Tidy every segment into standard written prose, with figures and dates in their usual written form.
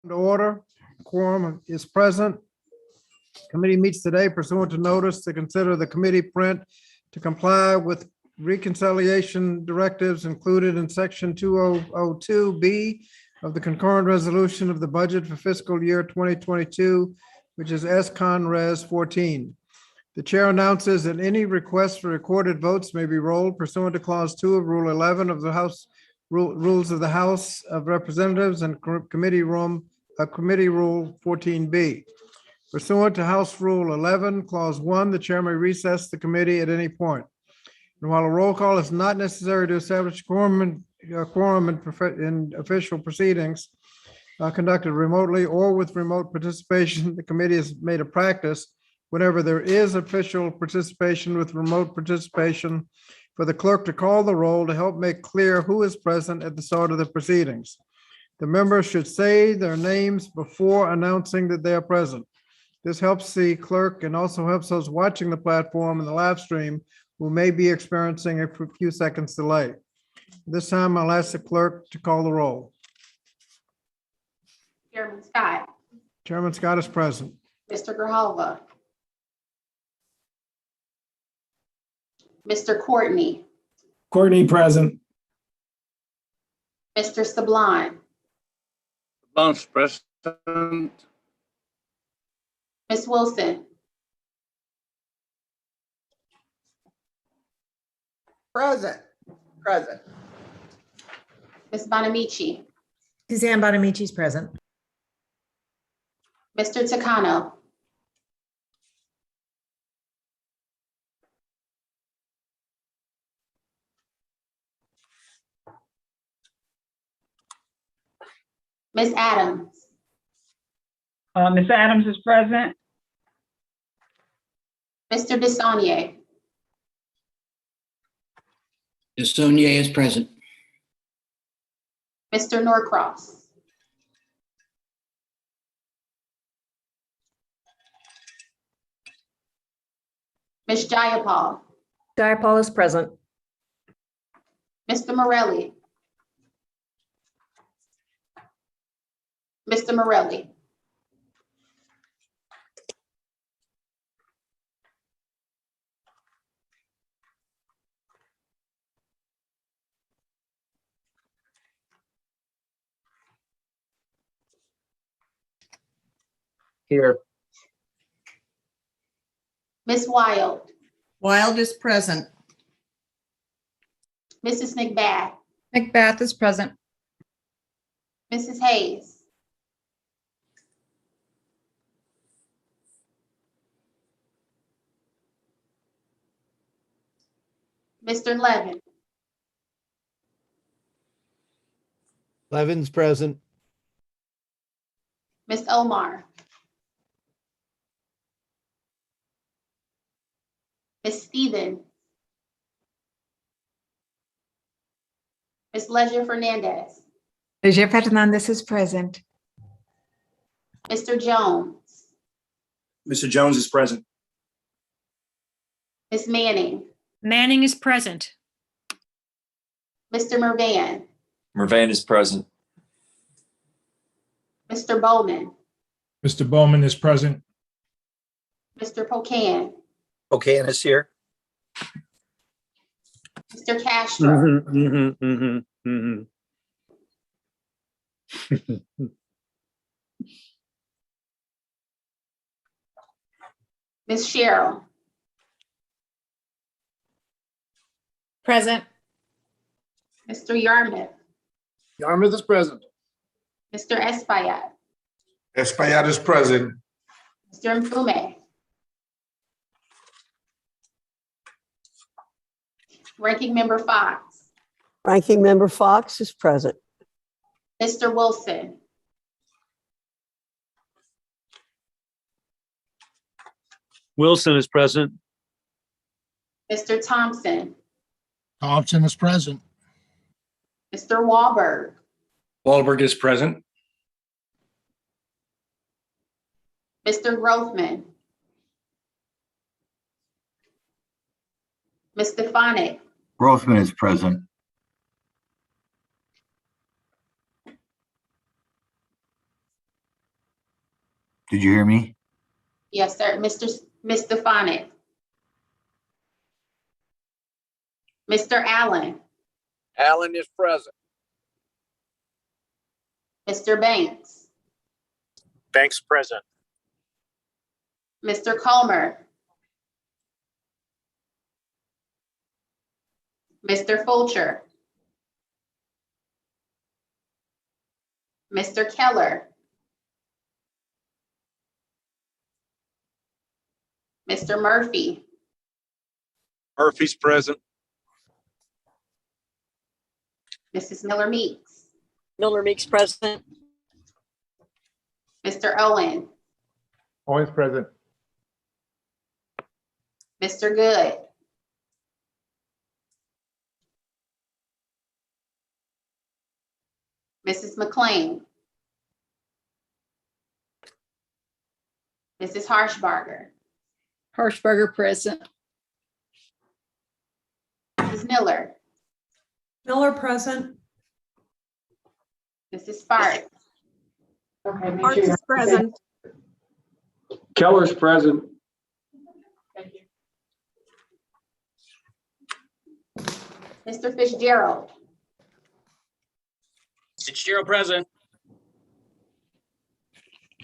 To order, quorum is present. Committee meets today pursuant to notice to consider the committee print to comply with reconciliation directives included in section 2002B of the concurrent resolution of the budget for fiscal year 2022, which is S-Con Res 14. The chair announces that any request for recorded votes may be rolled pursuant to clause 2 of Rule 11 of the House Rules of the House of Representatives and Committee Rule 14B. Pursuant to House Rule 11, Clause 1, the chair may recess the committee at any point. And while a roll call is not necessary to establish quorum in official proceedings conducted remotely or with remote participation, the committee has made a practice whenever there is official participation with remote participation for the clerk to call the roll to help make clear who is present at the start of the proceedings. The members should say their names before announcing that they are present. This helps the clerk and also helps those watching the platform and the live stream who may be experiencing a few seconds delay. This time, I'll ask the clerk to call the roll. Chairman Scott. Chairman Scott is present. Mr. Grijalva. Mr. Courtney. Courtney present. Mr. Sublime. Sublime's present. Ms. Wilson. Present. Ms. Bonamici. Suzanne Bonamici is present. Mr. Takano. Ms. Adams. Ms. Adams is present. Mr. Desaulnier. Desaulnier is present. Mr. Norcross. Ms. Jayapal. Jayapal is present. Mr. Morelli. Mr. Morelli. Here. Ms. Wild. Wild is present. Mrs. McBath. McBath is present. Mrs. Hayes. Mr. Levin. Levin's present. Ms. Omar. Ms. Stevens. Ms. Leisure Fernandez. Leisure Fernandez is present. Mr. Jones. Mr. Jones is present. Ms. Manning. Manning is present. Mr. Mervan. Mervan is present. Mr. Bowman. Mr. Bowman is present. Mr. Pocan. Okay, and it's here. Mr. Castro. Ms. Cheryl. Present. Mr. Yarmouth. Yarmouth is present. Mr. Espaillat. Espaillat is present. Mr. Mfume. Ranking Member Fox. Ranking Member Fox is present. Mr. Wilson. Wilson is present. Mr. Thompson. Thompson is present. Mr. Wahlberg. Wahlberg is present. Mr. Grothman. Ms. Stefanik. Grothman is present. Did you hear me? Yes, sir. Ms. Stefanik. Mr. Allen, Allen is present. Mr. Banks, Banks present. Mr. Comer, Mr. Fulcher, Mr. Keller, Mr. Murphy, Murphy's present. Mrs. Miller Meeks, Miller Meeks present. Mr. Owen, Always present. Mr. Good, Mrs. McLean, Mrs. Harshbarger, Hirschberger present. Mrs. Miller, Miller present. Mrs. Sparks, Parks present. Keller's present. Mr. Fitzgerald, Fitzgerald present.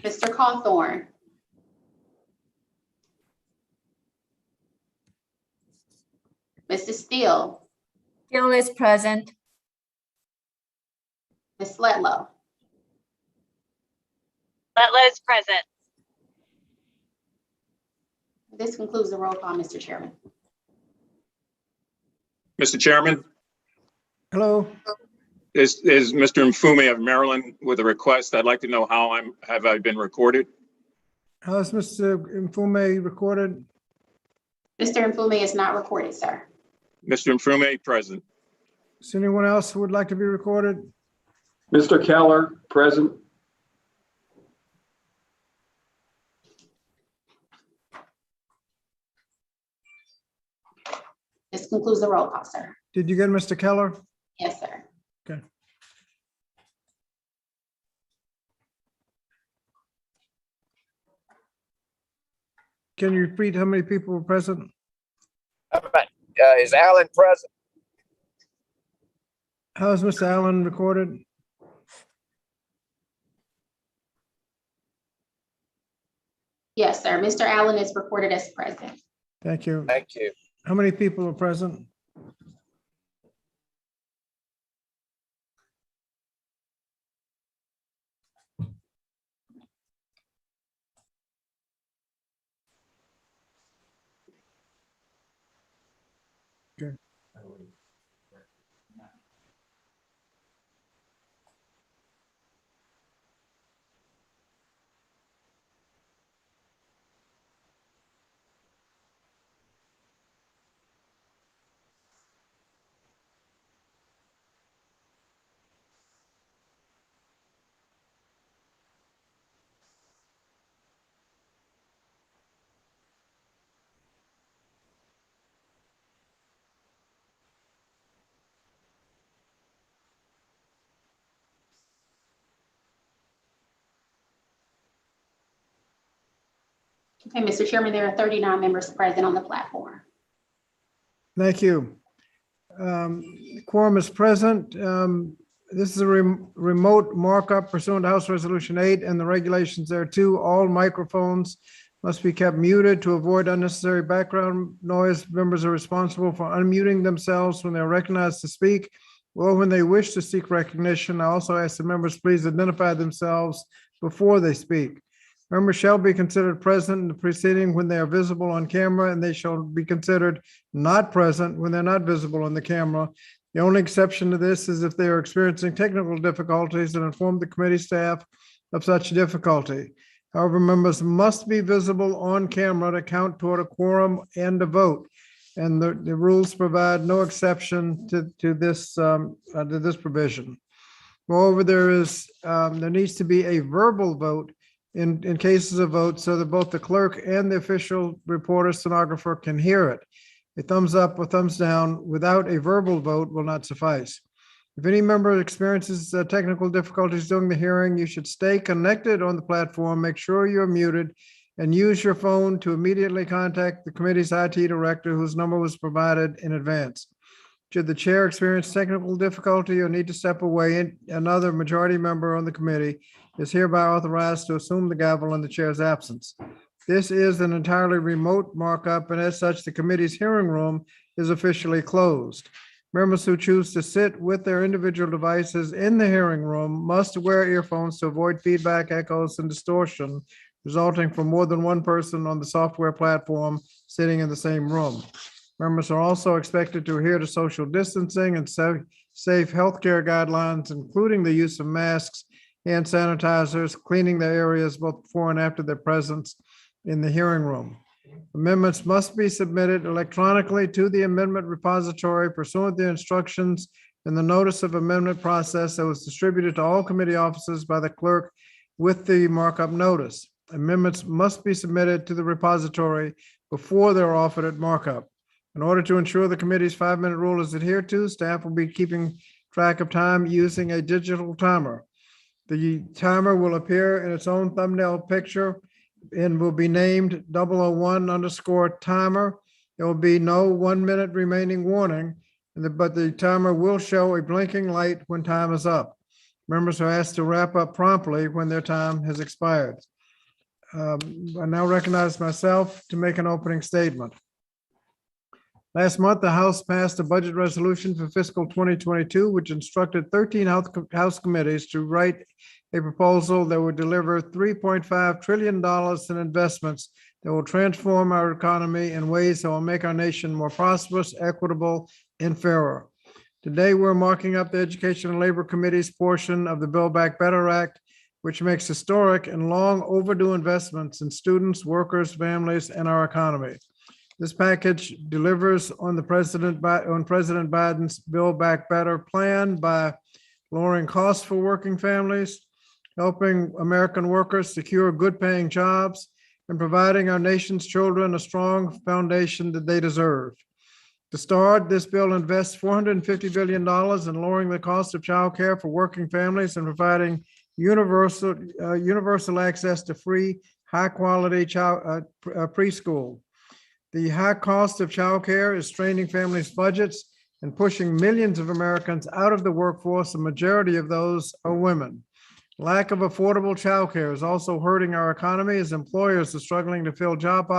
Mr. Cawthorn, Mrs. Steele, Gill is present. Ms. Sletlow. Letlow is present. This concludes the roll call, Mr. Chairman. Mr. Chairman, Hello, is Mr. Mfume of Maryland with a request. I'd like to know how have I been recorded? how is Mr. Mfume recorded? Mr. Mfume is not recorded, sir. Mr. Mfume, present. Is anyone else who would like to be recorded? Mr. Keller present. This concludes the roll call, sir. Did you get Mr. Keller? Yes, sir. Okay. Can you repeat how many people were present? Is Allen present? How is Mr. Allen recorded? Yes, sir. Mr. Allen is recorded as present. Thank you. Thank you. How many people are present? Okay. Okay, Mr. Chairman, there are 39 members present on the platform. Thank you. Quorum is present. This is a remote markup pursuant to House Resolution 8 and the regulations there too. All microphones must be kept muted to avoid unnecessary background noise. Members are responsible for unmuting themselves when they're recognized to speak or when they wish to seek recognition. I also ask the members please identify themselves before they speak. Members shall be considered present in the proceeding when they are visible on camera, and they shall be considered not present when they're not visible on the camera. The only exception to this is if they are experiencing technical difficulties and inform the committee staff of such difficulty. However, members must be visible on camera to count toward a quorum and a vote. And the rules provide no exception to this provision. Moreover, there needs to be a verbal vote in cases of vote so that both the clerk and the official reporter stenographer can hear it. A thumbs up or thumbs down without a verbal vote will not suffice. If any member experiences technical difficulties during the hearing, you should stay connected on the platform, make sure you're muted, and use your phone to immediately contact the committee's IT director, whose number was provided in advance. Should the chair experience technical difficulty or need to step away, another majority member on the committee is hereby authorized to assume the gavel in the chair's absence. This is an entirely remote markup, and as such, the committee's hearing room is officially closed. Members who choose to sit with their individual devices in the hearing room must wear earphones to avoid feedback, echoes, and distortion resulting from more than one person on the software platform sitting in the same room. Members are also expected to adhere to social distancing and safe healthcare guidelines, including the use of masks, hand sanitizers, cleaning their areas both before and after their presence in the hearing room. Amendments must be submitted electronically to the amendment repository pursuant to the instructions in the notice of amendment process that was distributed to all committee offices by the clerk with the markup notice. Amendments must be submitted to the repository before they're offered at markup. In order to ensure the committee's 5-minute rule is adhered to, staff will be keeping track of time using a digital timer. The timer will appear in its own thumbnail picture and will be named 001_timer. There will be no 1 minute remaining warning, but the timer will show a blinking light when time is up. Members are asked to wrap up promptly when their time has expired. I now recognize myself to make an opening statement. Last month, the House passed a budget resolution for fiscal 2022, which instructed 13 House committees to write a proposal that would deliver $3.5 trillion in investments that will transform our economy in ways that will make our nation more prosperous, equitable, and fairer. Today, we're marking up the Education and Labor Committee's portion of the Build Back Better Act, which makes historic and long overdue investments in students, workers, families, and our economy. This package delivers on President Biden's Build Back Better plan by lowering costs for working families, helping American workers secure good-paying jobs, and providing our nation's children a strong foundation that they deserve. To start, this bill invests $450 billion in lowering the cost of childcare for working families and providing universal access to free, high-quality preschool. The high cost of childcare is straining families' budgets and pushing millions of Americans out of the workforce. The majority of those are women. Lack of affordable childcare is also hurting our economy as employers are struggling to fill job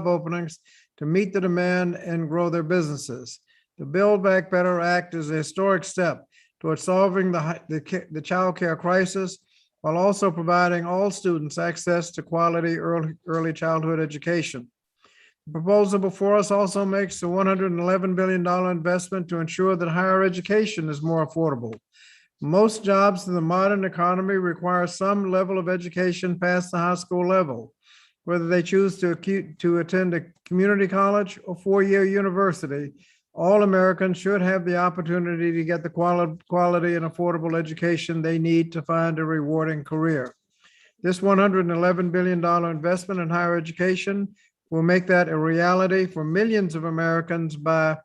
openings to meet the demand and grow their businesses. The Build Back Better Act is a historic step towards solving the child care crisis while also providing all students access to quality early childhood education. The proposal before us also makes a $111 billion investment to ensure that higher education is more affordable. Most jobs in the modern economy require some level of education past the high school level. Whether they choose to attend a community college or four-year university, all Americans should have the opportunity to get the quality and affordable education they need to find a rewarding career. This $111 billion investment in higher education will make that a reality for millions of Americans by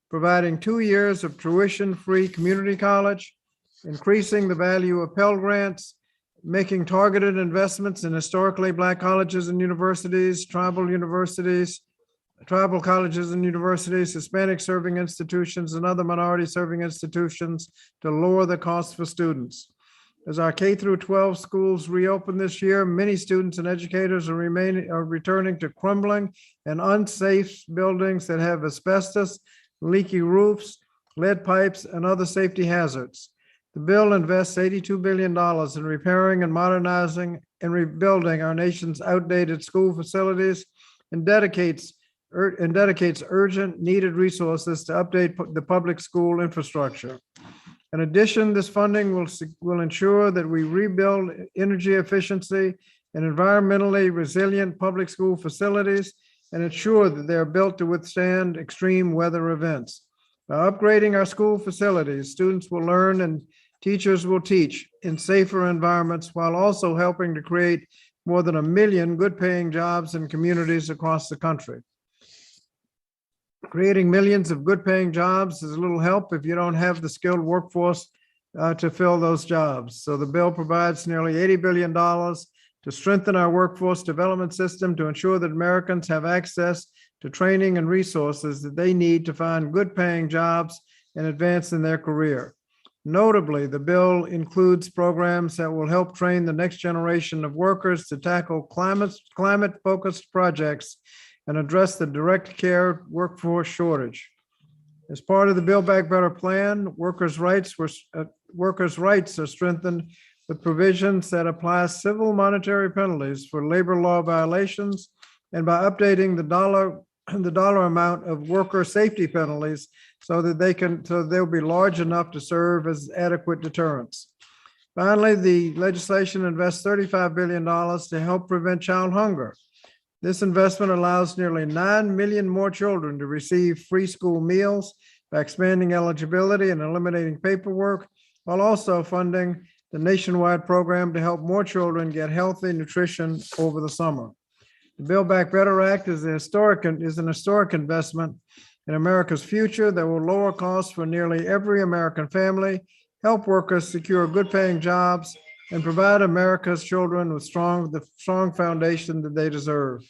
providing 2 years of tuition-free community college, increasing the value of Pell Grants, making targeted investments in historically Black colleges and universities, tribal colleges and universities, Hispanic serving institutions, and other minority serving institutions to lower the cost for students. As our K through 12 schools reopen this year, many students and educators are returning to crumbling and unsafe buildings that have asbestos, leaky roofs, lead pipes, and other safety hazards. The bill invests $82 billion in repairing and modernizing and rebuilding our nation's outdated school facilities and dedicates urgent needed resources to update the public school infrastructure. In addition, this funding will ensure that we rebuild energy efficiency and environmentally resilient public school facilities and ensure that they are built to withstand extreme weather events. By upgrading our school facilities, students will learn and teachers will teach in safer environments while also helping to create more than 1 million good-paying jobs in communities across the country. Creating millions of good-paying jobs is a little help if you don't have the skilled workforce to fill those jobs. So the bill provides nearly $80 billion to strengthen our workforce development system to ensure that Americans have access to training and resources that they need to find good-paying jobs and advance in their career. Notably, the bill includes programs that will help train the next generation of workers to tackle climate-focused projects and address the direct care workforce shortage. As part of the Build Back Better plan, workers' rights are strengthened with provisions that apply civil monetary penalties for labor law violations and by updating the dollar amount of worker safety penalties so that they'll be large enough to serve as adequate deterrents. Finally, the legislation invests $35 billion to help prevent child hunger. This investment allows nearly 9 million more children to receive free school meals by expanding eligibility and eliminating paperwork, while also funding the nationwide program to help more children get healthy nutrition over the summer. The Build Back Better Act is an historic investment in America's future that will lower costs for nearly every American family, help workers secure good-paying jobs, and provide America's children with the strong foundation that they deserve.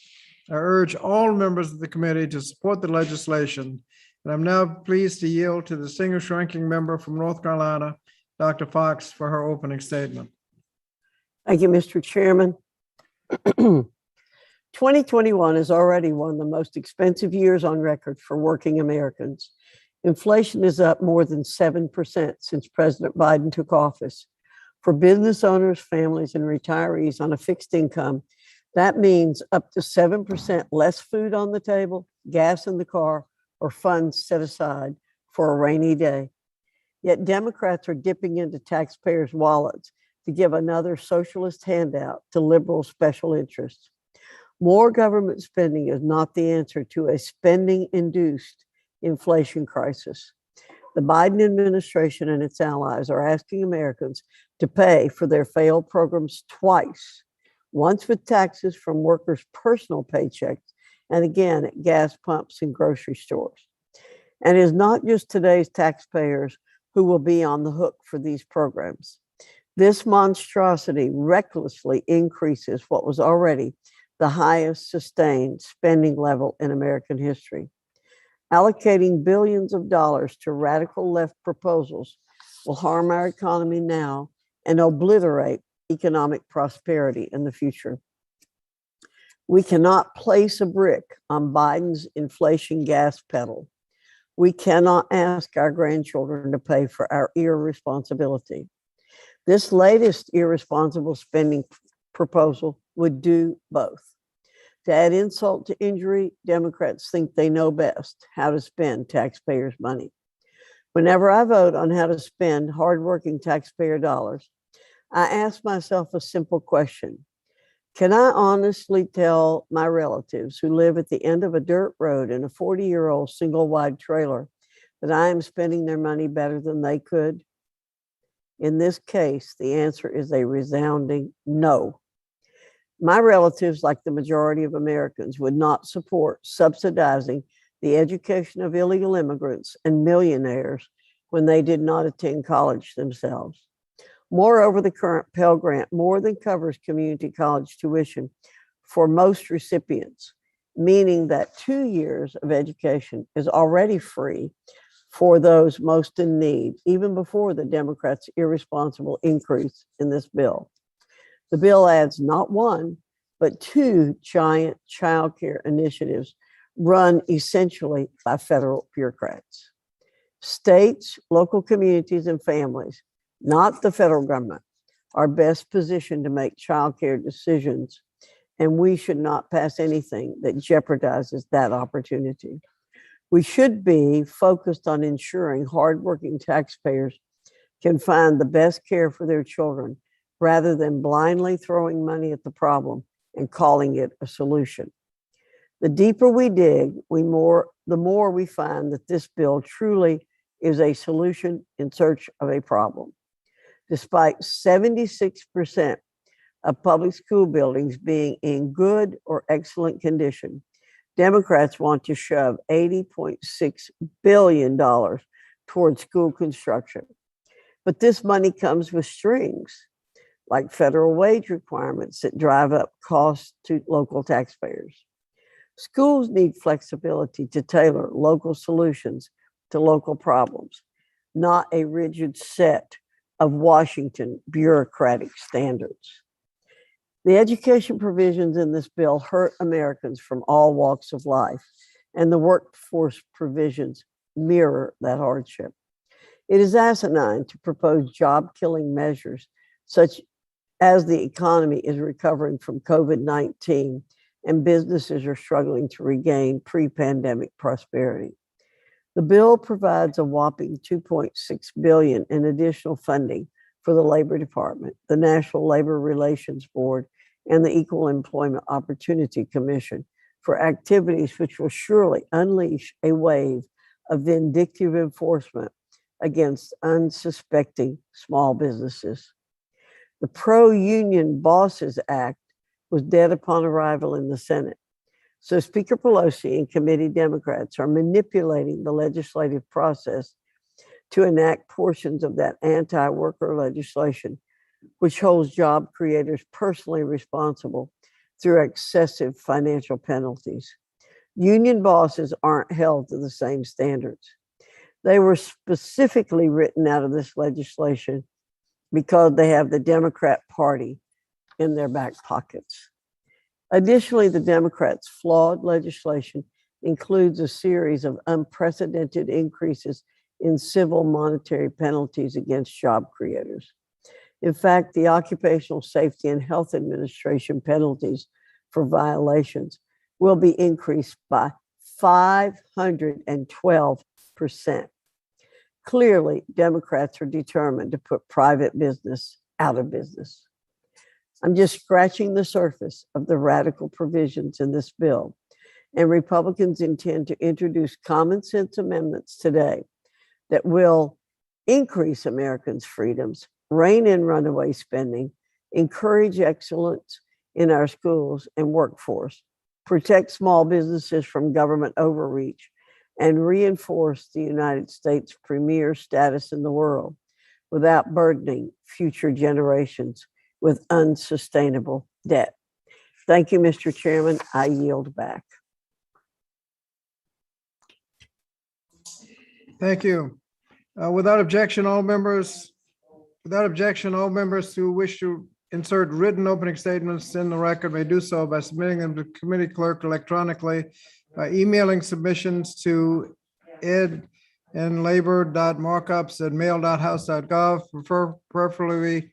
I urge all members of the committee to support the legislation, and I'm now pleased to yield to the distinguished ranking member from North Carolina, Dr. Fox, for her opening statement. Thank you, Mr. Chairman. 2021 is already one of the most expensive years on record for working Americans. Inflation is up more than 7% since President Biden took office. For business owners, families, and retirees on a fixed income, that means up to 7% less food on the table, gas in the car, or funds set aside for a rainy day. Yet Democrats are dipping into taxpayers' wallets to give another socialist handout to liberal special interests. More government spending is not the answer to a spending-induced inflation crisis. The Biden administration and its allies are asking Americans to pay for their failed programs twice, once with taxes from workers' personal paychecks, and again at gas pumps and grocery stores. And it is not just today's taxpayers who will be on the hook for these programs. This monstrosity recklessly increases what was already the highest sustained spending level in American history. Allocating billions of dollars to radical left proposals will harm our economy now and obliterate economic prosperity in the future. We cannot place a brick on Biden's inflation gas pedal. We cannot ask our grandchildren to pay for our irresponsibility. This latest irresponsible spending proposal would do both. To add insult to injury, Democrats think they know best how to spend taxpayers' money. Whenever I vote on how to spend hardworking taxpayer dollars, I ask myself a simple question. Can I honestly tell my relatives who live at the end of a dirt road in a 40-year-old single-wide trailer that I am spending their money better than they could? In this case, the answer is a resounding no. My relatives, like the majority of Americans, would not support subsidizing the education of illegal immigrants and millionaires when they did not attend college themselves. Moreover, the current Pell Grant more than covers community college tuition for most recipients, meaning that 2 years of education is already free for those most in need, even before the Democrats' irresponsible increase in this bill. The bill adds not one, but two giant child care initiatives run essentially by federal bureaucrats. States, local communities, and families, not the federal government, are best positioned to make child care decisions, and we should not pass anything that jeopardizes that opportunity. We should be focused on ensuring hardworking taxpayers can find the best care for their children rather than blindly throwing money at the problem and calling it a solution. The deeper we dig, the more we find that this bill truly is a solution in search of a problem. Despite 76% of public school buildings being in good or excellent condition, Democrats want to shove $80.6 billion towards school construction. But this money comes with strings, like federal wage requirements that drive up costs to local taxpayers. Schools need flexibility to tailor local solutions to local problems, not a rigid set of Washington bureaucratic standards. The education provisions in this bill hurt Americans from all walks of life, and the workforce provisions mirror that hardship. It is asinine to propose job-killing measures such as the economy is recovering from COVID-19 and businesses are struggling to regain pre-pandemic prosperity. The bill provides a whopping $2.6 billion in additional funding for the Labor Department, the National Labor Relations Board, and the Equal Employment Opportunity Commission for activities which will surely unleash a wave of vindictive enforcement against unsuspecting small businesses. The Pro-Union Bosses Act was dead upon arrival in the Senate. So Speaker Pelosi and committee Democrats are manipulating the legislative process to enact portions of that anti-worker legislation, which holds job creators personally responsible through excessive financial penalties. Union bosses aren't held to the same standards. They were specifically written out of this legislation because they have the Democrat Party in their back pockets. Additionally, the Democrats' flawed legislation includes a series of unprecedented increases in civil monetary penalties against job creators. In fact, the Occupational Safety and Health Administration penalties for violations will be increased by 512%. Clearly, Democrats are determined to put private business out of business. I'm just scratching the surface of the radical provisions in this bill, and Republicans intend to introduce common sense amendments today that will increase Americans' freedoms, rein in runaway spending, encourage excellence in our schools and workforce, protect small businesses from government overreach, and reinforce the United States' premier status in the world without burdening future generations with unsustainable debt. Thank you, Mr. Chairman. I yield back. Thank you. Without objection, all members who wish to insert written opening statements in the record may do so by submitting them to committee clerk electronically by emailing submissions to edLaborDemocrats@mail.house.gov, preferably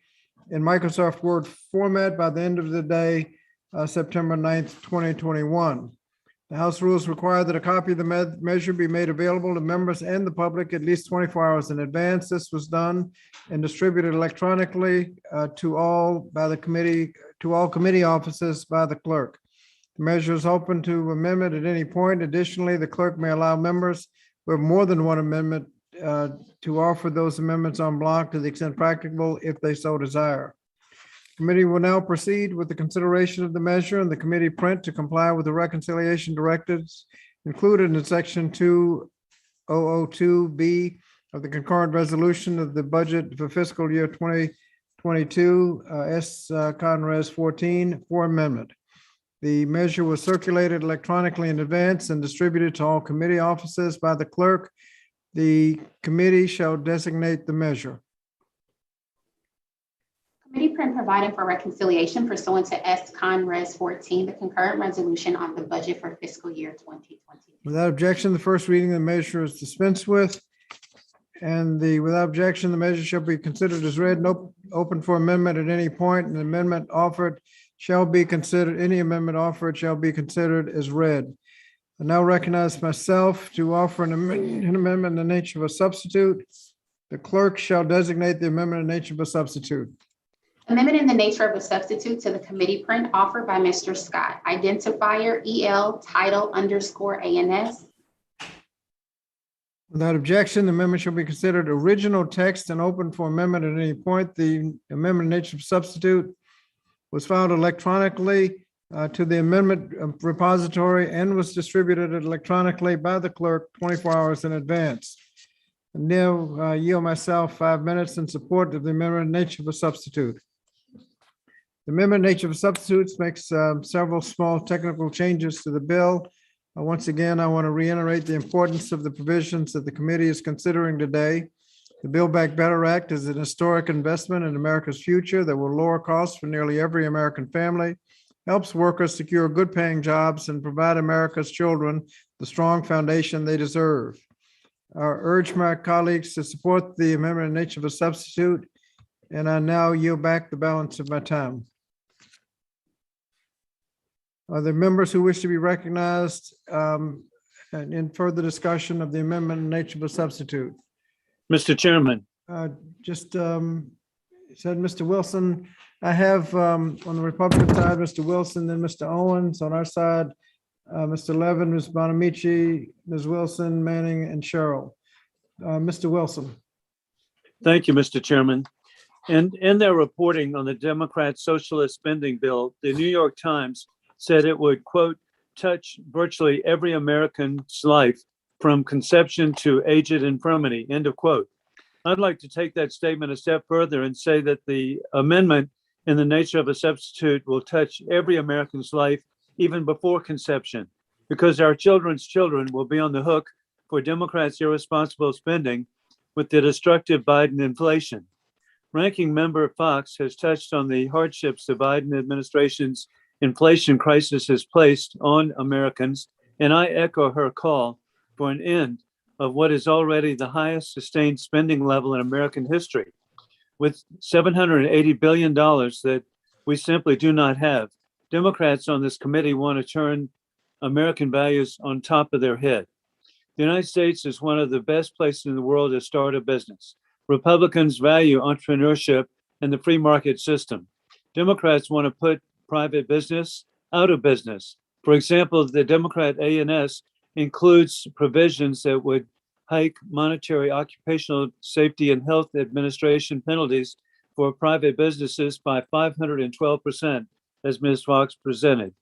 in Microsoft Word format by the end of the day, September 9th, 2021. The House rules require that a copy of the measure be made available to members and the public at least 24 hours in advance. This was done and distributed electronically to all committee offices by the clerk. The measure is open to amendment at any point. Additionally, the clerk may allow members who have more than one amendment to offer those amendments en bloc to the extent practicable if they so desire. Committee will now proceed with the consideration of the measure and the committee print to comply with the reconciliation directives included in section 2002B of the concurrent resolution of the budget for fiscal year 2022, S.Con.Res. 14 for amendment. The measure was circulated electronically in advance and distributed to all committee offices by the clerk. The committee shall designate the measure. Committee print providing for reconciliation pursuant to S.Con.Res. 14, the concurrent resolution on the budget for fiscal year 2020. Without objection, the first reading of the measure is dispensed with. And without objection, the measure shall be considered as read and open for amendment at any point. And the amendment offered shall be considered, any amendment offered shall be considered as read. I now recognize myself to offer an amendment in the nature of a substitute. The clerk shall designate the amendment in the nature of a substitute. Amendment in the nature of a substitute to the committee print offered by Mr. Scott. Identifier EL title _ANS. Without objection, the amendment shall be considered original text and open for amendment at any point. The amendment in nature of substitute was filed electronically to the amendment repository and was distributed electronically by the clerk 24 hours in advance. Now yield myself 5 minutes in support of the amendment nature of a substitute. The amendment nature of substitutes makes several small technical changes to the bill. Once again, I want to reiterate the importance of the provisions that the committee is considering today. The Build Back Better Act is an historic investment in America's future that will lower costs for nearly every American family, helps workers secure good-paying jobs, and provide America's children the strong foundation they deserve. I urge my colleagues to support the amendment in nature of a substitute, and I now yield back the balance of my time. Are there members who wish to be recognized and in further discussion of the amendment in nature of a substitute? Mr. Chairman, Just said Mr. Wilson. I have on the Republican side, Mr. Wilson, then Mr. Owens. On our side, Mr. Levin, Ms. Bonamici, Ms. Wilson, Manning, and Cheryl. Mr. Wilson. thank you, Mr. Chairman. And in their reporting on the Democrat socialist spending bill, the New York Times said it would, quote, touch virtually every American's life from conception to aged infirmity, end of quote. I'd like to take that statement a step further and say that the amendment in the nature of a substitute will touch every American's life even before conception, because our children's children will be on the hook for Democrats' irresponsible spending with the destructive Biden inflation. Ranking Member Fox has touched on the hardships the Biden administration's inflation crisis has placed on Americans, and I echo her call for an end of what is already the highest sustained spending level in American history. With $780 billion that we simply do not have, Democrats on this committee want to turn American values on top of their head. The United States is one of the best places in the world to start a business. Republicans value entrepreneurship and the free market system. Democrats want to put private business out of business. For example, the Democrat A&S includes provisions that would hike monetary occupational safety and health administration penalties for private businesses by 512%, as Ms. Fox presented.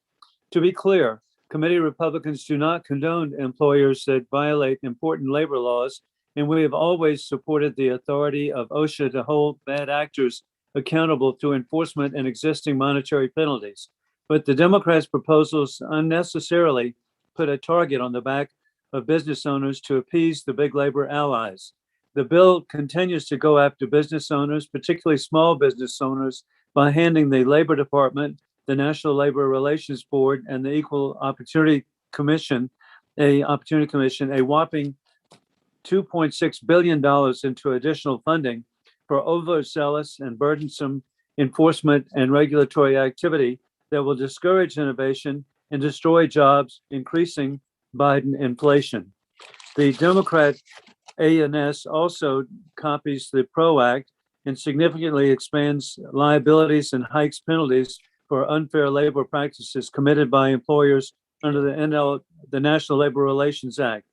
To be clear, committee Republicans do not condone employers that violate important labor laws, and we have always supported the authority of OSHA to hold bad actors accountable through enforcement and existing monetary penalties. But the Democrats' proposals unnecessarily put a target on the back of business owners to appease the big labor allies. The bill continues to go after business owners, particularly small business owners, by handing the Labor Department, the National Labor Relations Board, and the Equal Opportunity Commission a whopping $2.6 billion into additional funding for overzealous and burdensome enforcement and regulatory activity that will discourage innovation and destroy jobs, increasing Biden inflation. The Democrat A&S also copies the PRO Act and significantly expands liabilities and hikes penalties for unfair labor practices committed by employers under the National Labor Relations Act.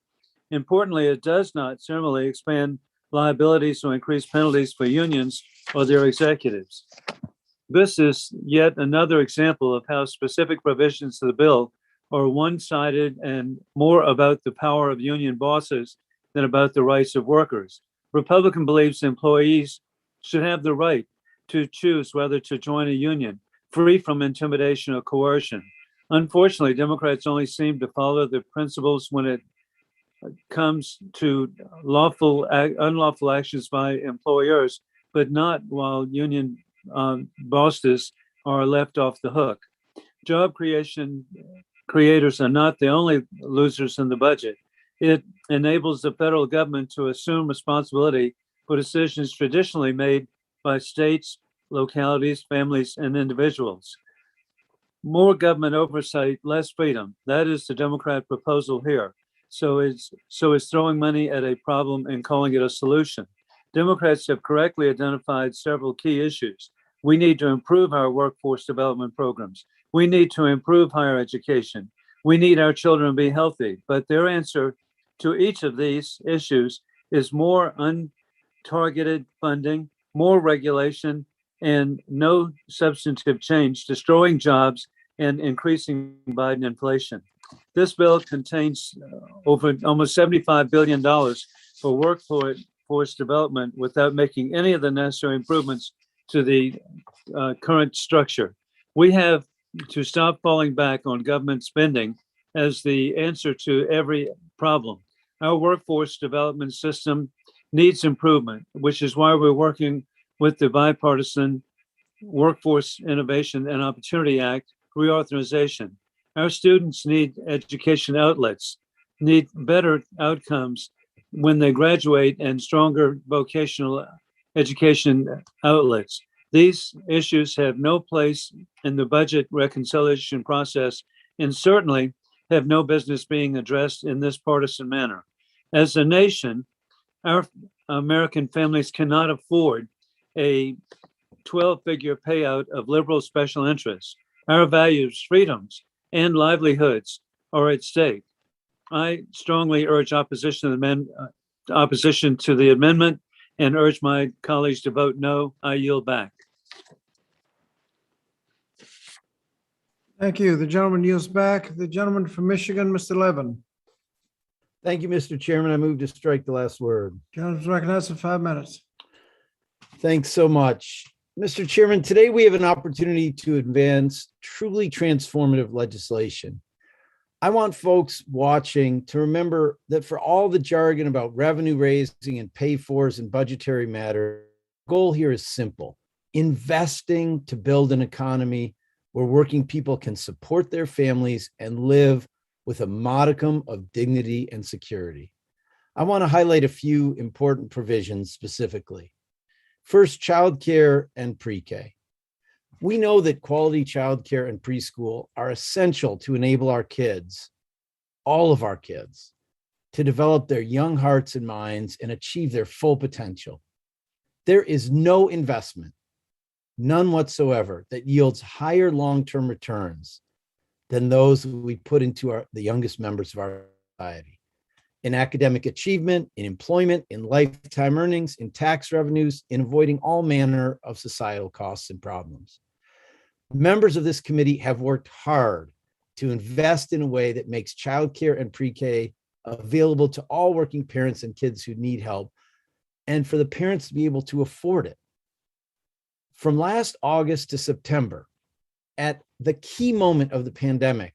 Importantly, it does not similarly expand liabilities or increase penalties for unions or their executives. This is yet another example of how specific provisions of the bill are one-sided and more about the power of union bosses than about the rights of workers. Republican believes employees should have the right to choose whether to join a union, free from intimidation or coercion. Unfortunately, Democrats only seem to follow the principles when it comes to unlawful actions by employers, but not while union bosses are left off the hook. Job creators are not the only losers in the budget. It enables the federal government to assume responsibility for decisions traditionally made by states, localities, families, and individuals. More government oversight, less freedom. That is the Democrat proposal here. So it's throwing money at a problem and calling it a solution. Democrats have correctly identified several key issues. We need to improve our workforce development programs. We need to improve higher education. We need our children to be healthy. But their answer to each of these issues is more untargeted funding, more regulation, and no substantive change, destroying jobs and increasing Biden inflation. This bill contains over almost $75 billion for workforce development without making any of the necessary improvements to the current structure. We have to stop falling back on government spending as the answer to every problem. Our workforce development system needs improvement, which is why we're working with the bipartisan Workforce Innovation and Opportunity Act reauthorization. Our students need education outlets, need better outcomes when they graduate, and stronger vocational education outlets. These issues have no place in the budget reconciliation process and certainly have no business being addressed in this partisan manner. As a nation, our American families cannot afford a 12-figure payout of liberal special interests. Our values, freedoms, and livelihoods are at stake. I strongly urge opposition to the amendment and urge my colleagues to vote no. I yield back. Thank you. The gentleman yields back. The gentleman from Michigan, Mr. Levin. Thank you, Mr. Chairman. I move to strike the last word. Gentleman's recognized for 5 minutes. Thanks so much. Mr. Chairman, today we have an opportunity to advance truly transformative legislation. I want folks watching to remember that for all the jargon about revenue raising and pay-fors and budgetary matters, the goal here is simple: investing to build an economy where working people can support their families and live with a modicum of dignity and security. I want to highlight a few important provisions specifically. First, childcare and pre-K. We know that quality childcare and preschool are essential to enable our kids, all of our kids, to develop their young hearts and minds and achieve their full potential. There is no investment, none whatsoever, that yields higher long-term returns than those we put into the youngest members of our society. In academic achievement, in employment, in lifetime earnings, in tax revenues, in avoiding all manner of societal costs and problems. Members of this committee have worked hard to invest in a way that makes childcare and pre-K available to all working parents and kids who need help, and for the parents to be able to afford it. From last August to September, at the key moment of the pandemic,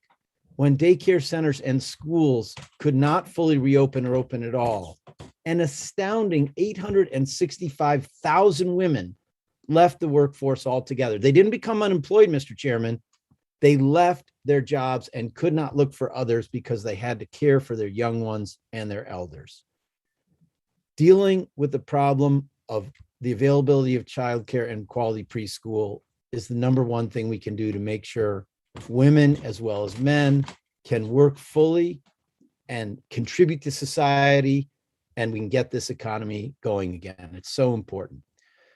when daycare centers and schools could not fully reopen or open at all, an astounding 865,000 women left the workforce altogether. They didn't become unemployed, Mr. Chairman. They left their jobs and could not look for others because they had to care for their young ones and their elders. Dealing with the problem of the availability of childcare and quality preschool is the number one thing we can do to make sure women as well as men can work fully and contribute to society, and we can get this economy going again. It's so important.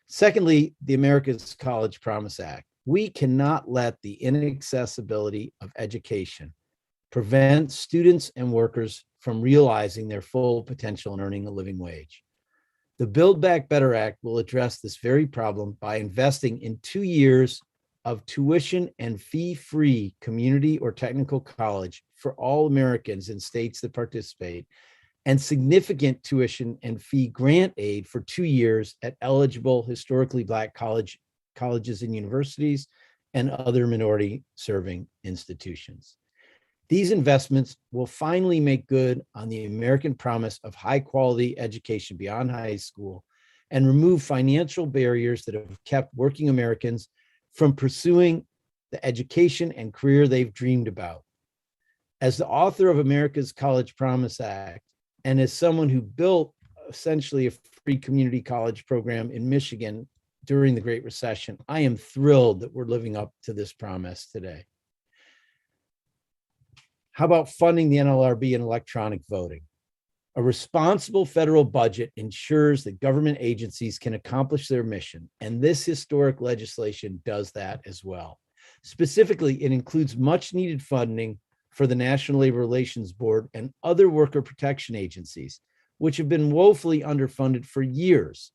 Secondly, the America's College Promise Act. We cannot let the inaccessibility of education prevent students and workers from realizing their full potential and earning a living wage. The Build Back Better Act will address this very problem by investing in 2 years of tuition and fee-free community or technical college for all Americans in states that participate, and significant tuition and fee grant aid for 2 years at eligible historically Black colleges and universities and other minority-serving institutions. These investments will finally make good on the American promise of high-quality education beyond high school and remove financial barriers that have kept working Americans from pursuing the education and career they've dreamed about. As the author of America's College Promise Act, and as someone who built essentially a free community college program in Michigan during the Great Recession, I am thrilled that we're living up to this promise today. How about funding the NLRB and electronic voting? A responsible federal budget ensures that government agencies can accomplish their mission, and this historic legislation does that as well. Specifically, it includes much needed funding for the National Labor Relations Board and other worker protection agencies, which have been woefully underfunded for years.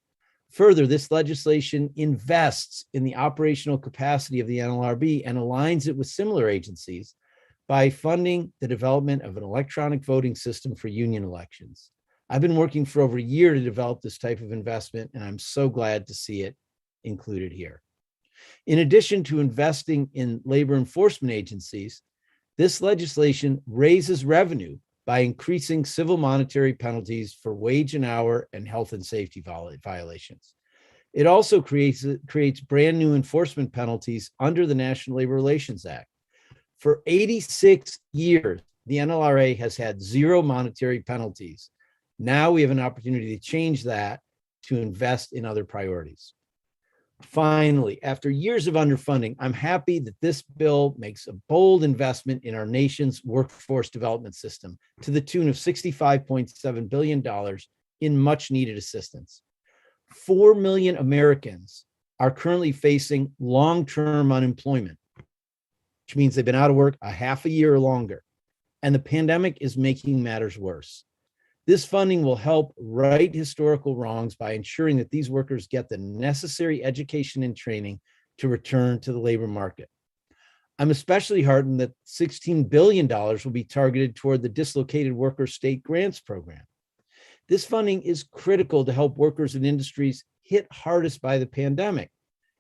Further, this legislation invests in the operational capacity of the NLRB and aligns it with similar agencies by funding the development of an electronic voting system for union elections. I've been working for over a year to develop this type of investment, and I'm so glad to see it included here. In addition to investing in labor enforcement agencies, this legislation raises revenue by increasing civil monetary penalties for wage and hour and health and safety violations. It also creates brand new enforcement penalties under the National Labor Relations Act. For 86 years, the NLRA has had zero monetary penalties. Now we have an opportunity to change that to invest in other priorities. Finally, after years of underfunding, I'm happy that this bill makes a bold investment in our nation's workforce development system to the tune of $65.7 billion in much needed assistance. 4 million Americans are currently facing long-term unemployment, which means they've been out of work a half a year or longer, and the pandemic is making matters worse. This funding will help right historical wrongs by ensuring that these workers get the necessary education and training to return to the labor market. I'm especially heartened that $16 billion will be targeted toward the Dislocated Worker State Grants Program. This funding is critical to help workers in industries hit hardest by the pandemic.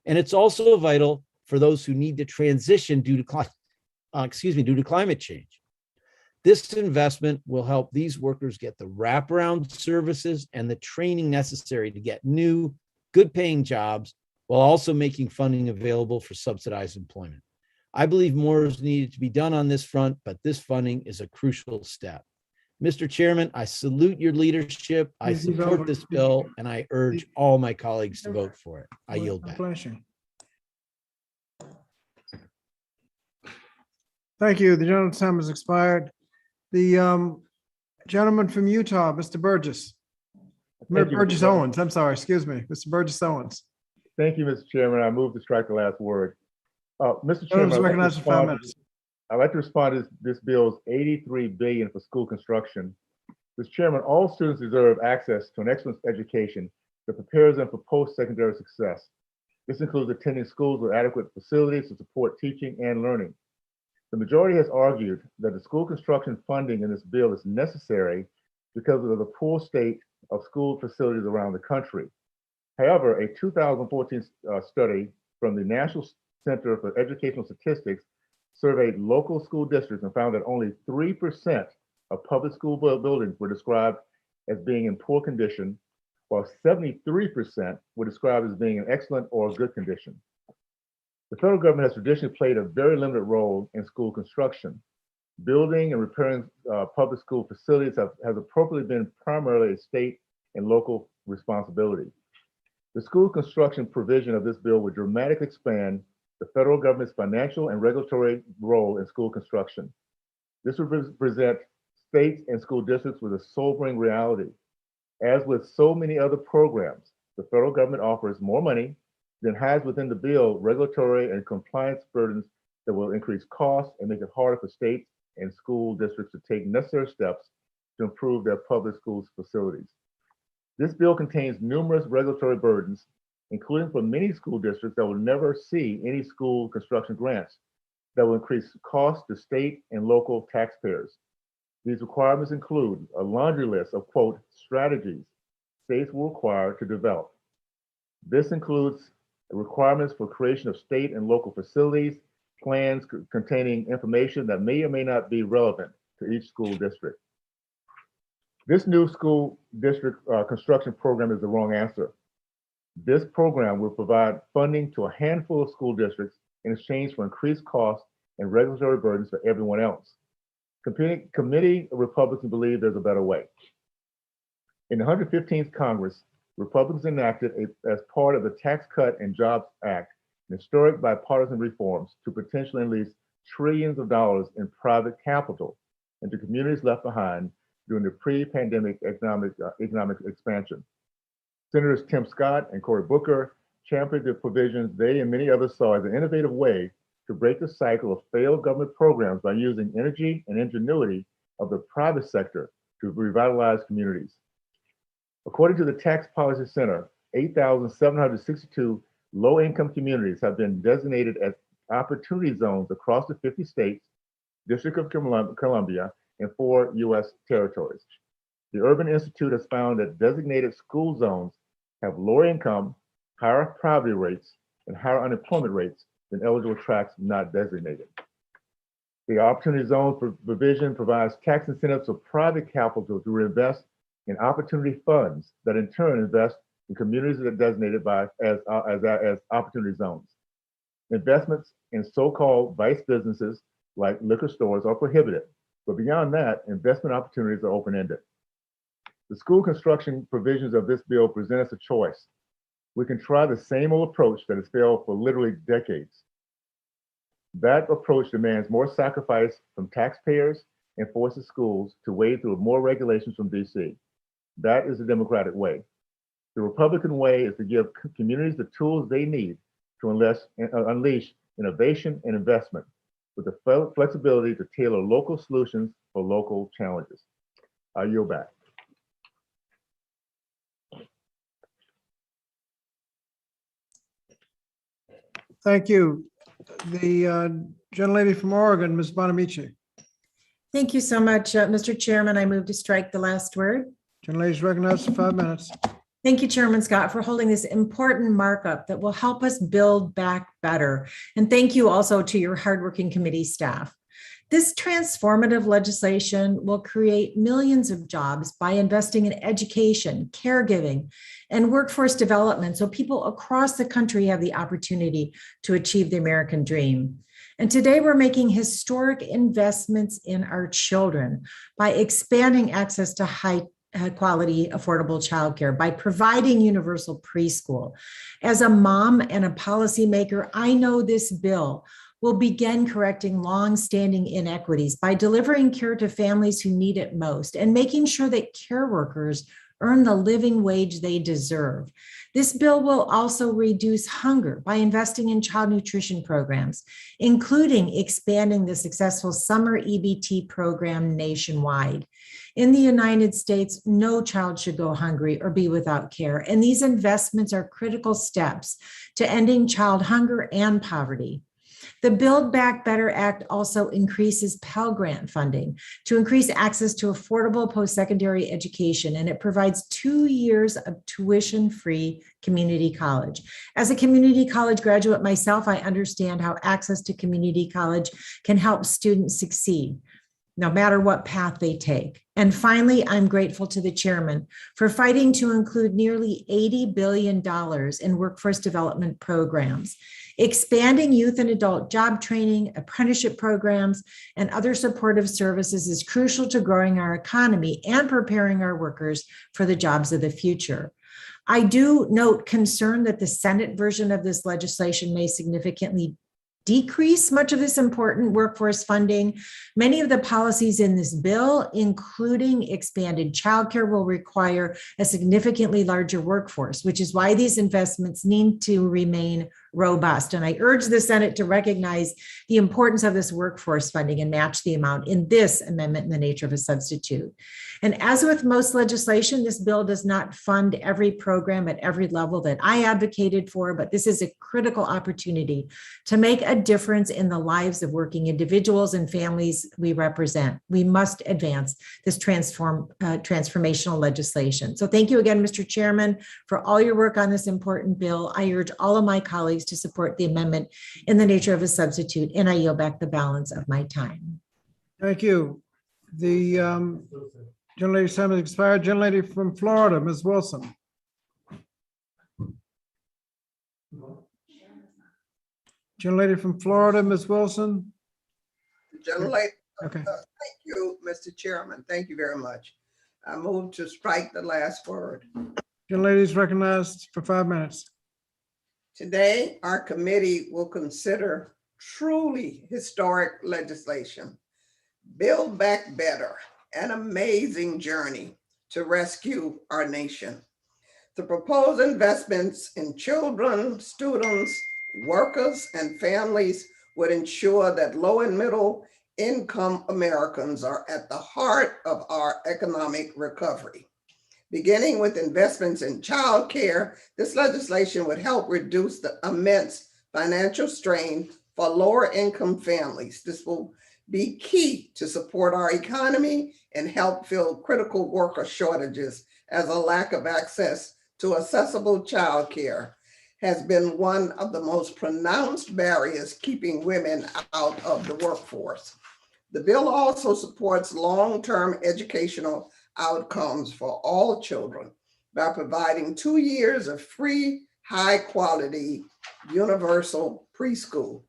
And it's also vital for those who need to transition due to climate change. This investment will help these workers get the wraparound services and the training necessary to get new, good-paying jobs while also making funding available for subsidized employment. I believe more is needed to be done on this front, but this funding is a crucial step. Mr. Chairman, I salute your leadership. I support this bill, and I urge all my colleagues to vote for it. I yield back. Thank you. The gentleman's time has expired. The gentleman from Utah, Mr. Burgess. Burgess Owens, I'm sorry, excuse me, Mr. Burgess Owens. Thank you, Mr. Chairman. I move to strike the last word. Mr. Chairman, I'd like to respond to this bill's $83 billion for school construction. Mr. Chairman, all students deserve access to an excellent education that prepares them for post-secondary success. This includes attending schools with adequate facilities to support teaching and learning. The majority has argued that the school construction funding in this bill is necessary because of the poor state of school facilities around the country. However, a 2014 study from the National Center for Educational Statistics surveyed local school districts and found that only 3% of public school buildings were described as being in poor condition, while 73% were described as being in excellent or good condition. The federal government has traditionally played a very limited role in school construction. Building and repairing public school facilities has appropriately been primarily a state and local responsibility. The school construction provision of this bill would dramatically expand the federal government's financial and regulatory role in school construction. This would present states and school districts with a sobering reality. As with so many other programs, the federal government offers more money then has within the bill regulatory and compliance burdens that will increase costs and make it harder for states and school districts to take necessary steps to improve their public schools facilities. This bill contains numerous regulatory burdens, including for many school districts that will never see any school construction grants that will increase costs to state and local taxpayers. These requirements include a laundry list of, quote, strategies states will require to develop. This includes requirements for creation of state and local facilities, plans containing information that may or may not be relevant to each school district. This new school district construction program is the wrong answer. This program will provide funding to a handful of school districts in exchange for increased costs and regulatory burdens for everyone else. Committee Republicans believe there's a better way. In the 115th Congress, Republicans enacted, as part of the Tax Cut and Jobs Act, historic bipartisan reforms to potentially unleash trillions of dollars in private capital into communities left behind during the pre-pandemic economic expansion. Senators Tim Scott and Cory Booker championed the provisions they and many others saw as an innovative way to break the cycle of failed government programs by using energy and ingenuity of the private sector to revitalize communities. According to the Tax Policy Center, 8,762 low-income communities have been designated as opportunity zones across the 50 states, District of Columbia, and 4 U.S. territories. The Urban Institute has found that designated school zones have lower income, higher poverty rates, and higher unemployment rates than eligible tracts not designated. The Opportunity Zone provision provides tax incentives for private capital to reinvest in opportunity funds that in turn invest in communities that are designated as opportunity zones. Investments in so-called vice businesses like liquor stores are prohibited, but beyond that, investment opportunities are open-ended. The school construction provisions of this bill present us a choice. We can try the same old approach that has failed for literally decades. That approach demands more sacrifice from taxpayers and forces schools to wade through more regulations from DC. That is the Democratic way. The Republican way is to give communities the tools they need to unleash innovation and investment with the flexibility to tailor local solutions for local challenges. I yield back. Thank you. The gentlelady from Oregon, Ms. Bonamici. Thank you so much, Mr. Chairman. I move to strike the last word. Gentlelady is recognized for 5 minutes. Thank you, Chairman Scott, for holding this important markup that will help us build back better. And thank you also to your hardworking committee staff. This transformative legislation will create millions of jobs by investing in education, caregiving, and workforce development so people across the country have the opportunity to achieve the American dream. And today we're making historic investments in our children by expanding access to high quality, affordable childcare, by providing universal preschool. As a mom and a policymaker, I know this bill will begin correcting long-standing inequities by delivering care to families who need it most and making sure that care workers earn the living wage they deserve. This bill will also reduce hunger by investing in child nutrition programs, including expanding the successful summer EBT program nationwide. In the United States, no child should go hungry or be without care, and these investments are critical steps to ending child hunger and poverty. The Build Back Better Act also increases Pell Grant funding to increase access to affordable post-secondary education, and it provides 2 years of tuition-free community college. As a community college graduate myself, I understand how access to community college can help students succeed, no matter what path they take. And finally, I'm grateful to the chairman for fighting to include nearly $80 billion in workforce development programs. Expanding youth and adult job training, apprenticeship programs, and other supportive services is crucial to growing our economy and preparing our workers for the jobs of the future. I do note concern that the Senate version of this legislation may significantly decrease much of this important workforce funding. Many of the policies in this bill, including expanded childcare, will require a significantly larger workforce, which is why these investments need to remain robust. And I urge the Senate to recognize the importance of this workforce funding and match the amount in this amendment in the nature of a substitute. And as with most legislation, this bill does not fund every program at every level that I advocated for, but this is a critical opportunity to make a difference in the lives of working individuals and families we represent. We must advance this transformational legislation. So thank you again, Mr. Chairman, for all your work on this important bill. I urge all of my colleagues to support the amendment in the nature of a substitute, and I yield back the balance of my time. Thank you. The gentlelady's time has expired. Gentlelady from Florida, Ms. Wilson. Gentlelady from Florida, Ms. Wilson. Gentlelady, okay. Thank you, Mr. Chairman. Thank you very much. I move to strike the last word. Gentlelady is recognized for 5 minutes. Today, our committee will consider truly historic legislation. Build Back Better, an amazing journey to rescue our nation. The proposed investments in children, students, workers, and families would ensure that low and middle income Americans are at the heart of our economic recovery. Beginning with investments in childcare, this legislation would help reduce the immense financial strain for lower income families. This will be key to support our economy and help fill critical worker shortages, as a lack of access to accessible childcare has been one of the most pronounced barriers keeping women out of the workforce. The bill also supports long-term educational outcomes for all children by providing 2 years of free, high-quality, universal preschool.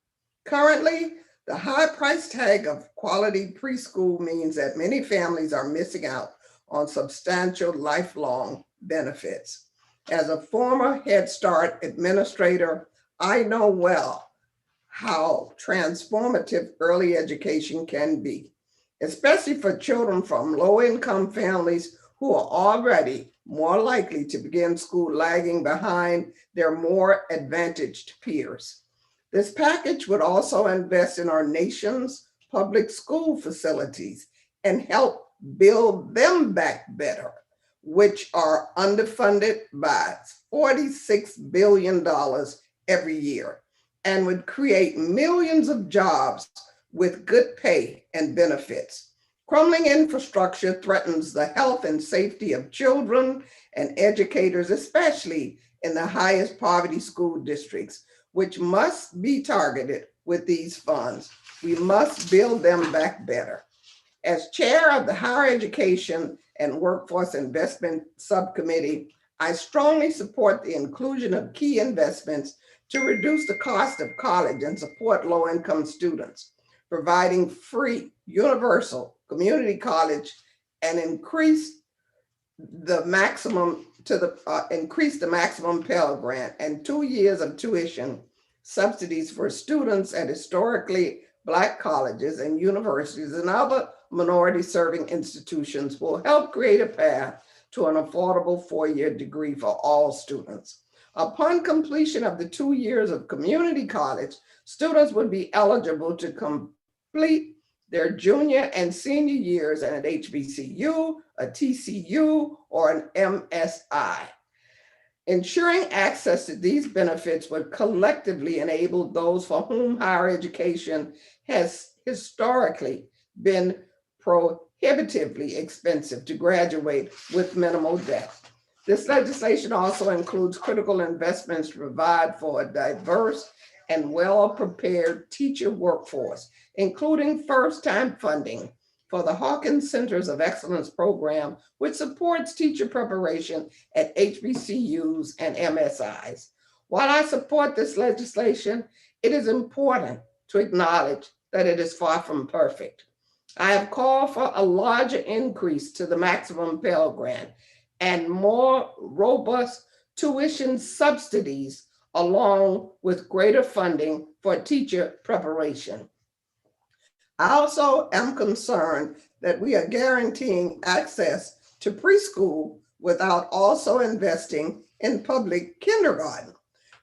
Currently, the high price tag of quality preschool means that many families are missing out on substantial lifelong benefits. As a former Head Start administrator, I know well how transformative early education can be, especially for children from low-income families who are already more likely to begin school lagging behind their more advantaged peers. This package would also invest in our nation's public school facilities and help build them back better, which are underfunded by $46 billion every year, and would create millions of jobs with good pay and benefits. Crumbling infrastructure threatens the health and safety of children and educators, especially in the highest poverty school districts, which must be targeted with these funds. We must build them back better. As chair of the Higher Education and Workforce Investment Subcommittee, I strongly support the inclusion of key investments to reduce the cost of college and support low-income students, providing free, universal community college and increase the maximum Pell Grant and 2 years of tuition subsidies for students at historically Black colleges and universities and other minority-serving institutions will help create a path to an affordable 4-year degree for all students. Upon completion of the 2 years of community college, students would be eligible to complete their junior and senior years at an HBCU, a TCU, or an MSI. Ensuring access to these benefits would collectively enable those for whom higher education has historically been prohibitively expensive to graduate with minimal debt. This legislation also includes critical investments to provide for a diverse and well-prepared teacher workforce, including first-time funding for the Hawkins Centers of Excellence program, which supports teacher preparation at HBCUs and MSIs. While I support this legislation, it is important to acknowledge that it is far from perfect. I have called for a larger increase to the maximum Pell Grant and more robust tuition subsidies, along with greater funding for teacher preparation. I also am concerned that we are guaranteeing access to preschool without also investing in public kindergarten.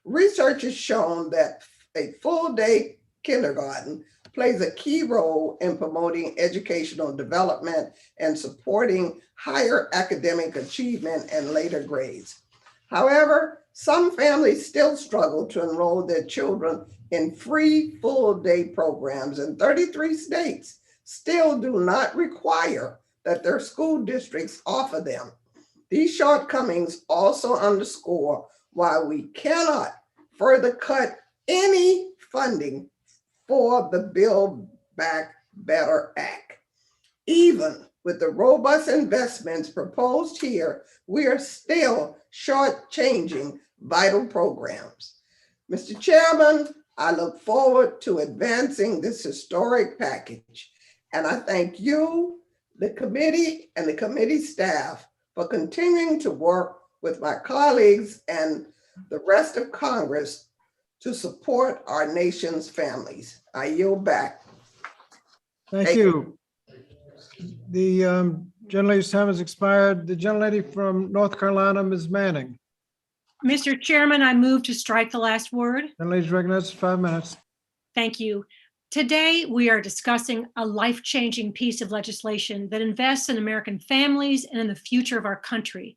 Research has shown that a full-day kindergarten plays a key role in promoting educational development and supporting higher academic achievement and later grades. However, some families still struggle to enroll their children in free full-day programs, and 33 states still do not require that their school districts offer them. These shortcomings also underscore why we cannot further cut any funding for the Build Back Better Act. Even with the robust investments proposed here, we are still shortchanging vital programs. Mr. Chairman, I look forward to advancing this historic package, and I thank you, the committee, and the committee staff for continuing to work with my colleagues and the rest of Congress to support our nation's families. I yield back. Thank you. The gentlelady's time has expired. The gentlelady from North Carolina, Ms. Manning. Mr. Chairman, I move to strike the last word. Gentlelady's recognized for 5 minutes. Thank you. Today, we are discussing a life-changing piece of legislation that invests in American families and in the future of our country.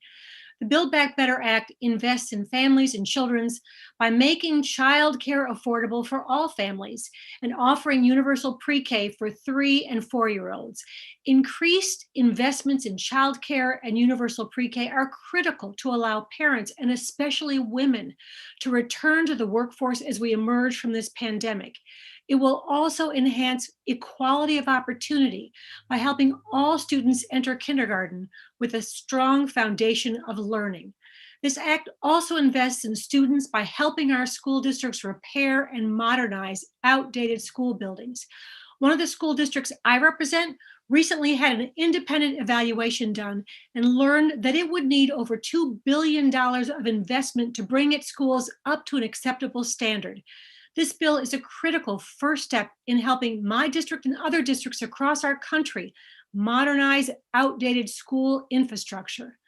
The Build Back Better Act invests in families and children's by making childcare affordable for all families and offering universal pre-K for 3 and 4-year-olds. Increased investments in childcare and universal pre-K are critical to allow parents, and especially women, to return to the workforce as we emerge from this pandemic. It will also enhance equality of opportunity by helping all students enter kindergarten with a strong foundation of learning. This act also invests in students by helping our school districts repair and modernize outdated school buildings. One of the school districts I represent recently had an independent evaluation done and learned that it would need over $2 billion of investment to bring its schools up to an acceptable standard. This bill is a critical first step in helping my district and other districts across our country modernize outdated school infrastructure.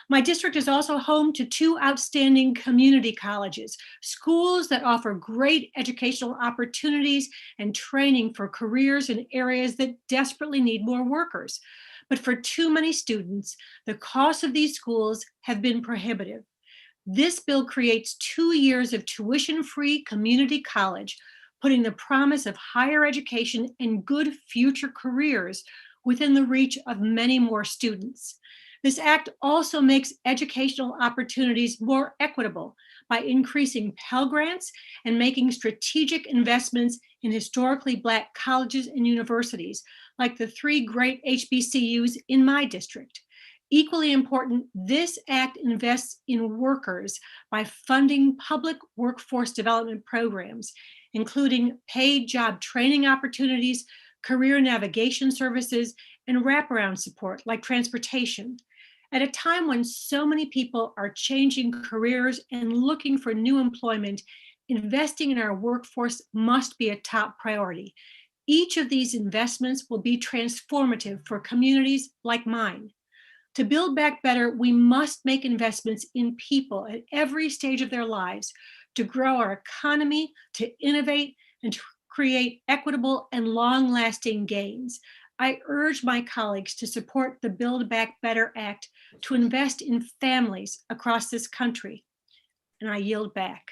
My district is also home to 2 outstanding community colleges, schools that offer great educational opportunities and training for careers in areas that desperately need more workers. But for too many students, the costs of these schools have been prohibitive. This bill creates 2 years of tuition-free community college, putting the promise of higher education and good future careers within the reach of many more students. This act also makes educational opportunities more equitable by increasing Pell Grants and making strategic investments in historically Black colleges and universities, like the 3 great HBCUs in my district. Equally important, this act invests in workers by funding public workforce development programs, including paid job training opportunities, career navigation services, and wraparound support like transportation. At a time when so many people are changing careers and looking for new employment, investing in our workforce must be a top priority. Each of these investments will be transformative for communities like mine. To build back better, we must make investments in people at every stage of their lives to grow our economy, to innovate, and to create equitable and long-lasting gains. I urge my colleagues to support the Build Back Better Act to invest in families across this country. And I yield back.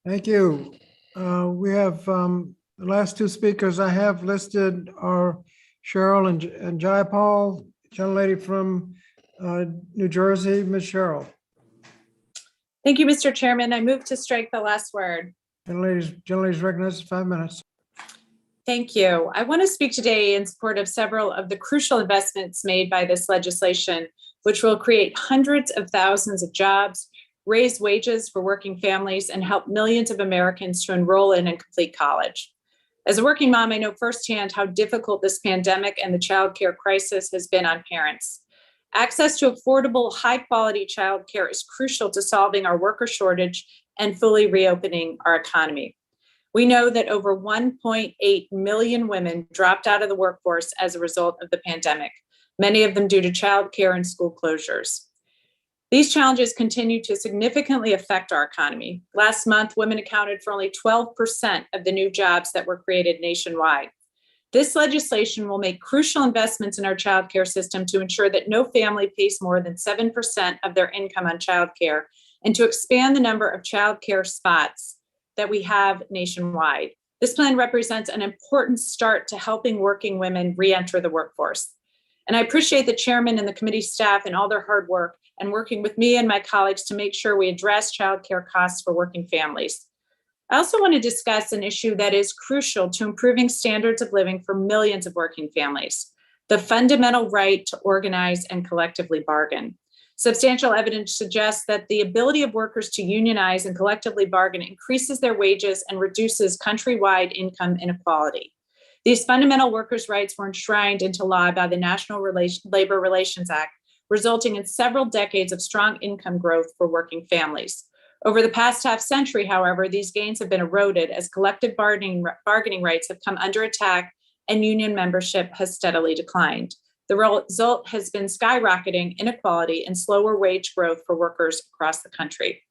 Thank you. We have the last 2 speakers I have listed are Cheryl and Jayapal. Gentlelady from New Jersey, Ms. Cheryl. Thank you, Mr. Chairman. I move to strike the last word. Gentlelady's recognized 5 minutes. Thank you. I want to speak today in support of several of the crucial investments made by this legislation, which will create hundreds of thousands of jobs, raise wages for working families, and help millions of Americans to enroll in and complete college. As a working mom, I know firsthand how difficult this pandemic and the childcare crisis has been on parents. Access to affordable, high-quality childcare is crucial to solving our worker shortage and fully reopening our economy. We know that over 1.8 million women dropped out of the workforce as a result of the pandemic, many of them due to childcare and school closures. These challenges continue to significantly affect our economy. Last month, women accounted for only 12% of the new jobs that were created nationwide. This legislation will make crucial investments in our childcare system to ensure that no family pays more than 7% of their income on childcare, and to expand the number of childcare spots that we have nationwide. This plan represents an important start to helping working women re-enter the workforce. And I appreciate the chairman and the committee staff and all their hard work and working with me and my colleagues to make sure we address childcare costs for working families. I also want to discuss an issue that is crucial to improving standards of living for millions of working families: the fundamental right to organize and collectively bargain. Substantial evidence suggests that the ability of workers to unionize and collectively bargain increases their wages and reduces countrywide income inequality. These fundamental workers' rights were enshrined into law by the National Labor Relations Act, resulting in several decades of strong income growth for working families. Over the past half century, however, these gains have been eroded as collective bargaining rights have come under attack and union membership has steadily declined. The result has been skyrocketing inequality and slower wage growth for workers across the country.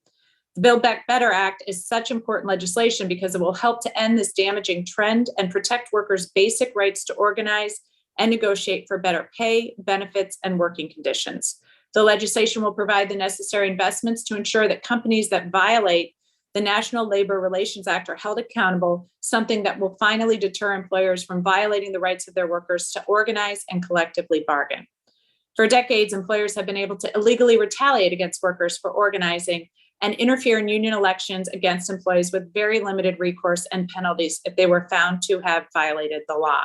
The Build Back Better Act is such important legislation because it will help to end this damaging trend and protect workers' basic rights to organize and negotiate for better pay, benefits, and working conditions. The legislation will provide the necessary investments to ensure that companies that violate the National Labor Relations Act are held accountable, something that will finally deter employers from violating the rights of their workers to organize and collectively bargain. For decades, employers have been able to illegally retaliate against workers for organizing and interfere in union elections against employees with very limited recourse and penalties if they were found to have violated the law.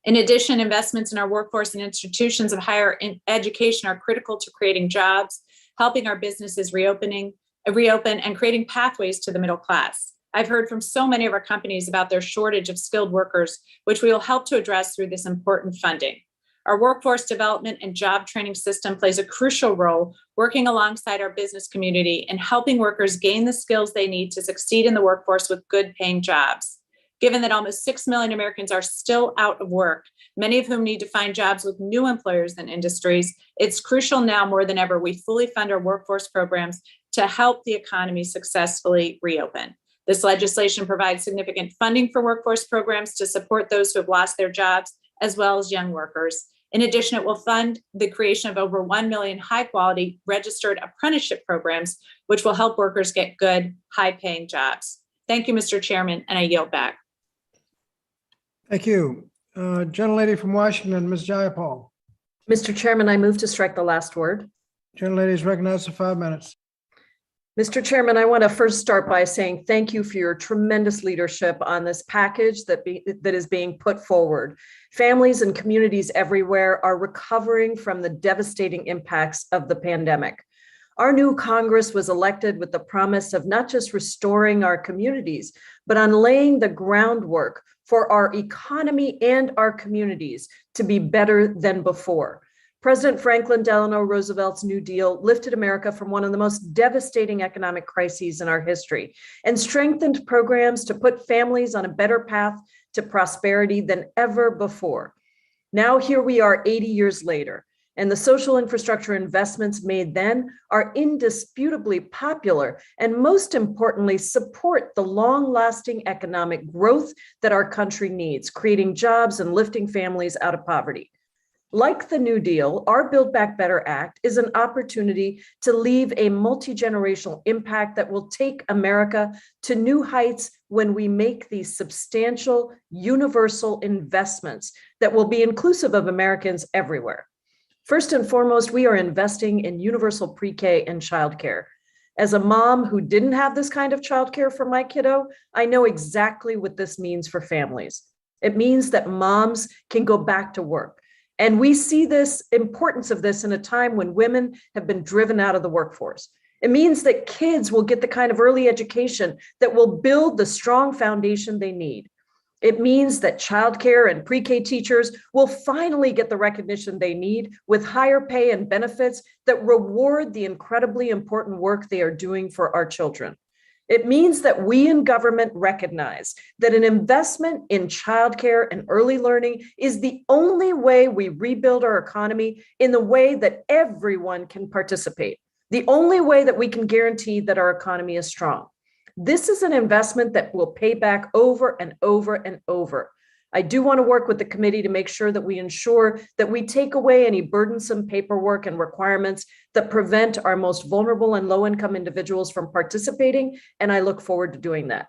In addition, investments in our workforce and institutions of higher education are critical to creating jobs, helping our businesses reopen and creating pathways to the middle class. I've heard from so many of our companies about their shortage of skilled workers, which we will help to address through this important funding. Our workforce development and job training system plays a crucial role working alongside our business community and helping workers gain the skills they need to succeed in the workforce with good paying jobs. Given that almost 6 million Americans are still out of work, many of whom need to find jobs with new employers and industries, it's crucial now more than ever we fully fund our workforce programs to help the economy successfully reopen. This legislation provides significant funding for workforce programs to support those who have lost their jobs, as well as young workers. In addition, it will fund the creation of over 1 million high-quality registered apprenticeship programs, which will help workers get good, high-paying jobs. Thank you, Mr. Chairman, and I yield back. Thank you. Gentlelady from Washington, Ms. Jayapal. Mr. Chairman, I move to strike the last word. Gentlelady is recognized for 5 minutes. Mr. Chairman, I want to first start by saying thank you for your tremendous leadership on this package that is being put forward. Families and communities everywhere are recovering from the devastating impacts of the pandemic. Our new Congress was elected with the promise of not just restoring our communities, but on laying the groundwork for our economy and our communities to be better than before. President Franklin Delano Roosevelt's New Deal lifted America from one of the most devastating economic crises in our history and strengthened programs to put families on a better path to prosperity than ever before. Now here we are 80 years later, and the social infrastructure investments made then are indisputably popular and most importantly, support the long-lasting economic growth that our country needs, creating jobs and lifting families out of poverty. Like the New Deal, our Build Back Better Act is an opportunity to leave a multi-generational impact that will take America to new heights when we make these substantial, universal investments that will be inclusive of Americans everywhere. First and foremost, we are investing in universal pre-K and childcare. As a mom who didn't have this kind of childcare for my kiddo, I know exactly what this means for families. It means that moms can go back to work. And we see this importance of this in a time when women have been driven out of the workforce. It means that kids will get the kind of early education that will build the strong foundation they need. It means that childcare and pre-K teachers will finally get the recognition they need with higher pay and benefits that reward the incredibly important work they are doing for our children. It means that we in government recognize that an investment in childcare and early learning is the only way we rebuild our economy in the way that everyone can participate, the only way that we can guarantee that our economy is strong. This is an investment that will pay back over and over and over. I do want to work with the committee to make sure that we ensure that we take away any burdensome paperwork and requirements that prevent our most vulnerable and low-income individuals from participating, and I look forward to doing that.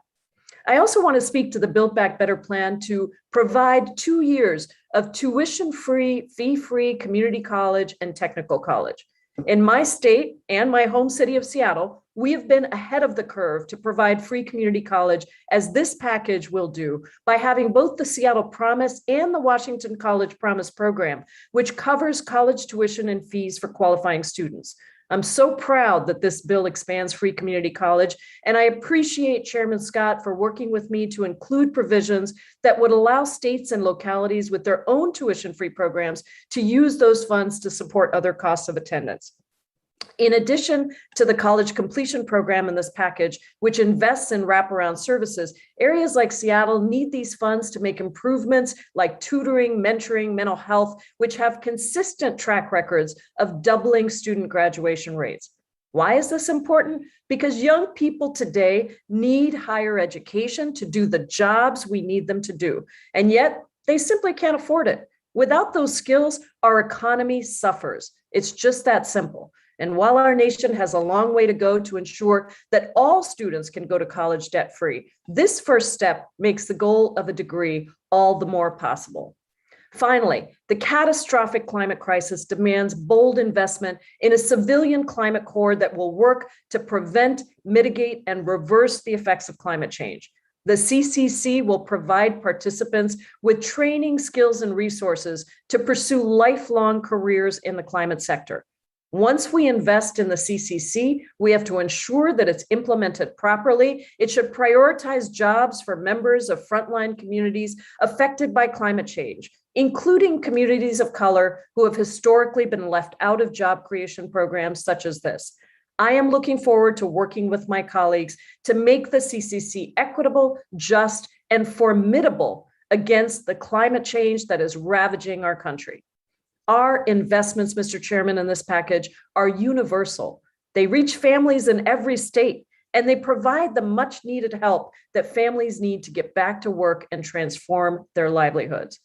I also want to speak to the Build Back Better plan to provide 2 years of tuition-free, fee-free community college and technical college. In my state and my home city of Seattle, we have been ahead of the curve to provide free community college, as this package will do, by having both the Seattle Promise and the Washington College Promise program, which covers college tuition and fees for qualifying students. I'm so proud that this bill expands free community college, and I appreciate Chairman Scott for working with me to include provisions that would allow states and localities with their own tuition-free programs to use those funds to support other costs of attendance. In addition to the college completion program in this package, which invests in wraparound services, areas like Seattle need these funds to make improvements like tutoring, mentoring, mental health, which have consistent track records of doubling student graduation rates. Why is this important? Because young people today need higher education to do the jobs we need them to do, and yet they simply can't afford it. Without those skills, our economy suffers. It's just that simple. And while our nation has a long way to go to ensure that all students can go to college debt-free, this first step makes the goal of a degree all the more possible. Finally, the catastrophic climate crisis demands bold investment in a civilian climate corps that will work to prevent, mitigate, and reverse the effects of climate change. The CCC will provide participants with training, skills, and resources to pursue lifelong careers in the climate sector. Once we invest in the CCC, we have to ensure that it's implemented properly. It should prioritize jobs for members of frontline communities affected by climate change, including communities of color who have historically been left out of job creation programs such as this. I am looking forward to working with my colleagues to make the CCC equitable, just, and formidable against the climate change that is ravaging our country. Our investments, Mr. Chairman, in this package are universal. They reach families in every state, and they provide the much needed help that families need to get back to work and transform their livelihoods.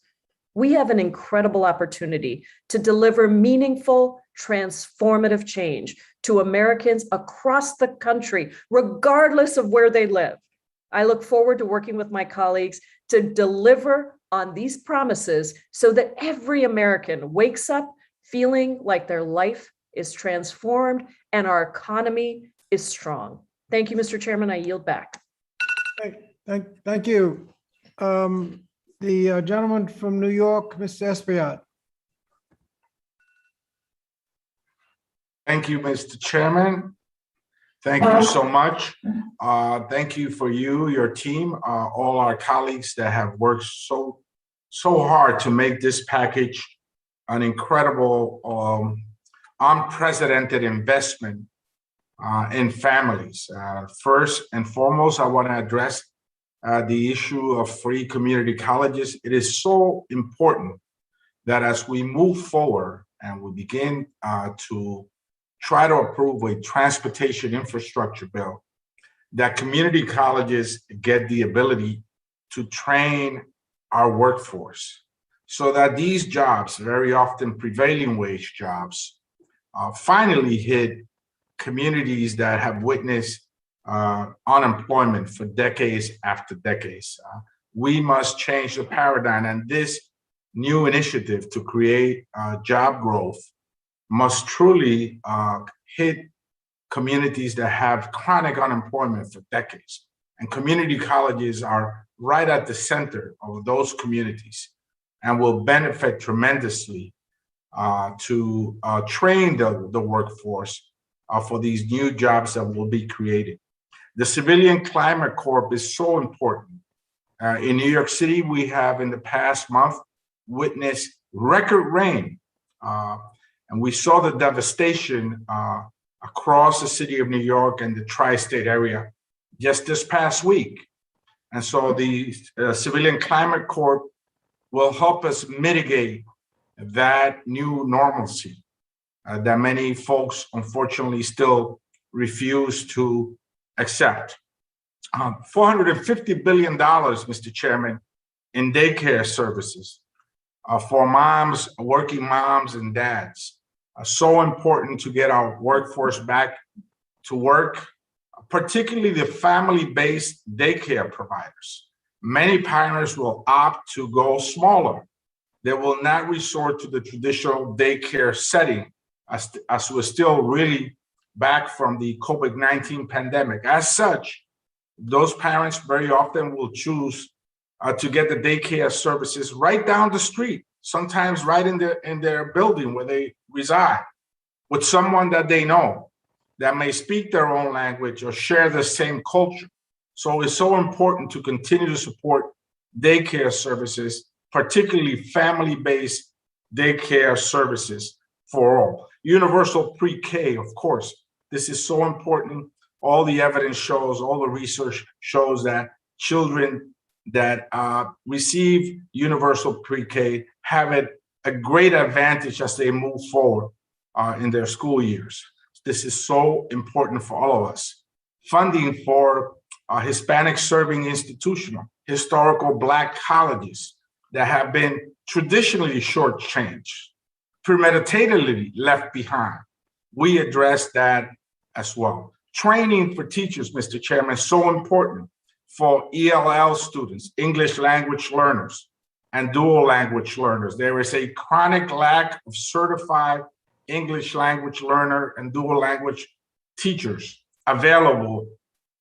We have an incredible opportunity to deliver meaningful, transformative change to Americans across the country, regardless of where they live. I look forward to working with my colleagues to deliver on these promises so that every American wakes up feeling like their life is transformed and our economy is strong. Thank you, Mr. Chairman. I yield back. Thank you. The gentleman from New York, Mr. Espaillat. Thank you, Mr. Chairman. Thank you so much. Thank you for your team, all our colleagues that have worked so hard to make this package an incredible, unprecedented investment in families. First and foremost, I want to address the issue of free community colleges. It is so important that as we move forward and we begin to try to approve a transportation infrastructure bill, that community colleges get the ability to train our workforce so that these jobs, very often prevailing wage jobs, finally hit communities that have witnessed unemployment for decades after decades. We must change the paradigm, and this new initiative to create job growth must truly hit communities that have chronic unemployment for decades. And community colleges are right at the center of those communities and will benefit tremendously to train the workforce for these new jobs that will be created. The Civilian Climate Corps is so important. In New York City, we have in the past month witnessed record rain. And we saw the devastation across the city of New York and the tri-state area just this past week. And so the Civilian Climate Corps will help us mitigate that new normalcy that many folks unfortunately still refuse to accept. $450 billion, Mr. Chairman, in daycare services for moms, working moms and dads. So important to get our workforce back to work, particularly the family-based daycare providers. Many parents will opt to go smaller. They will not resort to the traditional daycare setting as we're still really back from the COVID-19 pandemic. As such, those parents very often will choose to get the daycare services right down the street, sometimes right in their building where they reside, with someone that they know that may speak their own language or share the same culture. So it's so important to continue to support daycare services, particularly family-based daycare services for all. Universal pre-K, of course. This is so important. All the evidence shows, all the research shows that children that receive universal pre-K have a great advantage as they move forward in their school years. This is so important for all of us. Funding for Hispanic serving institutional, historical Black colleges that have been traditionally shortchanged, premeditatedly left behind. We address that as well. Training for teachers, Mr. Chairman, is so important for ELL students, English language learners, and dual language learners. There is a chronic lack of certified English language learner and dual language teachers available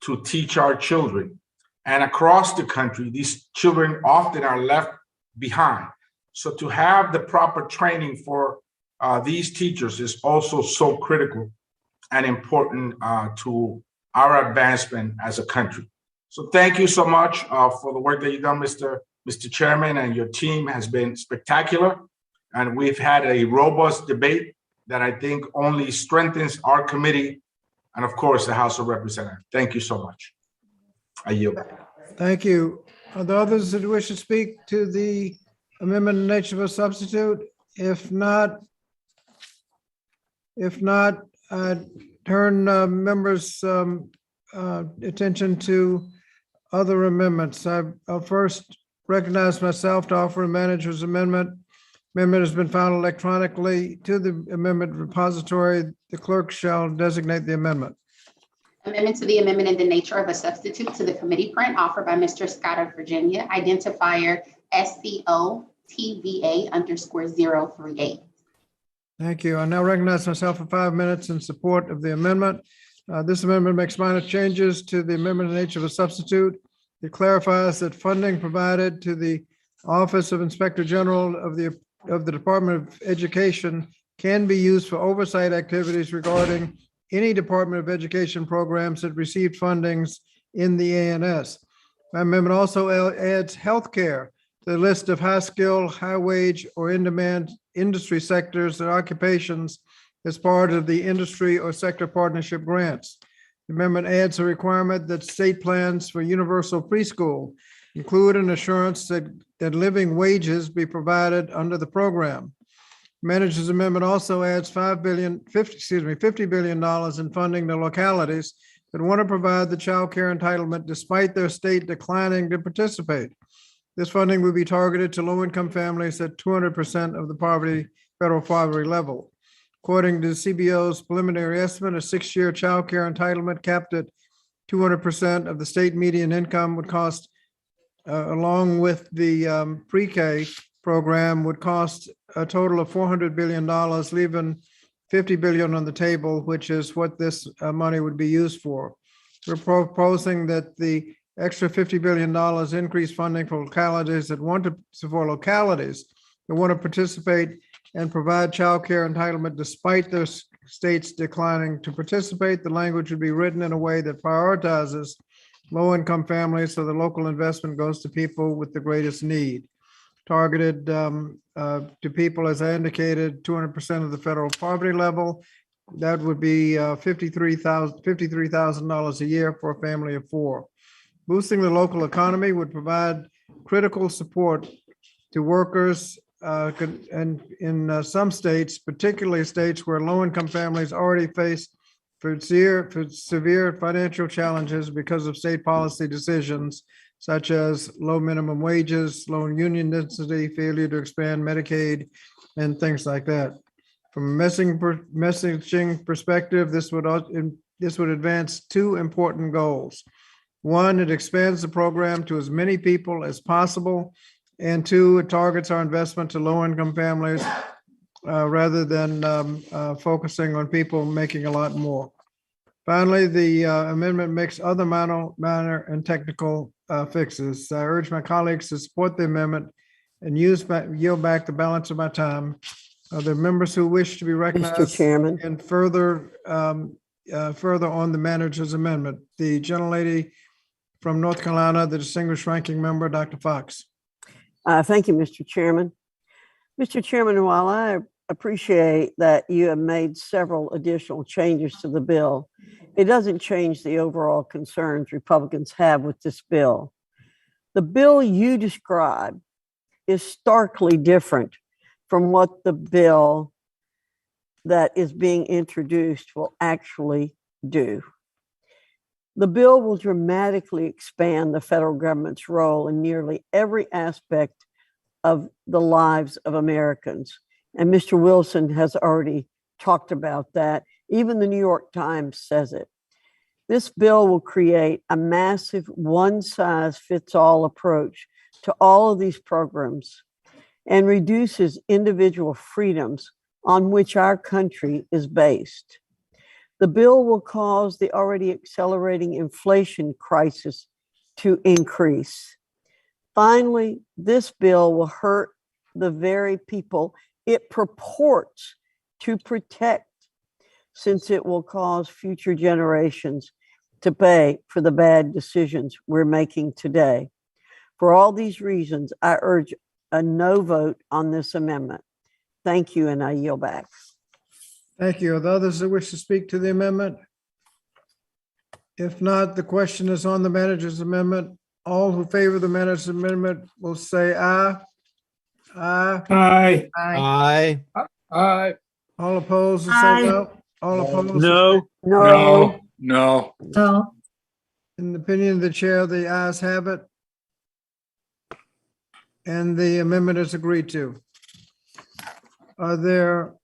to teach our children. And across the country, these children often are left behind. So to have the proper training for these teachers is also so critical and important to our advancement as a country. So thank you so much for the work that you've done, Mr. Chairman, and your team has been spectacular. And we've had a robust debate that I think only strengthens our committee and, of course, the House of Representatives. Thank you so much. I yield. Thank you. Are there others that wish to speak to the amendment in nature of a substitute? If not, I turn members' attention to other amendments. I'll first recognize myself to offer a manager's amendment. Amendment has been filed electronically to the amendment repository. The clerk shall designate the amendment. Amendment to the amendment in the nature of a substitute to the committee print offered by Mr. Scott of Virginia, identifier SCOTVA_038. Thank you. I now recognize myself for 5 minutes in support of the amendment. This amendment makes minor changes to the amendment in nature of a substitute. It clarifies that funding provided to the Office of Inspector General of the Department of Education can be used for oversight activities regarding any Department of Education programs that received fundings in the ANS. My amendment also adds healthcare to the list of high-skill, high-wage, or in-demand industry sectors and occupations as part of the industry or sector partnership grants. The amendment adds a requirement that state plans for universal preschool include an assurance that living wages be provided under the program. Manager's amendment also adds $50 billion in funding to localities that want to provide the child care entitlement despite their state declining to participate. This funding will be targeted to low-income families at 200% of the federal poverty level. According to the CBO's preliminary estimate, a 6-year child care entitlement capped at 200% of the state median income would cost, along with the pre-K program, would cost a total of $400 billion, leaving $50 billion on the table, which is what this money would be used for. We're proposing that the extra $50 billion increase funding for localities that want to participate and provide child care entitlement despite their states declining to participate. The language would be written in a way that prioritizes low-income families, so the local investment goes to people with the greatest need. Targeted to people, as I indicated, 200% of the federal poverty level. That would be $53,000 a year for a family of 4. Boosting the local economy would provide critical support to workers and in some states, particularly states where low-income families already face severe financial challenges because of state policy decisions such as low minimum wages, low union density, failure to expand Medicaid, and things like that. From a messaging perspective, this would advance 2 important goals. 1, it expands the program to as many people as possible. And 2, it targets our investment to low-income families rather than focusing on people making a lot more. Finally, the amendment makes other minor and technical fixes. I urge my colleagues to support the amendment and yield back the balance of my time. The members who wish to be recognized, Mr. Chairman, and further on the manager's amendment, the gentlelady from North Carolina, the distinguished ranking member, Dr. Fox. Thank you, Mr. Chairman. Mr. Chairman, while I appreciate that you have made several additional changes to the bill, it doesn't change the overall concerns Republicans have with this bill. The bill you described is starkly different from what the bill that is being introduced will actually do. The bill will dramatically expand the federal government's role in nearly every aspect of the lives of Americans. And Mr. Wilson has already talked about that. Even the New York Times says it. This bill will create a massive one-size-fits-all approach to all of these programs and reduces individual freedoms on which our country is based. The bill will cause the already accelerating inflation crisis to increase. Finally, this bill will hurt the very people it purports to protect, since it will cause future generations to pay for the bad decisions we're making today. For all these reasons, I urge a no vote on this amendment. Thank you, and I yield back. Thank you. Are there others that wish to speak to the amendment? If not, the question is on the manager's amendment. All who favor the manager's amendment will say aye. Aye. Aye. Aye. Aye. All opposed will say no. All opposed. No. No. No. No. In the opinion of the chair, the ayes have it. And the amendment is agreed to. Are there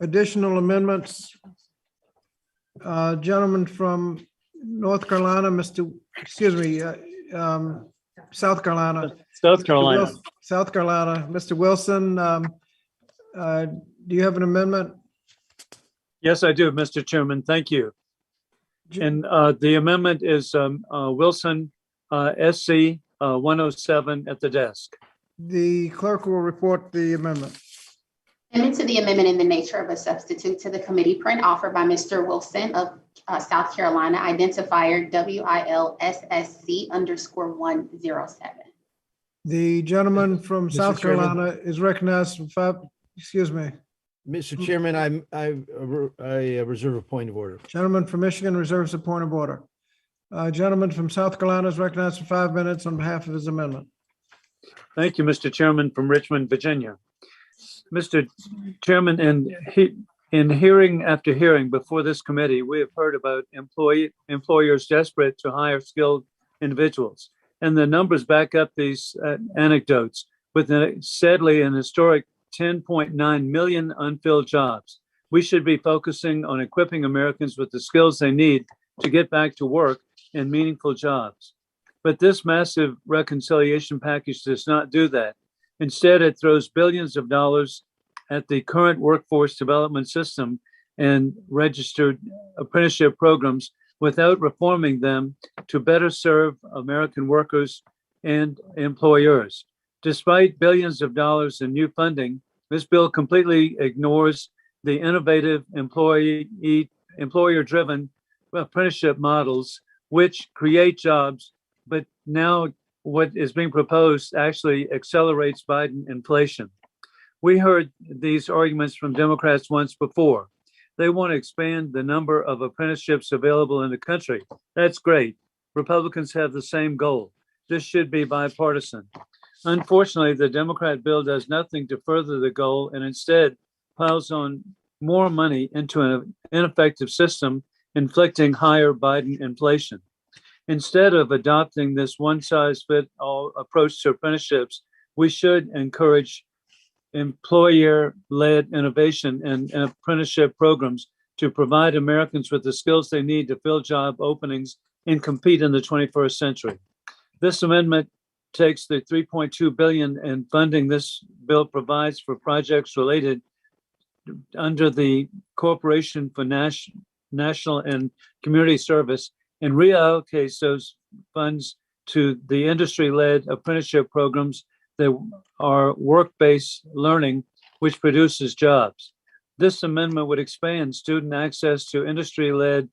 additional amendments? Gentleman from North Carolina, South Carolina. South Carolina. South Carolina, Mr. Wilson, do you have an amendment? Yes, I do, Mr. Chairman. Thank you. And the amendment is Wilson, SC 107 at the desk. The clerk will report the amendment. Amendment to the amendment in the nature of a substitute to the committee print offered by Mr. Wilson of South Carolina, identifier WILSSC_107. The gentleman from South Carolina is recognized for 5, excuse me. Mr. Chairman, I reserve a point of order. Gentleman from Michigan reserves a point of order. Gentleman from South Carolina is recognized for 5 minutes on behalf of his amendment. Thank you, Mr. Chairman from Richmond, Virginia. Mr. Chairman, in hearing after hearing before this committee, we have heard about employers desperate to hire skilled individuals. And the numbers back up these anecdotes with sadly an historic 10.9 million unfilled jobs. We should be focusing on equipping Americans with the skills they need to get back to work and meaningful jobs. But this massive reconciliation package does not do that. Instead, it throws billions of dollars at the current workforce development system and registered apprenticeship programs without reforming them to better serve American workers and employers. Despite billions of dollars in new funding, this bill completely ignores the innovative employer-driven apprenticeship models, which create jobs, but now what is being proposed actually accelerates Biden inflation. We heard these arguments from Democrats once before. They want to expand the number of apprenticeships available in the country. That's great. Republicans have the same goal. This should be bipartisan. Unfortunately, the Democrat bill does nothing to further the goal and instead piles on more money into an ineffective system, inflicting higher Biden inflation. Instead of adopting this one-size-fits-all approach to apprenticeships, we should encourage employer-led innovation and apprenticeship programs to provide Americans with the skills they need to fill job openings and compete in the 21st century. This amendment takes the $3.2 billion in funding this bill provides for projects related under the Corporation for National and Community Service and reallocates those funds to the industry-led apprenticeship programs that are work-based learning, which produces jobs. This amendment would expand student access to industry-led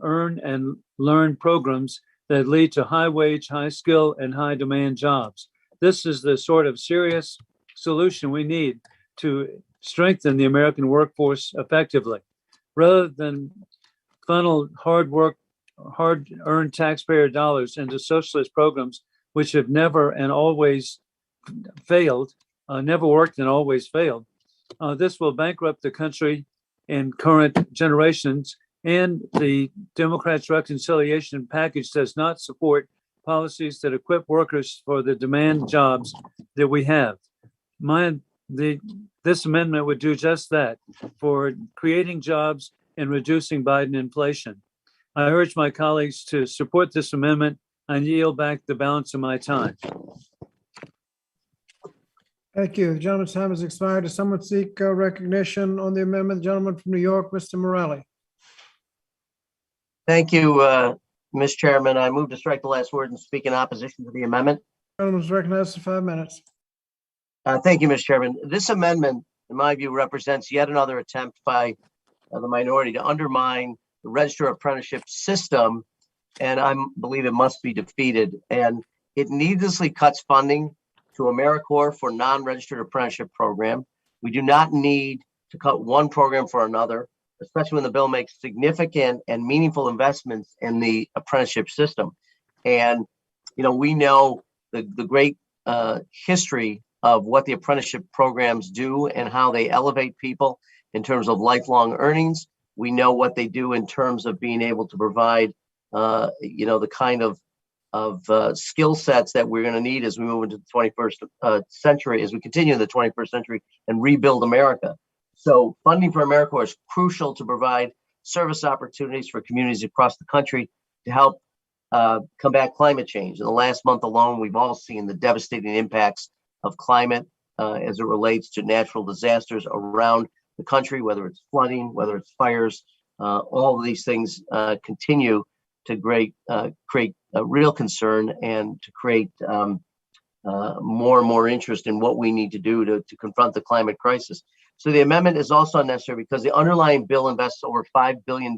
earn and learn programs that lead to high wage, high skill, and high demand jobs. This is the sort of serious solution we need to strengthen the American workforce effectively. Rather than funnel hard-earned taxpayer dollars into socialist programs, which have never and always failed, never worked and always failed. This will bankrupt the country and current generations. And the Democrats' reconciliation package does not support policies that equip workers for the demand jobs that we have. This amendment would do just that, for creating jobs and reducing Biden inflation. I urge my colleagues to support this amendment and yield back the balance of my time. Thank you. The gentleman's time has expired. Does someone seek recognition on the amendment? The gentleman from New York, Mr. Morelli. Thank you, Mr. Chairman. I move to strike the last word and speak in opposition to the amendment. Gentleman's recognized for 5 minutes. Thank you, Mr. Chairman. This amendment, in my view, represents yet another attempt by the minority to undermine the registered apprenticeship system, and I believe it must be defeated. And it needlessly cuts funding to AmeriCorps for non-registered apprenticeship program. We do not need to cut one program for another, especially when the bill makes significant and meaningful investments in the apprenticeship system. And, we know the great history of what the apprenticeship programs do and how they elevate people in terms of lifelong earnings. We know what they do in terms of being able to provide, the kind of skill sets that we're going to need as we move into the 21st century, as we continue in the 21st century and rebuild America. So funding for AmeriCorps is crucial to provide service opportunities for communities across the country to help combat climate change. In the last month alone, we've all seen the devastating impacts of climate as it relates to natural disasters around the country, whether it's flooding, whether it's fires. All of these things continue to create a real concern and to create more and more interest in what we need to do to confront the climate crisis. So the amendment is also unnecessary because the underlying bill invests over $5 billion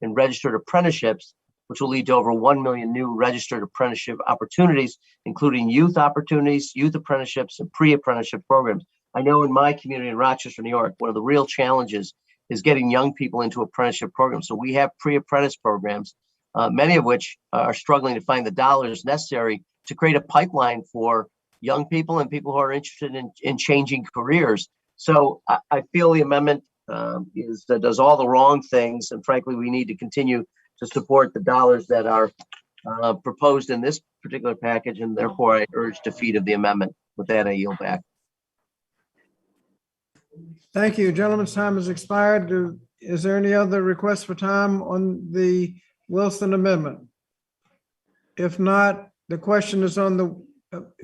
in registered apprenticeships, which will lead to over 1 million new registered apprenticeship opportunities, including youth opportunities, youth apprenticeships, and pre-apprenticeship programs. I know in my community in Rochester, New York, one of the real challenges is getting young people into apprenticeship programs. So we have pre-apprentice programs, many of which are struggling to find the dollars necessary to create a pipeline for young people and people who are interested in changing careers. So I feel the amendment does all the wrong things. And frankly, we need to continue to support the dollars that are proposed in this particular package. And therefore, I urge defeat of the amendment. With that, I yield back. Thank you. Gentleman's time has expired. Is there any other request for time on the Wilson amendment? If not, the question is on the.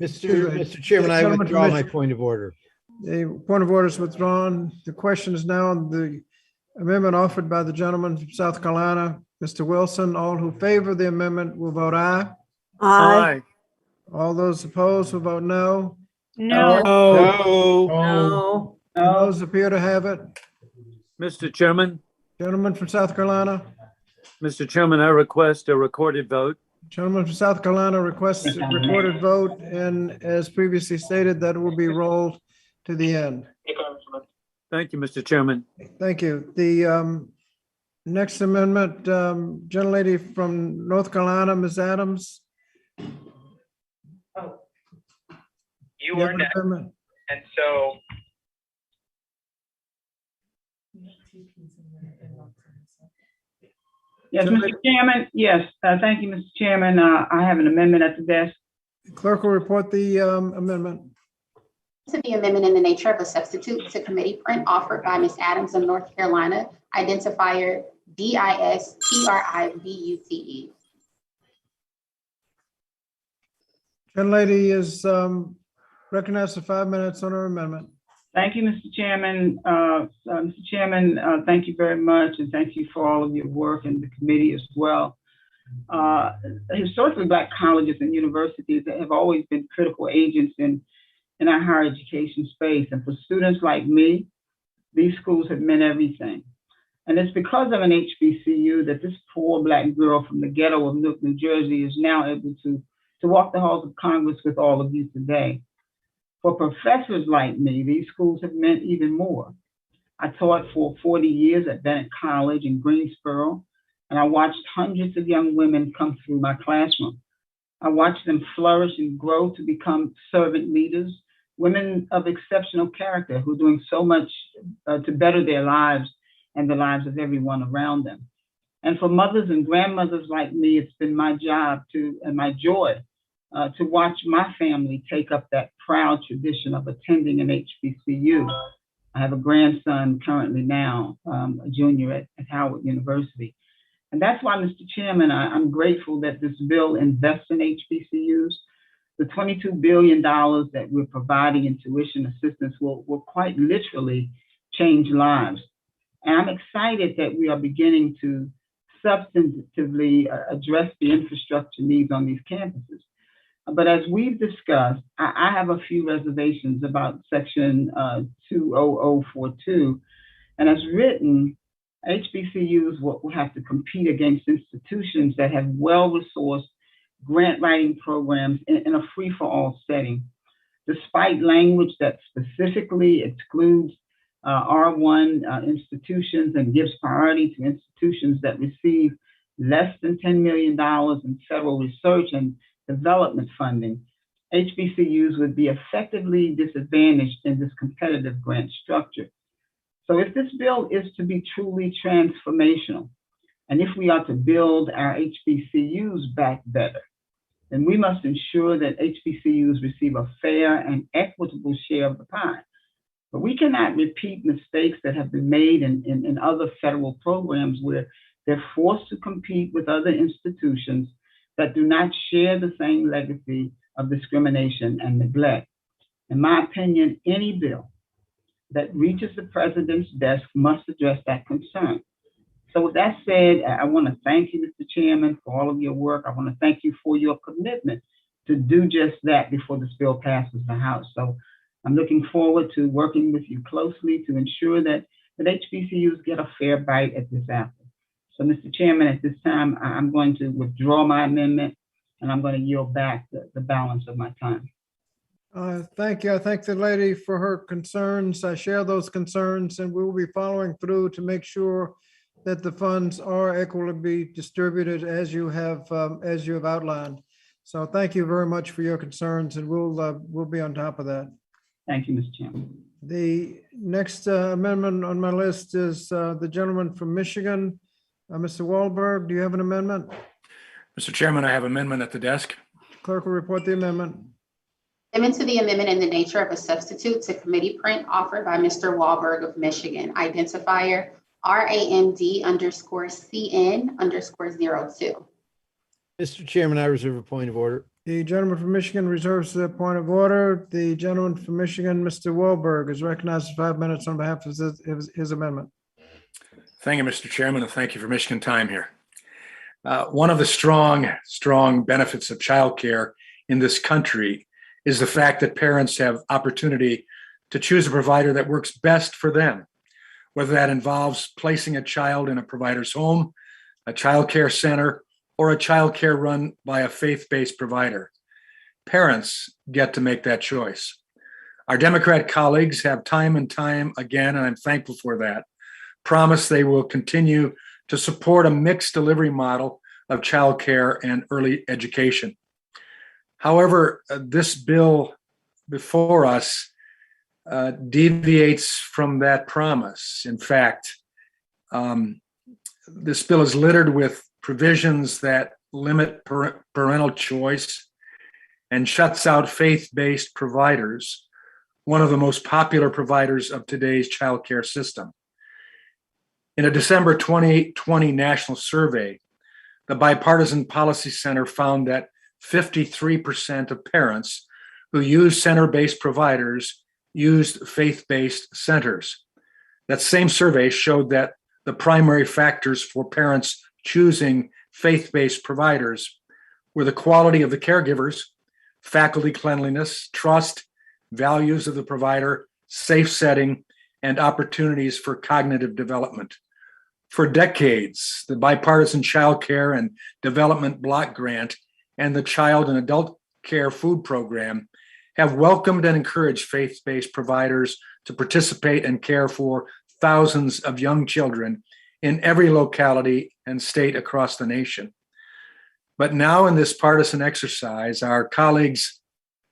Mr. Chairman, I withdraw my point of order. The point of order is withdrawn. The question is now on the amendment offered by the gentleman from South Carolina, Mr. Wilson. All who favor the amendment will vote aye. Aye. All those opposed will vote no. No. No. Those appear to have it. Mr. Chairman. Gentleman from South Carolina. Mr. Chairman, I request a recorded vote. Gentleman from South Carolina requests a recorded vote, and as previously stated, that will be rolled to the end. Thank you, Mr. Chairman. Thank you. The next amendment, gentlelady from North Carolina, Ms. Adams. Oh, you are next. And so. Yes, Mr. Chairman. Yes, thank you, Mr. Chairman. I have an amendment at the desk. Clerk will report the amendment. To the amendment in the nature of a substitute to committee print offered by Ms. Adams of North Carolina, identifier DISTRIVUTE. Gentlelady is recognized for 5 minutes on her amendment. Thank you, Mr. Chairman. Mr. Chairman, thank you very much, and thank you for all of your work in the committee as well. Historically, Black colleges and universities have always been critical agents in our higher education space. And for students like me, these schools have meant everything. And it's because of an HBCU that this poor Black girl from the ghetto of Newark, New Jersey is now able to walk the halls of Congress with all of you today. For professors like me, these schools have meant even more. I taught for 40 years at Bennett College in Greensboro, and I watched hundreds of young women come through my classroom. I watched them flourish and grow to become servant leaders, women of exceptional character who are doing so much to better their lives and the lives of everyone around them. And for mothers and grandmothers like me, it's been my job and my joy to watch my family take up that proud tradition of attending an HBCU. I have a grandson currently now, a junior at Howard University. And that's why, Mr. Chairman, I'm grateful that this bill invests in HBCUs. The $22 billion that we're providing in tuition assistance will quite literally change lives. And I'm excited that we are beginning to substantively address the infrastructure needs on these campuses. But as we've discussed, I have a few reservations about Section 20042. And as written, HBCUs will have to compete against institutions that have well-resourced grant writing programs in a free-for-all setting. Despite language that specifically excludes R1 institutions and gives priority to institutions that receive less than $10 million in federal research and development funding, HBCUs would be effectively disadvantaged in this competitive grant structure. So if this bill is to be truly transformational, and if we are to build our HBCUs back better, then we must ensure that HBCUs receive a fair and equitable share of the pie. But we cannot repeat mistakes that have been made in other federal programs where they're forced to compete with other institutions that do not share the same legacy of discrimination and neglect. In my opinion, any bill that reaches the president's desk must address that concern. So with that said, I want to thank you, Mr. Chairman, for all of your work. I want to thank you for your commitment to do just that before this bill passes the House. So I'm looking forward to working with you closely to ensure that HBCUs get a fair bite at this apple. So, Mr. Chairman, at this time, I'm going to withdraw my amendment, and I'm going to yield back the balance of my time. Thank you. I thank the lady for her concerns. I share those concerns, and we will be following through to make sure that the funds are equitably distributed as you have outlined. So thank you very much for your concerns, and we'll be on top of that. Thank you, Mr. Chairman. The next amendment on my list is the gentleman from Michigan, Mr. Wahlberg. Do you have an amendment? Mr. Chairman, I have amendment at the desk. Clerk will report the amendment. Amendment to the amendment in the nature of a substitute to committee print offered by Mr. Wahlberg of Michigan, identifier RAND_CN_02. Mr. Chairman, I reserve a point of order. The gentleman from Michigan reserves the point of order. The gentleman from Michigan, Mr. Wahlberg, is recognized for 5 minutes on behalf of his amendment. Thank you, Mr. Chairman, and thank you for Michigan time here. One of the strong benefits of childcare in this country is the fact that parents have opportunity to choose a provider that works best for them, whether that involves placing a child in a provider's home, a childcare center, or a childcare run by a faith-based provider. Parents get to make that choice. Our Democrat colleagues have time and time again, and I'm thankful for that, promised they will continue to support a mixed delivery model of childcare and early education. However, this bill before us deviates from that promise. In fact, this bill is littered with provisions that limit parental choice and shuts out faith-based providers, one of the most popular providers of today's childcare system. In a December 2020 national survey, the Bipartisan Policy Center found that 53% of parents who use center-based providers used faith-based centers. That same survey showed that the primary factors for parents choosing faith-based providers were the quality of the caregivers, faculty cleanliness, trust, values of the provider, safe setting, and opportunities for cognitive development. For decades, the Bipartisan Child Care and Development Block Grant and the Child and Adult Care Food Program have welcomed and encouraged faith-based providers to participate and care for thousands of young children in every locality and state across the nation. But now in this partisan exercise, our colleagues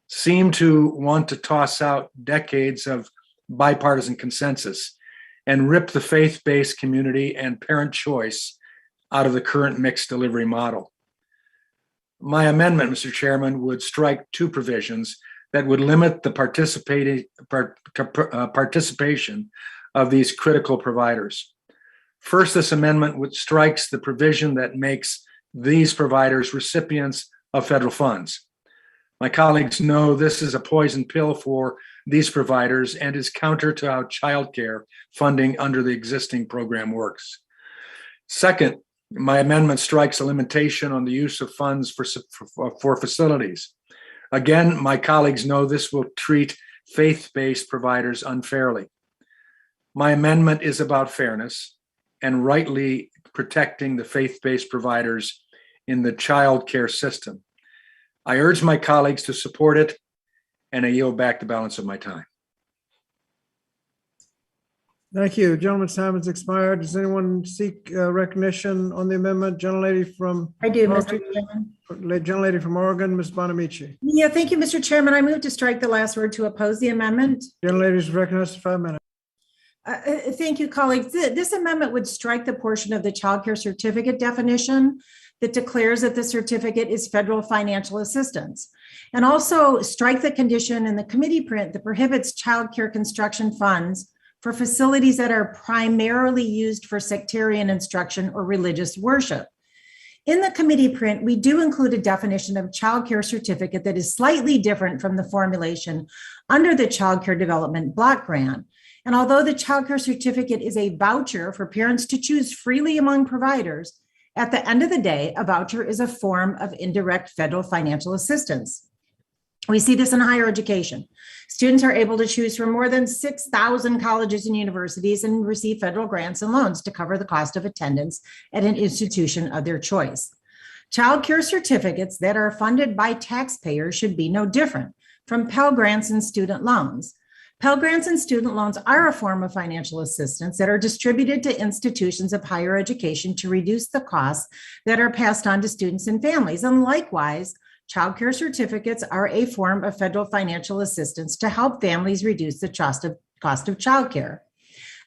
seem to want to toss out decades of bipartisan consensus and rip the faith-based community and parent choice out of the current mixed delivery model. My amendment, Mr. Chairman, would strike two provisions that would limit the participation of these critical providers. First, this amendment strikes the provision that makes these providers recipients of federal funds. My colleagues know this is a poison pill for these providers and is counter to how childcare funding under the existing program works. Second, my amendment strikes a limitation on the use of funds for facilities. Again, my colleagues know this will treat faith-based providers unfairly. My amendment is about fairness and rightly protecting the faith-based providers in the child care system. I urge my colleagues to support it, and I yield back the balance of my time. Thank you. Gentleman's time has expired. Does anyone seek recognition on the amendment? Gentlelady from I do, Oregon. Mr. Chairman. Gentlelady from Oregon, Ms. Bonamici. Yeah, thank you, Mr. Chairman. I move to strike the last word to oppose the amendment. Gentlelady is recognized for 5 minutes. Thank you, colleagues. This amendment would strike the portion of the child care certificate definition that declares that the certificate is federal financial assistance, and also strike the condition in the committee print that prohibits child care construction funds for facilities that are primarily used for sectarian instruction or religious worship. In the committee print, we do include a definition of child care certificate that is slightly different from the formulation under the Child Care Development Block Grant. And although the child care certificate is a voucher for parents to choose freely among providers, at the end of the day, a voucher is a form of indirect federal financial assistance. We see this in higher education. Students are able to choose from more than 6,000 colleges and universities and receive federal grants and loans to cover the cost of attendance at an institution of their choice. Child care certificates that are funded by taxpayers should be no different from Pell Grants and student loans. Pell Grants and student loans are a form of financial assistance that are distributed to institutions of higher education to reduce the costs that are passed on to students and families. And likewise, child care certificates are a form of federal financial assistance to help families reduce the cost of child care.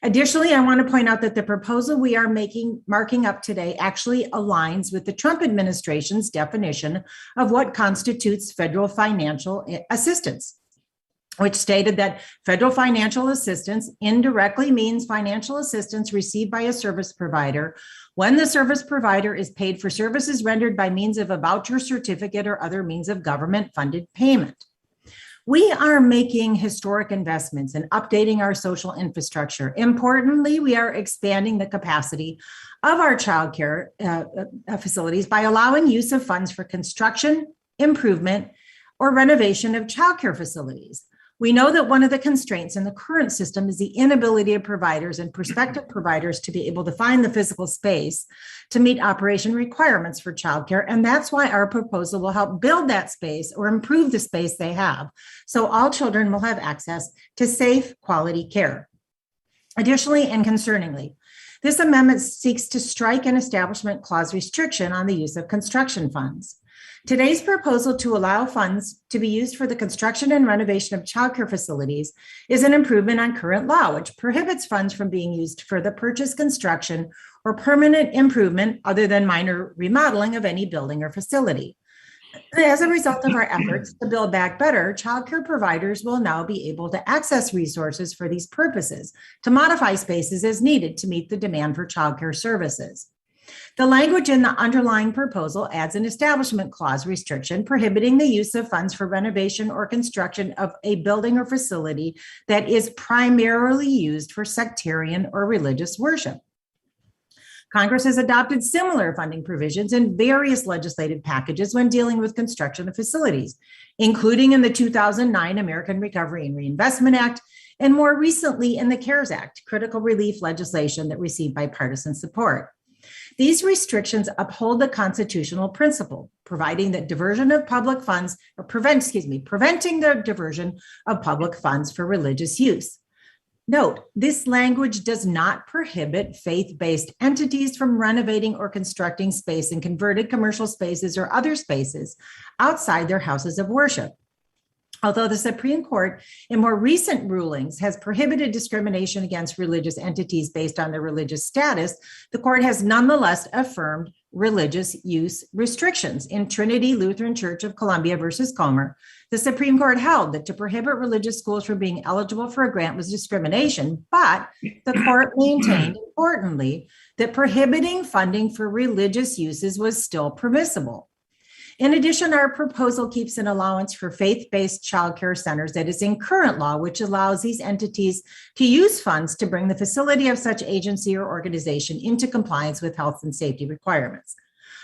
Additionally, I want to point out that the proposal we are marking up today actually aligns with the Trump administration's definition of what constitutes federal financial assistance, which stated that federal financial assistance indirectly means financial assistance received by a service provider when the service provider is paid for services rendered by means of a voucher, certificate, or other means of government-funded payment. We are making historic investments in updating our social infrastructure. Importantly, we are expanding the capacity of our child care facilities by allowing use of funds for construction, improvement, or renovation of child care facilities. We know that one of the constraints in the current system is the inability of providers and prospective providers to be able to find the physical space to meet operation requirements for childcare. And that's why our proposal will help build that space or improve the space they have, so all children will have access to safe, quality care. Additionally, and concerningly, this amendment seeks to strike an establishment clause restriction on the use of construction funds. Today's proposal to allow funds to be used for the construction and renovation of childcare facilities is an improvement on current law, which prohibits funds from being used for the purchase, construction, or permanent improvement other than minor remodeling of any building or facility. As a result of our efforts to build back better, childcare providers will now be able to access resources for these purposes to modify spaces as needed to meet the demand for childcare services. The language in the underlying proposal adds an establishment clause restriction prohibiting the use of funds for renovation or construction of a building or facility that is primarily used for sectarian or religious worship. Congress has adopted similar funding provisions in various legislative packages when dealing with construction of facilities, including in the 2009 American Recovery and Reinvestment Act, and more recently in the CARES Act, critical relief legislation that received bipartisan support. These restrictions uphold the constitutional principle, providing that diversion of public funds, or preventing the diversion of public funds for religious use. Note, this language does not prohibit faith-based entities from renovating or constructing space in converted commercial spaces or other spaces outside their houses of worship. Although the Supreme Court in more recent rulings has prohibited discrimination against religious entities based on their religious status, the court has nonetheless affirmed religious use restrictions. In Trinity Lutheran Church of Columbia versus Comer, the Supreme Court held that to prohibit religious schools from being eligible for a grant was discrimination, but the court maintained, importantly, that prohibiting funding for religious uses was still permissible. In addition, our proposal keeps an allowance for faith-based childcare centers that is in current law, which allows these entities to use funds to bring the facility of such agency or organization into compliance with health and safety requirements.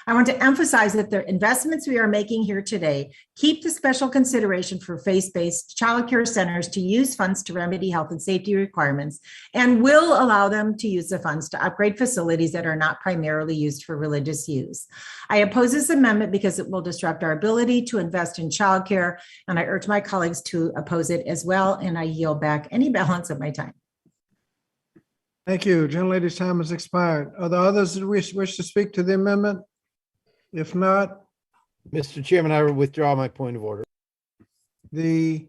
I want to emphasize that the investments we are making here today keep the special consideration for faith-based childcare centers to use funds to remedy health and safety requirements and will allow them to use the funds to upgrade facilities that are not primarily used for religious use. I oppose this amendment because it will disrupt our ability to invest in childcare, and I urge my colleagues to oppose it as well, and I yield back any balance of my time. Thank you. Gentlelady's time has expired. Are there others that wish to speak to the amendment? If not, Mr. Chairman, I will withdraw my point of order. the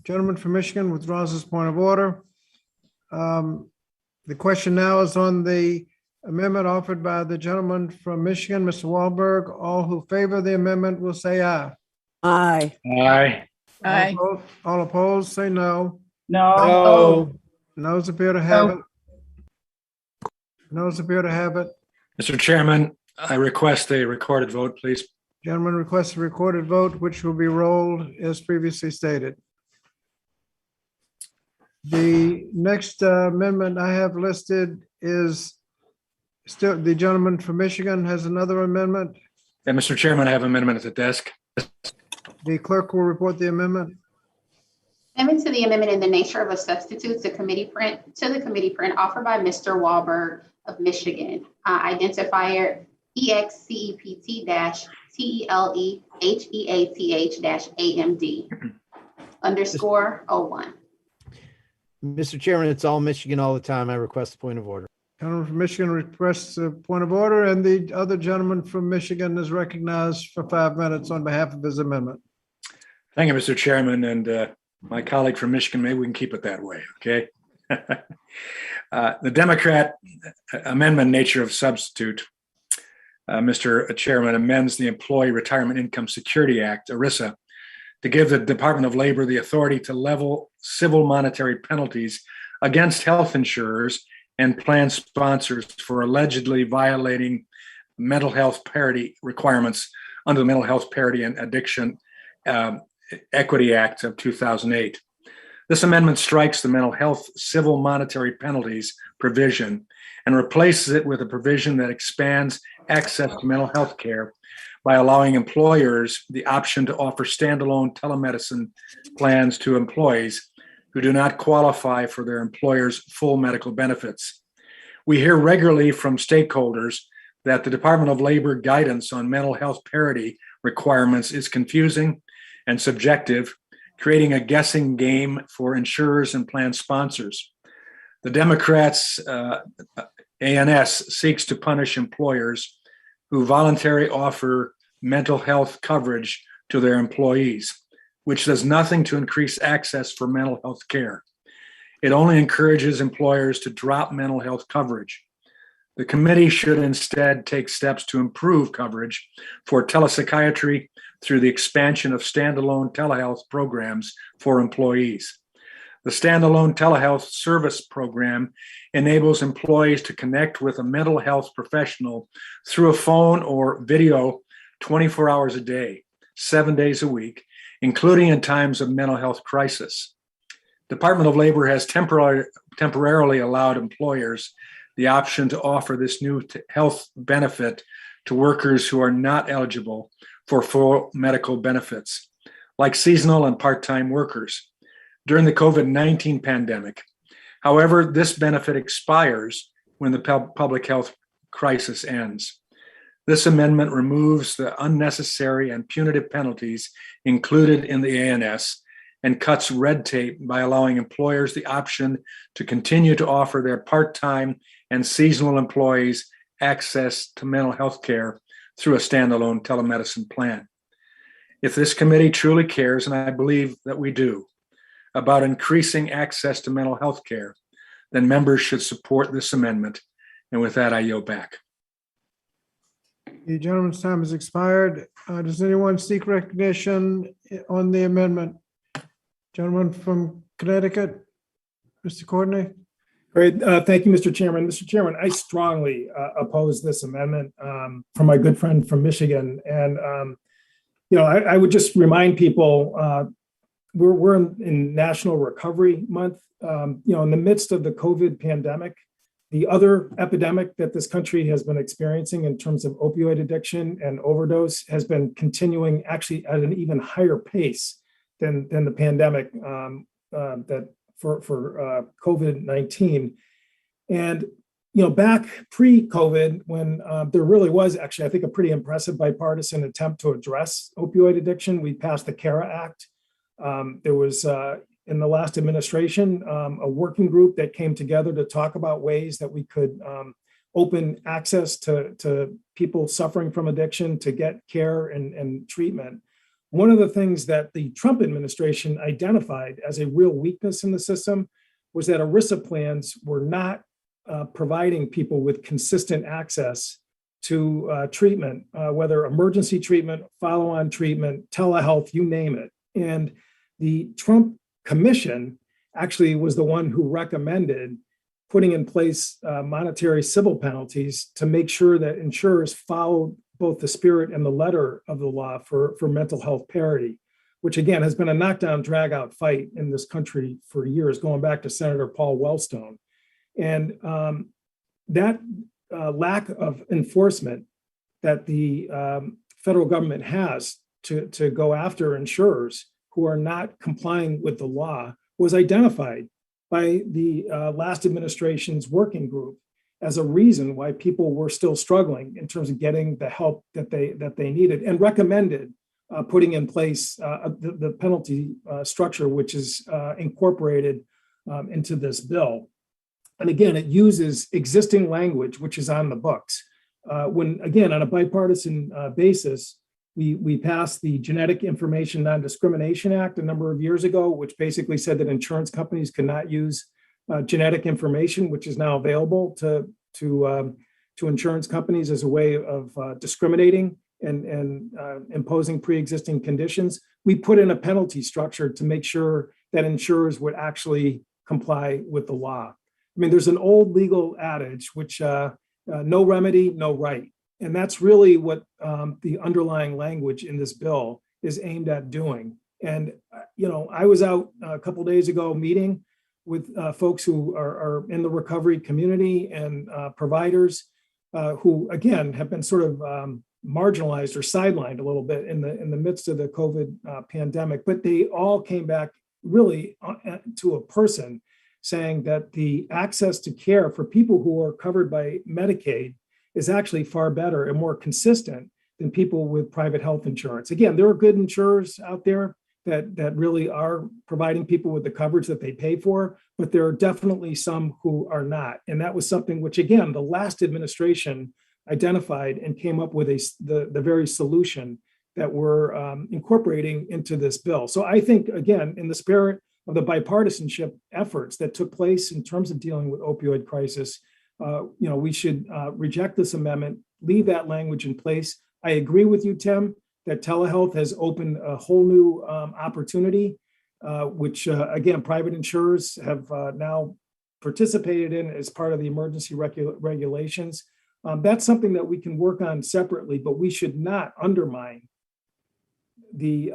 gentleman from Michigan withdraws his point of order. The question now is on the amendment offered by the gentleman from Michigan, Mr. Wahlberg. All who favor the amendment will say aye. Aye. Aye. Aye. All opposed, say no. No. Noes appear to have it. Noes appear to have it. Mr. Chairman, I request a recorded vote, please. Gentleman requests a recorded vote, which will be rolled as previously stated. The next amendment I have listed is still, the gentleman from Michigan has another amendment. And Mr. Chairman, I have an amendment at the desk. The clerk will report the amendment. Amendment to the amendment in the nature of a substitute to the committee print offered by Mr. Wahlberg of Michigan. Identifier EXCEPT-TELEHEATH-AMD _01. Mr. Chairman, it's all Michigan all the time. I request a point of order. Gentleman from Michigan requests a point of order, and the other gentleman from Michigan is recognized for 5 minutes on behalf of his amendment. Thank you, Mr. Chairman, and my colleague from Michigan, maybe we can keep it that way, okay? The Democrat amendment nature of substitute, Mr. Chairman, amends the Employee Retirement Income Security Act, ERISA, to give the Department of Labor the authority to level civil monetary penalties against health insurers and plan sponsors for allegedly violating mental health parity requirements under the Mental Health Parity and Addiction Equity Act of 2008. This amendment strikes the mental health civil monetary penalties provision and replaces it with a provision that expands access to mental health care by allowing employers the option to offer standalone telemedicine plans to employees who do not qualify for their employer's full medical benefits. We hear regularly from stakeholders that the Department of Labor guidance on mental health parity requirements is confusing and subjective, creating a guessing game for insurers and plan sponsors. The Democrats' ANS seeks to punish employers who voluntarily offer mental health coverage to their employees, which does nothing to increase access for mental health care. It only encourages employers to drop mental health coverage. The committee should instead take steps to improve coverage for telepsychiatry through the expansion of standalone telehealth programs for employees. The standalone telehealth service program enables employees to connect with a mental health professional through a phone or video 24 hours a day, 7 days a week, including in times of mental health crisis. Department of Labor has temporarily allowed employers the option to offer this new health benefit to workers who are not eligible for full medical benefits, like seasonal and part-time workers, during the COVID-19 pandemic. However, this benefit expires when the public health crisis ends. This amendment removes the unnecessary and punitive penalties included in the ANS and cuts red tape by allowing employers the option to continue to offer their part-time and seasonal employees access to mental health care through a standalone telemedicine plan. If this committee truly cares, and I believe that we do, about increasing access to mental health care, then members should support this amendment. And with that, I yield back. The gentleman's time has expired. Does anyone seek recognition on the amendment? Gentleman from Connecticut, Mr. Courtney. Great. Thank you, Mr. Chairman. Mr. Chairman, I strongly oppose this amendment from my good friend from Michigan. And, I would just remind people, we're in National Recovery Month. In the midst of the COVID pandemic, the other epidemic that this country has been experiencing in terms of opioid addiction and overdose has been continuing actually at an even higher pace than the pandemic that for COVID-19. And, back pre-COVID, when there really was actually, I think, a pretty impressive bipartisan attempt to address opioid addiction, we passed the CARA Act. There was, in the last administration, a working group that came together to talk about ways that we could open access to people suffering from addiction to get care and treatment. One of the things that the Trump administration identified as a real weakness in the system was that ERISA plans were not providing people with consistent access to treatment, whether emergency treatment, follow-on treatment, telehealth, you name it. And the Trump Commission actually was the one who recommended putting in place monetary civil penalties to make sure that insurers followed both the spirit and the letter of the law for mental health parity, which again has been a knockdown, drag-out fight in this country for years, going back to Senator Paul Wellstone. And that lack of enforcement that the federal government has to go after insurers who are not complying with the law was identified by the last administration's working group as a reason why people were still struggling in terms of getting the help that they needed, and recommended putting in place the penalty structure, which is incorporated into this bill. And again, it uses existing language, which is on the books. When, again, on a bipartisan basis, we passed the Genetic Information Non-Discrimination Act a number of years ago, which basically said that insurance companies cannot use genetic information, which is now available to insurance companies as a way of discriminating and imposing pre-existing conditions. We put in a penalty structure to make sure that insurers would actually comply with the law. I mean, there's an old legal adage, which no remedy, no right. And that's really what the underlying language in this bill is aimed at doing. And, I was out a couple of days ago meeting with folks who are in the recovery community and providers who, again, have been sort of marginalized or sidelined a little bit in the midst of the COVID pandemic. But they all came back really to a person saying that the access to care for people who are covered by Medicaid is actually far better and more consistent than people with private health insurance. Again, there are good insurers out there that really are providing people with the coverage that they pay for, but there are definitely some who are not. And that was something which, again, the last administration identified and came up with the very solution that we're incorporating into this bill. So I think, again, in the spirit of the bipartisanship efforts that took place in terms of dealing with opioid crisis, we should reject this amendment, leave that language in place. I agree with you, Tim, that telehealth has opened a whole new opportunity, which, again, private insurers have now participated in as part of the emergency regulations. That's something that we can work on separately, but we should not undermine the,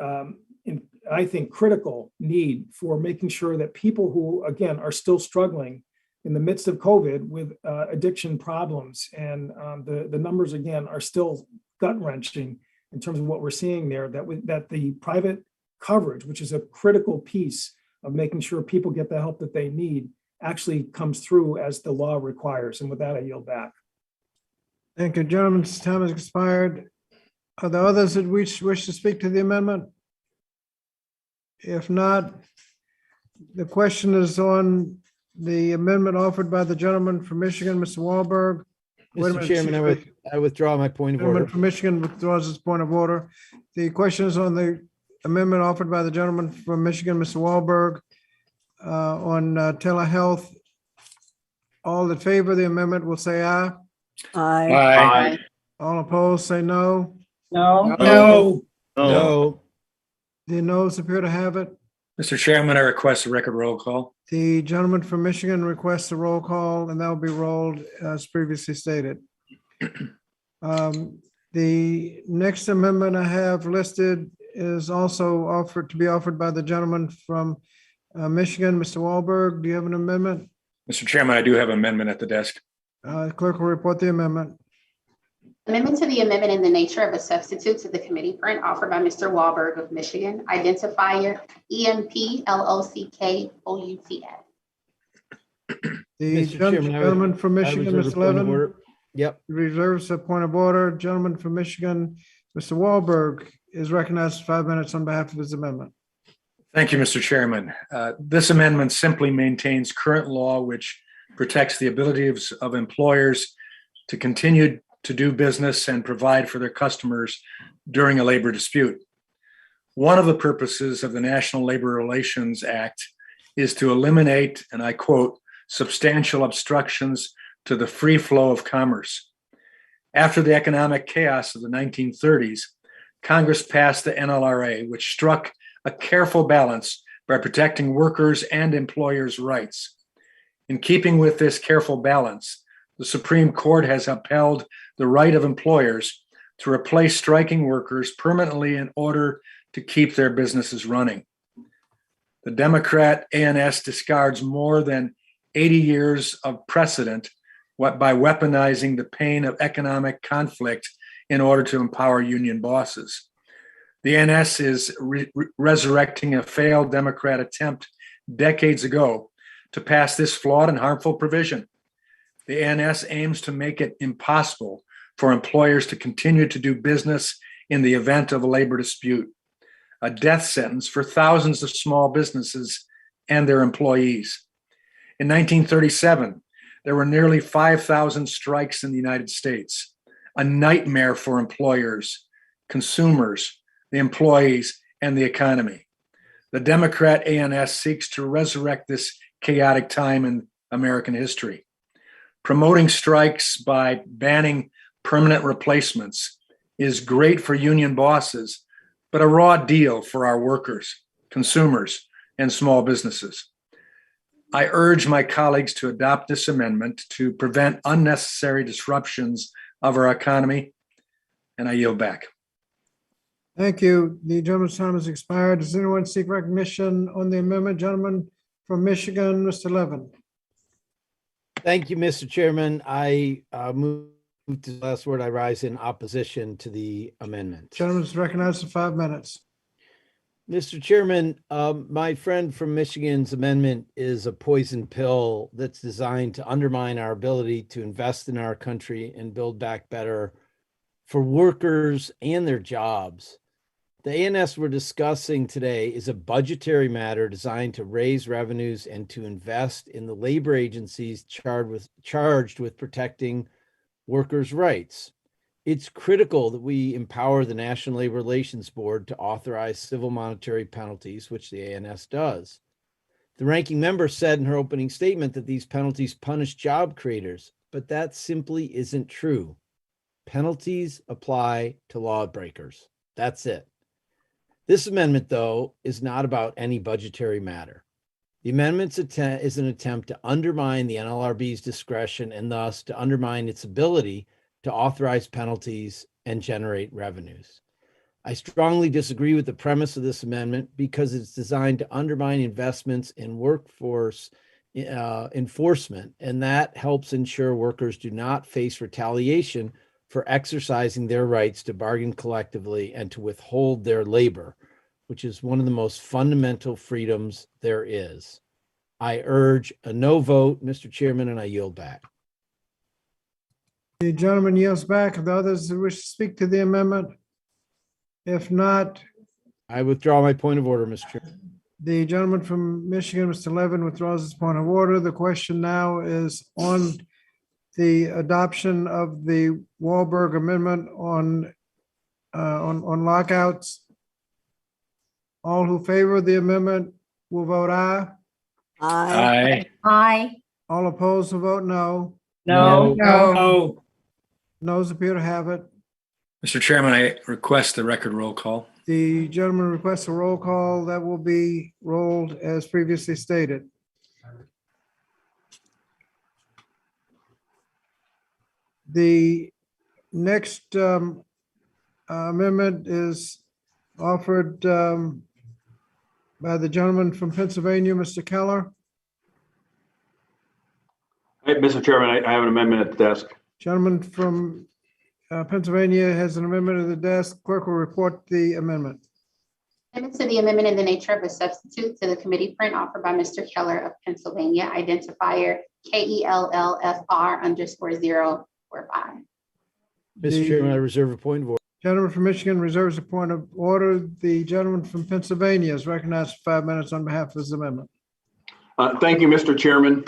I think, critical need for making sure that people who, again, are still struggling in the midst of COVID with addiction problems, and the numbers, again, are still gut-wrenching in terms of what we're seeing there, that the private coverage, which is a critical piece of making sure people get the help that they need, actually comes through as the law requires. And with that, I yield back. Thank you, gentlemen's time has expired. Are there others that wish to speak to the amendment? If not, the question is on the amendment offered by the gentleman from Michigan, Mr. Wahlberg. Mr. Chairman, I withdraw my point of Gentleman order. from Michigan withdraws his point of order. The question is on the amendment offered by the gentleman from Michigan, Mr. Wahlberg, on telehealth. All in favor of the amendment will say aye. Aye. Aye. All opposed, say no. No. No. No. The noes appear to have it. Mr. Chairman, I request a record roll call. The gentleman from Michigan requests a roll call, and that will be rolled as previously stated. The next amendment I have listed is also offered to be offered by the gentleman from Michigan, Mr. Wahlberg. Do you have an amendment? Mr. Chairman, I do have an amendment at the desk. Clerk will report the amendment. Amendment to the amendment in the nature of a substitute to the committee print offered by Mr. Wahlberg of Michigan, identifier EMPLOCKOUTS. The Mr. Chairman, gentleman from I Michigan, reserve a Mr. point of Levin, order. Yep. reserves a point of order. Gentleman from Michigan, Mr. Wahlberg, is recognized for 5 minutes on behalf of his amendment. Thank you, Mr. Chairman. This amendment simply maintains current law, which protects the abilities of employers to continue to do business and provide for their customers during a labor dispute. One of the purposes of the National Labor Relations Act is to eliminate, and I quote, substantial obstructions to the free flow of commerce. After the economic chaos of the 1930s, Congress passed the NLRA, which struck a careful balance by protecting workers' and employers' rights. In keeping with this careful balance, the Supreme Court has upheld the right of employers to replace striking workers permanently in order to keep their businesses running. The Democrat ANS discards more than 80 years of precedent by weaponizing the pain of economic conflict in order to empower union bosses. The ANS is resurrecting a failed Democrat attempt decades ago to pass this flawed and harmful provision. The ANS aims to make it impossible for employers to continue to do business in the event of a labor dispute, a death sentence for thousands of small businesses and their employees. In 1937, there were nearly 5,000 strikes in the United States, a nightmare for employers, consumers, the employees, and the economy. The Democrat ANS seeks to resurrect this chaotic time in American history. Promoting strikes by banning permanent replacements is great for union bosses, but a raw deal for our workers, consumers, and small businesses. I urge my colleagues to adopt this amendment to prevent unnecessary disruptions of our economy, and I yield back. Thank you. The gentleman's time has expired. Does anyone seek recognition on the amendment? Gentleman from Michigan, Mr. Levin. Thank you, Mr. Chairman. I move to the last word. I rise in opposition to the amendment. Gentleman's recognized for 5 minutes. Mr. Chairman, my friend from Michigan's amendment is a poison pill that's designed to undermine our ability to invest in our country and build back better for workers and their jobs. The ANS we're discussing today is a budgetary matter designed to raise revenues and to invest in the labor agencies charged with protecting workers' rights. It's critical that we empower the National Labor Relations Board to authorize civil monetary penalties, which the ANS does. The ranking member said in her opening statement that these penalties punish job creators, but that simply isn't true. Penalties apply to lawbreakers. That's it. This amendment, though, is not about any budgetary matter. The amendment is an attempt to undermine the NLRB's discretion and thus to undermine its ability to authorize penalties and generate revenues. I strongly disagree with the premise of this amendment because it's designed to undermine investments in workforce enforcement, and that helps ensure workers do not face retaliation for exercising their rights to bargain collectively and to withhold their labor, which is one of the most fundamental freedoms there is. I urge a no vote, Mr. Chairman, and I yield back. The gentleman yields back. Are there others who wish to speak to the amendment? If not, I withdraw my point of order, Mr. Chairman. the gentleman from Michigan, Mr. Levin, withdraws his point of order. The question now is on the adoption of the Wahlberg Amendment on lockouts. All who favor the amendment will vote aye. Aye. Aye. All opposed will vote no. No. No. Noes appear to have it. Mr. Chairman, I request the record roll call. The gentleman requests a roll call that will be rolled as previously stated. The next amendment is offered by the gentleman from Pennsylvania, Mr. Keller. Hey, Mr. Chairman, I have an amendment at the desk. Gentleman from Pennsylvania has an amendment at the desk. Clerk will report the amendment. Amendment to the amendment in the nature of a substitute to the committee print offered by Mr. Keller of Pennsylvania, identifier KELLFR_045. Mr. Chairman, I reserve a point of order. Gentleman from Michigan reserves a point of order. The gentleman from Pennsylvania is recognized for 5 minutes on behalf of his amendment. Thank you, Mr. Chairman.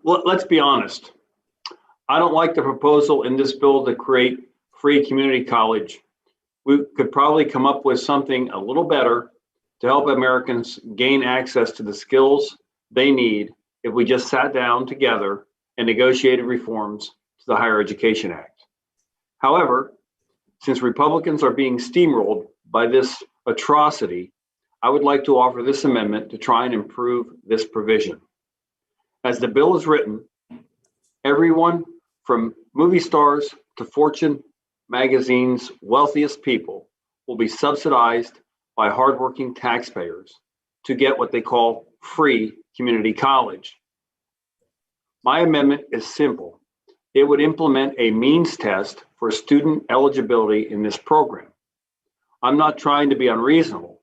Let's be honest. I don't like the proposal in this bill to create free community college. We could probably come up with something a little better to help Americans gain access to the skills they need if we just sat down together and negotiated reforms to the Higher Education Act. However, since Republicans are being steamrolled by this atrocity, I would like to offer this amendment to try and improve this provision. As the bill is written, everyone from movie stars to Fortune magazine's wealthiest people will be subsidized by hardworking taxpayers to get what they call free community college. My amendment is simple. It would implement a means test for student eligibility in this program. I'm not trying to be unreasonable.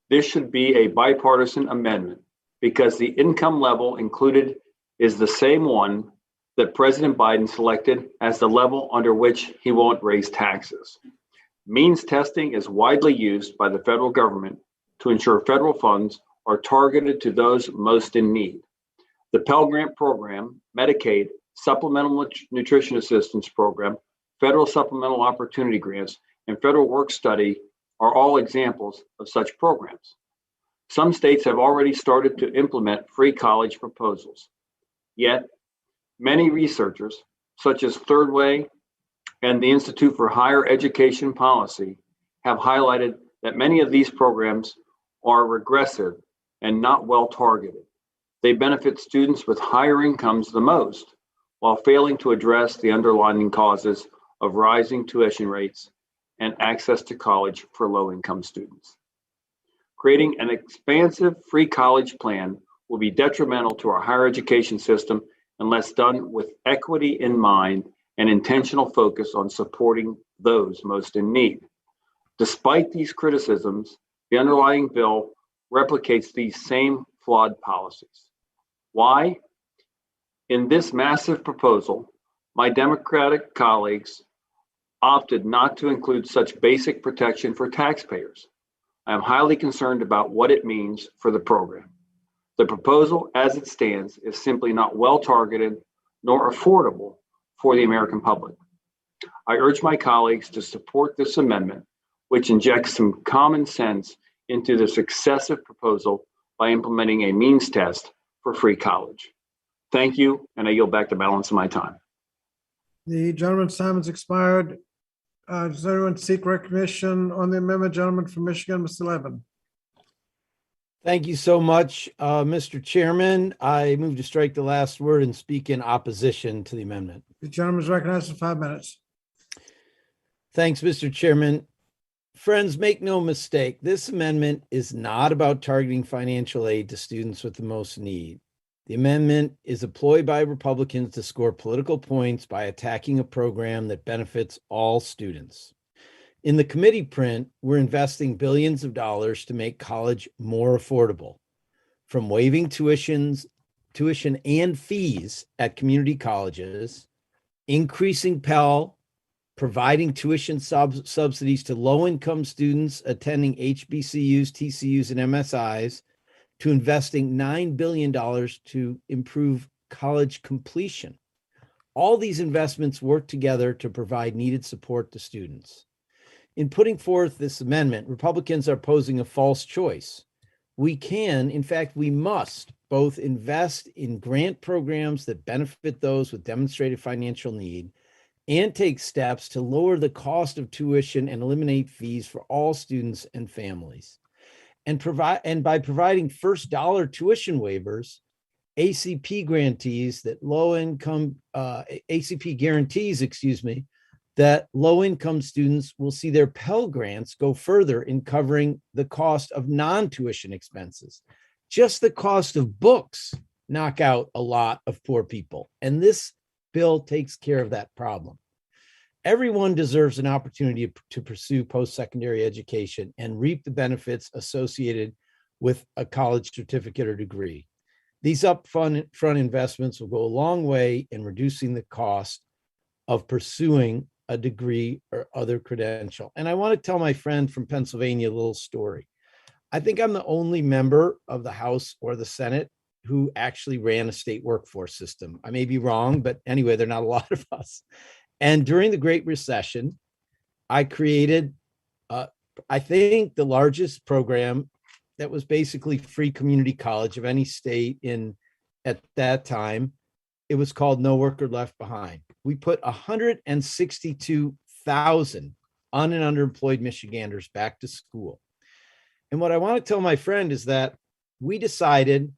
This should be a bipartisan amendment because the income level included is the same one that President Biden selected as the level under which he won't raise taxes. Means testing is widely used by the federal government to ensure federal funds are targeted to those most in need. The Pell Grant program, Medicaid, Supplemental Nutrition Assistance Program, Federal Supplemental Opportunity Grants, and Federal Work Study are all examples of such programs. Some states have already started to implement free college proposals. Yet, many researchers, such as Third Way and the Institute for Higher Education Policy, have highlighted that many of these programs are regressive and not well targeted. They benefit students with higher incomes the most, while failing to address the underlying causes of rising tuition rates and access to college for low-income students. Creating an expansive free college plan will be detrimental to our higher education system unless done with equity in mind and intentional focus on supporting those most in need. Despite these criticisms, the underlying bill replicates these same flawed policies. Why? In this massive proposal, my Democratic colleagues opted not to include such basic protection for taxpayers. I am highly concerned about what it means for the program. The proposal as it stands is simply not well targeted nor affordable for the American public. I urge my colleagues to support this amendment, which injects some common sense into this excessive proposal by implementing a means test for free college. Thank you, and I yield back the balance of my time. The gentleman's time has expired. Does anyone seek recognition on the amendment? Gentleman from Michigan, Mr. Levin. Thank you so much, Mr. Chairman. I move to strike the last word and speak in opposition to the amendment. The gentleman is recognized for 5 minutes. Thanks, Mr. Chairman. Friends, make no mistake, this amendment is not about targeting financial aid to students with the most need. The amendment is a ploy by Republicans to score political points by attacking a program that benefits all students. In the committee print, we're investing billions of dollars to make college more affordable, from waiving tuition and fees at community colleges, increasing Pell, providing tuition subsidies to low-income students attending HBCUs, TCUs, and MSIs, to investing $9 billion to improve college completion. All these investments work together to provide needed support to students. In putting forth this amendment, Republicans are posing a false choice. We can, in fact, we must both invest in grant programs that benefit those with demonstrated financial need and take steps to lower the cost of tuition and eliminate fees for all students and families. And by providing first dollar tuition waivers, ACP grantees that ACP guarantees, that low-income students will see their Pell Grants go further in covering the cost of non-tuition expenses. Just the cost of books knock out a lot of poor people, and this bill takes care of that problem. Everyone deserves an opportunity to pursue post-secondary education and reap the benefits associated with a college certificate or degree. These upfront investments will go a long way in reducing the cost of pursuing a degree or other credential. And I want to tell my friend from Pennsylvania a little story. I think I'm the only member of the House or the Senate who actually ran a state workforce system. I may be wrong, but anyway, there are not a lot of us. And during the Great Recession, I created, I think, the largest program that was basically free community college of any state at that time. It was called No Worker Left Behind. We put 162,000 un- and underemployed Michiganders back to school. And what I want to tell my friend is that we decided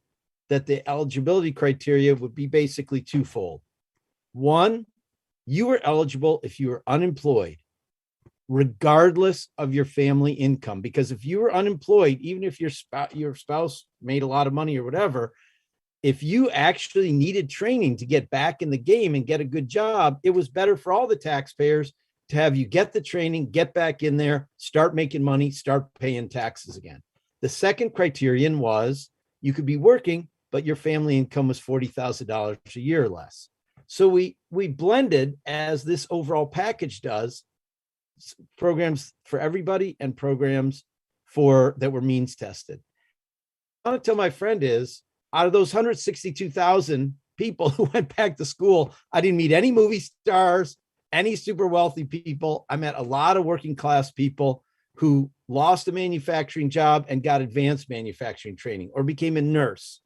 that the eligibility criteria would be basically twofold. One, you were eligible if you were unemployed, regardless of your family income. Because if you were unemployed, even if your spouse made a lot of money or whatever, if you actually needed training to get back in the game and get a good job, it was better for all the taxpayers to have you get the training, get back in there, start making money, start paying taxes again. The second criterion was you could be working, but your family income was $40,000 a year or less. So we blended, as this overall package does, programs for everybody and programs that were means tested. What I want to tell my friend is, out of those 162,000 people who went back to school, I didn't meet any movie stars, any super wealthy people. I met a lot of working class people who lost a manufacturing job and got advanced manufacturing training, or became a nurse,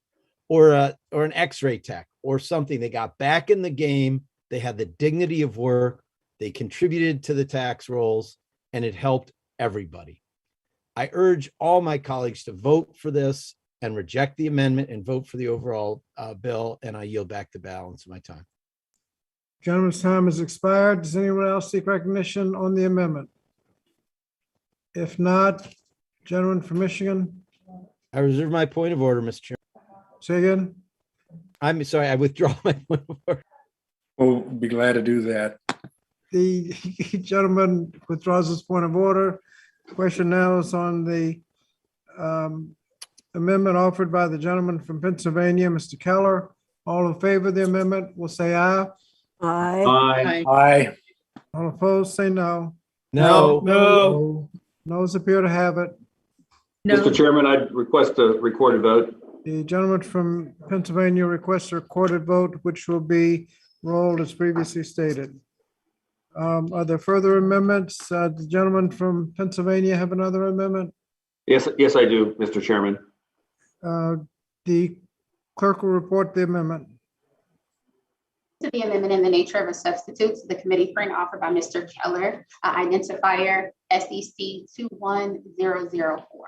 or an X-ray tech or something. They got back in the game. They had the dignity of work. They contributed to the tax rolls, and it helped everybody. I urge all my colleagues to vote for this and reject the amendment and vote for the overall bill. And I yield back the balance of my time. Gentleman's time has expired. Does anyone else seek recognition on the amendment? If not, gentleman from Michigan. I reserve my point of order, Mr. Chair. Say again. I'm sorry, I withdraw my point of order. We'll be glad to do that. The gentleman withdraws his point of order. Question now is on the amendment offered by the gentleman from Pennsylvania, Mr. Keller. All in favor of the amendment will say aye. Aye. Aye. Aye. All opposed, say no. No. No. Noes appear to have it. Mr. Chairman, I'd request a recorded vote. The gentleman from Pennsylvania requests a recorded vote, which will be rolled as previously stated. Are there further amendments? The gentleman from Pennsylvania have another amendment? Yes, I do, Mr. Chairman. The clerk will report the amendment. To the amendment in the nature of a substitute to the committee print offered by Mr. Keller, identifier SEC 21004.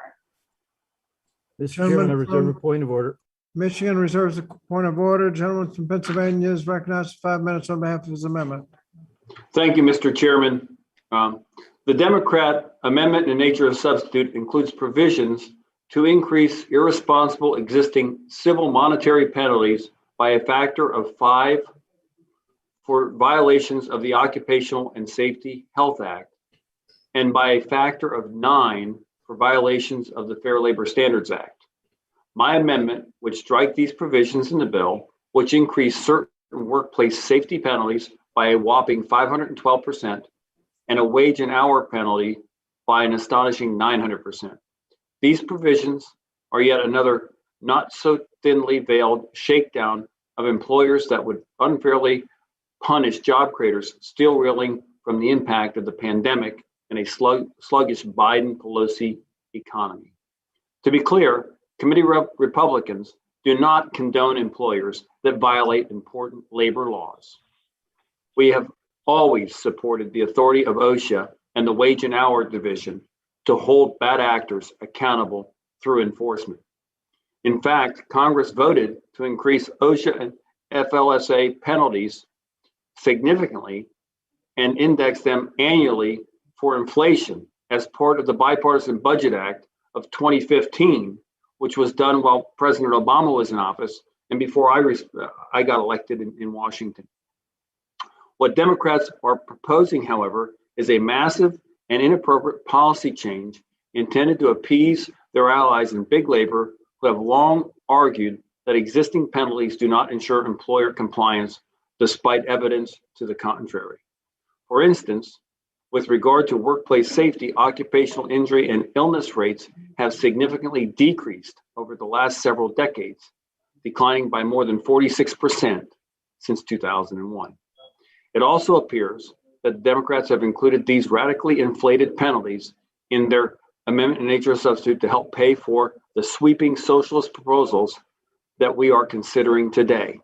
Mr. Chairman, I reserve a point of order. Michigan reserves a point of order. Gentleman from Pennsylvania is recognized for 5 minutes on behalf of his amendment. Thank you, Mr. Chairman. The Democrat amendment in the nature of substitute includes provisions to increase irresponsible existing civil monetary penalties by a factor of 5 for violations of the Occupational and Safety Health Act, and by a factor of 9 for violations of the Fair Labor Standards Act. My amendment would strike these provisions in the bill, which increase certain workplace safety penalties by a whopping 512% and a wage and hour penalty by an astonishing 900%. These provisions are yet another not so thinly veiled shakedown of employers that would unfairly punish job creators still reeling from the impact of the pandemic and a sluggish Biden-Pelosi economy. To be clear, committee Republicans do not condone employers that violate important labor laws. We have always supported the authority of OSHA and the Wage and Hour Division to hold bad actors accountable through enforcement. In fact, Congress voted to increase OSHA and FLSA penalties significantly and index them annually for inflation as part of the Bipartisan Budget Act of 2015, which was done while President Obama was in office and before I got elected in Washington. What Democrats are proposing, however, is a massive and inappropriate policy change intended to appease their allies in big labor who have long argued that existing penalties do not ensure employer compliance despite evidence to the contrary. For instance, with regard to workplace safety, occupational injury and illness rates have significantly decreased over the last several decades, declining by more than 46% since 2001. It also appears that Democrats have included these radically inflated penalties in their amendment in nature of substitute to help pay for the sweeping socialist proposals that we are considering today.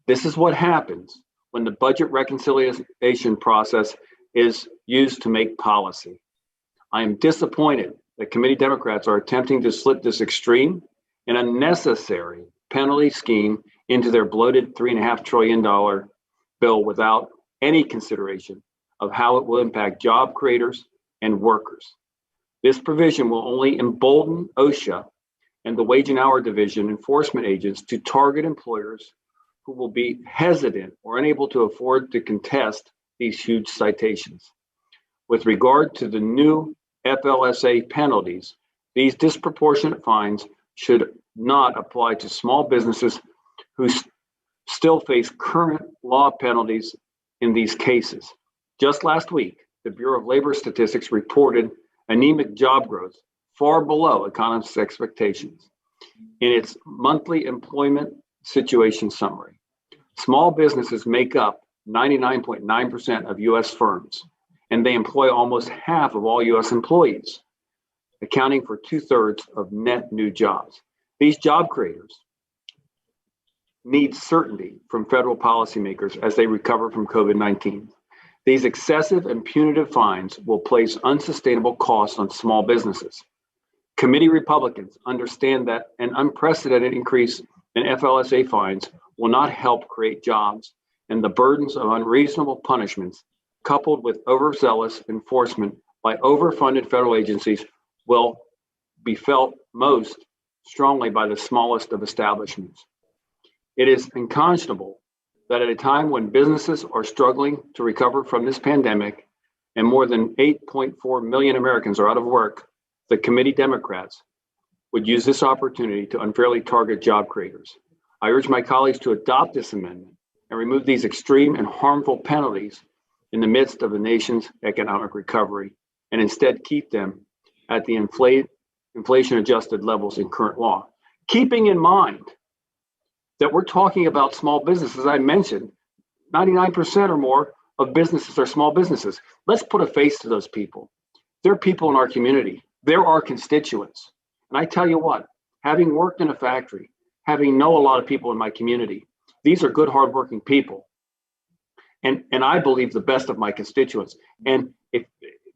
This is what happens when the budget reconciliation process is used to make policy. I am disappointed that committee Democrats are attempting to slip this extreme and unnecessary penalty scheme into their bloated $3.5 trillion bill without any consideration of how it will impact job creators and workers. This provision will only embolden OSHA and the Wage and Hour Division enforcement agents to target employers who will be hesitant or unable to afford to contest these huge citations. With regard to the new FLSA penalties, these disproportionate fines should not apply to small businesses who still face current law penalties in these cases. Just last week, the Bureau of Labor Statistics reported anemic job growth far below economists' expectations in its monthly employment situation summary. Small businesses make up 99.9% of U.S. firms, and they employ almost half of all U.S. employees, accounting for 2/3 of net new jobs. These job creators need certainty from federal policymakers as they recover from COVID-19. These excessive and punitive fines will place unsustainable costs on small businesses. Committee Republicans understand that an unprecedented increase in FLSA fines will not help create jobs, and the burdens of unreasonable punishments, coupled with overzealous enforcement by overfunded federal agencies, will be felt most strongly by the smallest of establishments. It is unconscionable that at a time when businesses are struggling to recover from this pandemic and more than 8.4 million Americans are out of work, the committee Democrats would use this opportunity to unfairly target job creators. I urge my colleagues to adopt this amendment and remove these extreme and harmful penalties in the midst of the nation's economic recovery, and instead keep them at the inflation-adjusted levels in current law. Keeping in mind that we're talking about small businesses. I mentioned 99% or more of businesses are small businesses. Let's put a face to those people. They're people in our community. They're our constituents. And I tell you what, having worked in a factory, having know a lot of people in my community, these are good, hardworking people. And I believe the best of my constituents. And if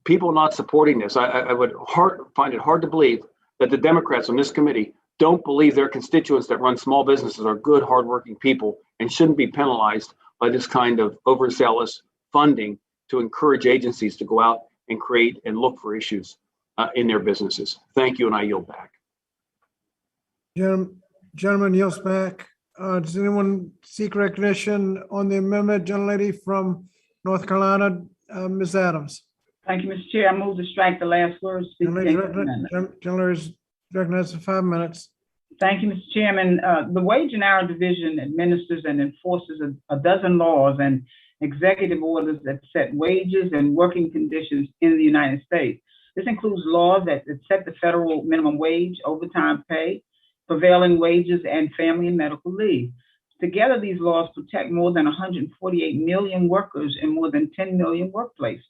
people not supporting this, I would find it hard to believe that the Democrats on this committee don't believe their constituents that run small businesses are good, hardworking people and shouldn't be penalized by this kind of overzealous funding to encourage agencies to go out and create and look for issues in their businesses. Thank you, and I yield back. Gentleman yields back. Does anyone seek recognition on the amendment? Gentlelady from North Carolina, Ms. Adams. Thank you, Mr. Chair. I move to strike the last words. Gentlelady is recognized for 5 minutes. Thank you, Mr. Chairman. The Wage and Hour Division administers and enforces a dozen laws and executive orders that set wages and working conditions in the United States. This includes laws that set the federal minimum wage, overtime pay, prevailing wages, and family and medical leave. Together, these laws protect more than 148 million workers in more than 10 million workplaces.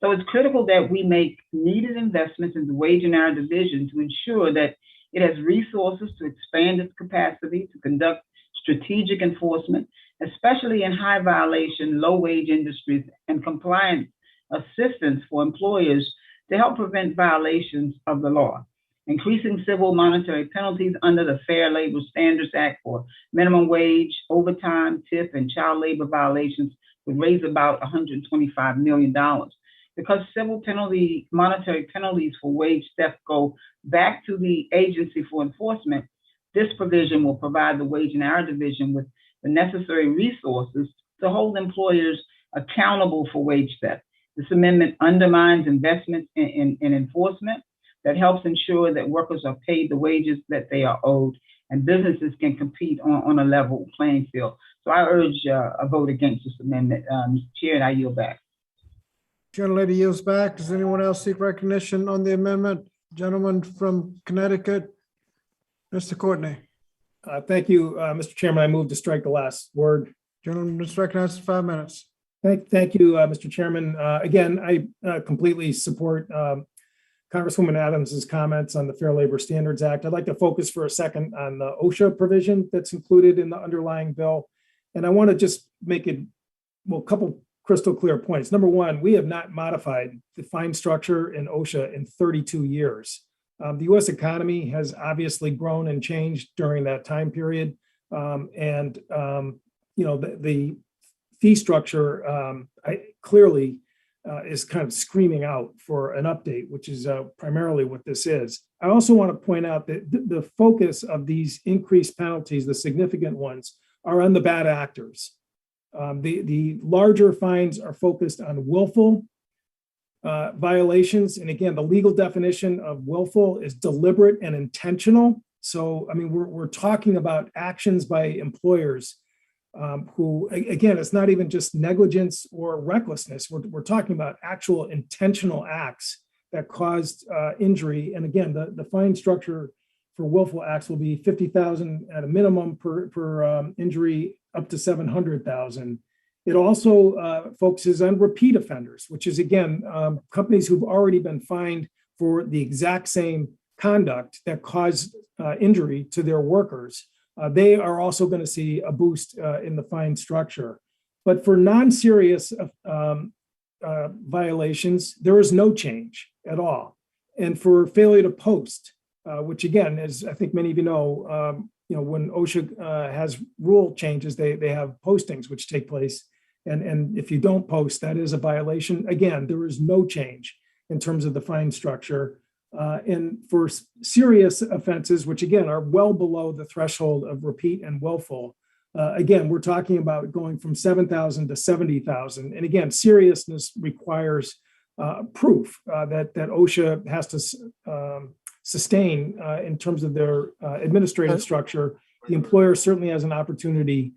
So it's critical that we make needed investments in the wage and hour division to ensure that it has resources to expand its capacity to conduct strategic enforcement, especially in high violation, low wage industries, and compliance assistance for employers to help prevent violations of the law. Increasing civil monetary penalties under the Fair Labor Standards Act for minimum wage, overtime, tip, and child labor violations would raise about $125 million. Because civil monetary penalties for wage theft go back to the agency for enforcement, this provision will provide the Wage and Hour Division with the necessary resources to hold employers accountable for wage theft. This amendment undermines investments in enforcement that helps ensure that workers are paid the wages that they are owed and businesses can compete on a level playing field. So I urge a vote against this amendment. Mr. Chair, and I yield back. Gentlelady yields back. Does anyone else seek recognition on the amendment? Gentleman from Connecticut, Mr. Courtney. Thank you, Mr. Chairman. I move to strike the last word. Gentleman is recognized for 5 minutes. Thank you, Mr. Chairman. Again, I completely support Congresswoman Adams's comments on the Fair Labor Standards Act. I'd like to focus for a second on the OSHA provision that's included in the underlying bill. And I want to just make it, well, a couple crystal clear points. Number one, we have not modified the fine structure in OSHA in 32 years. The U.S. economy has obviously grown and changed during that time period. The fee structure clearly is kind of screaming out for an update, which is primarily what this is. I also want to point out that the focus of these increased penalties, the significant ones, are on the bad actors. The larger fines are focused on willful violations. And again, the legal definition of willful is deliberate and intentional. So, I mean, we're talking about actions by employers who, again, it's not even just negligence or recklessness. We're talking about actual intentional acts that caused injury. And again, the fine structure for willful acts will be $50,000 at a minimum per injury, up to $700,000. It also focuses on repeat offenders, which is, again, companies who've already been fined for the exact same conduct that caused injury to their workers. They are also going to see a boost in the fine structure. But for non-serious violations, there is no change at all. And for failure to post, which again, as I think many of you know, when OSHA has rule changes, they have postings which take place. And if you don't post, that is a violation. Again, there is no change in terms of the fine structure. And for serious offenses, which again are well below the threshold of repeat and willful, again, we're talking about going from $7,000 to $70,000. And again, seriousness requires proof that OSHA has to sustain in terms of their administrative structure. The employer certainly has an opportunity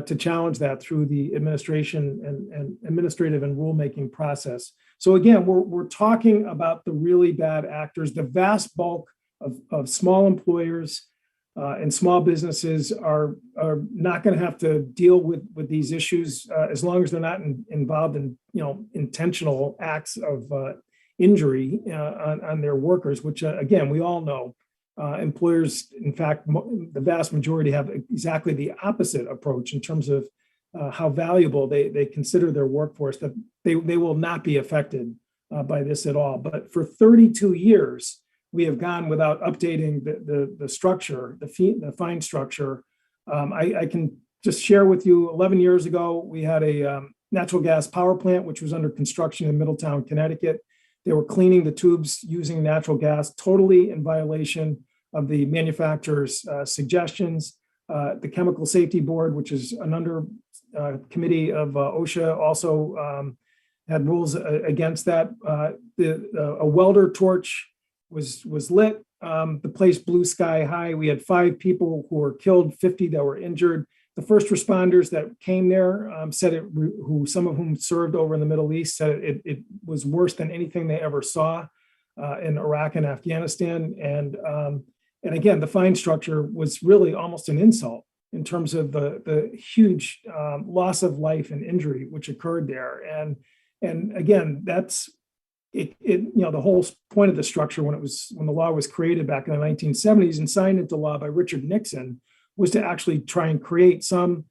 to challenge that through the administration and administrative and rulemaking process. So again, we're talking about the really bad actors. The vast bulk of small employers and small businesses are not going to have to deal with these issues as long as they're not involved in intentional acts of injury on their workers, which again, we all know employers, in fact, the vast majority have exactly the opposite approach in terms of how valuable they consider their workforce, that they will not be affected by this at all. But for 32 years, we have gone without updating the structure, the fine structure. I can just share with you, 11 years ago, we had a natural gas power plant, which was under construction in Middletown, Connecticut. They were cleaning the tubes using natural gas, totally in violation of the manufacturer's suggestions. The Chemical Safety Board, which is an under committee of OSHA, also had rules against that. A welder torch was lit. The place blew sky high. We had 5 people who were killed, 50 that were injured. The first responders that came there said some of whom served over in the Middle East, said it was worse than anything they ever saw in Iraq and Afghanistan. And again, the fine structure was really almost an insult in terms of the huge loss of life and injury which occurred there. And again, that's it. The whole point of the structure when the law was created back in the 1970s and signed into law by Richard Nixon was to actually try and create some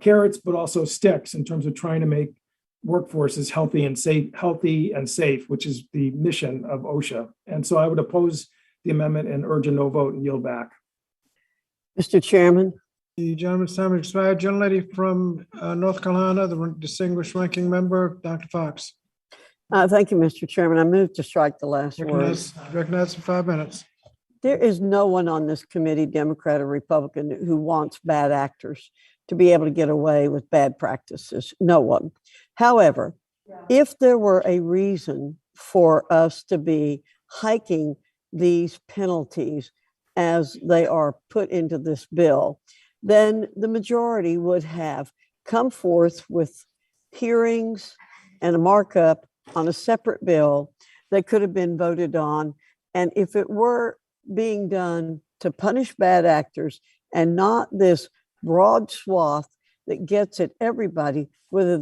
carrots, but also sticks in terms of trying to make workforces healthy and safe, which is the mission of OSHA. And so I would oppose the amendment and urge a no vote and yield back. Mr. Chairman. The gentleman's time has expired. Gentlelady from North Carolina, the distinguished ranking member, Dr. Fox. Thank you, Mr. Chairman. I move to strike the last word. Recognize for 5 minutes. There is no one on this committee, Democrat or Republican, who wants bad actors to be able to get away with bad practices. No one. However, if there were a reason for us to be hiking these penalties as they are put into this bill, then the majority would have come forth with hearings and a markup on a separate bill that could have been voted on. And if it were being done to punish bad actors and not this broad swath that gets at everybody, whether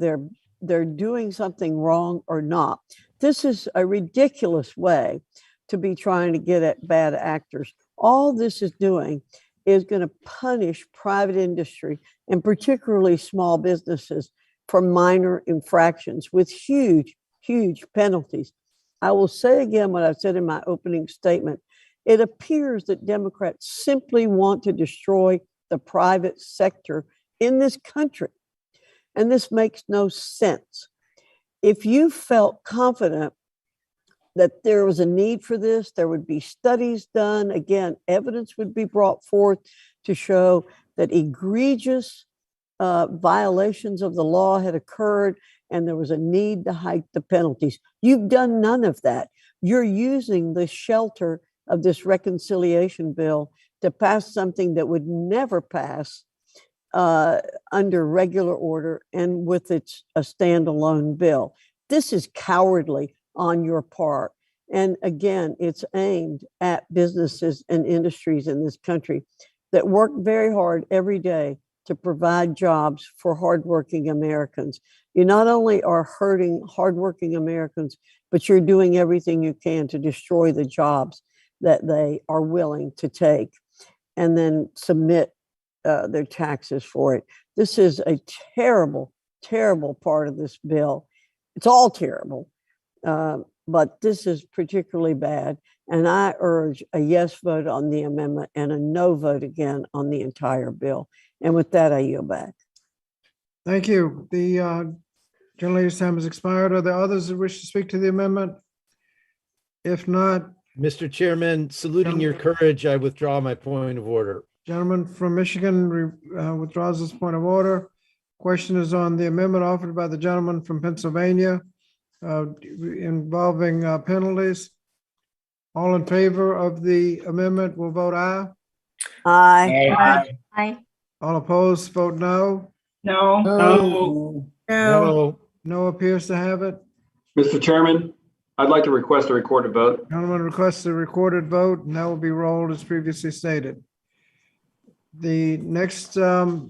they're doing something wrong or not, this is a ridiculous way to be trying to get at bad actors. All this is doing is going to punish private industry and particularly small businesses for minor infractions with huge, huge penalties. I will say again what I said in my opening statement. It appears that Democrats simply want to destroy the private sector in this country. And this makes no sense. If you felt confident that there was a need for this, there would be studies done. Again, evidence would be brought forth to show that egregious violations of the law had occurred and there was a need to hike the penalties. You've done none of that. You're using the shelter of this reconciliation bill to pass something that would never pass under regular order and with a standalone bill. This is cowardly on your part. And again, it's aimed at businesses and industries in this country that work very hard every day to provide jobs for hardworking Americans. You not only are hurting hardworking Americans, but you're doing everything you can to destroy the jobs that they are willing to take and then submit their taxes for it. This is a terrible, terrible part of this bill. It's all terrible, but this is particularly bad. And I urge a yes vote on the amendment and a no vote again on the entire bill. And with that, I yield back. Thank you. The gentlelady's time has expired. Are there others that wish to speak to the amendment? If not, Mr. Chairman, saluting your courage, I withdraw my point of order. Gentleman from Michigan withdraws his point of order. Question is on the amendment offered by the gentleman from Pennsylvania involving penalties. All in favor of the amendment will vote aye. Aye. Aye. Aye. All opposed, vote no. No. No. No. No appears to have it. Mr. Chairman, I'd like to request a recorded vote. Gentleman requests a recorded vote, and that will be rolled as previously stated. The next order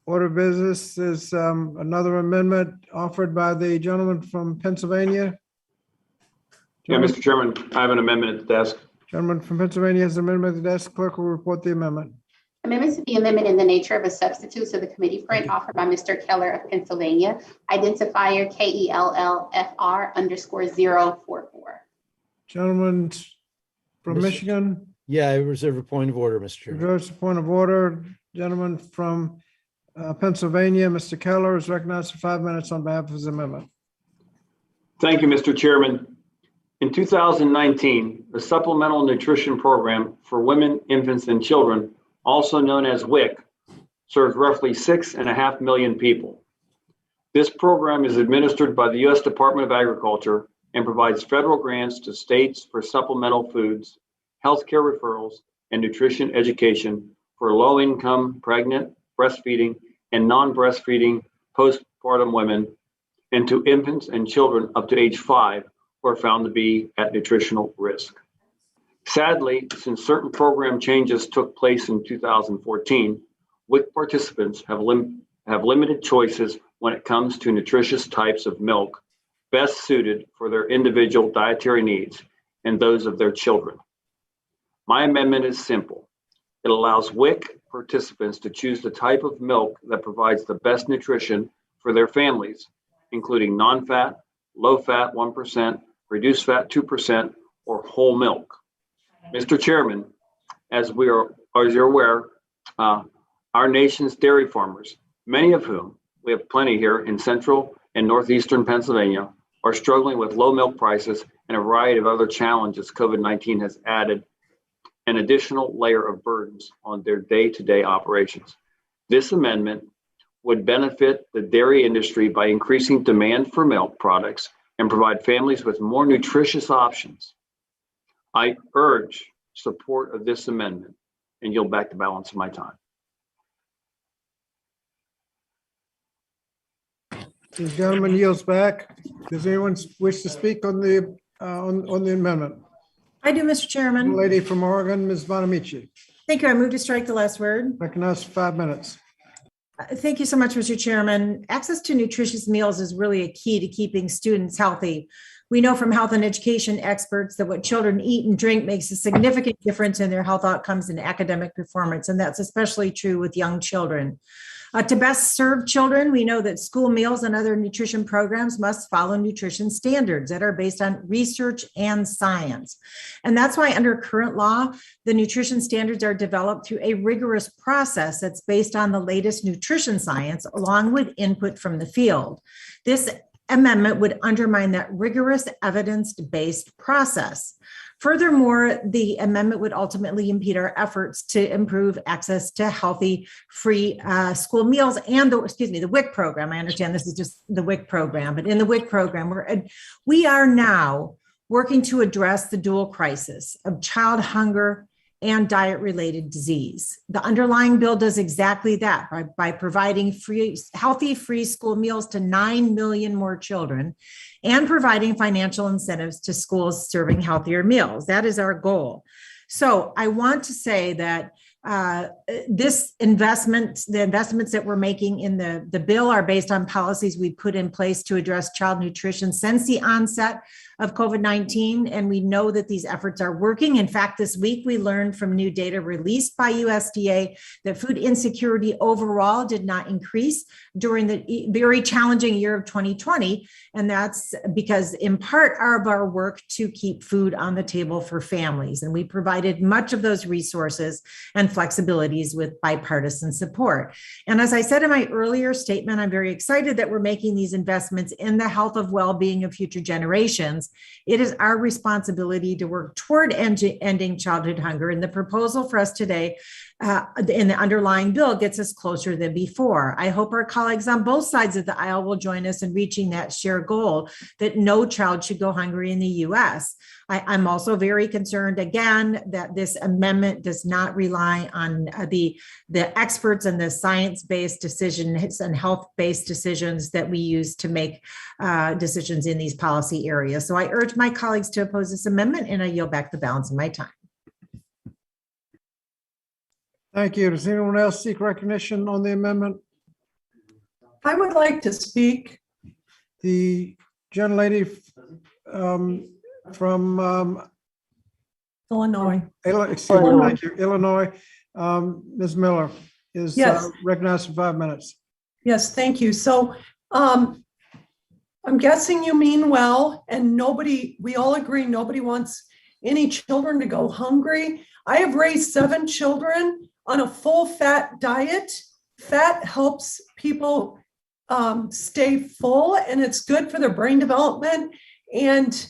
of business is another amendment offered by the gentleman from Pennsylvania. Yeah, Mr. Chairman, I have an amendment at the desk. Gentleman from Pennsylvania has an amendment at the desk. Clerk will report the amendment. Amendment to the amendment in the nature of a substitute to the committee print offered by Mr. Keller of Pennsylvania, identifier KELLFR_044. Gentleman from Michigan. Yeah, I reserve a point of order, Mr. Chairman. Reserves a point of order. Gentleman from Pennsylvania, Mr. Keller, is recognized for 5 minutes on behalf of his amendment. Thank you, Mr. Chairman. In 2019, the Supplemental Nutrition Program for Women, Infants, and Children, also known as WIC, serves roughly 6.5 million people. This program is administered by the U.S. Department of Agriculture and provides federal grants to states for supplemental foods, healthcare referrals, and nutrition education for low-income, pregnant, breastfeeding, and non-breastfeeding postpartum women, and to infants and children up to age 5 who are found to be at nutritional risk. Sadly, since certain program changes took place in 2014, WIC participants have limited choices when it comes to nutritious types of milk best suited for their individual dietary needs and those of their children. My amendment is simple. It allows WIC participants to choose the type of milk that provides the best nutrition for their families, including non-fat, low-fat 1%, reduced fat 2%, or whole milk. Mr. Chairman, as you're aware, our nation's dairy farmers, many of whom we have plenty here in central and northeastern Pennsylvania, are struggling with low milk prices and a variety of other challenges COVID-19 has added an additional layer of burdens on their day-to-day operations. This amendment would benefit the dairy industry by increasing demand for milk products and provide families with more nutritious options. I urge support of this amendment and yield back the balance of my time. The gentleman yields back. Does anyone wish to speak on the amendment? I do, Mr. Chairman. The lady from Oregon, Ms. Bonamici. Thank you. I move to strike the last word. Recognized for 5 minutes. Thank you so much, Mr. Chairman. Access to nutritious meals is really a key to keeping students healthy. We know from health and education experts that what children eat and drink makes a significant difference in their health outcomes and academic performance, and that's especially true with young children. To best serve children, we know that school meals and other nutrition programs must follow nutrition standards that are based on research and science. And that's why under current law, the nutrition standards are developed through a rigorous process that's based on the latest nutrition science, along with input from the field. This amendment would undermine that rigorous evidence-based process. Furthermore, the amendment would ultimately impede our efforts to improve access to healthy, free school meals and the WIC program. I understand this is just the WIC program, but in the WIC program, we are now working to address the dual crisis of child hunger and diet-related disease. The underlying bill does exactly that by providing healthy, free school meals to 9 million more children and providing financial incentives to schools serving healthier meals. That is our goal. So I want to say that the investments that we're making in the bill are based on policies we put in place to address child nutrition since the onset of COVID-19, and we know that these efforts are working. In fact, this week we learned from new data released by USDA that food insecurity overall did not increase during the very challenging year of 2020, and that's because in part of our work to keep food on the table for families, and we provided much of those resources and flexibilities with bipartisan support. And as I said in my earlier statement, I'm very excited that we're making these investments in the health of well-being of future generations. It is our responsibility to work toward ending childhood hunger, and the proposal for us today in the underlying bill gets us closer than before. I hope our colleagues on both sides of the aisle will join us in reaching that shared goal that no child should go hungry in the U.S. I'm also very concerned, again, that this amendment does not rely on the experts and the science-based decisions and health-based decisions that we use to make decisions in these policy areas. So I urge my colleagues to oppose this amendment, and I yield back the balance of my time. Thank you. Does anyone else seek recognition on the amendment? I would like to speak. The gentlelady from Illinois. Thank you. Illinois. Ms. Miller is Yes. recognized for 5 minutes. Yes, thank you. So I'm guessing you mean well, and we all agree nobody wants any children to go hungry. I have raised 7 children on a full fat diet. Fat helps people stay full, and it's good for their brain development. And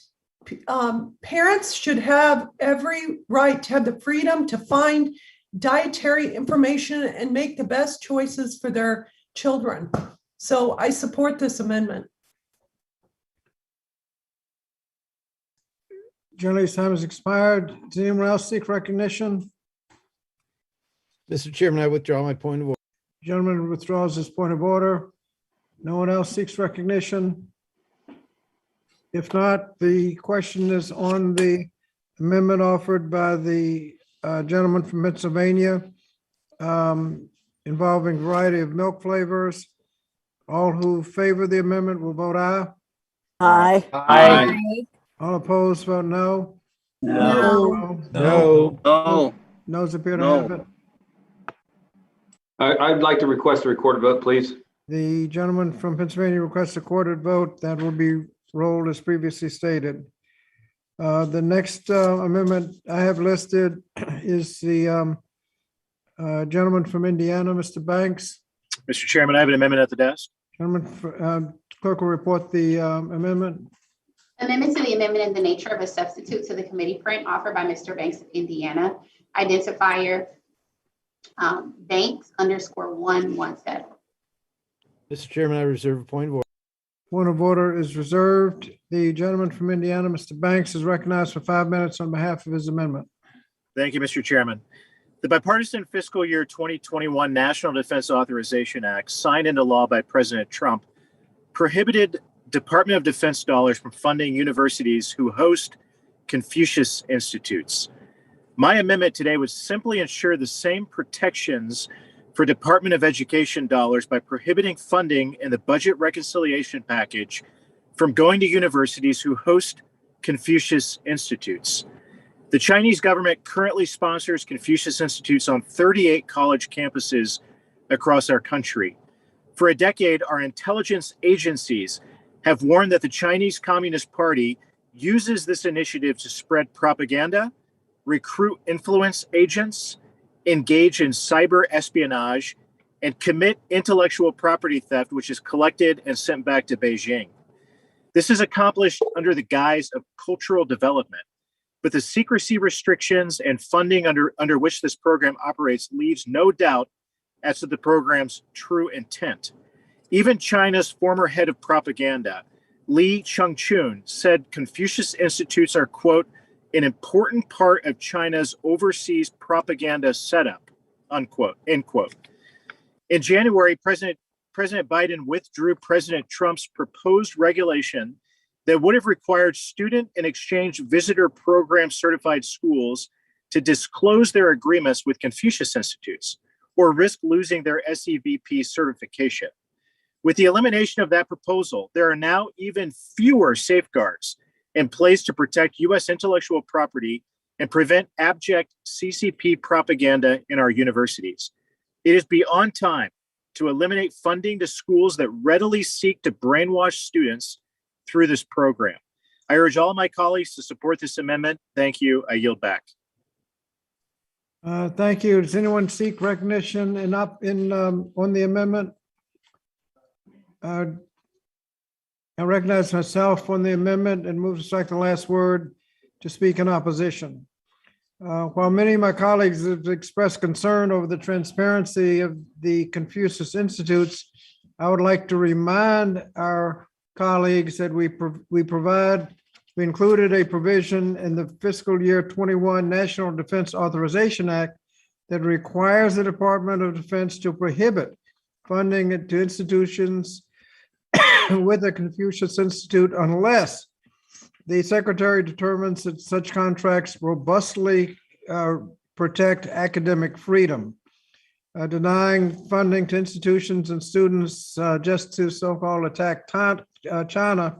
parents should have every right to have the freedom to find dietary information and make the best choices for their children. So I support this amendment. Gentlelady's time has expired. Does anyone else seek recognition? Mr. Chairman, I withdraw my point of order. Gentleman withdraws his point of order. No one else seeks recognition. If not, the question is on the amendment offered by the gentleman from Pennsylvania. involving variety of milk flavors. All who favor the amendment will vote aye. Aye. Aye. All opposed, vote no. No. No. No. Noes appear to No. have it. I'd like to request a recorded vote, please. The gentleman from Pennsylvania requests a recorded vote. That will be rolled as previously stated. The next amendment I have listed is the gentleman from Indiana, Mr. Banks. Mr. Chairman, I have an amendment at the desk. Gentleman, clerk will report the amendment. Amendment to the amendment in the nature of a substitute to the committee print offered by Mr. Banks of Indiana. Identifier Banks _117. Mr. Chairman, I reserve a point of order. Point of order is reserved. The gentleman from Indiana, Mr. Banks, is recognized for 5 minutes on behalf of his amendment. Thank you, Mr. Chairman. The bipartisan fiscal year 2021 National Defense Authorization Act, signed into law by President Trump, prohibited Department of Defense dollars from funding universities who host Confucius Institutes. My amendment today would simply ensure the same protections for Department of Education dollars by prohibiting funding in the budget reconciliation package from going to universities who host Confucius Institutes. The Chinese government currently sponsors Confucius Institutes on 38 college campuses across our country. For a decade, our intelligence agencies have warned that the Chinese Communist Party uses this initiative to spread propaganda, recruit influence agents, engage in cyber espionage, and commit intellectual property theft, which is collected and sent back to Beijing. This is accomplished under the guise of cultural development, but the secrecy restrictions and funding under which this program operates leaves no doubt as to the program's true intent. Even China's former head of propaganda, Li Changchun, said Confucius Institutes are, quote, an important part of China's overseas propaganda setup, unquote, end quote. In January, President Biden withdrew President Trump's proposed regulation that would have required student and exchange visitor program certified schools to disclose their agreements with Confucius Institutes or risk losing their SEVP certification. With the elimination of that proposal, there are now even fewer safeguards in place to protect U.S. intellectual property and prevent abject CCP propaganda in our universities. It is beyond time to eliminate funding to schools that readily seek to brainwash students through this program. I urge all my colleagues to support this amendment. Thank you. I yield back. Thank you. Does anyone seek recognition on the amendment? I recognize myself on the amendment and move to strike the last word to speak in opposition. While many of my colleagues have expressed concern over the transparency of the Confucius Institutes, I would like to remind our colleagues that we included a provision in the fiscal year 21 National Defense Authorization Act that requires the Department of Defense to prohibit funding to institutions with a Confucius Institute unless the secretary determines that such contracts robustly protect academic freedom. Denying funding to institutions and students just to so-called attack China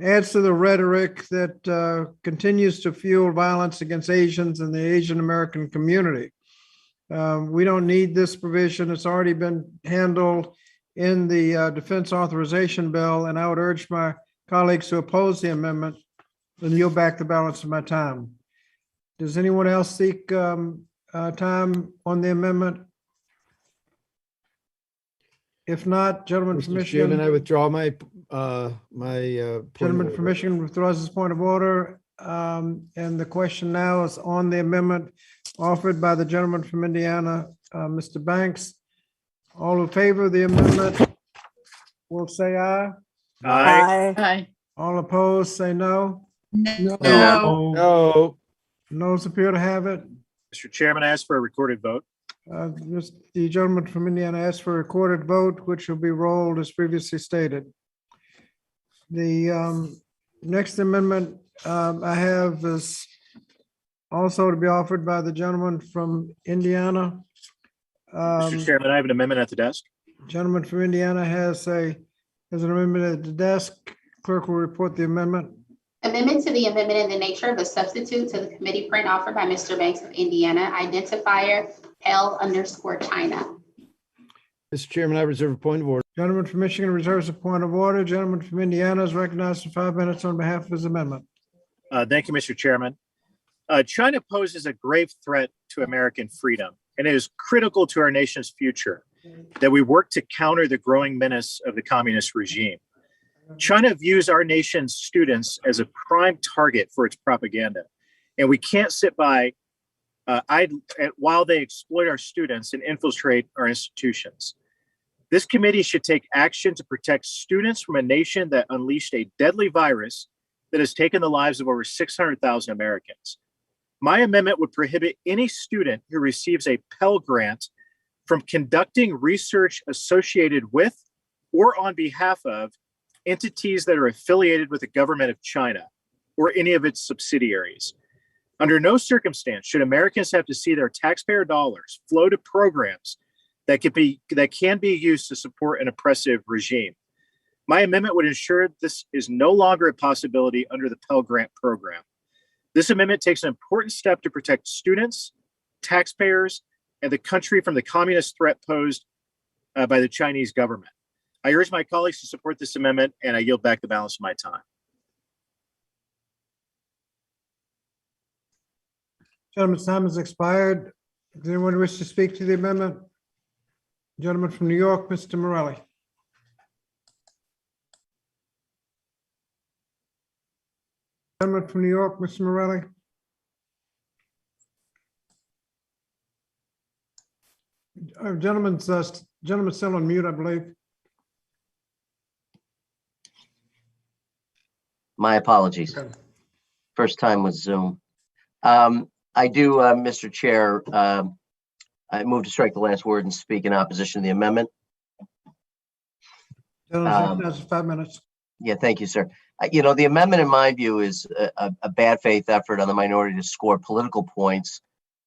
adds to the rhetoric that continues to fuel violence against Asians and the Asian American community. We don't need this provision. It's already been handled in the Defense Authorization Bill, and I would urge my colleagues to oppose the amendment and yield back the balance of my time. Does anyone else seek time on the amendment? If not, gentleman from Michigan. Chairman, I withdraw my Gentleman from Michigan withdraws his point of order. And the question now is on the amendment offered by the gentleman from Indiana, Mr. Banks. All in favor of the amendment will say aye. Aye. Aye. All opposed, say no. No. Noes appear to have it. Mr. Chairman, I ask for a recorded vote. The gentleman from Indiana asked for a recorded vote, which will be rolled as previously stated. The next amendment I have is also to be offered by the gentleman from Indiana. Mr. Chairman, I have an amendment at the desk. Gentleman from Indiana has an amendment at the desk. Clerk will report the amendment. Amendment to the amendment in the nature of a substitute to the committee print offered by Mr. Banks of Indiana, identifier L_China. Mr. Chairman, I reserve a point of order. Gentleman from Michigan reserves a point of order. Gentleman from Indiana is recognized for 5 minutes on behalf of his amendment. Thank you, Mr. Chairman. China poses a grave threat to American freedom, and it is critical to our nation's future that we work to counter the growing menace of the communist regime. China views our nation's students as a prime target for its propaganda, and we can't sit by while they exploit our students and infiltrate our institutions. This committee should take action to protect students from a nation that unleashed a deadly virus that has taken the lives of over 600,000 Americans. My amendment would prohibit any student who receives a Pell Grant from conducting research associated with or on behalf of entities that are affiliated with the government of China or any of its subsidiaries. Under no circumstance should Americans have to see their taxpayer dollars flow to programs that can be used to support an oppressive regime. My amendment would ensure this is no longer a possibility under the Pell Grant program. This amendment takes an important step to protect students, taxpayers, and the country from the communist threat posed by the Chinese government. I urge my colleagues to support this amendment, and I yield back the balance of my time. Gentleman's time has expired. Does anyone wish to speak to the amendment? Gentleman from New York, Mr. Morelli. Gentleman from New York, Mr. Morelli. Gentleman's still on mute, I believe. My apologies. Okay. First time with Zoom. I do, Mr. Chair, I move to strike the last word and speak in opposition to the amendment. Gentleman's 5 minutes. Yeah, thank you, sir. The amendment, in my view, is a bad faith effort on the minority to score political points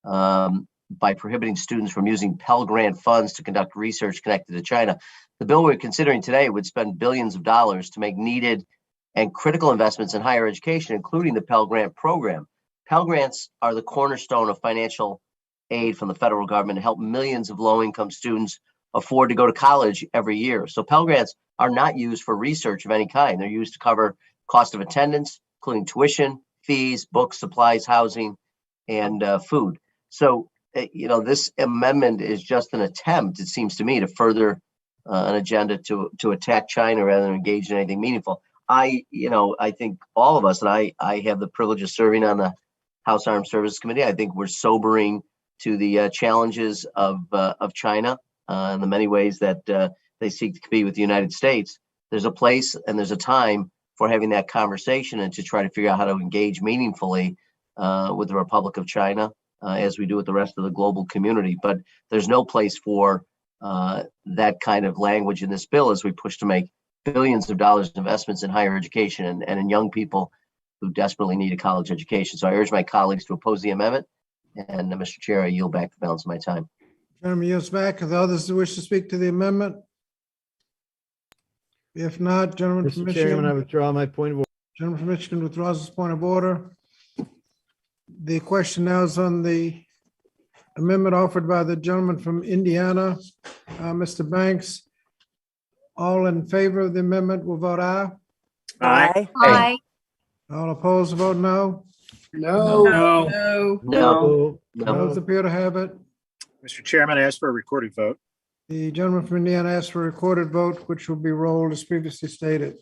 by prohibiting students from using Pell Grant funds to conduct research connected to China. The bill we're considering today would spend billions of dollars to make needed and critical investments in higher education, including the Pell Grant program. Pell Grants are the cornerstone of financial aid from the federal government to help millions of low-income students afford to go to college every year. So Pell Grants are not used for research of any kind. They're used to cover cost of attendance, including tuition, fees, books, supplies, housing, and food. So, this amendment is just an attempt, it seems to me, to further an agenda to attack China rather than engage in anything meaningful. I think all of us, and I have the privilege of serving on the House Armed Services Committee. I think we're sobering to the challenges of China in the many ways that they seek to compete with the United States. There's a place and there's a time for having that conversation and to try to figure out how to engage meaningfully with the Republic of China as we do with the rest of the global community. But there's no place for that kind of language in this bill as we push to make billions of dollars investments in higher education and in young people who desperately need a college education. So I urge my colleagues to oppose the amendment. And Mr. Chair, I yield back the balance of my time. Gentleman yields back. Are there others who wish to speak to the amendment? If not, gentleman from Mr. Chairman, I Michigan. withdraw my point of order. Gentleman from Michigan withdraws his point of order. The question now is on the amendment offered by the gentleman from Indiana, Mr. Banks. All in favor of the amendment will vote aye. Aye. Aye. All opposed, vote no. No. No. Those appear to have it. Mr. Chairman, I ask for a recorded vote. The gentleman from Indiana asked for a recorded vote, which will be rolled as previously stated.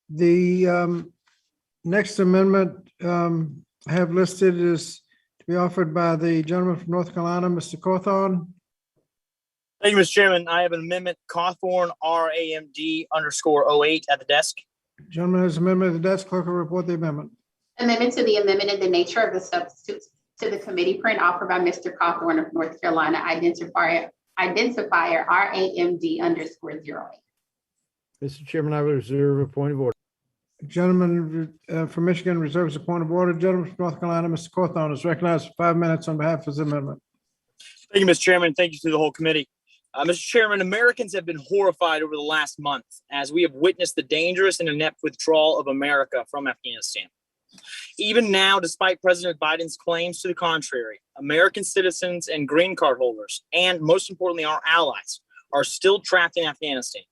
The next amendment I have listed is to be offered by the gentleman from North Carolina, Mr. Cawthorn. Thank you, Mr. Chairman. I have an amendment, Cawthorn, RAMD_08 at the desk. Gentleman has an amendment at the desk. Clerk will report the amendment. Amendment to the amendment in the nature of the substitute to the committee print offered by Mr. Cawthorn of North Carolina, identifier RAMD_08. Mr. Chairman, I reserve a point of order. Gentleman from Michigan reserves a point of order. Gentleman from North Carolina, Mr. Cawthorn, is recognized for 5 minutes on behalf of his amendment. Thank you, Mr. Chairman. Thank you to the whole committee. Mr. Chairman, Americans have been horrified over the last month as we have witnessed the dangerous and inept withdrawal of America from Afghanistan. Even now, despite President Biden's claims to the contrary, American citizens and green card holders, and most importantly, our allies, are still trapped in Afghanistan.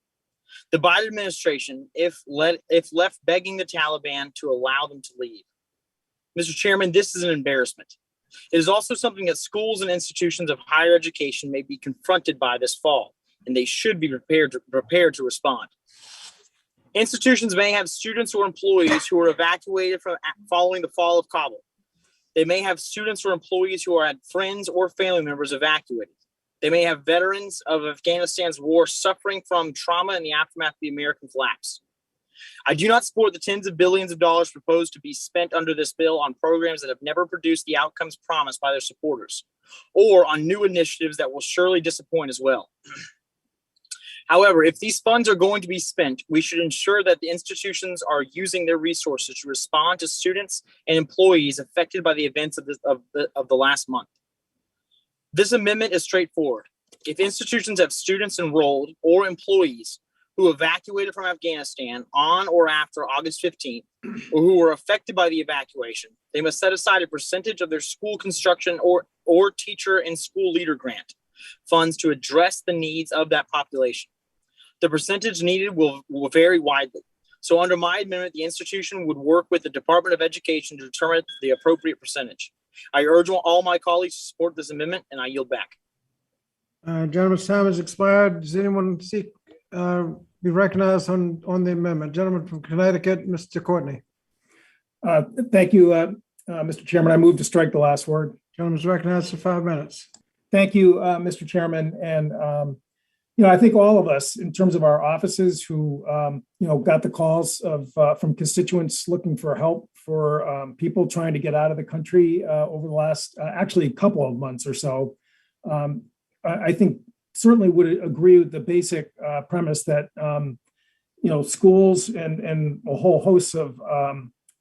The Biden administration, if left begging the Taliban to allow them to leave. Mr. Chairman, this is an embarrassment. It is also something that schools and institutions of higher education may be confronted by this fall, and they should be prepared to respond. Institutions may have students or employees who are evacuated following the fall of Kabul. They may have students or employees who are had friends or family members evacuated. They may have veterans of Afghanistan's war suffering from trauma in the aftermath of the American collapse. I do not support the tens of billions of dollars proposed to be spent under this bill on programs that have never produced the outcomes promised by their supporters, or on new initiatives that will surely disappoint as well. However, if these funds are going to be spent, we should ensure that the institutions are using their resources to respond to students and employees affected by the events of the last month. This amendment is straightforward. If institutions have students enrolled or employees who evacuated from Afghanistan on or after August 15th, or who were affected by the evacuation, they must set aside a percentage of their school construction or teacher and school leader grant funds to address the needs of that population. The percentage needed will vary widely. So under my amendment, the institution would work with the Department of Education to determine the appropriate percentage. I urge all my colleagues to support this amendment, and I yield back. Gentleman's time has expired. Does anyone seek be recognized on the amendment? Gentleman from Connecticut, Mr. Courtney. Thank you, Mr. Chairman. I move to strike the last word. Gentleman's recognized for 5 minutes. Thank you, Mr. Chairman. And, I think all of us, in terms of our offices who, got the calls from constituents looking for help for people trying to get out of the country over the last, actually, couple of months or so, I think certainly would agree with the basic premise that, schools and a whole host of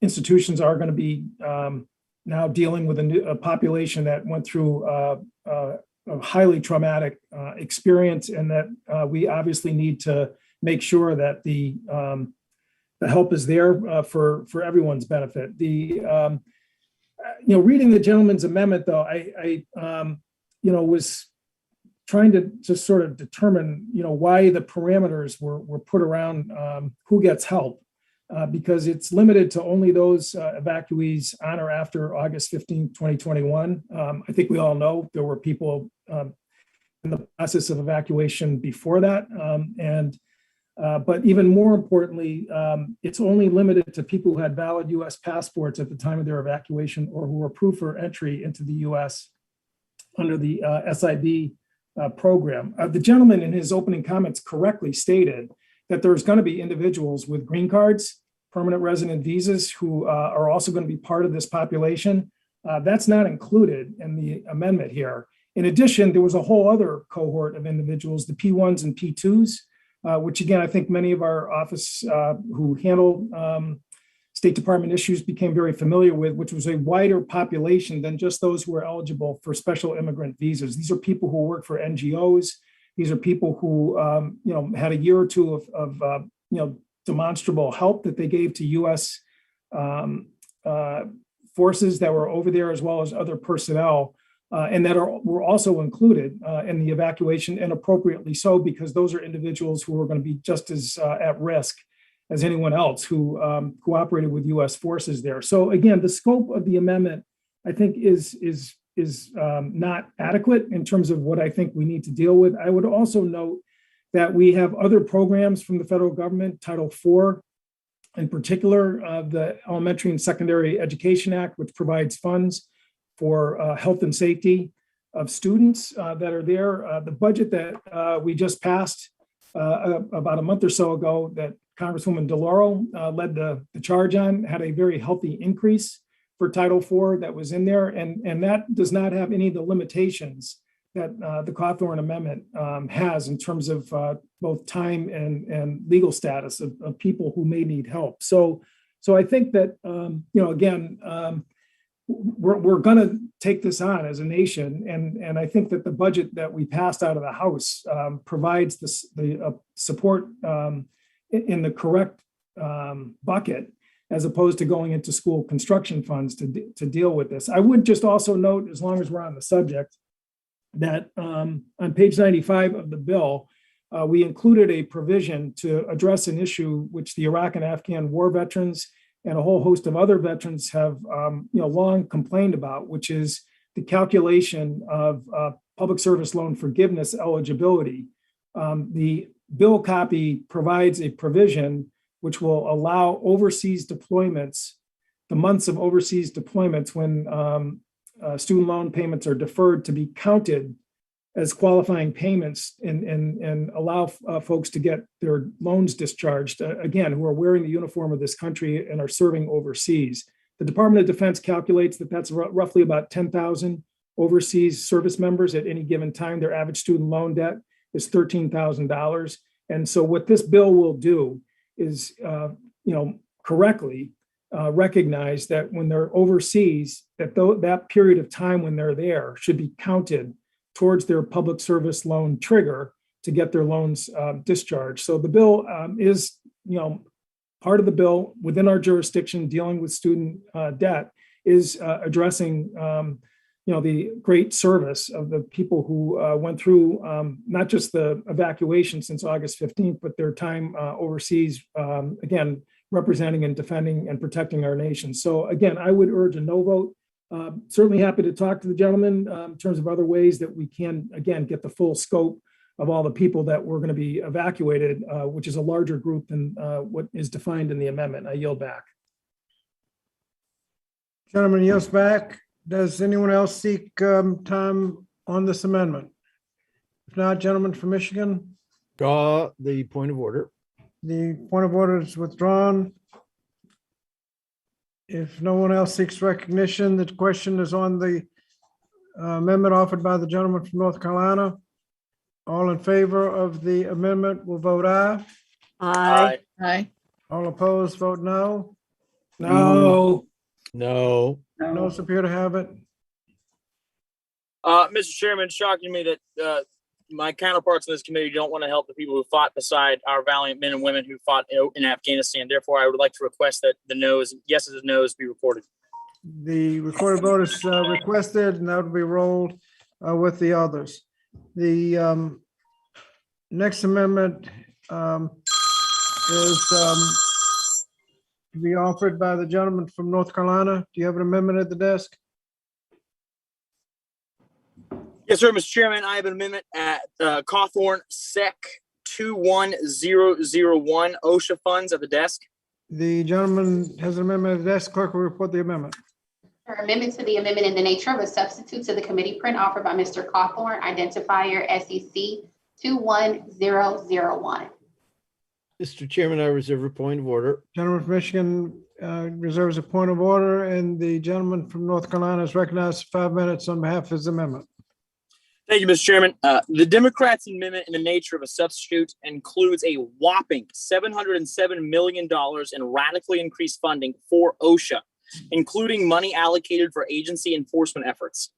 institutions are going to be now dealing with a population that went through a highly traumatic experience, and that we obviously need to make sure that the help is there for everyone's benefit. Reading the gentleman's amendment, though, I was trying to just sort of determine, why the parameters were put around who gets help, because it's limited to only those evacuees on or after August 15, 2021. I think we all know there were people in the process of evacuation before that. But even more importantly, it's only limited to people who had valid U.S. passports at the time of their evacuation or who were approved for entry into the U.S. under the SIB program. The gentleman in his opening comments correctly stated that there's going to be individuals with green cards, permanent resident visas, who are also going to be part of this population. That's not included in the amendment here. In addition, there was a whole other cohort of individuals, the P1s and P2s, which again, I think many of our office who handle State Department issues became very familiar with, which was a wider population than just those who were eligible for special immigrant visas. These are people who work for NGOs. These are people who, had a year or two of demonstrable help that they gave to U.S. Forces that were over there, as well as other personnel, and that were also included in the evacuation, and appropriately so, because those are individuals who are going to be just as at risk as anyone else who cooperated with U.S. forces there. So again, the scope of the amendment, I think, is not adequate in terms of what I think we need to deal with. I would also note that we have other programs from the federal government, Title IV, in particular, the Elementary and Secondary Education Act, which provides funds for health and safety of students that are there. The budget that we just passed about a month or so ago, that Congresswoman DeLauro led the charge on, had a very healthy increase for Title IV that was in there, and that does not have any of the limitations that the Cawthorn Amendment has in terms of both time and legal status of people who may need help. So So I think that, again, we're going to take this on as a nation. And I think that the budget that we passed out of the House provides the support in the correct bucket, as opposed to going into school construction funds to deal with this. I would just also note, as long as we're on the subject, that on page 95 of the bill, we included a provision to address an issue which the Iraq and Afghan war veterans and a whole host of other veterans have long complained about, which is the calculation of public service loan forgiveness eligibility. The bill copy provides a provision which will allow overseas deployments, the months of overseas deployments when student loan payments are deferred, to be counted as qualifying payments and allow folks to get their loans discharged, again, who are wearing the uniform of this country and are serving overseas. The Department of Defense calculates that that's roughly about 10,000 overseas service members at any given time. Their average student loan debt is $13,000. And so what this bill will do is, correctly recognize that when they're overseas, that period of time when they're there should be counted towards their public service loan trigger to get their loans discharged. So the bill is, part of the bill within our jurisdiction dealing with student debt is addressing, the great service of the people who went through not just the evacuation since August 15th, but their time overseas, again, representing and defending and protecting our nation. So again, I would urge a no vote. Certainly happy to talk to the gentleman in terms of other ways that we can, again, get the full scope of all the people that were going to be evacuated, which is a larger group than what is defined in the amendment. I yield back. Gentleman yields back. Does anyone else seek time on this amendment? If not, gentleman from Michigan. Draw the point of order. The point of order is withdrawn. If no one else seeks recognition, the question is on the amendment offered by the gentleman from North Carolina. All in favor of the amendment will vote aye. Aye. Aye. All opposed, vote no. No. No. Noes appear to have it. Mr. Chairman, it's shocking to me that my counterparts in this committee don't want to help the people who fought beside our valiant men and women who fought in Afghanistan. Therefore, I would like to request that the yeses and noes be recorded. The recorded vote is requested, and that would be rolled with the others. The next amendment is to be offered by the gentleman from North Carolina. Do you have an amendment at the desk? Yes, sir, Mr. Chairman. I have an amendment at Cawthorn Sec 21001 OSHA funds at the desk. The gentleman has an amendment at the desk. Clerk will report the amendment. Amendment to the amendment in the nature of a substitute to the committee print offered by Mr. Cawthorn, identifier SEC 21001. Mr. Chairman, I reserve a point of order. Gentleman from Michigan reserves a point of order, and the gentleman from North Carolina is recognized for 5 minutes on behalf of his amendment. Thank you, Mr. Chairman. The Democrats' amendment in the nature of a substitute includes a whopping $707 million in radically increased funding for OSHA, including money allocated for agency enforcement efforts.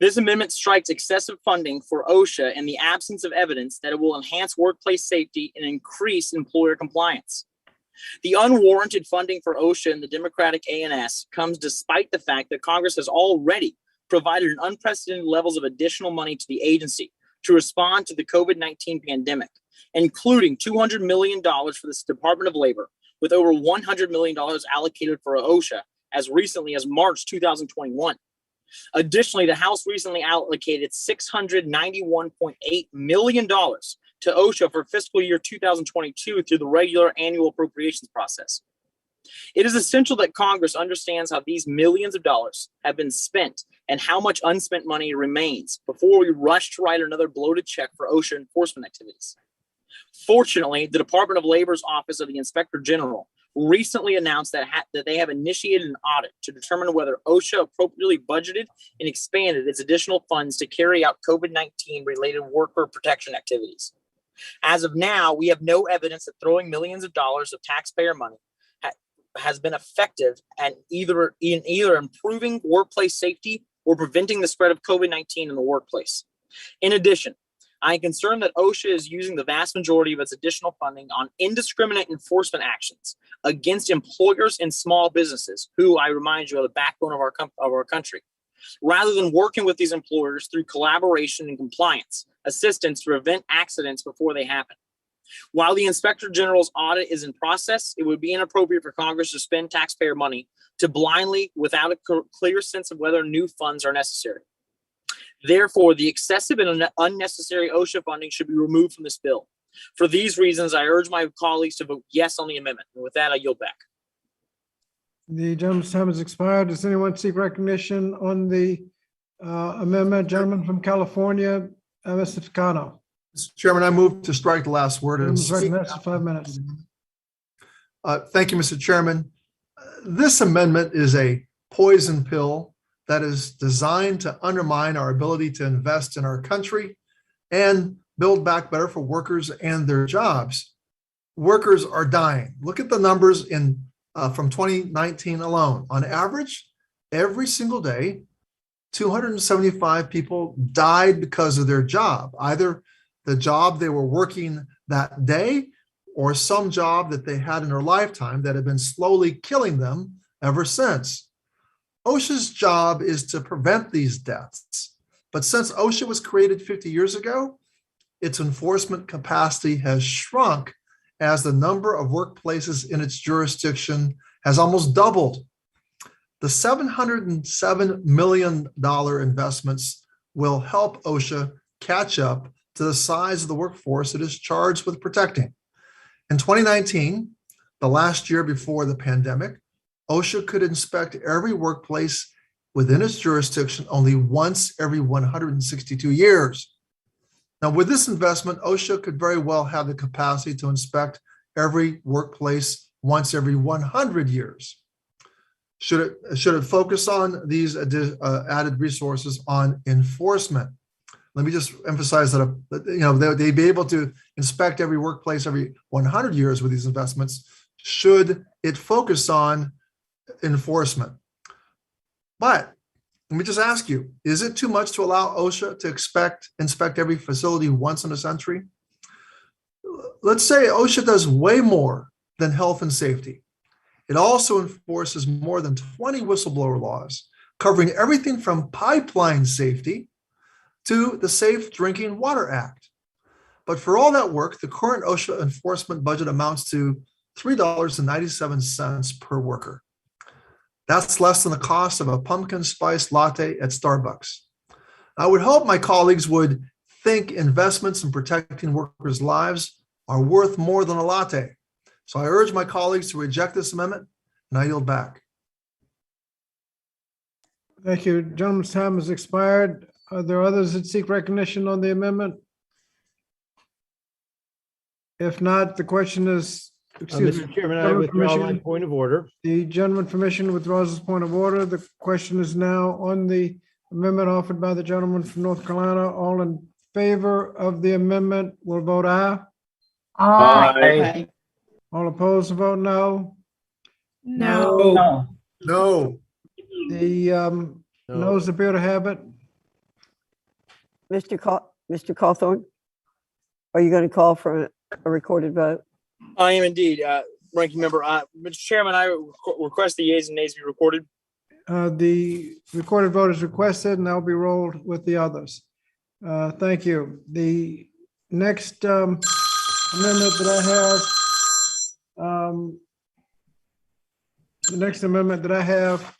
This amendment strikes excessive funding for OSHA in the absence of evidence that it will enhance workplace safety and increase employer compliance. The unwarranted funding for OSHA in the Democratic A&S comes despite the fact that Congress has already provided unprecedented levels of additional money to the agency to respond to the COVID-19 pandemic, including $200 million for the Department of Labor, with over $100 million allocated for OSHA as recently as March 2021. Additionally, the House recently allocated $691.8 million to OSHA for fiscal year 2022 through the regular annual appropriations process. It is essential that Congress understands how these millions of dollars have been spent and how much unspent money remains before we rush to write another bloated check for OSHA enforcement activities. Fortunately, the Department of Labor's Office of the Inspector General recently announced that they have initiated an audit to determine whether OSHA appropriately budgeted and expanded its additional funds to carry out COVID-19 related worker protection activities. As of now, we have no evidence that throwing millions of dollars of taxpayer money has been effective at either improving workplace safety or preventing the spread of COVID-19 in the workplace. In addition, I am concerned that OSHA is using the vast majority of its additional funding on indiscriminate enforcement actions against employers and small businesses, who, I remind you, are the backbone of our country, rather than working with these employers through collaboration and compliance assistance to prevent accidents before they happen. While the Inspector General's audit is in process, it would be inappropriate for Congress to spend taxpayer money to blindly, without a clear sense of whether new funds are necessary. Therefore, the excessive and unnecessary OSHA funding should be removed from this bill. For these reasons, I urge my colleagues to vote yes on the amendment. And with that, I yield back. The gentleman's time has expired. Does anyone seek recognition on the amendment? Gentleman from California, Mr. Ficano. Mr. Chairman, I move to strike the last word. Gentleman's recognized for 5 minutes. Thank you, Mr. Chairman. This amendment is a poison pill that is designed to undermine our ability to invest in our country and build back better for workers and their jobs. Workers are dying. Look at the numbers from 2019 alone. On average, every single day, 275 people died because of their job, either the job they were working that day or some job that they had in their lifetime that had been slowly killing them ever since. OSHA's job is to prevent these deaths. But since OSHA was created 50 years ago, its enforcement capacity has shrunk as the number of workplaces in its jurisdiction has almost doubled. The $707 million investments will help OSHA catch up to the size of the workforce it is charged with protecting. In 2019, the last year before the pandemic, OSHA could inspect every workplace within its jurisdiction only once every 162 years. Now, with this investment, OSHA could very well have the capacity to inspect every workplace once every 100 years. Should it focus on these added resources on enforcement? Let me just emphasize that they'd be able to inspect every workplace every 100 years with these investments. Should it focus on enforcement? But let me just ask you, is it too much to allow OSHA to inspect every facility once in a century? Let's say OSHA does way more than health and safety. It also enforces more than 20 whistleblower laws, covering everything from pipeline safety to the Safe Drinking Water Act. But for all that work, the current OSHA enforcement budget amounts to $3.97 per worker. That's less than the cost of a pumpkin spice latte at Starbucks. I would hope my colleagues would think investments in protecting workers' lives are worth more than a latte. So I urge my colleagues to reject this amendment, and I yield back. Thank you. Gentleman's time has expired. Are there others that seek recognition on the amendment? If not, the question is, Mr. Chairman, I withdraw my point of order. The gentleman from Michigan withdraws his point of order. The question is now on the amendment offered by the gentleman from North Carolina. All in favor of the amendment will vote aye. Aye. All opposed, vote no. No. No. The noes appear to have it. Mr. Cawthorn, are you going to call for a recorded vote? I am indeed, Ranking Member. Mr. Chairman, I request the yeas and nays be recorded. The recorded vote is requested, and that'll be rolled with the others. Thank you. The next amendment that I have,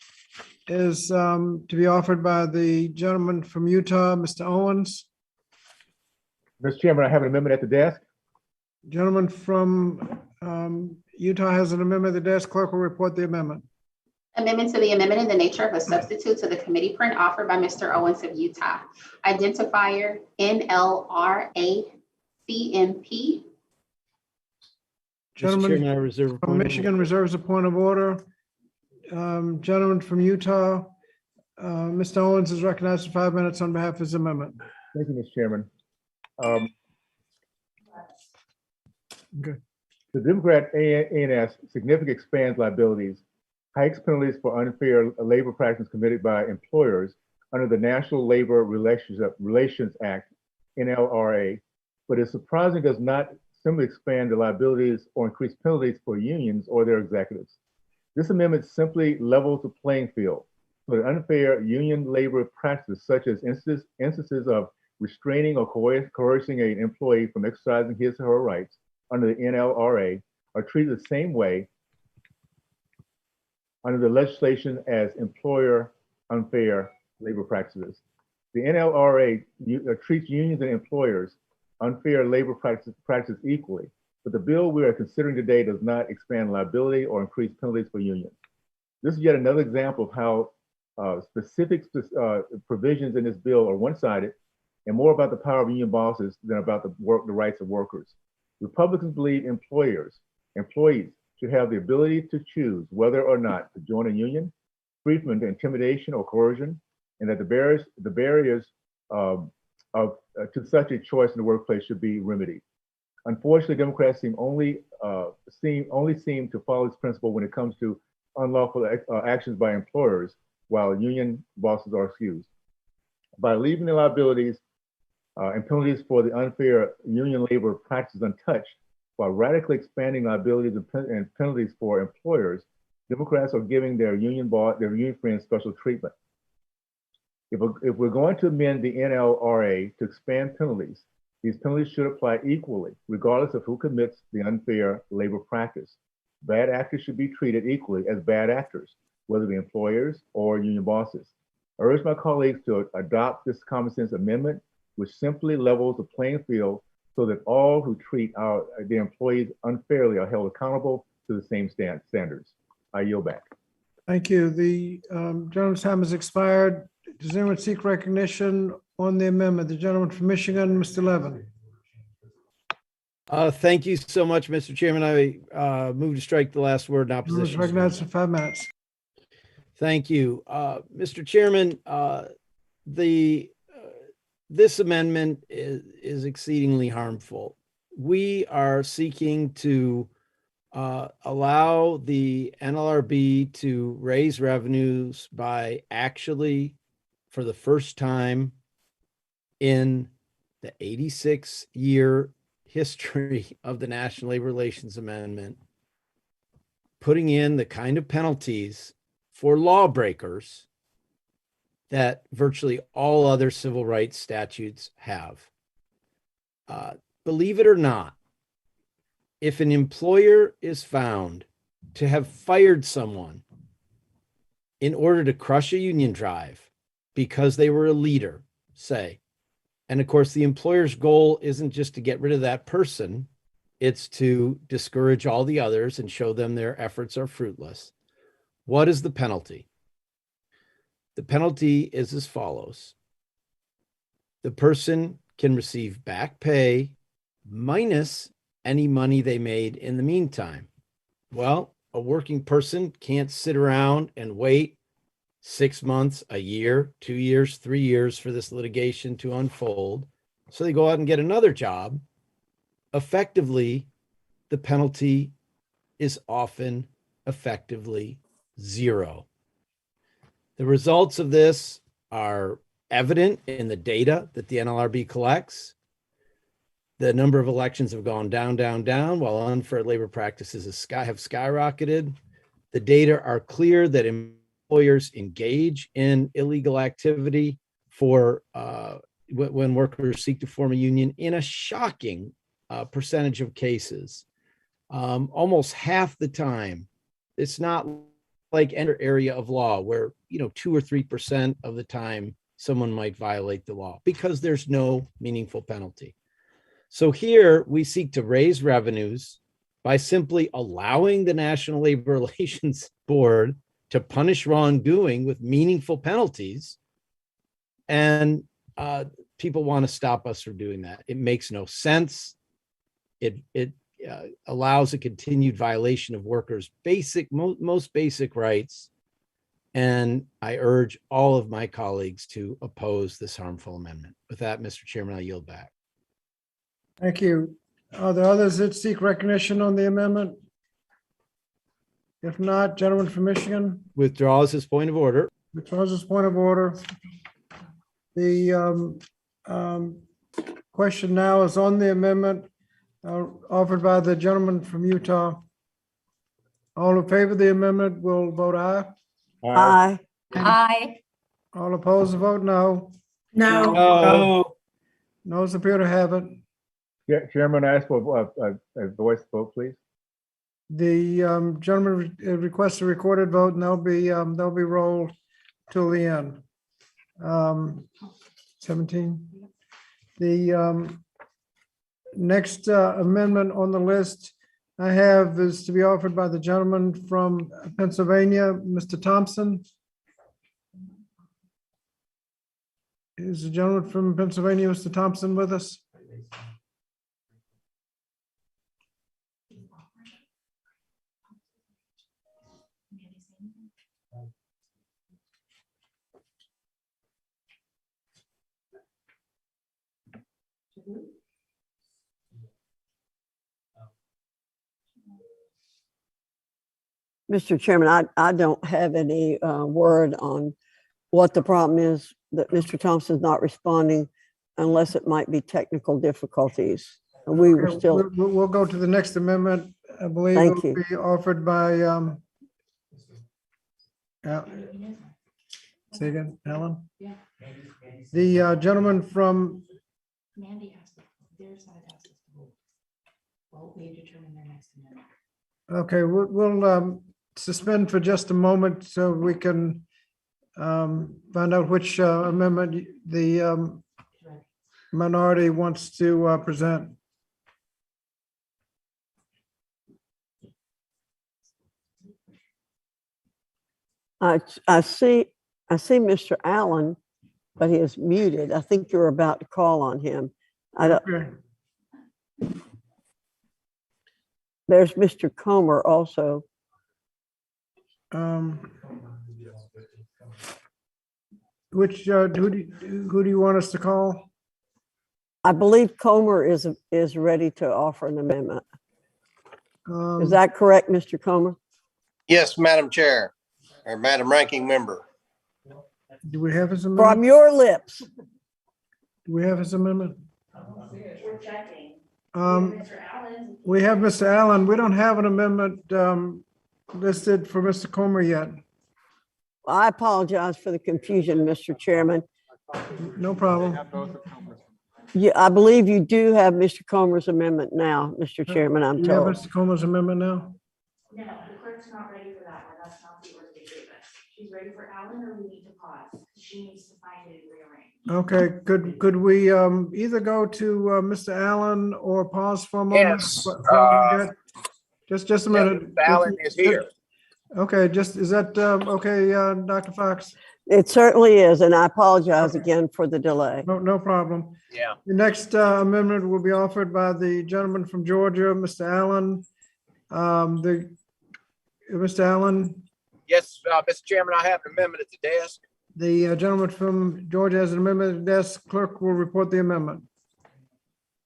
is to be offered by the gentleman from Utah, Mr. Owens. Mr. Chairman, I have an amendment at the desk. Gentleman from Utah has an amendment at the desk. Clerk will report the amendment. Amendment to the amendment in the nature of a substitute to the committee print offered by Mr. Owens of Utah. Identifier NLRACMP. Gentleman from Michigan reserves a point of order. Gentleman from Utah, Mr. Owens is recognized for 5 minutes on behalf of his amendment. Thank you, Mr. Chairman. Okay. The Democrat ANS significantly expands liabilities, hikes penalties for unfair labor practices committed by employers under the National Labor Relations Act, NLRA, but is surprising does not simply expand the liabilities or increase penalties for unions or their executives. This amendment simply levels the playing field so that unfair union labor practices, such as instances of restraining or coercing an employee from exercising his or her rights under the NLRA, are treated the same way under the legislation as employer unfair labor practices. The NLRA treats unions and employers unfair labor practices equally, but the bill we are considering today does not expand liability or increase penalties for unions. This is yet another example of how specific provisions in this bill are one-sided and more about the power of union bosses than about the rights of workers. Republicans believe employees should have the ability to choose whether or not to join a union, free from intimidation or coercion, and that the barriers to such a choice in the workplace should be remedied. Unfortunately, Democrats only seem to follow this principle when it comes to unlawful actions by employers, while union bosses are excused. By leaving the liabilities and penalties for the unfair union labor practices untouched, while radically expanding liabilities and penalties for employers, Democrats are giving their union friends special treatment. If we're going to amend the NLRA to expand penalties, these penalties should apply equally, regardless of who commits the unfair labor practice. Bad actors should be treated equally as bad actors, whether the employers or union bosses. I urge my colleagues to adopt this common sense amendment, which simply levels the playing field so that all who treat the employees unfairly are held accountable to the same standards. I yield back. Thank you. The gentleman's time has expired. Does anyone seek recognition on the amendment? The gentleman from Michigan, Mr. Levin. Thank you so much, Mr. Chairman. I move to strike the last word in opposition. Recognized for 5 minutes. Thank you. Mr. Chairman, this amendment is exceedingly harmful. We are seeking to allow the NLRB to raise revenues by actually, for the first time in the 86-year history of the National Labor Relations Amendment, putting in the kind of penalties for lawbreakers that virtually all other civil rights statutes have. Believe it or not, if an employer is found to have fired someone in order to crush a union drive because they were a leader, say, and of course the employer's goal isn't just to get rid of that person, it's to discourage all the others and show them their efforts are fruitless. What is the penalty? The penalty is as follows. The person can receive back pay minus any money they made in the meantime. Well, a working person can't sit around and wait 6 months, a year, 2 years, 3 years for this litigation to unfold. So they go out and get another job. Effectively, the penalty is often effectively zero. The results of this are evident in the data that the NLRB collects. The number of elections have gone down, down, down, while unfair labor practices have skyrocketed. The data are clear that employers engage in illegal activity for when workers seek to form a union in a shocking percentage of cases. Almost half the time. It's not like any area of law where 2 or 3% of the time someone might violate the law because there's no meaningful penalty. So here we seek to raise revenues by simply allowing the National Labor Relations Board to punish wrongdoing with meaningful penalties. And people want to stop us from doing that. It makes no sense. It allows a continued violation of workers' most basic rights. And I urge all of my colleagues to oppose this harmful amendment. With that, Mr. Chairman, I yield back. Thank you. Are there others that seek recognition on the amendment? If not, gentleman from Michigan, Withdraws his point of order. withdraws his point of order. The question now is on the amendment offered by the gentleman from Utah. All in favor of the amendment will vote aye. Aye. Aye. All opposed, vote no. No. No. Noes appear to have it. Yeah, Chairman, I ask for a voice vote, please. The gentleman requests a recorded vote, and they'll be rolled till the end. 17. The next amendment on the list I have is to be offered by the gentleman from Pennsylvania, Mr. Thompson. Is the gentleman from Pennsylvania, Mr. Thompson, with us? Mr. Chairman, I don't have any word on what the problem is that Mr. Thompson's not responding unless it might be technical difficulties. And we were Okay, still, we'll go to the next amendment. I believe it Thank will you. be offered by, say again, Alan? The gentleman from, Mandy has to, their side has to vote. Well, we determine their next amendment. okay, we'll suspend for just a moment so we can find out which amendment the minority wants to present. I see Mr. Allen, but he is muted. I think you're about to call on him. I don't, Okay. there's Mr. Comer also. Which, who do you want us to call? I believe Comer is ready to offer an amendment. Is that correct, Mr. Comer? Yes, Madam Chair, or Madam Ranking Member. Do we have his amendment? From your lips. Do we have his amendment? We're checking. We have Mr. Allen. We don't have an amendment listed for Mr. Comer yet. I apologize for the confusion, Mr. Chairman. No problem. Yeah, I believe you do have Mr. Comer's amendment now, Mr. Chairman, I'm Do we have told. Mr. Comer's amendment now? No, the clerk's not ready for that one. That's not the order they gave us. She's ready for Alan, or we need to pause. She needs to find it and rearrange. Okay, could we either go to Mr. Allen or pause for a moment? Yes, Just a minute. Mr. Allen is here. Okay, is that okay, Dr. Fox? It certainly is, and I apologize again for the delay. No problem. Yeah. The next amendment will be offered by the gentleman from Georgia, Mr. Allen. Mr. Allen, Yes, Mr. Chairman, I have an amendment at the desk. the gentleman from Georgia has an amendment at the desk. Clerk will report the amendment.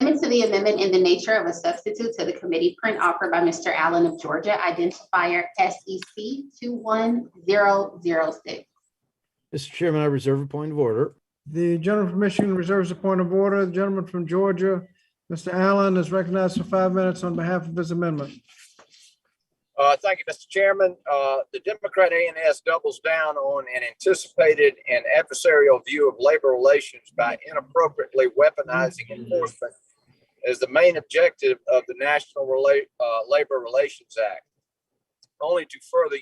Amendment to the amendment in the nature of a substitute to the committee print offered by Mr. Allen of Georgia, identifier SEC 21006. Mr. Chairman, I reserve a point of order. The gentleman from Michigan reserves a point of order. The gentleman from Georgia, Mr. Allen, is recognized for 5 minutes on behalf of his amendment. Thank you, Mr. Chairman. The Democrat ANS doubles down on an anticipated and adversarial view of labor relations by inappropriately weaponizing enforcement as the main objective of the National Labor Relations Act, only to further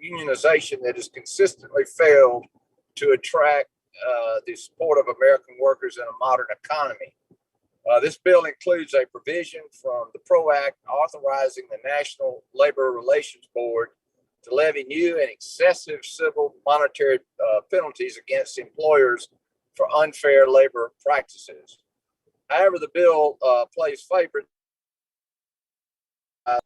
unionization that has consistently failed to attract the support of American workers in a modern economy. This bill includes a provision from the PRO Act authorizing the National Labor Relations Board to levy new and excessive civil monetary penalties against employers for unfair labor practices. However, the bill plays favorites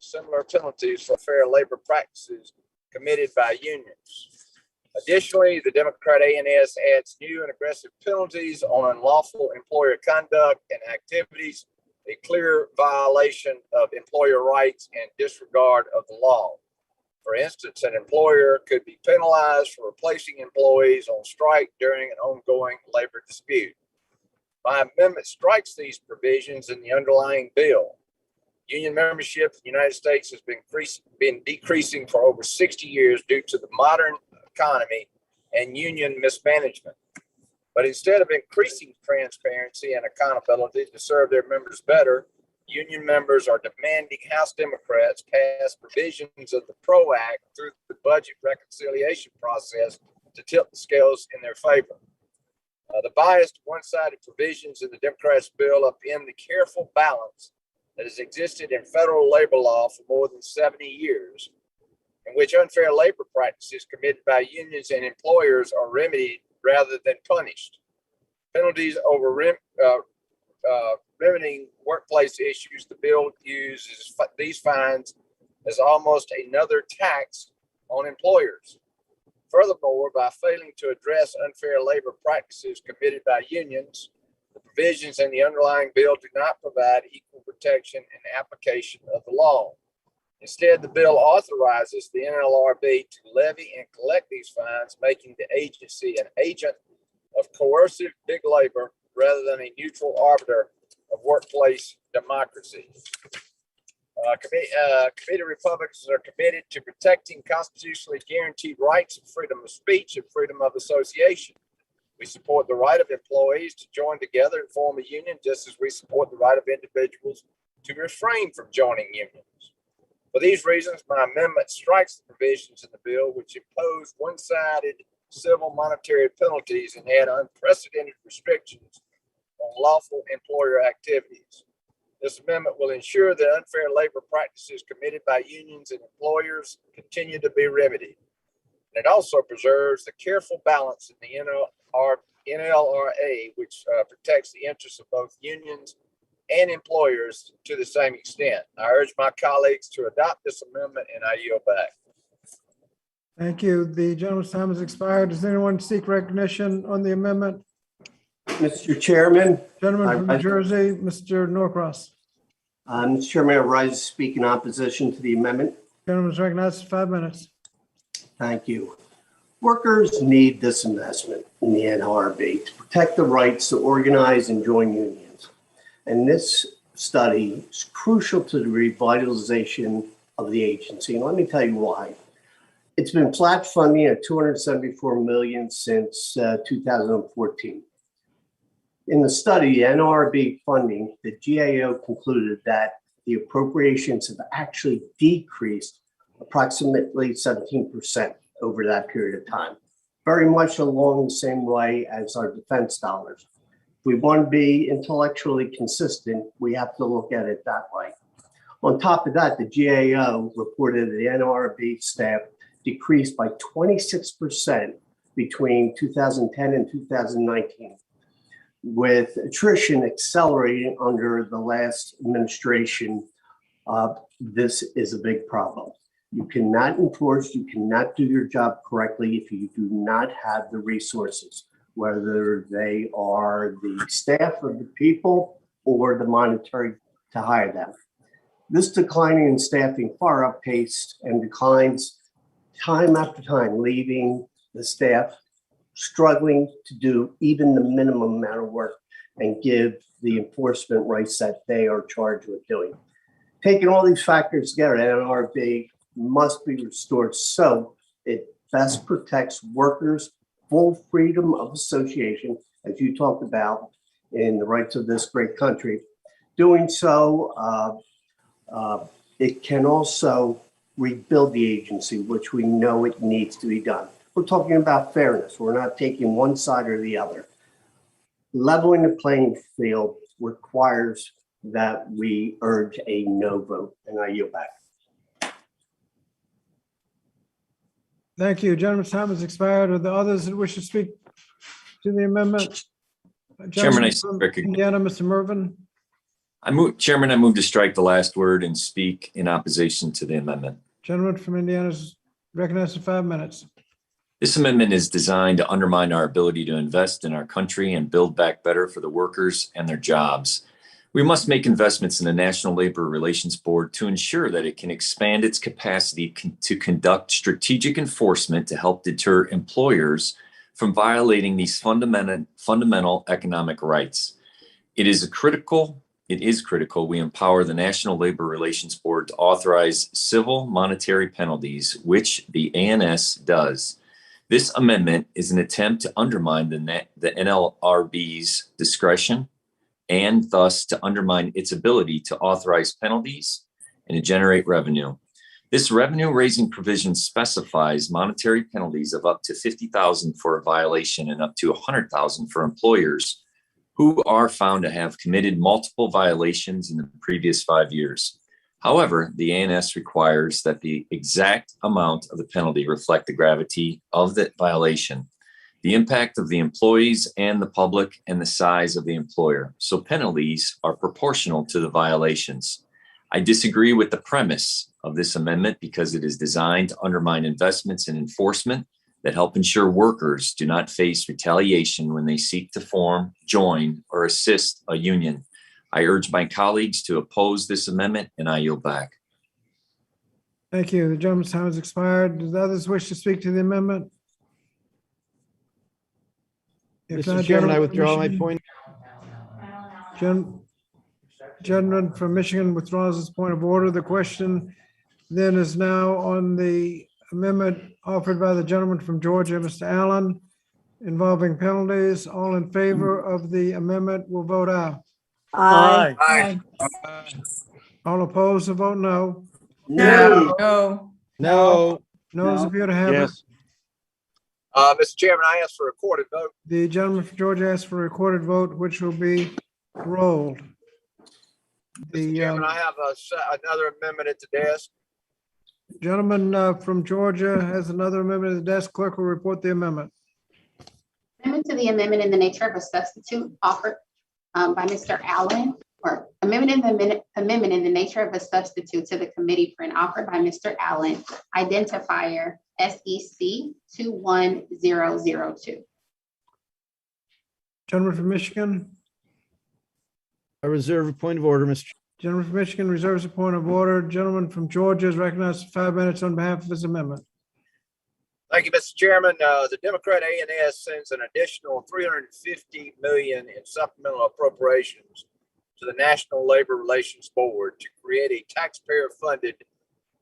similar penalties for fair labor practices committed by unions. Additionally, the Democrat ANS adds new and aggressive penalties on unlawful employer conduct and activities a clear violation of employer rights and disregard of the law. For instance, an employer could be penalized for replacing employees on strike during an ongoing labor dispute. My amendment strikes these provisions in the underlying bill. Union membership in the United States has been decreasing for over 60 years due to the modern economy and union mismanagement. But instead of increasing transparency and accountability to serve their members better, union members are demanding House Democrats pass provisions of the PRO Act through the budget reconciliation process to tilt the scales in their favor. The biased, one-sided provisions in the Democrats' bill upend the careful balance that has existed in federal labor law for more than 70 years, in which unfair labor practices committed by unions and employers are remedied rather than punished. Penalties over remedying workplace issues, the bill uses these fines as almost another tax on employers. Furthermore, by failing to address unfair labor practices committed by unions, the provisions in the underlying bill do not provide equal protection and application of the law. Instead, the bill authorizes the NLRB to levy and collect these fines, making the agency an agent of coercive big labor rather than a neutral arbiter of workplace democracy. Committee Republicans are committed to protecting constitutionally guaranteed rights of freedom of speech and freedom of association. We support the right of employees to join together and form a union, just as we support the right of individuals to refrain from joining unions. For these reasons, my amendment strikes the provisions in the bill which impose one-sided civil monetary penalties and add unprecedented restrictions on lawful employer activities. This amendment will ensure that unfair labor practices committed by unions and employers continue to be remedied. And it also preserves the careful balance in the NLRA, which protects the interests of both unions and employers to the same extent. I urge my colleagues to adopt this amendment, and I yield back. Thank you. The gentleman's time has expired. Does anyone seek recognition on the amendment? Mr. Chairman. Gentleman from New Jersey, Mr. Norcross. Mr. Chairman, I rise to speak in opposition to the amendment. Gentleman's recognized for 5 minutes. Thank you. Workers need this investment in the NLRB to protect the rights to organize and join unions. And this study is crucial to the revitalization of the agency. And let me tell you why. It's been flat funding at $274 million since 2014. In the study, NLRB funding, the GAO concluded that the appropriations have actually decreased approximately 17% over that period of time, very much along the same way as our defense dollars. If we want to be intellectually consistent, we have to look at it that way. On top of that, the GAO reported that the NLRB staff decreased by 26% between 2010 and 2019, with attrition accelerating under the last administration. This is a big problem. You cannot enforce, you cannot do your job correctly if you do not have the resources, whether they are the staff of the people or the monetary to hire them. This declining in staffing far outpaced and declines time after time, leaving the staff struggling to do even the minimum amount of work and give the enforcement rights that they are charged with doing. Taking all these factors together, NLRB must be restored so it best protects workers' full freedom of association, as you talked about, in the rights of this great country. Doing so, it can also rebuild the agency, which we know it needs to be done. We're talking about fairness. We're not taking one side or the other. Leveling the playing field requires that we urge a no vote, and I yield back. Thank you. Gentleman's time has expired. Are there others that wish to speak to the amendment? Chairman, Indiana, Mr. Mervin. Chairman, I move to strike the last word and speak in opposition to the amendment. Gentleman from Indiana is recognized for 5 minutes. This amendment is designed to undermine our ability to invest in our country and build back better for the workers and their jobs. We must make investments in the National Labor Relations Board to ensure that it can expand its capacity to conduct strategic enforcement to help deter employers from violating these fundamental economic rights. It is critical we empower the National Labor Relations Board to authorize civil monetary penalties, which the ANS does. This amendment is an attempt to undermine the NLRB's discretion and thus to undermine its ability to authorize penalties and to generate revenue. This revenue-raising provision specifies monetary penalties of up to $50,000 for a violation and up to $100,000 for employers who are found to have committed multiple violations in the previous 5 years. However, the ANS requires that the exact amount of the penalty reflect the gravity of the violation, the impact of the employees and the public, and the size of the employer. So penalties are proportional to the violations. I disagree with the premise of this amendment because it is designed to undermine investments in enforcement that help ensure workers do not face retaliation when they seek to form, join, or assist a union. I urge my colleagues to oppose this amendment, and I yield back. Thank you. The gentleman's time has expired. Does others wish to speak to the amendment? If Mr. not, Chairman, I gentleman from withdraw my Michigan. point. Gentleman from Michigan withdraws his point of order. The question then is now on the amendment offered by the gentleman from Georgia, Mr. Allen, involving penalties. All in favor of the amendment will vote aye. Aye. Aye. All opposed will vote no. No. No. Noes appear to have it. Yes. Mr. Chairman, I ask for a recorded vote. The gentleman from Georgia asked for a recorded vote, which will be rolled. Mr. Chairman, I have another amendment at the desk. Gentleman from Georgia has another amendment at the desk. Clerk will report the amendment. Amendment to the amendment in the nature of a substitute offered by Mr. Allen, or amendment in the nature of a substitute to the committee for an offer by Mr. Allen, identifier SEC 21002. Gentleman from Michigan. I reserve a point of order, Mr. Gentleman from Michigan reserves a point of order. Gentleman from Georgia is recognized for 5 minutes on behalf of his amendment. Thank you, Mr. Chairman. The Democrat ANS sends an additional $350 million in supplemental appropriations to the National Labor Relations Board to create a taxpayer-funded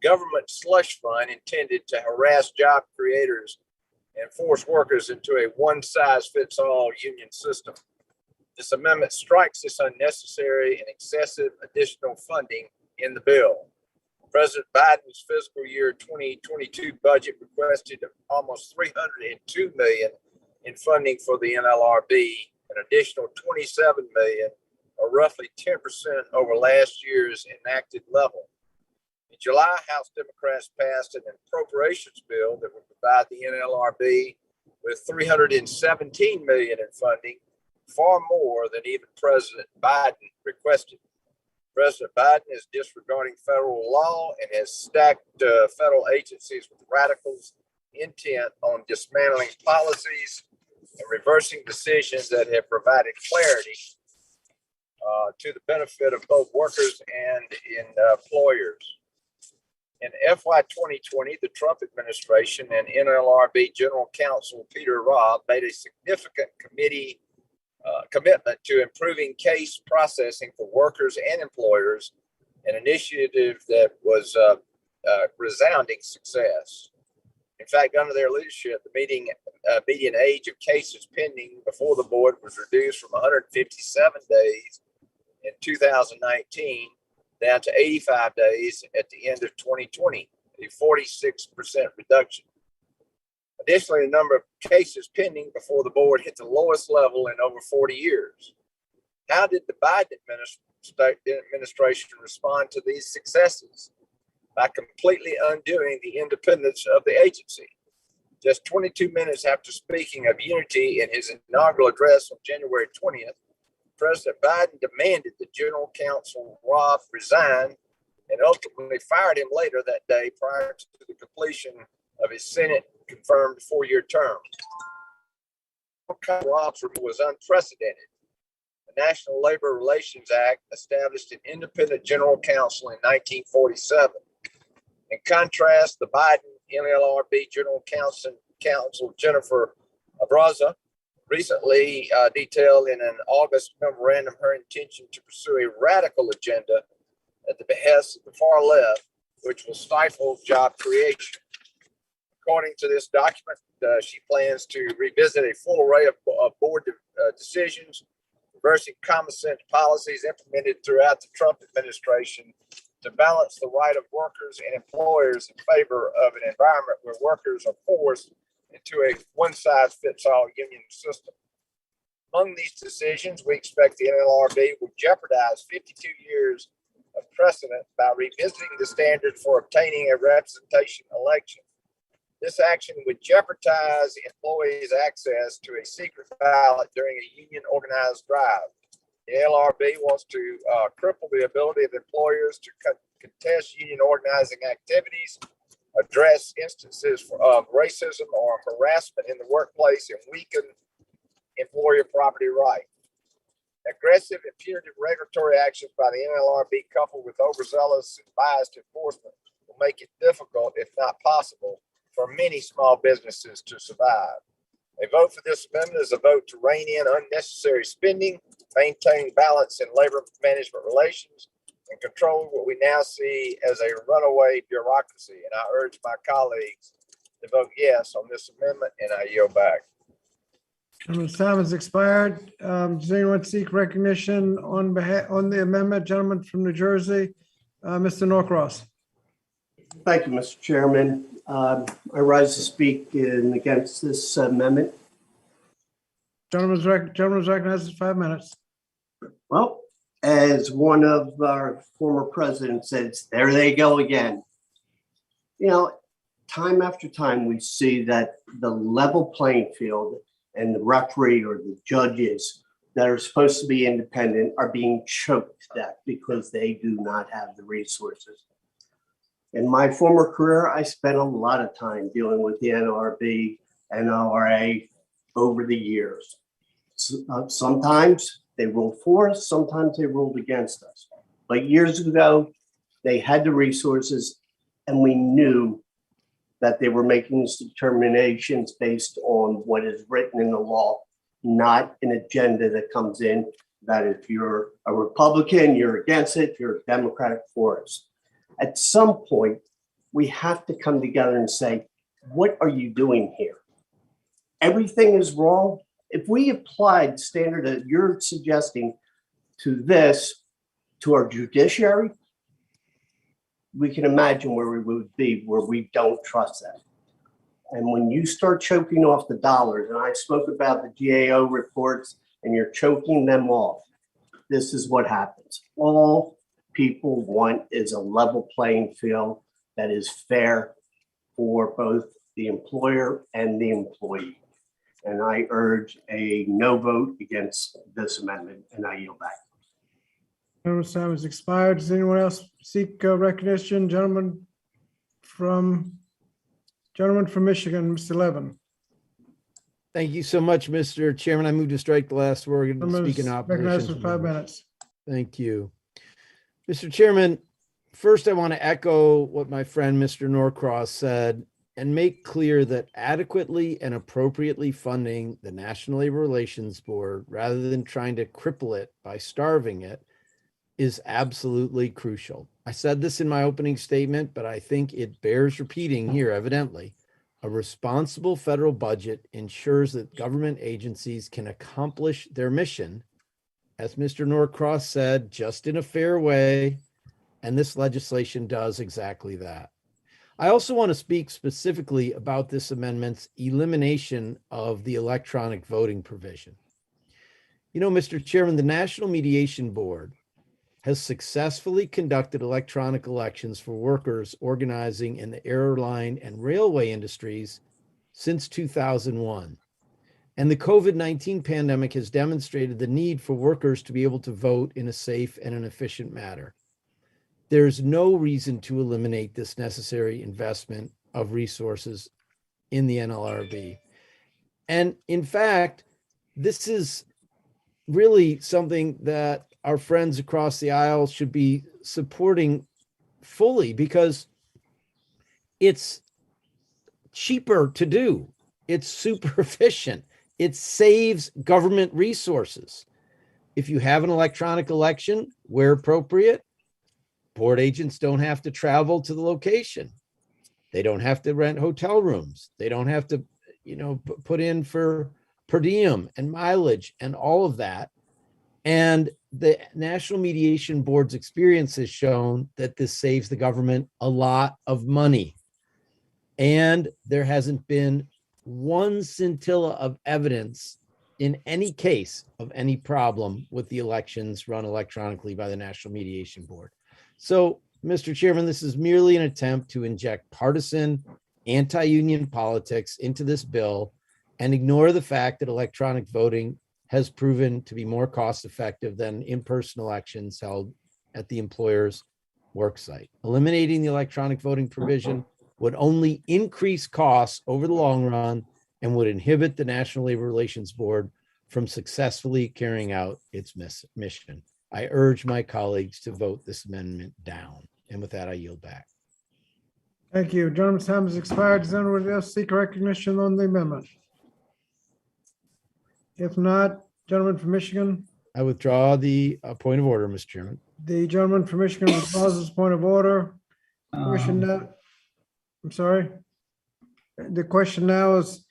government slush fund intended to harass job creators and force workers into a one-size-fits-all union system. This amendment strikes this unnecessary and excessive additional funding in the bill. President Biden's fiscal year 2022 budget requested almost $302 million in funding for the NLRB, an additional $27 million, or roughly 10% over last year's enacted level. In July, House Democrats passed an appropriations bill that would provide the NLRB with $317 million in funding, far more than even President Biden requested. President Biden is disregarding federal law and has stacked federal agencies with radicals intent on dismantling policies and reversing decisions that have provided clarity to the benefit of both workers and employers. In FY2020, the Trump administration and NLRB General Counsel Peter Robb made a significant commitment to improving case processing for workers and employers, an initiative that was resounding success. In fact, under their leadership, the median age of cases pending before the board was reduced from 157 days in 2019 down to 85 days at the end of 2020, a 46% reduction. Additionally, the number of cases pending before the board hit the lowest level in over 40 years. How did the Biden administration respond to these successes? By completely undoing the independence of the agency. Just 22 minutes after speaking of unity in his inaugural address on January 20th, President Biden demanded that General Counsel Robb resign and ultimately fired him later that day prior to the completion of his Senate-confirmed 4-year term. Robb's removal was unprecedented. The National Labor Relations Act established an independent general counsel in 1947. In contrast, the Biden NLRB General Counsel Jennifer Abraza recently detailed in an August memorandum her intention to pursue a radical agenda at the behest of the far left, which will stifle job creation. According to this document, she plans to revisit a full array of board decisions, reversing common sense policies implemented throughout the Trump administration to balance the right of workers and employers in favor of an environment where workers are forced into a one-size-fits-all union system. Among these decisions, we expect the NLRB will jeopardize 52 years of precedent by revisiting the standard for obtaining a representation election. This action would jeopardize employees' access to a secret ballot during a union organized drive. The NLRB wants to cripple the ability of employers to contest union organizing activities, address instances of racism or harassment in the workplace, and weaken employer property rights. Aggressive and punitive regulatory actions by the NLRB coupled with overzealous and biased enforcement will make it difficult, if not possible, for many small businesses to survive. A vote for this amendment is a vote to rein in unnecessary spending, maintain balance in labor management relations, and control what we now see as a runaway bureaucracy. And I urge my colleagues to vote yes on this amendment, and I yield back. Gentleman's time has expired. Does anyone seek recognition on the amendment? Gentleman from New Jersey, Mr. Norcross. Thank you, Mr. Chairman. I rise to speak against this amendment. Gentleman's recognized for 5 minutes. Well, as one of our former presidents says, there they go again. You know, time after time, we see that the level playing field and the referee or the judges that are supposed to be independent are being choked at because they do not have the resources. In my former career, I spent a lot of time dealing with the NLRB and NLRA over the years. Sometimes they ruled for us, sometimes they ruled against us. But years ago, they had the resources, and we knew that they were making these determinations based on what is written in the law, not an agenda that comes in that if you're a Republican, you're against it, if you're a Democrat, for it. At some point, we have to come together and say, what are you doing here? Everything is wrong. If we applied standard that you're suggesting to this, to our judiciary, we can imagine where we would be, where we don't trust them. And when you start choking off the dollars, and I spoke about the GAO reports, and you're choking them off, this is what happens. All people want is a level playing field that is fair for both the employer and the employee. And I urge a no vote against this amendment, and I yield back. Gentleman's time has expired. Does anyone else seek recognition? Gentleman from Michigan, Mr. Levin. Thank you so much, Mr. Chairman. I move to strike the last word and speak in Recognized opposition. for 5 minutes. Thank you. Mr. Chairman, first I want to echo what my friend Mr. Norcross said and make clear that adequately and appropriately funding the National Labor Relations Board rather than trying to cripple it by starving it is absolutely crucial. I said this in my opening statement, but I think it bears repeating here evidently. A responsible federal budget ensures that government agencies can accomplish their mission, as Mr. Norcross said, just in a fair way, and this legislation does exactly that. I also want to speak specifically about this amendment's elimination of the electronic voting provision. You know, Mr. Chairman, the National Mediation Board has successfully conducted electronic elections for workers organizing in the airline and railway industries since 2001. And the COVID-19 pandemic has demonstrated the need for workers to be able to vote in a safe and an efficient manner. There's no reason to eliminate this necessary investment of resources in the NLRB. And in fact, this is really something that our friends across the aisle should be supporting fully, because it's cheaper to do. It's super efficient. It saves government resources. If you have an electronic election, where appropriate, board agents don't have to travel to the location. They don't have to rent hotel rooms. They don't have to, put in for per diem and mileage and all of that. And the National Mediation Board's experience has shown that this saves the government a lot of money. And there hasn't been one scintilla of evidence in any case of any problem with the elections run electronically by the National Mediation Board. So, Mr. Chairman, this is merely an attempt to inject partisan anti-union politics into this bill and ignore the fact that electronic voting has proven to be more cost-effective than in-person elections held at the employer's work site. Eliminating the electronic voting provision would only increase costs over the long run and would inhibit the National Labor Relations Board from successfully carrying out its mission. I urge my colleagues to vote this amendment down. And with that, I yield back. Thank you. Gentleman's time has expired. Does anyone else seek recognition on the amendment? If not, gentleman from Michigan. I withdraw the point of order, Mr. Chairman. The gentleman from Michigan withdraws his point of order. Question now, I'm sorry. The question now is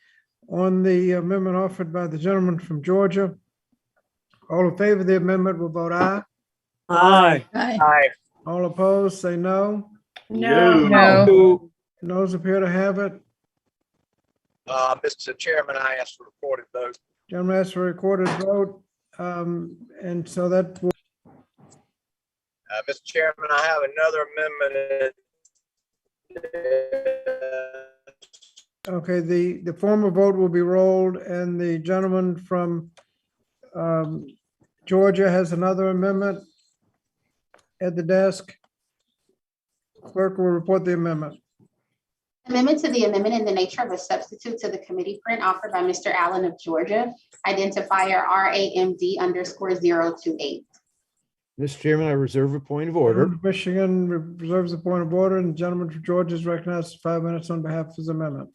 on the amendment offered by the gentleman from Georgia. All in favor of the amendment will vote aye. Aye. Aye. All opposed, say no. No. Noes appear to have it. Mr. Chairman, I ask for recorded vote. Gentleman asked for a recorded vote. And so that will. Mr. Chairman, I have another amendment. Okay, the formal vote will be rolled, and the gentleman from Georgia has another amendment at the desk. Clerk will report the amendment. Amendment to the amendment in the nature of a substitute to the committee print offered by Mr. Allen of Georgia, identifier RAMD_028. Mr. Chairman, I reserve a point of order. Michigan reserves a point of order, and the gentleman from Georgia is recognized for 5 minutes on behalf of his amendment.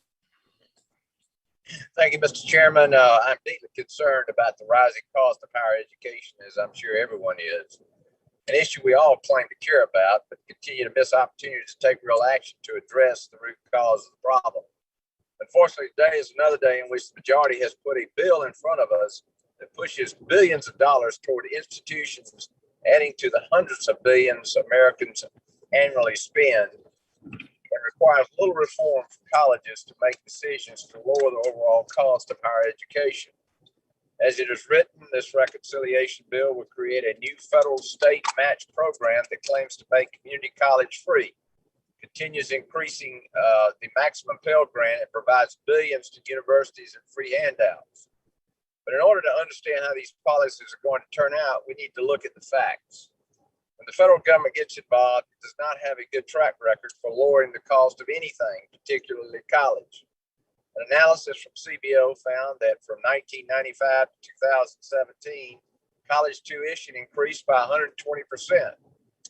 Thank you, Mr. Chairman. I'm deeply concerned about the rising cost of higher education, as I'm sure everyone is. An issue we all claim to care about, but continue to miss opportunities to take real action to address the root cause of the problem. Unfortunately, today is another day in which the majority has put a bill in front of us that pushes billions of dollars toward institutions, adding to the hundreds of billions Americans annually spend, and requires little reform for colleges to make decisions to lower the overall cost of higher education. As it is written, this reconciliation bill would create a new federal state match program that claims to make community college free, continues increasing the maximum Pell Grant, and provides billions to universities and free handouts. But in order to understand how these policies are going to turn out, we need to look at the facts. When the federal government gets involved, it does not have a good track record for lowering the cost of anything, particularly college. An analysis from CBO found that from 1995 to 2017, college tuition increased by 120%.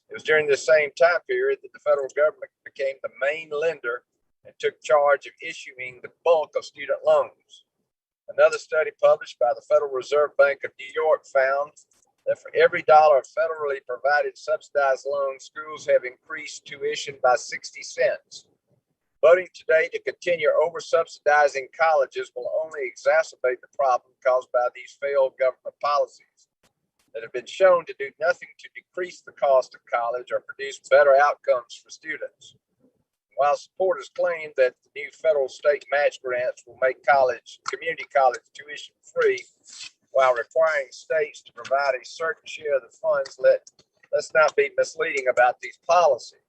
It was during the same time period that the federal government became the main lender and took charge of issuing the bulk of student loans. Another study published by the Federal Reserve Bank of New York found that for every dollar of federally provided subsidized loans, schools have increased tuition by 60 cents. Voting today to continue over-subsidizing colleges will only exacerbate the problem caused by these failed government policies that have been shown to do nothing to decrease the cost of college or produce better outcomes for students. While supporters claim that the new federal state match grants will make community college tuition free while requiring states to provide a certain share of the funds, let's not be misleading about these policies.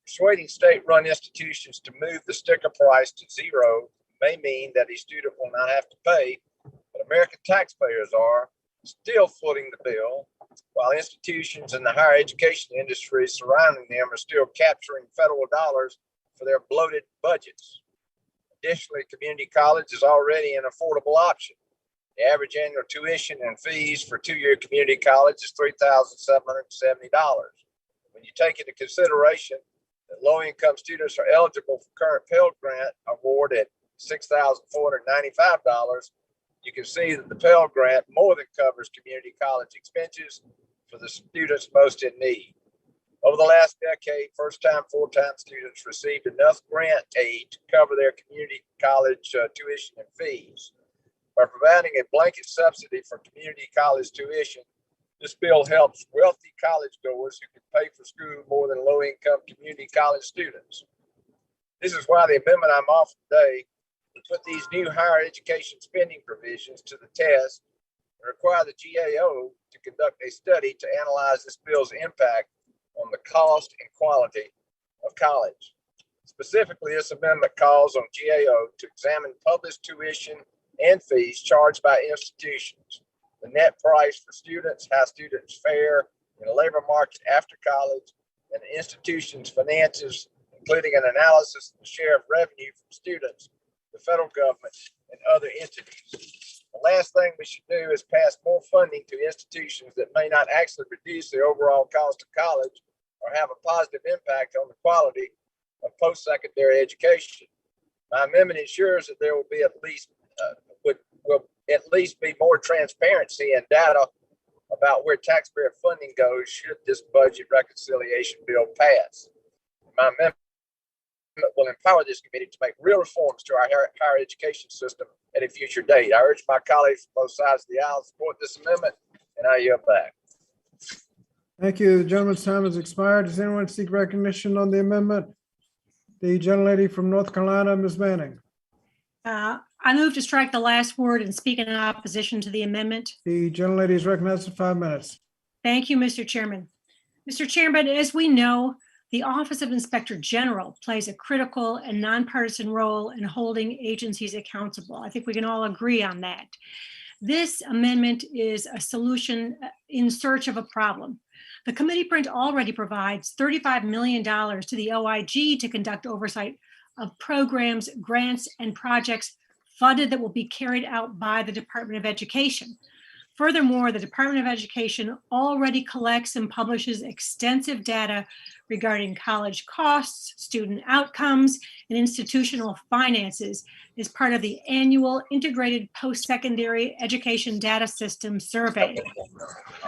Persuading state-run institutions to move the sticker price to zero may mean that a student will not have to pay, but American taxpayers are still footing the bill, while institutions in the higher education industry surrounding them are still capturing federal dollars for their bloated budgets. Additionally, community college is already an affordable option. The average annual tuition and fees for two-year community college is $3,770. When you take into consideration that low-income students are eligible for current Pell Grant award at $6,495, you can see that the Pell Grant more than covers community college expenses for the students most in need. Over the last decade, first-time, full-time students received enough grant aid to cover their community college tuition and fees. By providing a blanket subsidy for community college tuition, this bill helps wealthy college goers who can pay for school more than low-income community college students. This is why the amendment I'm offering today would put these new higher education spending provisions to the test and require the GAO to conduct a study to analyze this bill's impact on the cost and quality of college. Specifically, this amendment calls on GAO to examine published tuition and fees charged by institutions, the net price for students, how students fare in the labor market after college, and the institution's finances, including an analysis of the share of revenue from students, the federal government, and other entities. The last thing we should do is pass more funding to institutions that may not actually reduce the overall cost of college or have a positive impact on the quality of post-secondary education. My amendment ensures that there will be at least be more transparency and data about where taxpayer funding goes should this budget reconciliation bill pass. My amendment will empower this committee to make real reforms to our higher education system at a future date. I urge my colleagues from both sides of the aisle to support this amendment, and I yield back. Thank you. The gentleman's time has expired. Does anyone seek recognition on the amendment? The gentlelady from North Carolina, Ms. Manning. I move to strike the last word and speak in opposition to the amendment. The gentlelady is recognized for 5 minutes. Thank you, Mr. Chairman. Mr. Chairman, as we know, the Office of Inspector General plays a critical and nonpartisan role in holding agencies accountable. I think we can all agree on that. This amendment is a solution in search of a problem. The committee print already provides $35 million to the OIG to conduct oversight of programs, grants, and projects funded that will be carried out by the Department of Education. Furthermore, the Department of Education already collects and publishes extensive data regarding college costs, student outcomes, and institutional finances as part of the annual Integrated Post-Secondary Education Data System Survey.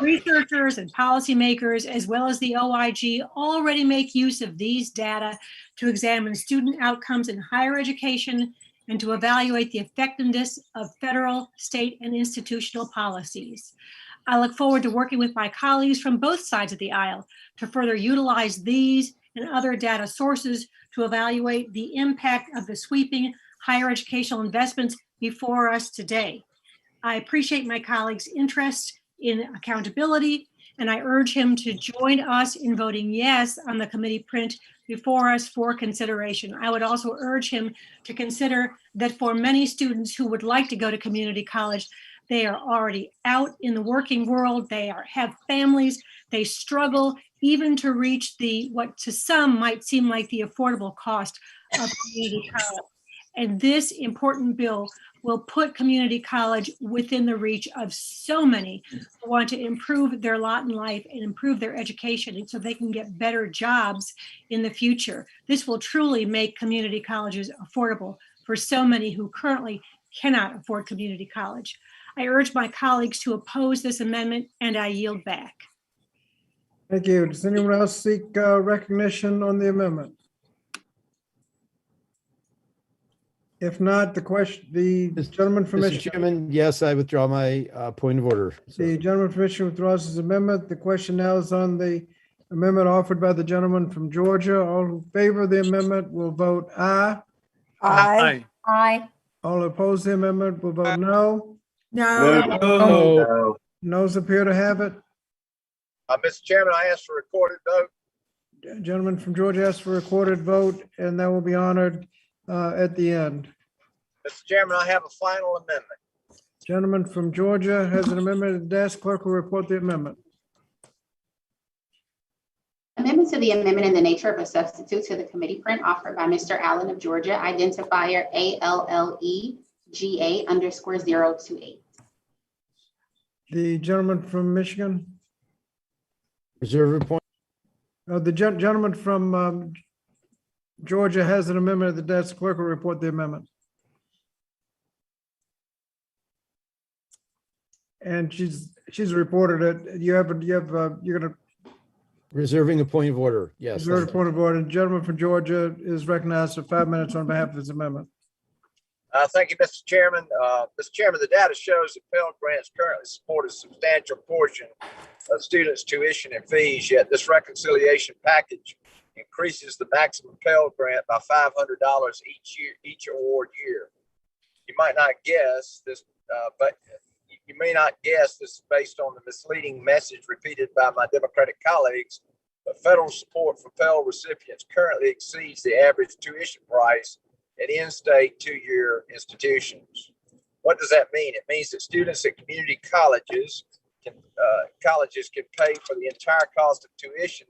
Researchers and policymakers, as well as the OIG, already make use of these data to examine student outcomes in higher education and to evaluate the effectiveness of federal, state, and institutional policies. I look forward to working with my colleagues from both sides of the aisle to further utilize these and other data sources to evaluate the impact of the sweeping higher educational investments before us today. I appreciate my colleagues' interest in accountability, and I urge him to join us in voting yes on the committee print before us for consideration. I would also urge him to consider that for many students who would like to go to community college, they are already out in the working world, have families, they struggle even to reach what to some might seem like the affordable cost of community college. And this important bill will put community college within the reach of so many who want to improve their lot in life and improve their education, and so they can get better jobs in the future. This will truly make community colleges affordable for so many who currently cannot afford community college. I urge my colleagues to oppose this amendment, and I yield back. Thank you. Does anyone else seek recognition on the amendment? If not, the gentleman from Mr. Michigan. Chairman, yes, I withdraw my point of order. The gentleman from Michigan withdraws his amendment. The question now is on the amendment offered by the gentleman from Georgia. All in favor of the amendment will vote aye. Aye. Aye. All opposed to the amendment will vote no. No. Noes appear to have it. Mr. Chairman, I ask for a recorded vote. Gentleman from Georgia asks for a recorded vote, and that will be honored at the end. Mr. Chairman, I have a final amendment. Gentleman from Georgia has an amendment at the desk. Clerk will report the amendment. Amendment to the amendment in the nature of a substitute to the committee print offered by Mr. Allen of Georgia, identifier ALLEGA_028. The gentleman from Michigan, Reserve a point. the gentleman from Georgia has an amendment at the desk. Clerk will report the amendment. And she's reported it. You're gonna Reserving a point of order. Yes. reserve thank a you. point of order. The gentleman from Georgia is recognized for 5 minutes on behalf of his amendment. Thank you, Mr. Chairman. Mr. Chairman, the data shows that Pell Grants currently support a substantial portion of students' tuition and fees, yet this reconciliation package increases the maximum Pell Grant by $500 each award year. You might not guess this, but you may not guess this is based on the misleading message repeated by my Democratic colleagues, but federal support for Pell recipients currently exceeds the average tuition price at in-state two-year institutions. What does that mean? It means that students at community colleges can pay for the entire cost of tuition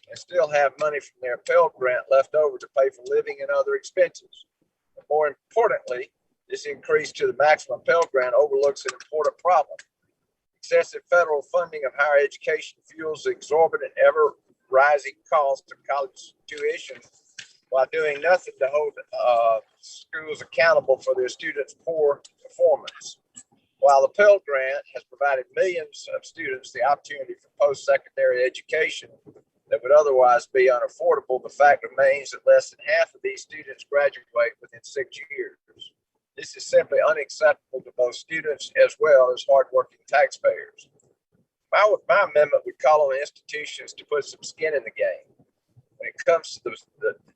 and still have money from their Pell Grant left over to pay for living and other expenses. But more importantly, this increase to the maximum Pell Grant overlooks an important problem. Excessive federal funding of higher education fuels the exorbitant, ever-rising cost of college tuition while doing nothing to hold schools accountable for their students' poor performance. While the Pell Grant has provided millions of students the opportunity for post-secondary education that would otherwise be unaffordable, the fact remains that less than half of these students graduate within 6 years. This is simply unacceptable to both students as well as hardworking taxpayers. My amendment would call on institutions to put some skin in the game. When it comes to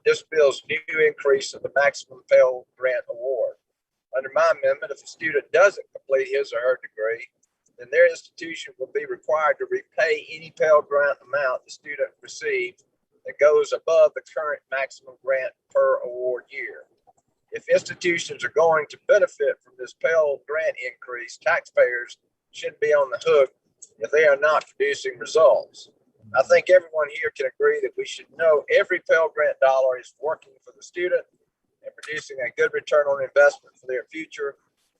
this bill's new increase of the maximum Pell Grant award. Under my amendment, if a student doesn't complete his or her degree, then their institution will be required to repay any Pell Grant amount the student received that goes above the current maximum grant per award year. If institutions are going to benefit from this Pell Grant increase, taxpayers shouldn't be on the hook if they are not producing results. I think everyone here can agree that we should know every Pell Grant dollar is working for the student and producing a good return on investment for their future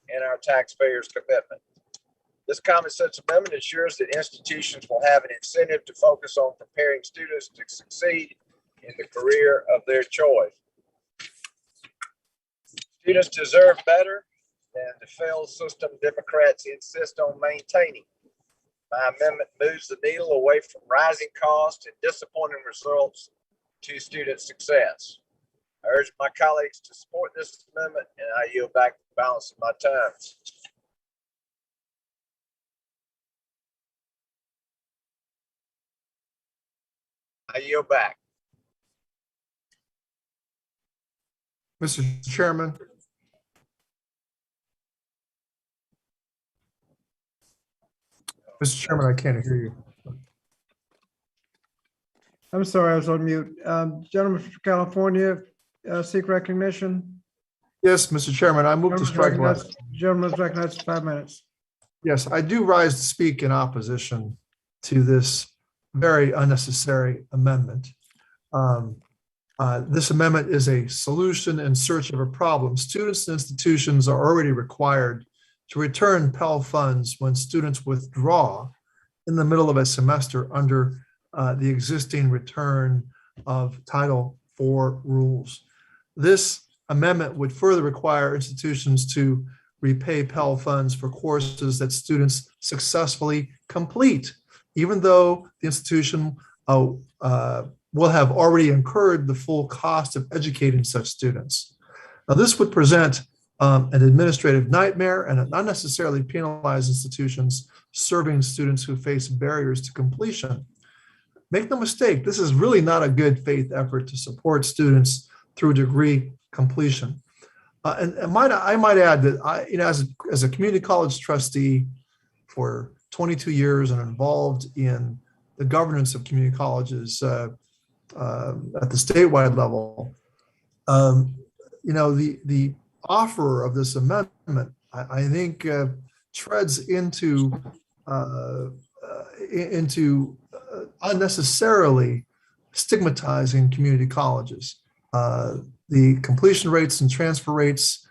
and our taxpayers' commitment. This common sense amendment ensures that institutions will have an incentive to focus on preparing students to succeed in the career of their choice. Students deserve better than the failed system Democrats insist on maintaining. My amendment moves the needle away from rising costs and disappointing results to student success. I urge my colleagues to support this amendment, and I yield back the balance of my time. I yield back. Mr. Chairman. Mr. Chairman, I can't hear you. I'm sorry, I was on mute. Gentleman from California, seek recognition. Yes, Mr. Chairman, I move to strike left. Gentleman's recognized for 5 minutes. Yes, I do rise to speak in opposition to this very unnecessary amendment. This amendment is a solution in search of a problem. Students and institutions are already required to return Pell funds when students withdraw in the middle of a semester under the existing return of Title IV rules. This amendment would further require institutions to repay Pell funds for courses that students successfully complete, even though the institution will have already incurred the full cost of educating such students. Now, this would present an administrative nightmare and unnecessarily penalize institutions serving students who face barriers to completion. Make no mistake, this is really not a good faith effort to support students through degree completion. And I might add that as a community college trustee for 22 years and involved in the governance of community colleges at the statewide level, the offer of this amendment, I think, treads into unnecessarily stigmatizing community colleges. The completion rates and transfer rates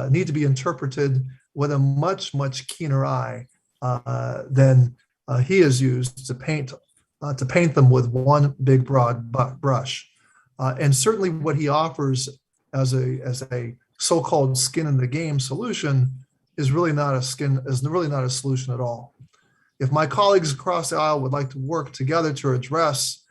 need to be interpreted with a much, much keener eye than he has used to paint them with one big broad brush. And certainly what he offers as a so-called skin in the game solution is really not a solution at all. If my colleagues across the aisle would like to work together to address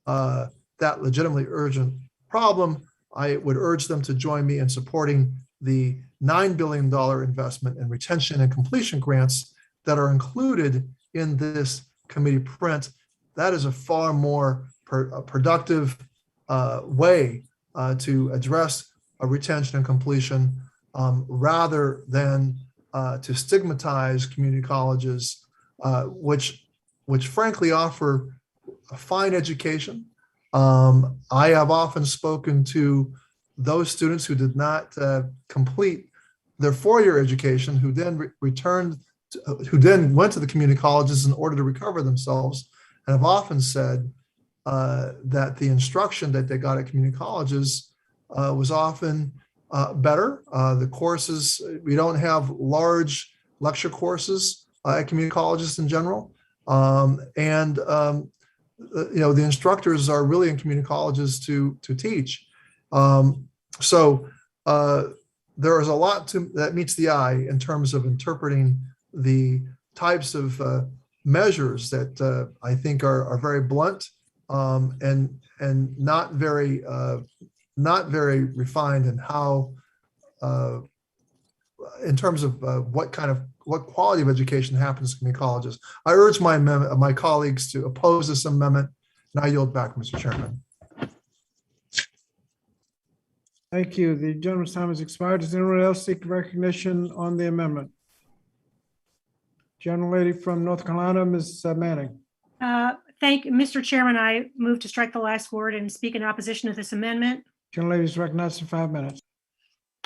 that legitimately urgent problem, I would urge them to join me in supporting the $9 billion investment in retention and completion grants that are included in this committee print. That is a far more productive way to address a retention and completion rather than to stigmatize community colleges, which frankly offer a fine education. I have often spoken to those students who did not complete their four-year education, who then who then went to the community colleges in order to recover themselves, and have often said that the instruction that they got at community colleges was often better. The courses, we don't have large lecture courses at community colleges in general. The instructors are really in community colleges to teach. So there is a lot that meets the eye in terms of interpreting the types of measures that I think are very blunt and not very refined in how in terms of what quality of education happens in community colleges. I urge my colleagues to oppose this amendment, and I yield back, Mr. Chairman. Thank you. The gentleman's time has expired. Does anyone else seek recognition on the amendment? Gentlelady from North Carolina, Ms. Manning. Thank you, Mr. Chairman. I move to strike the last word and speak in opposition to this amendment. Gentlelady is recognized for 5 minutes.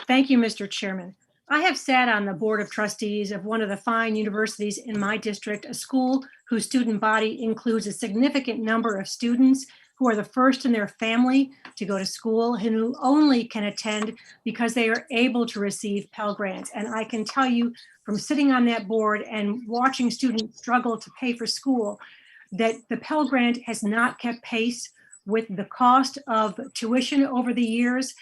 Thank you, Mr. Chairman. I have sat on the board of trustees of one of the fine universities in my district, a school whose student body includes a significant number of students who are the first in their family to go to school and who only can attend because they are able to receive Pell Grants. And I can tell you from sitting on that board and watching students struggle to pay for school that the Pell Grant has not kept pace with the cost of tuition over the years.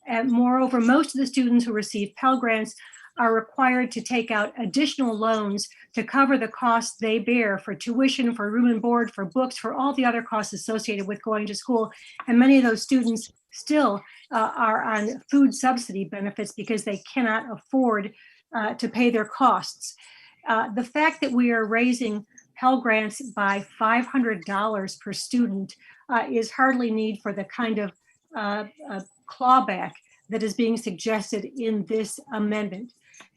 And moreover, most of the students who receive Pell Grants are required to take out additional loans to cover the costs they bear for tuition, for room and board, for books, for all the other costs associated with going to school. And many of those students still are on food subsidy benefits because they cannot afford to pay their costs. The fact that we are raising Pell Grants by $500 per student is hardly need for the kind of clawback that is being suggested in this amendment.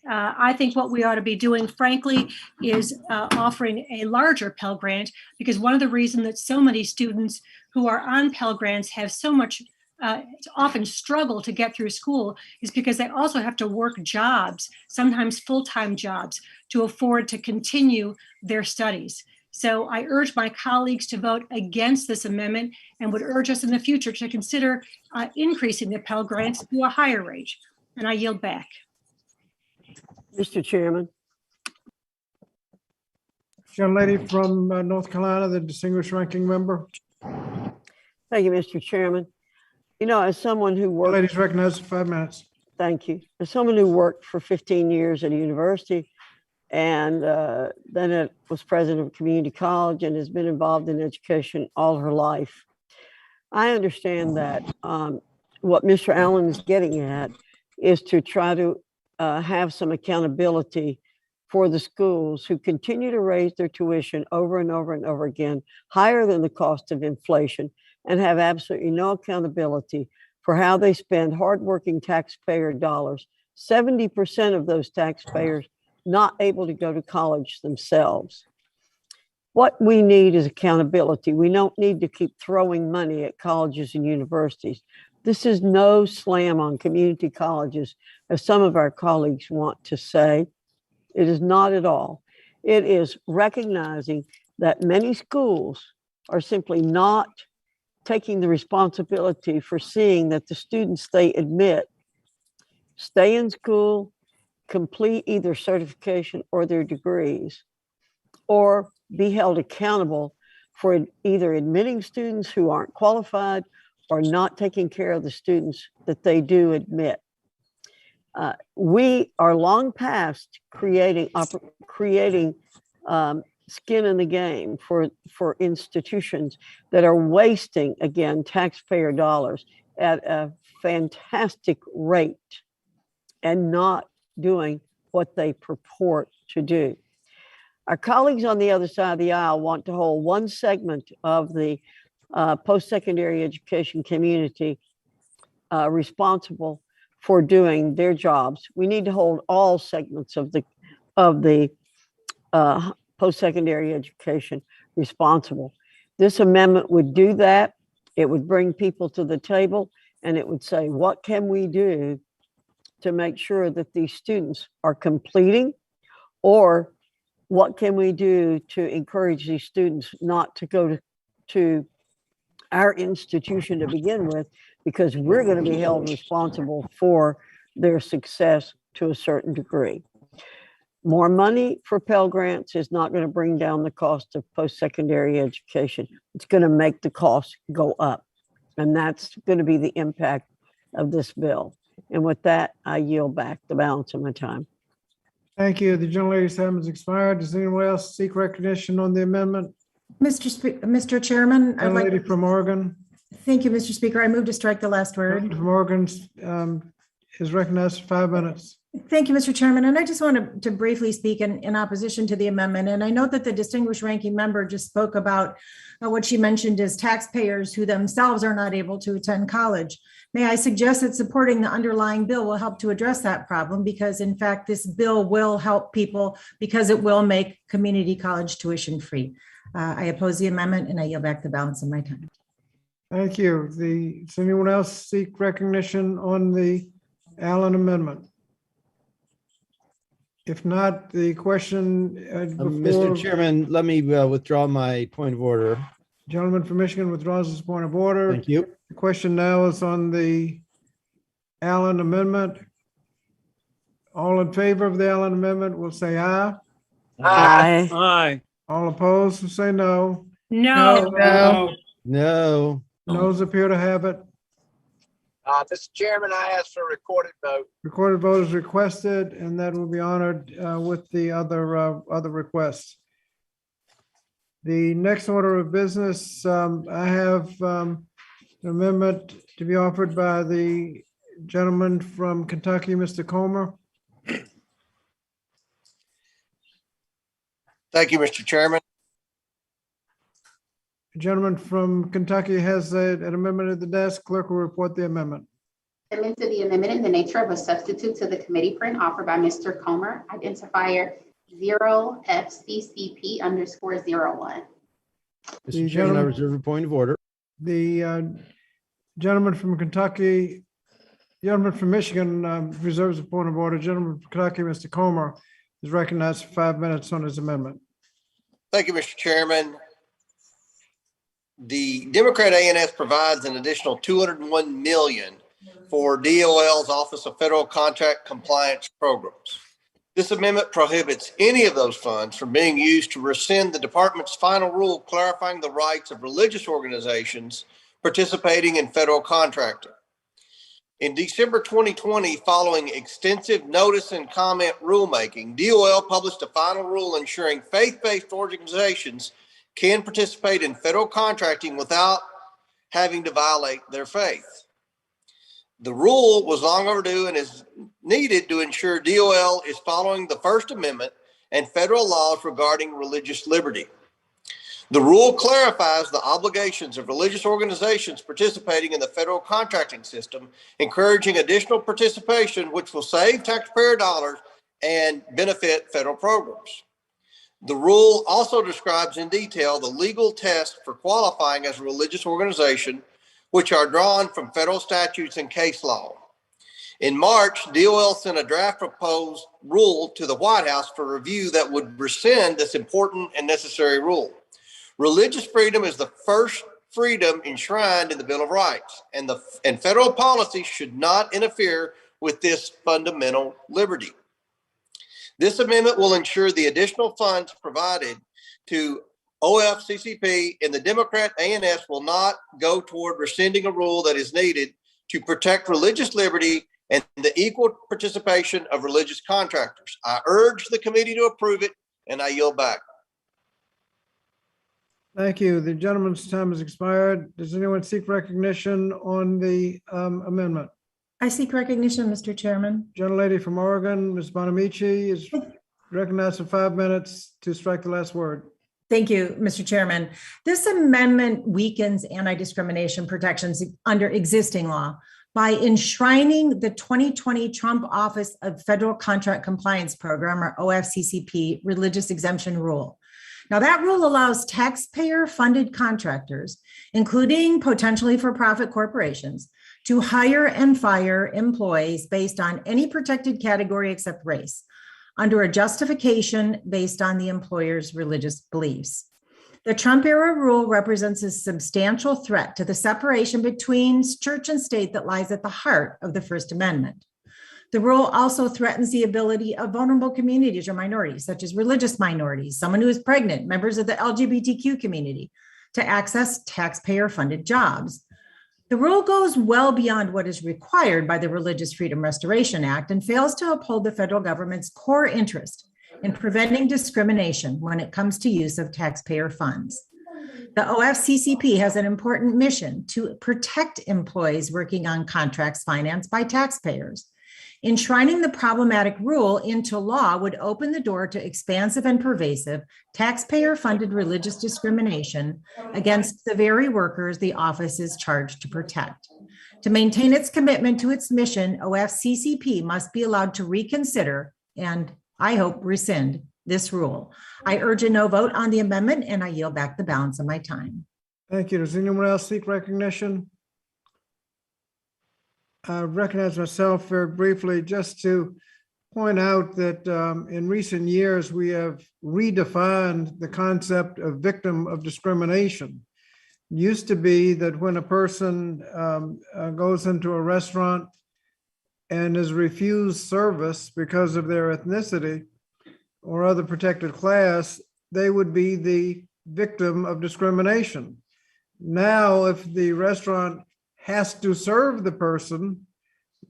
I think what we ought to be doing, frankly, is offering a larger Pell Grant, because one of the reasons that so many students who are on Pell Grants have so much often struggle to get through school is because they also have to work jobs, sometimes full-time jobs, to afford to continue their studies. So I urge my colleagues to vote against this amendment and would urge us in the future to consider increasing the Pell Grants to a higher rate. And I yield back. Mr. Chairman. Gentlelady from North Carolina, the distinguished ranking member. Thank you, Mr. Chairman. You know, as someone who worked— Ladies recognized for 5 minutes. Thank you. As someone who worked for 15 years at a university and then it was president of a community college and has been involved in education all her life, I understand that what Mr. Allen is getting at is to try to have some accountability for the schools who continue to raise their tuition over and over and over again, higher than the cost of inflation, and have absolutely no accountability for how they spend hardworking taxpayer dollars. 70% of those taxpayers not able to go to college themselves. What we need is accountability. We don't need to keep throwing money at colleges and universities. This is no slam on community colleges, as some of our colleagues want to say. It is not at all. It is recognizing that many schools are simply not taking the responsibility for seeing that the students they admit stay in school, complete either certification or their degrees, or be held accountable for either admitting students who aren't qualified or not taking care of the students that they do admit. We are long past creating skin in the game for institutions that are wasting, again, taxpayer dollars at a fantastic rate and not doing what they purport to do. Our colleagues on the other side of the aisle want to hold one segment of the post-secondary education community responsible for doing their jobs. We need to hold all segments of the post-secondary education responsible. This amendment would do that. It would bring people to the table, and it would say, what can we do to make sure that these students are completing, or what can we do to encourage these students not to go to our institution to begin with, because we're going to be held responsible for their success to a certain degree. More money for Pell Grants is not going to bring down the cost of post-secondary education. It's going to make the cost go up. And that's going to be the impact of this bill. And with that, I yield back the balance of my time. Thank you. The gentlelady's time has expired. Does anyone else seek recognition on the amendment? Mr. Chairman, I'd like. Gentlelady from Oregon. Thank you, Mr. Speaker. I move to strike the last word. From Oregon is recognized for 5 minutes. Thank you, Mr. Chairman. And I just wanted to briefly speak in opposition to the amendment. And I note that the distinguished ranking member just spoke about what she mentioned as taxpayers who themselves are not able to attend college. May I suggest that supporting the underlying bill will help to address that problem, because in fact, this bill will help people because it will make community college tuition free. I oppose the amendment and I yield back the balance of my time. Thank you. Does anyone else seek recognition on the Allen amendment? If not, the question Mr. Chairman, let me withdraw my point of order. Gentleman from Michigan withdraws his point of order. Thank you. The question now is on the Allen amendment. All in favor of the Allen amendment will say aye. Aye. Aye. All opposed will say no. No. No. Noes appear to have it. Mr. Chairman, I ask for a recorded vote. Recorded vote is requested, and that will be honored with the other requests. The next order of business, I have an amendment to be offered by the gentleman from Kentucky, Mr. Comer. Thank you, Mr. Chairman. The gentleman from Kentucky has an amendment at the desk. Clerk will report the amendment. Amendment to the amendment in the nature of a substitute to the committee print offered by Mr. Comer, identifier 0FCCP_01. Mr. Chairman, I reserve a point of order. The gentleman from Kentucky, gentleman from Michigan reserves a point of order. Gentleman from Kentucky, Mr. Comer, is recognized for 5 minutes on his amendment. Thank you, Mr. Chairman. The Democrat A&S provides an additional $201 million for DOL's Office of Federal Contract Compliance Programs. This amendment prohibits any of those funds from being used to rescind the department's final rule clarifying the rights of religious organizations participating in federal contracting. In December 2020, following extensive notice and comment rulemaking, DOL published a final rule ensuring faith-based organizations can participate in federal contracting without having to violate their faith. The rule was long overdue and is needed to ensure DOL is following the First Amendment and federal laws regarding religious liberty. The rule clarifies the obligations of religious organizations participating in the federal contracting system, encouraging additional participation, which will save taxpayer dollars and benefit federal programs. The rule also describes in detail the legal tests for qualifying as a religious organization, which are drawn from federal statutes and case law. In March, DOL sent a draft proposed rule to the White House for review that would rescind this important and necessary rule. Religious freedom is the first freedom enshrined in the Bill of Rights, and federal policy should not interfere with this fundamental liberty. This amendment will ensure the additional funds provided to OFCCP, and the Democrat ANS will not go toward rescinding a rule that is needed to protect religious liberty and the equal participation of religious contractors. I urge the committee to approve it, and I yield back. Thank you. The gentleman's time has expired. Does anyone seek recognition on the amendment? I seek recognition, Mr. Chairman. Gentlelady from Oregon, Ms. Bonamici, is recognized for 5 minutes to strike the last word. Thank you, Mr. Chairman. This amendment weakens anti-discrimination protections under existing law by enshrining the 2020 Trump Office of Federal Contract Compliance Program, or OFCCP, religious exemption rule. Now, that rule allows taxpayer-funded contractors, including potentially for-profit corporations, to hire and fire employees based on any protected category except race, under a justification based on the employer's religious beliefs. The Trump-era rule represents a substantial threat to the separation between church and state that lies at the heart of the First Amendment. The rule also threatens the ability of vulnerable communities or minorities, such as religious minorities, someone who is pregnant, members of the LGBTQ community, to access taxpayer-funded jobs. The rule goes well beyond what is required by the Religious Freedom Restoration Act and fails to uphold the federal government's core interest in preventing discrimination when it comes to use of taxpayer funds. The OFCCP has an important mission to protect employees working on contracts financed by taxpayers. Enshrining the problematic rule into law would open the door to expansive and pervasive taxpayer-funded religious discrimination against the very workers the office is charged to protect. To maintain its commitment to its mission, OFCCP must be allowed to reconsider and, I hope, rescind this rule. I urge a no vote on the amendment, and I yield back the balance of my time. Thank you. Does anyone else seek recognition? I recognize myself very briefly just to point out that in recent years, we have redefined the concept of victim of discrimination. It used to be that when a person goes into a restaurant and is refused service because of their ethnicity or other protected class, they would be the victim of discrimination. Now, if the restaurant has to serve the person,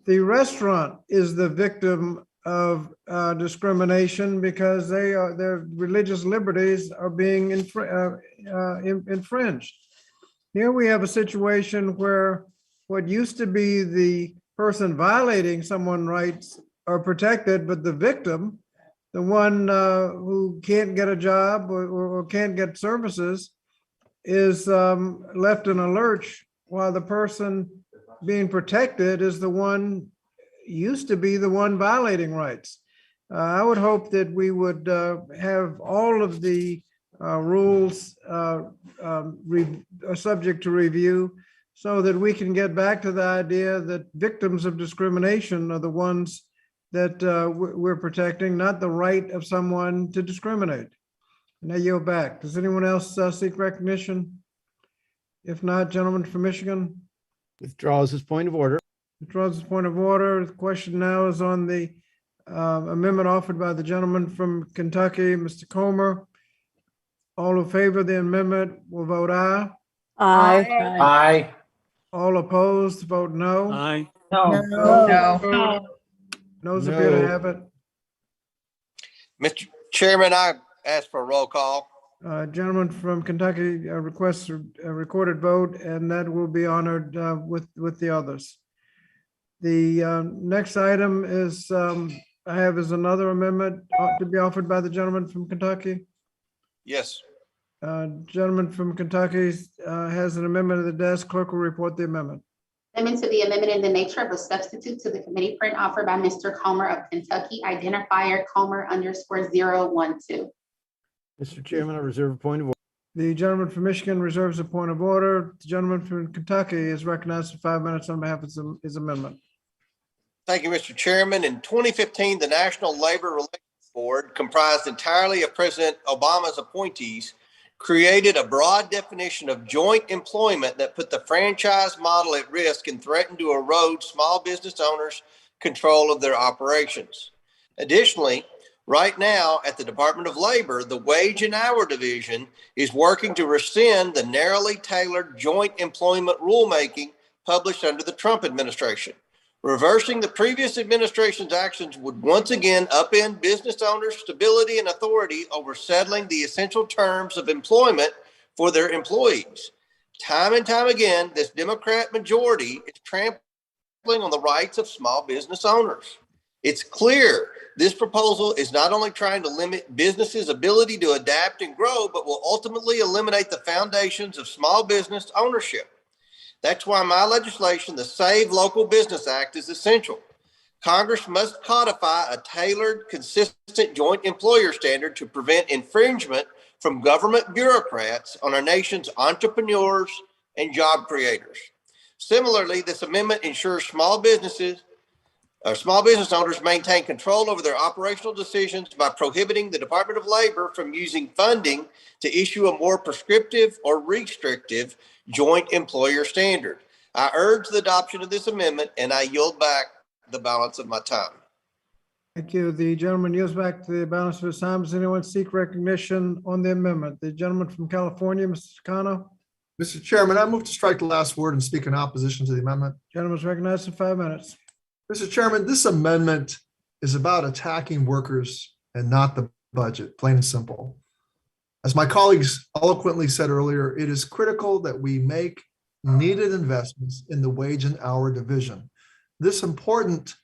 the restaurant is the victim of discrimination because their religious liberties are being infringed. Here we have a situation where what used to be the person violating someone's rights are protected, but the victim, the one who can't get a job or can't get services, is left in a lurch, while the person being protected is the one, used to be the one violating rights. I would hope that we would have all of the rules subject to review so that we can get back to the idea that victims of discrimination are the ones that we're protecting, not the right of someone to discriminate. And I yield back. Does anyone else seek recognition? If not, gentleman from Michigan. Withdraws his point of order. Withdraws his point of order. The question now is on the amendment offered by the gentleman from Kentucky, Mr. Comer. All in favor of the amendment will vote aye. Aye. Aye. All opposed, vote no. Aye. No. Noes appear to have it. Mr. Chairman, I ask for a roll call. Gentleman from Kentucky requests a recorded vote, and that will be honored with the others. The next item is I have is another amendment to be offered by the gentleman from Kentucky. Yes. Gentleman from Kentucky has an amendment at the desk. Clerk will report the amendment. Amendment to the amendment in the nature of a substitute to the committee print offered by Mr. Comer of Kentucky, identifier Comer_012. Mr. Chairman, I reserve a point of order. The gentleman from Michigan reserves a point of order. The gentleman from Kentucky is recognized for 5 minutes on behalf of his amendment. Thank you, Mr. Chairman. In 2015, the National Labor Relations Board, comprised entirely of President Obama's appointees, created a broad definition of joint employment that put the franchise model at risk and threatened to erode small business owners' control of their operations. Additionally, Right now, at the Department of Labor, the Wage and Hour Division is working to rescind the narrowly tailored joint employment rulemaking published under the Trump administration. Reversing the previous administration's actions would once again upend business owners' stability and authority over settling the essential terms of employment for their employees. Time and time again, this Democrat majority is trampling on the rights of small business owners. It's clear this proposal is not only trying to limit businesses' ability to adapt and grow, but will ultimately eliminate the foundations of small business ownership. That's why my legislation, the Save Local Business Act, is essential. Congress must codify a tailored, consistent joint employer standard to prevent infringement from government bureaucrats on our nation's entrepreneurs and job creators. Similarly, this amendment ensures small business owners maintain control over their operational decisions by prohibiting the Department of Labor from using funding to issue a more prescriptive or restrictive joint employer standard. I urge the adoption of this amendment, and I yield back the balance of my time. Thank you. The gentleman yields back to the balance of his time. Does anyone seek recognition on the amendment? The gentleman from California, Mr. Takano. Mr. Chairman, I move to strike the last word and speak in opposition to the amendment. Gentleman's recognized in 5 minutes. Mr. Chairman, this amendment is about attacking workers and not the budget, plain and simple. As my colleagues eloquently said earlier, it is critical that we make needed investments in the wage and hour division. This important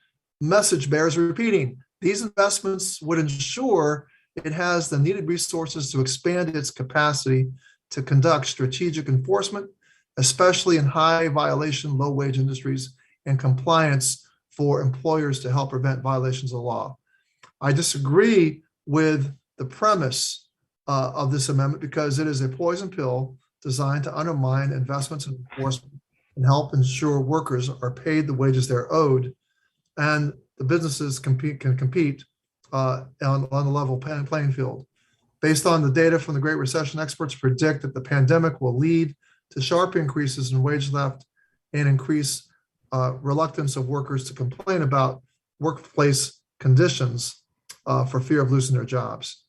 message bears repeating. These investments would ensure it has the needed resources to expand its capacity to conduct strategic enforcement, especially in high violation, low wage industries, and compliance for employers to help prevent violations of law. I disagree with the premise of this amendment because it is a poison pill designed to undermine investments in enforcement and help ensure workers are paid the wages they're owed, and the businesses can compete on the level playing field. Based on the data from the Great Recession, experts predict that the pandemic will lead to sharp increases in wage theft and increase reluctance of workers to complain about workplace conditions for fear of losing their jobs.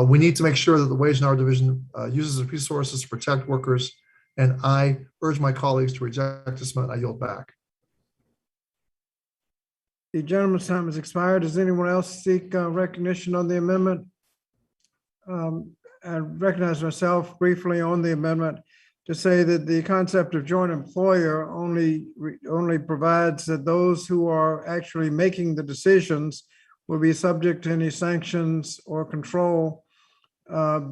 We need to make sure that the Wage and Hour Division uses its resources to protect workers, and I urge my colleagues to reject this amendment. I yield back. The gentleman's time has expired. Does anyone else seek recognition on the amendment? I recognize myself briefly on the amendment to say that the concept of joint employer only provides that those who are actually making the decisions will be subject to any sanctions or control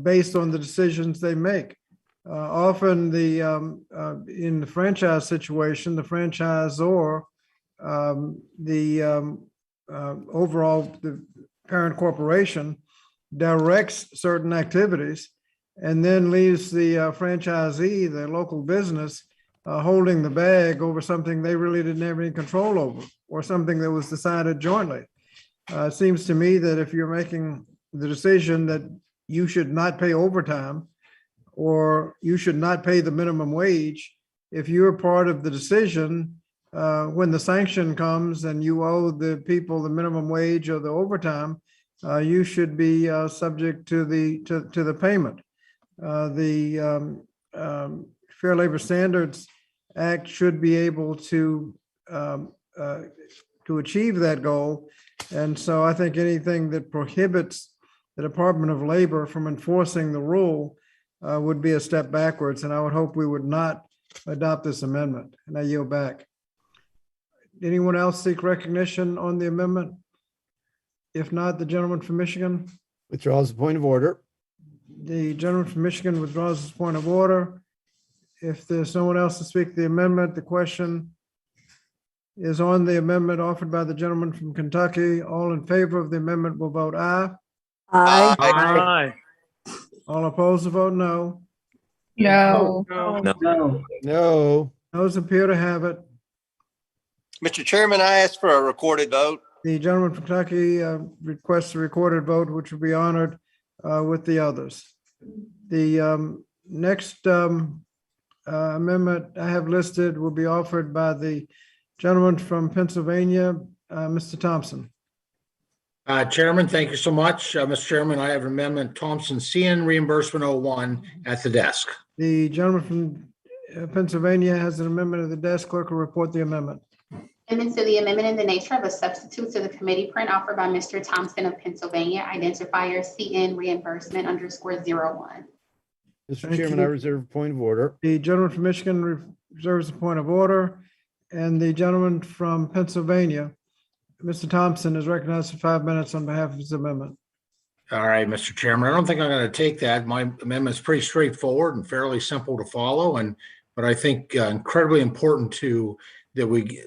based on the decisions they make. Often in the franchise situation, the franchisor, overall the parent corporation directs certain activities and then leaves the franchisee, the local business, holding the bag over something they really didn't have any control over or something that was decided jointly. It seems to me that if you're making the decision that you should not pay overtime or you should not pay the minimum wage, if you're part of the decision, when the sanction comes and you owe the people the minimum wage or the overtime, you should be subject to the payment. The Fair Labor Standards Act should be able to achieve that goal. And so I think anything that prohibits the Department of Labor from enforcing the rule would be a step backwards. And I would hope we would not adopt this amendment. And I yield back. Anyone else seek recognition on the amendment? If not, the gentleman from Michigan. Withdraws the point of order. The gentleman from Michigan withdraws his point of order. If there's no one else to speak to the amendment, the question is on the amendment offered by the gentleman from Kentucky. All in favor of the amendment will vote aye. Aye. Aye. All opposed will vote no. No. No. Those appear to have it. Mr. Chairman, I ask for a recorded vote. The gentleman from Kentucky requests a recorded vote, which will be honored with the others. The next amendment I have listed will be offered by the gentleman from Pennsylvania, Mr. Thompson. Chairman, thank you so much. Mr. Chairman, I have Amendment Thompson CN reimbursement 01 at the desk. The gentleman from Pennsylvania has an amendment at the desk. Clerk will report the amendment. Amendment to the amendment in the nature of a substitute to the committee print offered by Mr. Thompson of Pennsylvania, identifier CN reimbursement _01. Mr. Thank Chairman, you. I reserve a point of order. The gentleman from Michigan reserves a point of order, and the gentleman from Pennsylvania, Mr. Thompson, is recognized for 5 minutes on behalf of his amendment. All right, Mr. Chairman, I don't think I'm going to take that. My amendment is pretty straightforward and fairly simple to follow, but I think incredibly important that we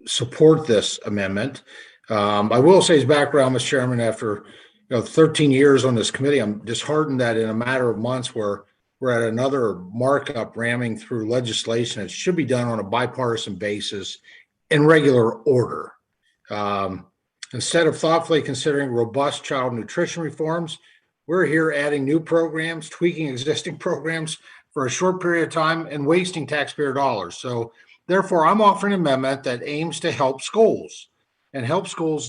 support this amendment. I will say his background, Mr. Chairman, after 13 years on this committee, I'm disheartened that in a matter of months we're at another markup ramming through legislation that should be done on a bipartisan basis in regular order. Instead of thoughtfully considering robust child nutrition reforms, we're here adding new programs, tweaking existing programs for a short period of time and wasting taxpayer dollars. So therefore, I'm offering an amendment that aims to help schools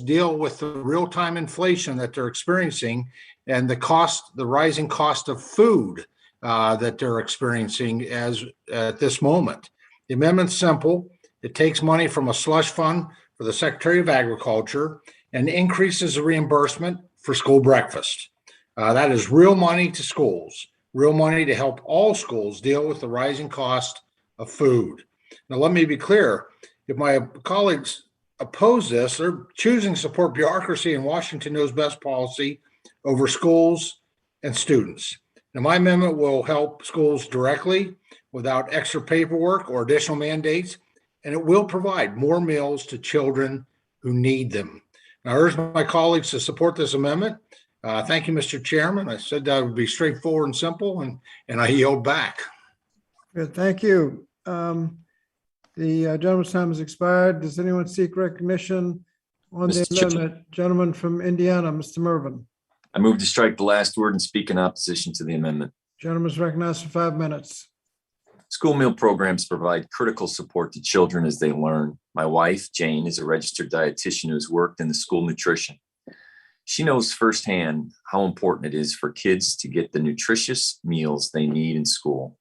deal with the real-time inflation that they're experiencing and the rising cost of food that they're experiencing at this moment. The amendment's simple. It takes money from a slush fund for the Secretary of Agriculture and increases the reimbursement for school breakfast. That is real money to schools, real money to help all schools deal with the rising cost of food. Now, let me be clear. If my colleagues oppose this, they're choosing to support bureaucracy and Washington knows best policy over schools and students. Now, my amendment will help schools directly without extra paperwork or additional mandates, and it will provide more meals to children who need them. Now, I urge my colleagues to support this amendment. Thank you, Mr. Chairman. I said that would be straightforward and simple, and I yield back. Good, thank you. The gentleman's time has expired. Does anyone seek recognition on the amendment? Gentleman from Indiana, Mr. Mervin. I move to strike the last word and speak in opposition to the amendment. Gentleman's recognized for 5 minutes. School meal programs provide critical support to children as they learn. My wife, Jane, is a registered dietitian who has worked in the school nutrition. She knows firsthand how important it is for kids to get the nutritious meals they need in school.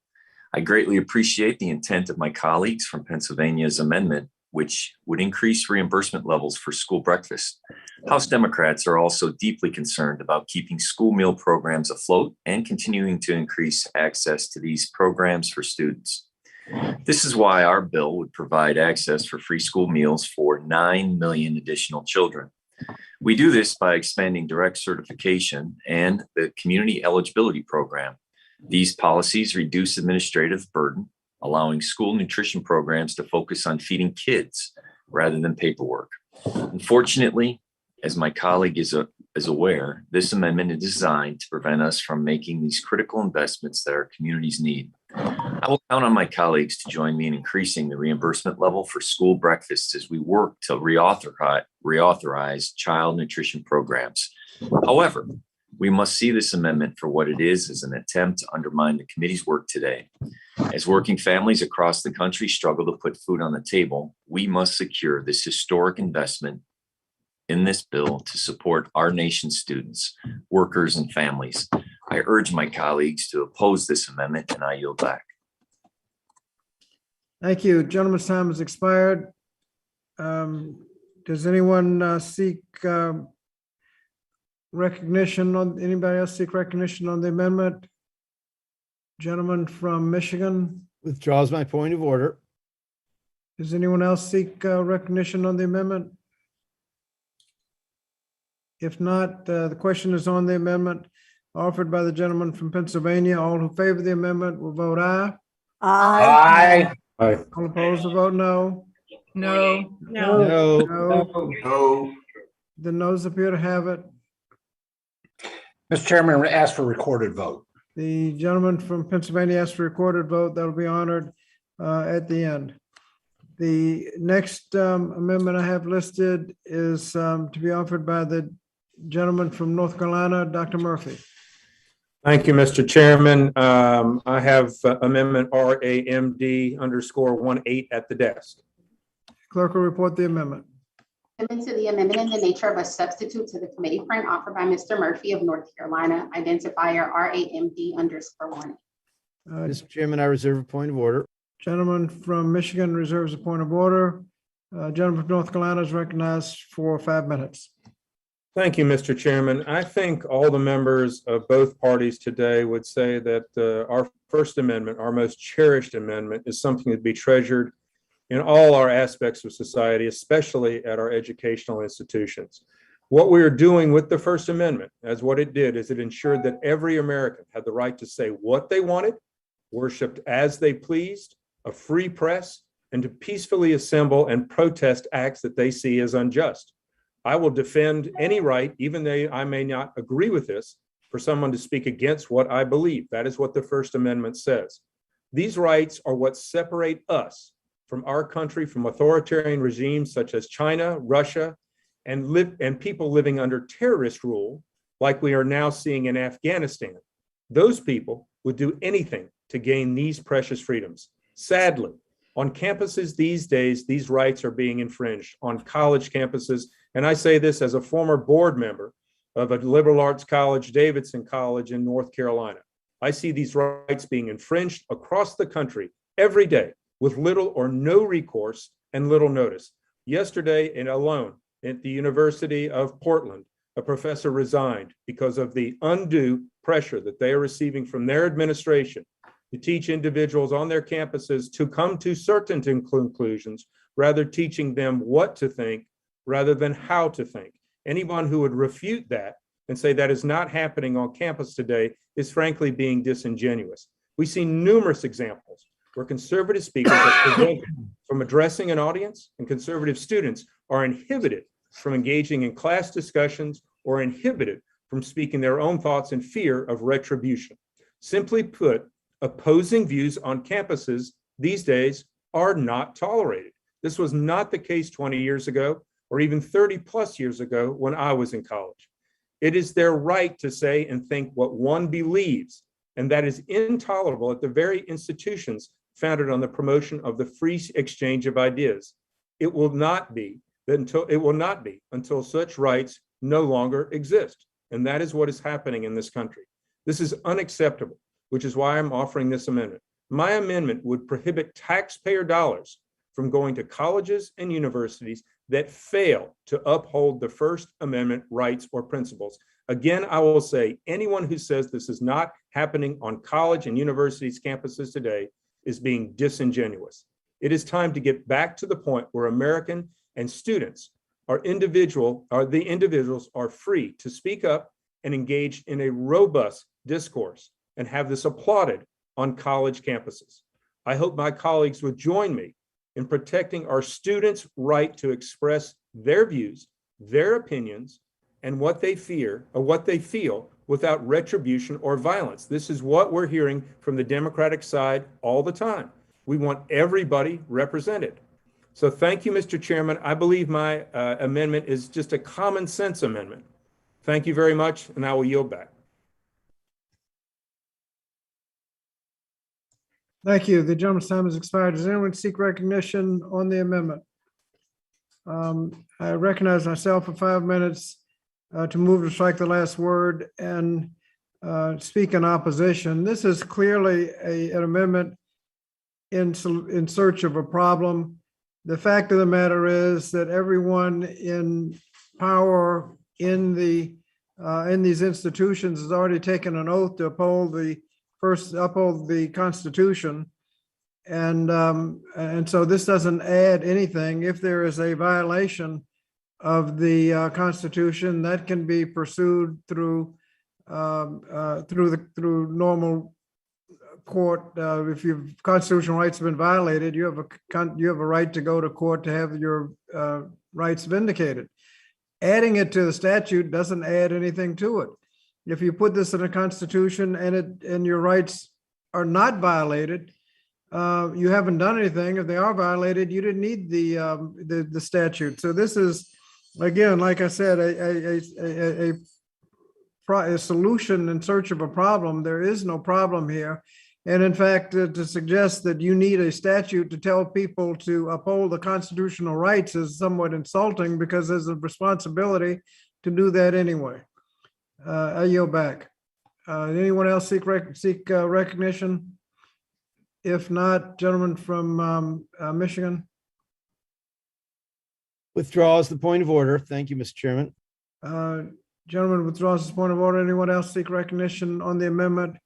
I greatly appreciate the intent of my colleagues from Pennsylvania's amendment, which would increase reimbursement levels for school breakfast. House Democrats are also deeply concerned about keeping school meal programs afloat and continuing to increase access to these programs for students. This is why our bill would provide access for free school meals for 9 million additional children. We do this by expanding direct certification and the community eligibility program. These policies reduce administrative burden, allowing school nutrition programs to focus on feeding kids rather than paperwork. Unfortunately, as my colleague is aware, this amendment is designed to prevent us from making these critical investments that our communities need. I will count on my colleagues to join me in increasing the reimbursement level for school breakfasts as we work to reauthorize child nutrition programs. However, we must see this amendment for what it is, as an attempt to undermine the committee's work today. As working families across the country struggle to put food on the table, we must secure this historic investment in this bill to support our nation's students, workers, and families. I urge my colleagues to oppose this amendment, and I yield back. Thank you. Gentleman's time has expired. Does anyone seek recognition on, anybody else seek recognition on the amendment? Gentleman from Michigan. Withdraws my point of order. Does anyone else seek recognition on the amendment? If not, the question is on the amendment offered by the gentleman from Pennsylvania. All who favor the amendment will vote aye. Aye. Aye. All opposed will vote no. No. No. No. The noes appear to have it. Mr. Chairman, I'm going to ask for a recorded vote. The gentleman from Pennsylvania asked for a recorded vote. That will be honored at the end. The next amendment I have listed is to be offered by the gentleman from North Carolina, Dr. Murphy. Thank you, Mr. Chairman. I have amendment RAMD _18 at the desk. Clerk will report the amendment. Amendment to the amendment in the nature of a substitute to the committee for an offer by Mr. Murphy of North Carolina, identifier RAMD_1. Mr. Chairman, I reserve a point of order. Gentleman from Michigan reserves a point of order. Gentleman from North Carolina is recognized for 5 minutes. Thank you, Mr. Chairman. I think all the members of both parties today would say that our First Amendment, our most cherished amendment, is something to be treasured in all our aspects of society, especially at our educational institutions. What we are doing with the First Amendment, as what it did, is it ensured that every American had the right to say what they wanted, worshiped as they pleased, a free press, and to peacefully assemble and protest acts that they see as unjust. I will defend any right, even though I may not agree with this, for someone to speak against what I believe. That is what the First Amendment says. These rights are what separate us from our country, from authoritarian regimes such as China, Russia, and people living under terrorist rule, like we are now seeing in Afghanistan. Those people would do anything to gain these precious freedoms. Sadly, on campuses these days, these rights are being infringed on college campuses. And I say this as a former board member of a liberal arts college, Davidson College in North Carolina. I see these rights being infringed across the country every day with little or no recourse and little notice. Yesterday alone at the University of Portland, a professor resigned because of the undue pressure that they are receiving from their administration to teach individuals on their campuses to come to certain conclusions, rather teaching them what to think rather than how to think. Anyone who would refute that and say that is not happening on campus today is frankly being disingenuous. We see numerous examples where conservative speakers are prevented from addressing an audience, and conservative students are inhibited from engaging in class discussions or inhibited from speaking their own thoughts in fear of retribution. Simply put, opposing views on campuses these days are not tolerated. This was not the case 20 years ago or even 30 plus years ago when I was in college. It is their right to say and think what one believes, and that is intolerable at the very institutions founded on the promotion of the free exchange of ideas. It will not be until such rights no longer exist. And that is what is happening in this country. This is unacceptable, which is why I'm offering this amendment. My amendment would prohibit taxpayer dollars from going to colleges and universities that fail to uphold the First Amendment rights or principles. Again, I will say anyone who says this is not happening on college and universities campuses today is being disingenuous. It is time to get back to the point where American and students the individuals are free to speak up and engage in a robust discourse and have this applauded on college campuses. I hope my colleagues would join me in protecting our students' right to express their views, their opinions, and what they fear or what they feel without retribution or violence. This is what we're hearing from the Democratic side all the time. We want everybody represented. So thank you, Mr. Chairman. I believe my amendment is just a common sense amendment. Thank you very much, and I will yield back. Thank you. The gentleman's time has expired. Does anyone seek recognition on the amendment? I recognize myself for 5 minutes to move to strike the last word and speak in opposition. This is clearly an amendment in search of a problem. The fact of the matter is that everyone in power in these institutions has already taken an oath to uphold the Constitution, and so this doesn't add anything. If there is a violation of the Constitution, that can be pursued through normal court. If your constitutional rights have been violated, you have a right to go to court to have your rights vindicated. Adding it to the statute doesn't add anything to it. If you put this in the Constitution and your rights are not violated, you haven't done anything. If they are violated, you didn't need the statute. So this is, again, like I said, a solution in search of a problem. There is no problem here. And in fact, to suggest that you need a statute to tell people to uphold the constitutional rights is somewhat insulting because there's a responsibility to do that anyway. I yield back. Anyone else seek recognition? If not, gentleman from Michigan. Withdraws the point of order. Thank you, Mr. Chairman. Gentleman withdraws his point of order. Anyone else seek recognition on the amendment?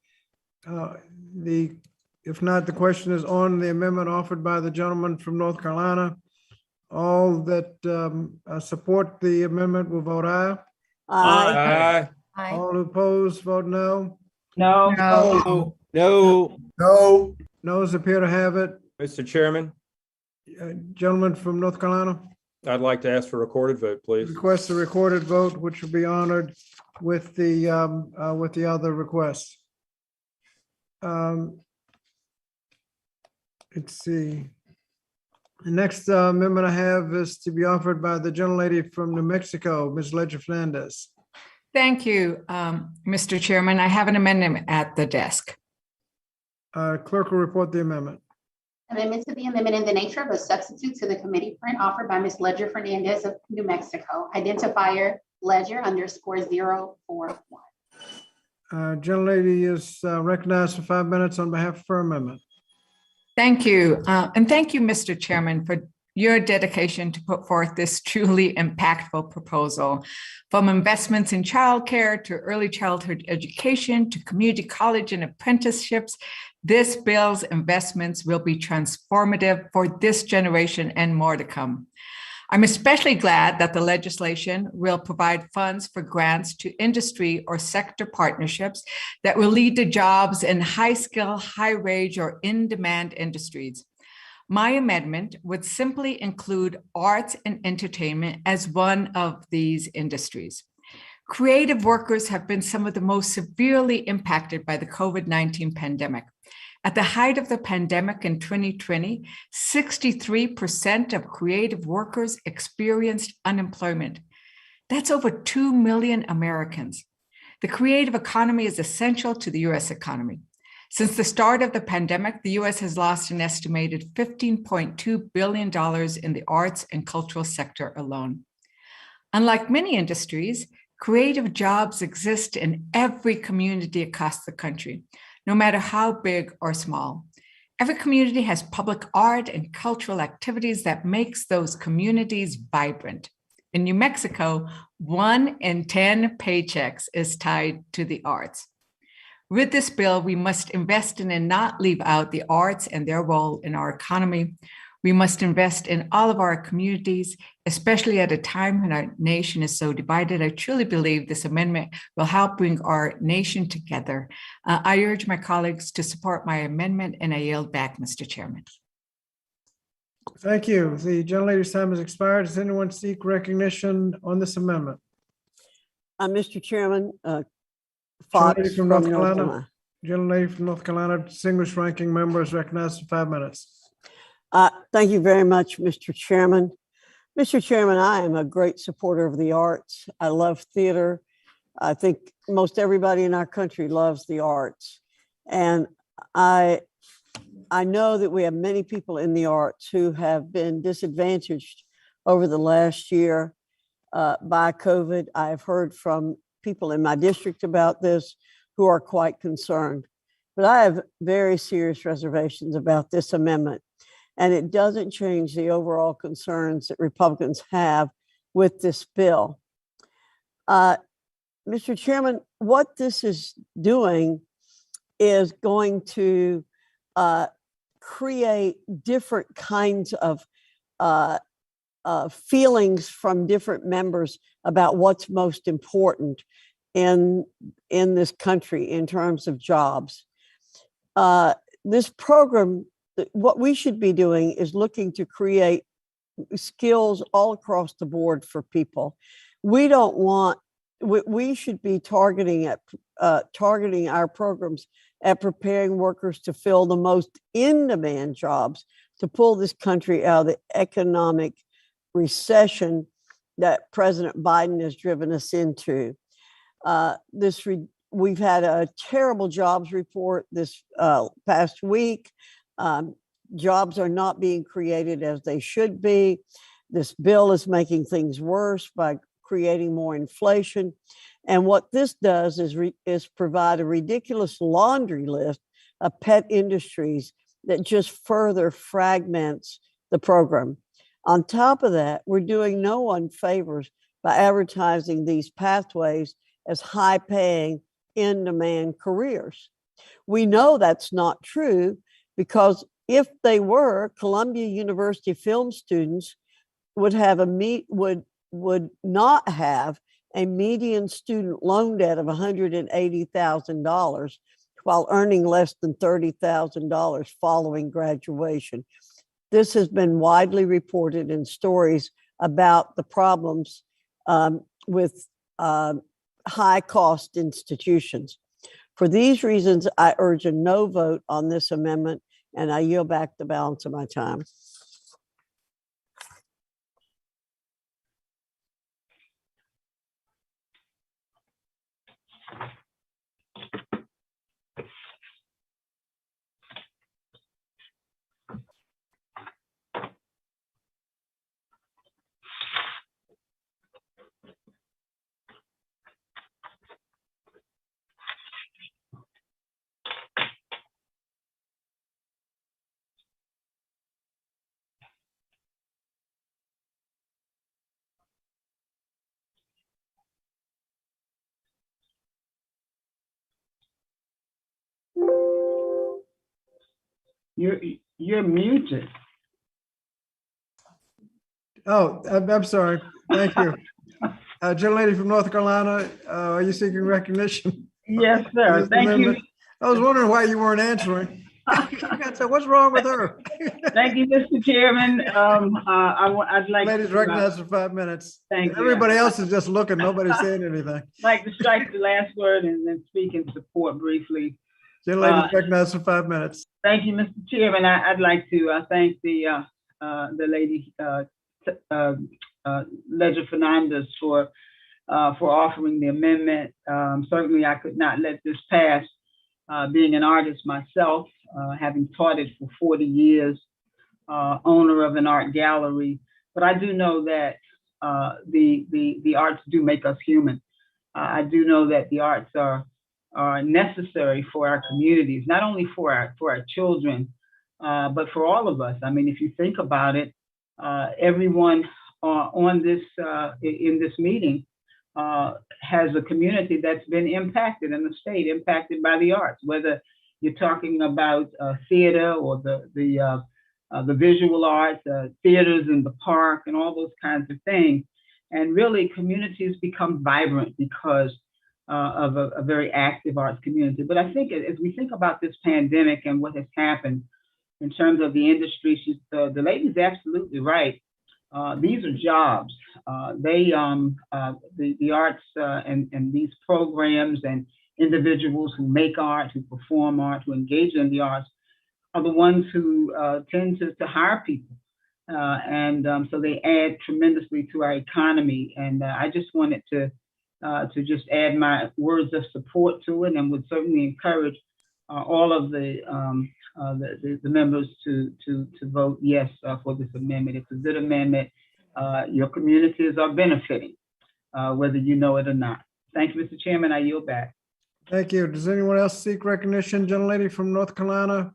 If not, the question is on the amendment offered by the gentleman from North Carolina. All that support the amendment will vote aye. Aye. All who oppose, vote no. No. No. No. No. Noes appear to have it. Mr. Chairman, Gentleman from North Carolina, I'd like to ask for a recorded vote, please. request a recorded vote, which will be honored with the other requests. Let's see. The next amendment I have is to be offered by the gentlelady from New Mexico, Ms. Ledger Fernandez. Thank you, Mr. Chairman. I have an amendment at the desk. Clerk will report the amendment. Amendment to the amendment in the nature of a substitute to the committee print offered by Ms. Ledger Fernandez of New Mexico. Identifier Ledger_041. Gentlelady is recognized for 5 minutes on behalf of her amendment. Thank you. And thank you, Mr. Chairman, for your dedication to put forth this truly impactful proposal. From investments in childcare to early childhood education to community college and apprenticeships, this bill's investments will be transformative for this generation and more to come. I'm especially glad that the legislation will provide funds for grants to industry or sector partnerships that will lead to jobs in high-skill, high-wage, or in-demand industries. My amendment would simply include arts and entertainment as one of these industries. Creative workers have been some of the most severely impacted by the COVID-19 pandemic. At the height of the pandemic in 2020, 63% of creative workers experienced unemployment. That's over 2 million Americans. The creative economy is essential to the US economy. Since the start of the pandemic, the US has lost an estimated $15.2 billion in the arts and cultural sector alone. Unlike many industries, creative jobs exist in every community across the country, no matter how big or small. Every community has public art and cultural activities that makes those communities vibrant. In New Mexico, 1 in 10 paychecks is tied to the arts. With this bill, we must invest in and not leave out the arts and their role in our economy. We must invest in all of our communities, especially at a time when our nation is so divided. I truly believe this amendment will help bring our nation together. I urge my colleagues to support my amendment, and I yield back, Mr. Chairman. Thank you. The gentlelady's time has expired. Does anyone seek recognition on this amendment? Mr. Chairman, Fox Gentlelady from North Carolina. Gentlelady from North Carolina, distinguished ranking member, is recognized for 5 minutes. Thank you very much, Mr. Chairman. Mr. Chairman, I am a great supporter of the arts. I love theater. I think most everybody in our country loves the arts. And I know that we have many people in the arts who have been disadvantaged over the last year by COVID. I've heard from people in my district about this who are quite concerned. But I have very serious reservations about this amendment. And it doesn't change the overall concerns that Republicans have with this bill. Mr. Chairman, what this is doing is going to create different kinds of feelings from different members about what's most important in this country in terms of jobs. This program, what we should be doing is looking to create skills all across the board for people. We don't want, we should be targeting our programs at preparing workers to fill the most in-demand jobs to pull this country out of the economic recession that President Biden has driven us into. This we've had a terrible jobs report this past week. Jobs are not being created as they should be. This bill is making things worse by creating more inflation. And what this does is provide a ridiculous laundry list of pet industries that just further fragments the program. On top of that, we're doing no one favors by advertising these pathways as high-paying, in-demand careers. We know that's not true because if they were, Columbia University film students would have would not have a median student loan debt of $180,000 while earning less than $30,000 following graduation. This has been widely reported in stories about the problems with high-cost institutions. For these reasons, I urge a no vote on this amendment, and I yield back the balance of my time. You're muted. Oh, I'm sorry. Thank you. Gentlelady from North Carolina, are you seeking recognition? Yes, sir. Thank you. I was wondering why you weren't answering. I said, what's wrong with her? Thank you, Mr. Chairman. I'd like Ladies recognized for 5 minutes. Thank you. Everybody else is just looking. Nobody's saying anything. I'd like to strike the last word and then speak in support briefly. Gentlelady recognized for 5 minutes. Thank you, Mr. Chairman. I'd like to thank the lady, Ledger Fernandez, for offering the amendment. Certainly, I could not let this pass. Being an artist myself, having taught it for 40 years, owner of an art gallery, but I do know that the arts do make us human. I do know that the arts are necessary for our communities, not only for our children, but for all of us. I mean, if you think about it, everyone on this in this meeting has a community that's been impacted in the state, impacted by the arts, whether you're talking about theater or the visual arts, theaters in the park, and all those kinds of things. And really, communities become vibrant because of a very active arts community. But I think as we think about this pandemic and what has happened in terms of the industry, the lady's absolutely right. These are jobs. The arts and these programs and individuals who make art, who perform art, who engage in the arts are the ones who tend to hire people. So they add tremendously to our economy. And I just wanted to just add my words of support to it, and would certainly encourage all of the members to vote yes for this amendment. It's a good amendment. Your communities are benefiting, whether you know it or not. Thank you, Mr. Chairman. I yield back. Thank you. Does anyone else seek recognition? Gentlelady from North Carolina,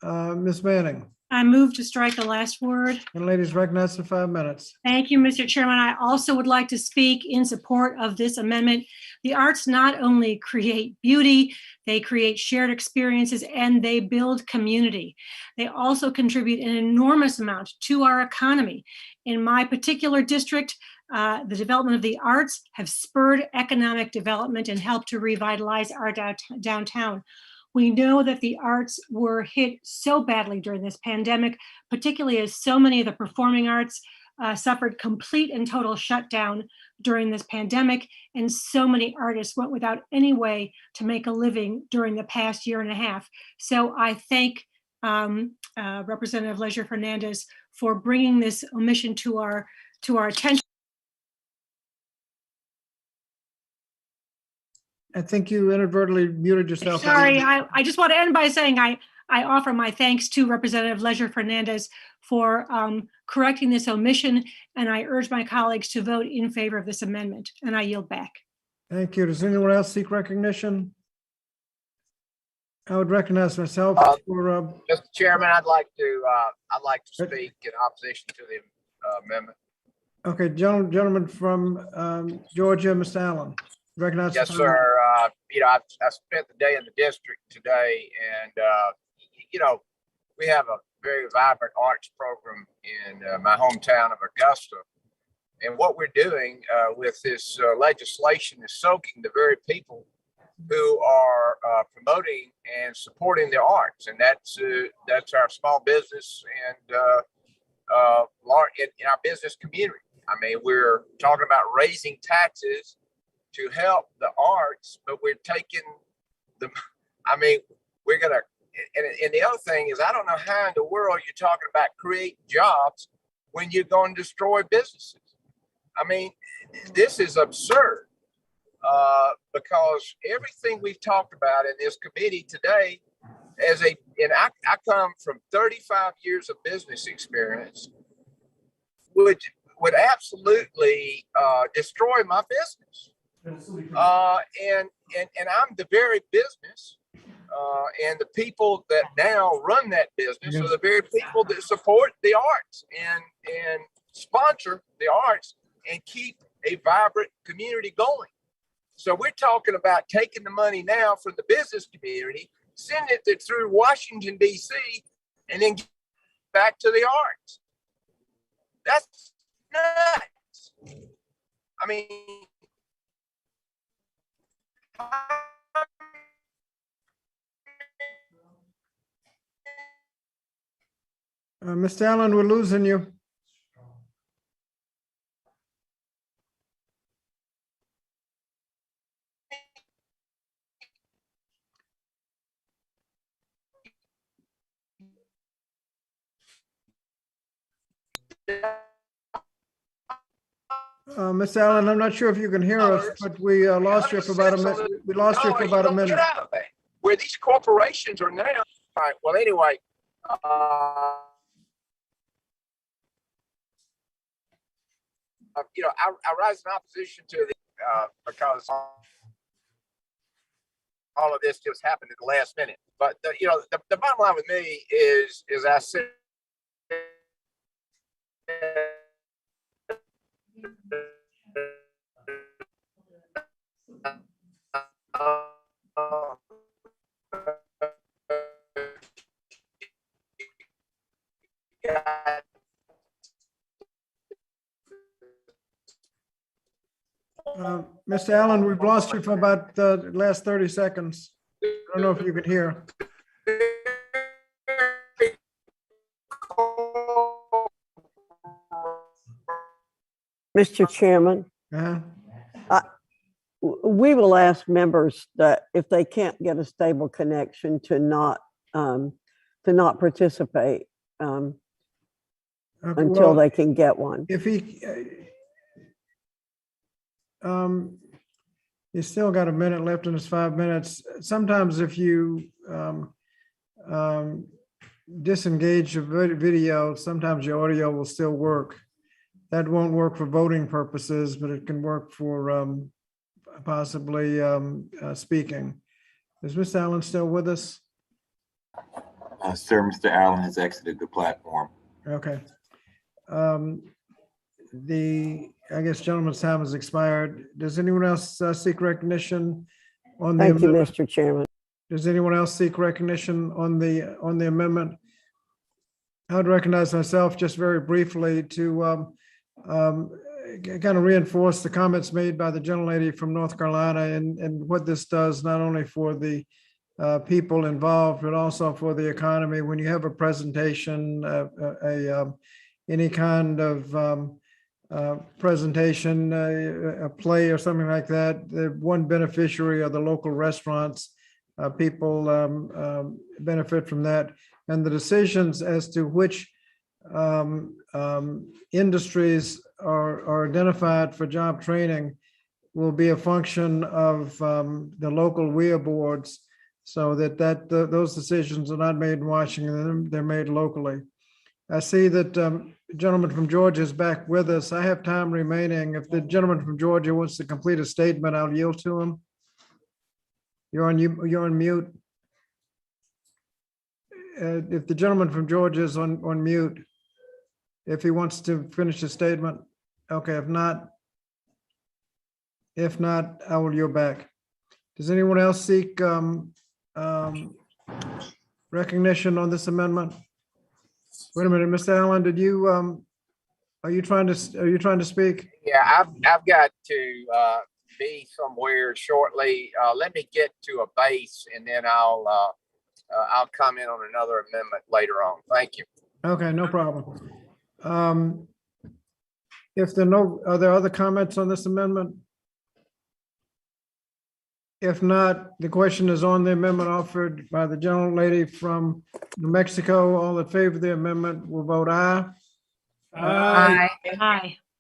Ms. Manning. I move to strike the last word. Gentlelady's recognized for 5 minutes. Thank you, Mr. Chairman. I also would like to speak in support of this amendment. The arts not only create beauty, they create shared experiences, and they build community. They also contribute an enormous amount to our economy. In my particular district, the development of the arts have spurred economic development and helped to revitalize our downtown. We know that the arts were hit so badly during this pandemic, particularly as so many of the performing arts suffered complete and total shutdown during this pandemic, and so many artists went without any way to make a living during the past year and a half. So I thank Representative Ledger Fernandez for bringing this omission to our attention. I think you inadvertently muted yourself. Sorry, I just want to end by saying I offer my thanks to Representative Leisure Fernandez for correcting this omission, and I urge my colleagues to vote in favor of this amendment, and I yield back. Thank you. Does anyone else seek recognition? I would recognize myself for. Mr. Chairman, I'd like to speak in opposition to the amendment. Okay, gentleman from Georgia, Mr. Allen. Recognize. Yes, sir. I spent the day in the district today, and we have a very vibrant arts program in my hometown of Augusta. And what we're doing with this legislation is soaking the very people who are promoting and supporting the arts, and that's our small business and in our business community. I mean, we're talking about raising taxes to help the arts, but we're taking we're gonna. And the other thing is, I don't know how in the world you're talking about creating jobs when you're going to destroy businesses. I mean, this is absurd because everything we've talked about in this committee today, I come from 35 years of business experience, would absolutely destroy my business. And I'm the very business. And the people that now run that business are the very people that support the arts and sponsor the arts and keep a vibrant community going. So we're talking about taking the money now from the business community, sending it through Washington, D.C., and then get back to the arts. That's nuts. I mean, Mr. Allen, we're losing you. Mr. Allen, I'm not sure if you can hear us, but we lost you for about a minute. We lost you for about a minute. Where these corporations are now. All right. Well, anyway. I rise in opposition to the because all of this just happened at the last minute. But the bottom line with me is I said. Mr. Allen, we've lost you for about the last 30 seconds. I don't know if you can hear. Mr. Chairman, we will ask members that if they can't get a stable connection to not participate until they can get one. If you still got a minute left in his 5 minutes. Sometimes if you disengage your video, sometimes your audio will still work. That won't work for voting purposes, but it can work for possibly speaking. Is Mr. Allen still with us? Sir, Mr. Allen has exited the platform. Okay. I guess gentleman's time has expired. Does anyone else seek recognition on the amendment? Thank you, Mr. Chairman. Does anyone else seek recognition on the amendment? I would recognize myself just very briefly to kind of reinforce the comments made by the gentlelady from North Carolina and what this does not only for the people involved, but also for the economy. When you have a presentation, any kind of presentation, a play or something like that, the one beneficiary are the local restaurants. People benefit from that. And the decisions as to which industries are identified for job training will be a function of the local WEA boards, so those decisions are not made in Washington, they're made locally. I see that the gentleman from Georgia is back with us. I have time remaining. If the gentleman from Georgia wants to complete a statement, I'll yield to him. You're on mute. If the gentleman from Georgia is on mute, if he wants to finish his statement, okay, if not, I will yield back. Does anyone else seek recognition on this amendment? Wait a minute, Mr. Allen, did you, are you trying to speak? Yeah, I've got to be somewhere shortly. Let me get to a base and then I'll comment on another amendment later on. Thank you. Okay, no problem. Are there other comments on this amendment? If not, the question is on the amendment offered by the gentlelady from New Mexico. All in favor of the amendment will vote aye. Aye.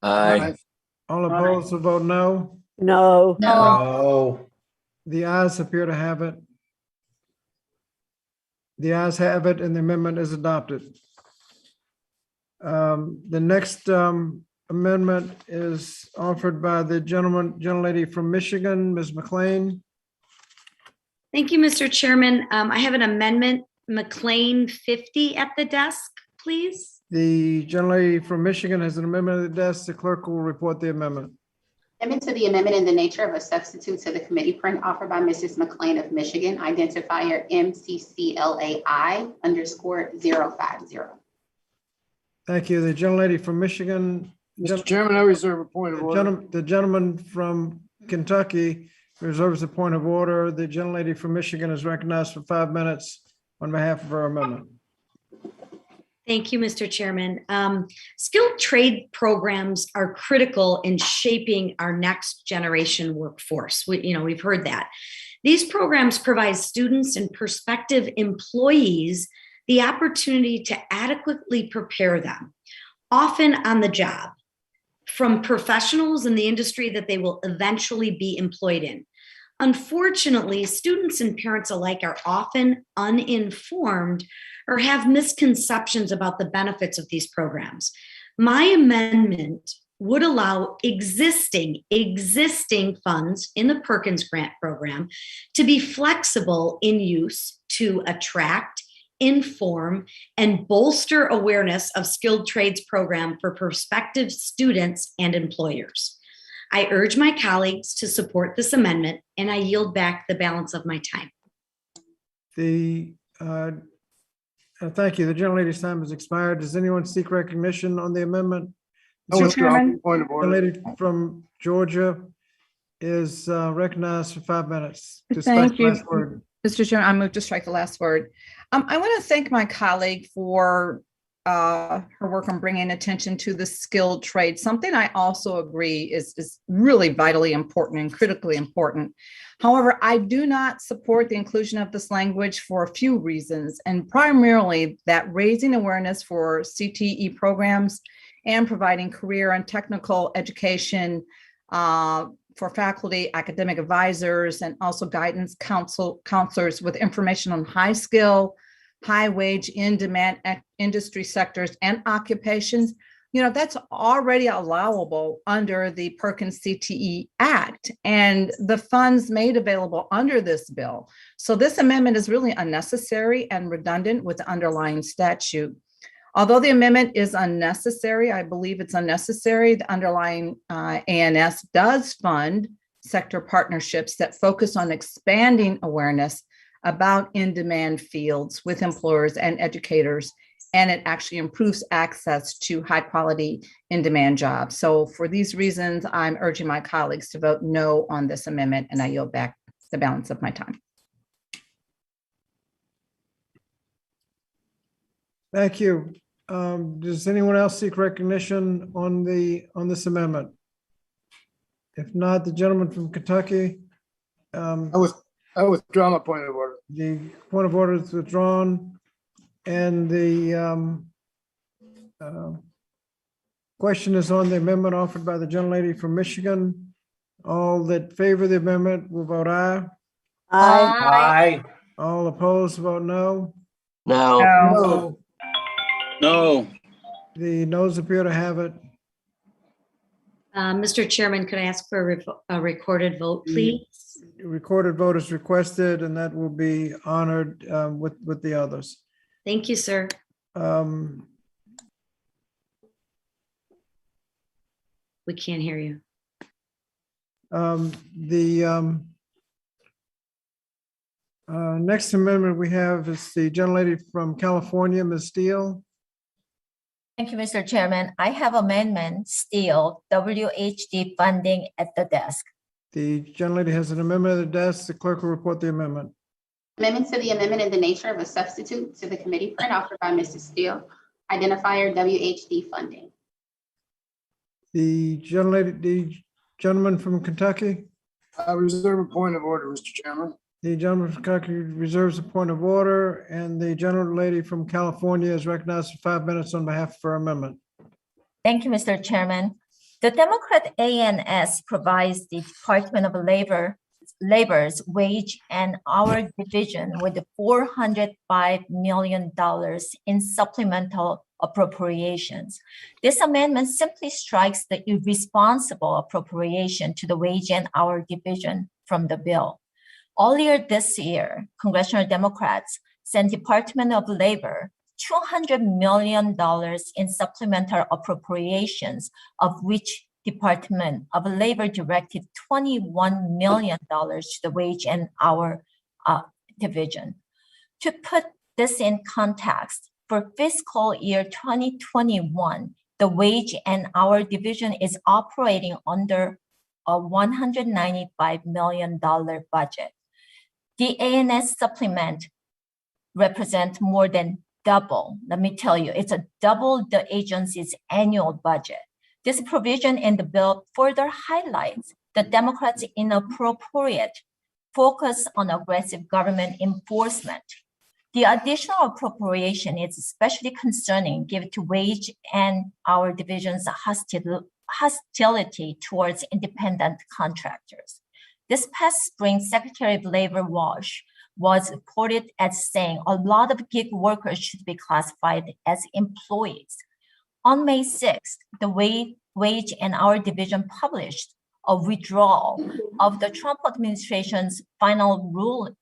Aye. All opposed will vote no. No. No. The ayes appear to have it. The ayes have it and the amendment is adopted. The next amendment is offered by the gentlelady from Michigan, Ms. McLean. Thank you, Mr. Chairman. I have an amendment, McLean 50 at the desk, please. The gentlelady from Michigan has an amendment at the desk. The clerk will report the amendment. Amendment to the amendment in the nature of a substitute to the committee print offered by Mrs. McLean of Michigan, identifier MCCLAI_050. Thank you. The gentlelady from Michigan. Mr. Chairman, I reserve a point of order. The gentleman from Kentucky reserves a point of order. The gentlelady from Michigan is recognized for 5 minutes on behalf of her amendment. Thank you, Mr. Chairman. Skilled trade programs are critical in shaping our next generation workforce. We've heard that. These programs provide students and prospective employees the opportunity to adequately prepare them, often on the job, from professionals in the industry that they will eventually be employed in. Unfortunately, students and parents alike are often uninformed or have misconceptions about the benefits of these programs. My amendment would allow existing funds in the Perkins Grant program to be flexible in use to attract, inform, and bolster awareness of skilled trades program for prospective students and employers. I urge my colleagues to support this amendment, and I yield back the balance of my time. Thank you. The gentlelady's time has expired. Does anyone seek recognition on the amendment? Mr. Chairman, point of The order. lady from Georgia is recognized for 5 minutes. to strike Thank the you, last word. Mr. Chairman. I move to strike the last word. I want to thank my colleague for her work on bringing attention to the skilled trade, something I also agree is really vitally important and critically important. However, I do not support the inclusion of this language for a few reasons, and primarily that raising awareness for CTE programs and providing career and technical education for faculty, academic advisors, and also guidance counselors with information on high skill, high wage, in demand industry sectors and occupations, that's already allowable under the Perkins CTE Act and the funds made available under this bill. So this amendment is really unnecessary and redundant with the underlying statute. Although the amendment is unnecessary, I believe it's unnecessary. The underlying ANS does fund sector partnerships that focus on expanding awareness about in-demand fields with employers and educators, and it actually improves access to high-quality in-demand jobs. So for these reasons, I'm urging my colleagues to vote no on this amendment, and I yield back the balance of my time. Thank you. Does anyone else seek recognition on this amendment? If not, the gentleman from Kentucky. I withdraw my point of order. The point of order is withdrawn, and the question is on the amendment offered by the gentlelady from Michigan. All that favor the amendment will vote aye. Aye. Aye. All opposed, vote no. No. No. No. The noes appear to have it. Mr. Chairman, could I ask for a recorded vote, please? Recorded vote is requested, and that will be honored with the others. Thank you, sir. We can't hear you. Next amendment we have is the gentlelady from California, Ms. Steele. Thank you, Mr. Chairman. I have amendment still WHD funding at the desk. The gentlelady has an amendment at the desk. The clerk will report the amendment. Amendment to the amendment in the nature of a substitute to the committee for an offer by Mrs. Steele. Identifier WHD funding. The gentleman from Kentucky. I reserve a point of order, Mr. Chairman. The gentleman from Kentucky reserves a point of order, and the gentlelady from California is recognized for 5 minutes on behalf of her amendment. Thank you, Mr. Chairman. The Democrat ANS provides the Department of Labor's wage and hour division with $405 million in supplemental appropriations. This amendment simply strikes the irresponsible appropriation to the wage and hour division from the bill. Earlier this year, congressional Democrats sent Department of Labor $200 million in supplemental appropriations, of which Department of Labor directed $21 million to the wage and hour division. To put this in context, for fiscal year 2021, the wage and hour division is operating under a $195 million budget. The ANS supplement represents more than double. Let me tell you, it's a double the agency's annual budget. This provision in the bill further highlights the Democrats' inappropriate focus on aggressive government enforcement. The additional appropriation is especially concerning given to wage and hour division's hostility towards independent contractors. This past spring, Secretary of Labor Walsh was quoted as saying a lot of gig workers should be classified as employees. On May 6th, the wage and hour division published a withdrawal of the Trump administration's final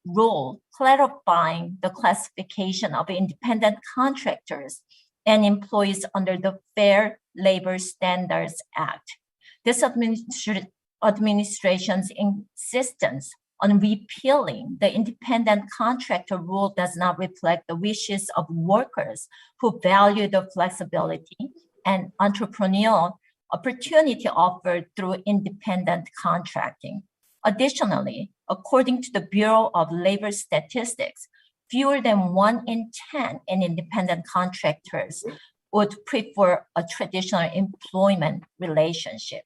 rule clarifying the classification of independent contractors and employees under the Fair Labor Standards Act. This administration's insistence on repealing the independent contractor rule does not reflect the wishes of workers who value the flexibility and entrepreneurial opportunity offered through independent contracting. Additionally, according to the Bureau of Labor Statistics, fewer than 1 in 10 independent contractors would prefer a traditional employment relationship.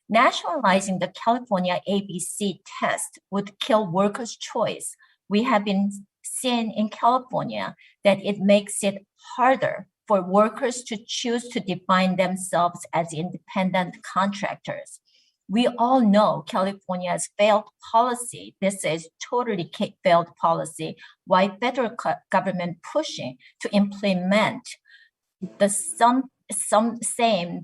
Nationalizing the California ABC test would kill workers' choice. We have been seeing in California that it makes it harder for workers to choose to define themselves as independent contractors. We all know California's failed policy. This is totally failed policy. Why federal government pushing to implement the same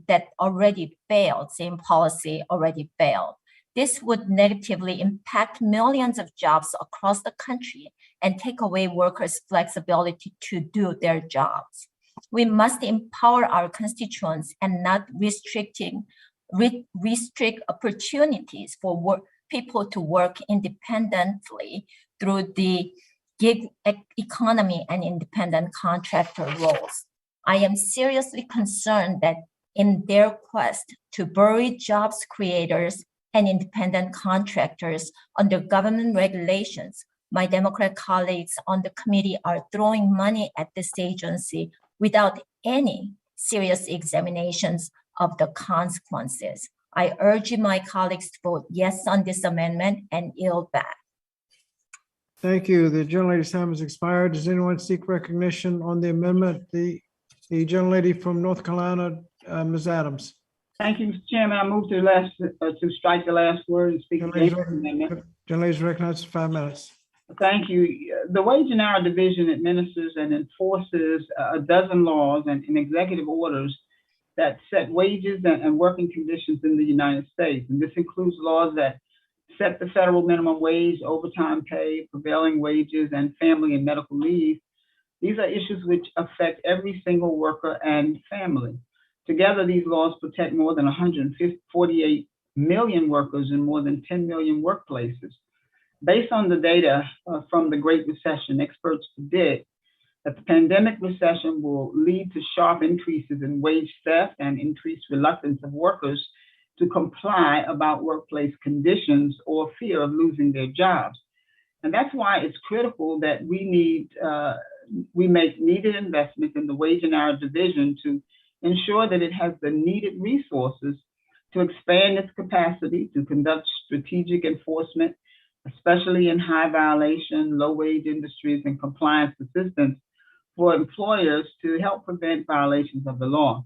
that already failed, same policy already failed. This would negatively impact millions of jobs across the country and take away workers' flexibility to do their jobs. We must empower our constituents and not restrict opportunities for people to work independently through the gig economy and independent contractor roles. I am seriously concerned that in their quest to bury jobs creators and independent contractors under government regulations, my Democrat colleagues on the committee are throwing money at this agency without any serious examinations of the consequences. I urge my colleagues to vote yes on this amendment and yield back. Thank you. The gentlelady's time has expired. Does anyone seek recognition on the amendment? The gentlelady from North Carolina, Ms. Adams. Thank you, Mr. Chairman. I move to strike the last word and speak against the amendment. Gentlelady's recognized for 5 minutes. Thank you. The Wage and Hour Division administers and enforces a dozen laws and executive orders that set wages and working conditions in the United States. And this includes laws that set the federal minimum wage, overtime pay, prevailing wages, and family and medical leave. These are issues which affect every single worker and family. Together, these laws protect more than 148 million workers in more than 10 million workplaces. Based on the data from the Great Recession, experts predict that the pandemic recession will lead to sharp increases in wage theft and increased reluctance of workers to comply about workplace conditions or fear of losing their jobs. And that's why it's critical that we make needed investments in the Wage and Hour Division to ensure that it has the needed resources to expand its capacity to conduct strategic enforcement, especially in high violation, low wage industries, and compliance assistance for employers to help prevent violations of the law.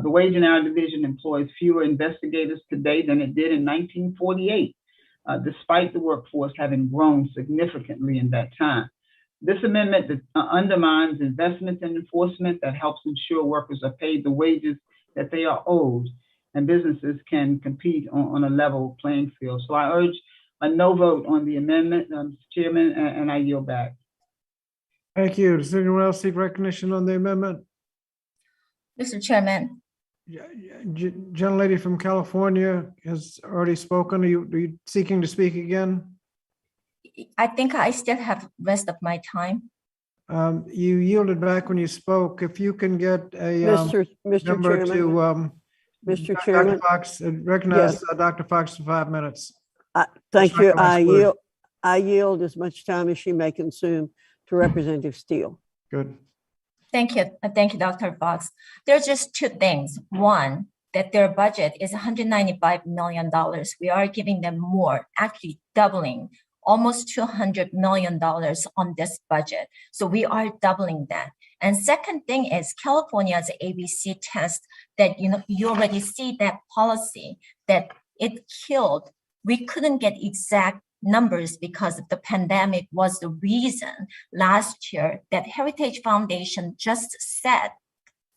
The Wage and Hour Division employs fewer investigators today than it did in 1948, despite the workforce having grown significantly in that time. This amendment undermines investments in enforcement that helps ensure workers are paid the wages that they are owed and businesses can compete on a level playing field. So I urge a no vote on the amendment, Mr. Chairman, and I yield back. Thank you. Does anyone else seek recognition on the amendment? Mr. Chairman, Gentlelady from California has already spoken. Are you seeking to speak again? I think I still have rest of my time. You yielded back when you spoke. If you can get a Mr. number Chairman, to Mr. Dr. Chairman. Fox, recognize Yes. Dr. Fox for 5 minutes. Thank That's you. my last word. I yield as much time as she may consume to Representative Steele. Good. Thank you. Thank you, Dr. Fox. There's just two things. One, that their budget is $195 million. We are giving them more, actually doubling, almost $200 million on this budget. So we are doubling that. And second thing is California's ABC test that, you already see that policy that it killed. We couldn't get exact numbers because the pandemic was the reason last year that Heritage Foundation just said,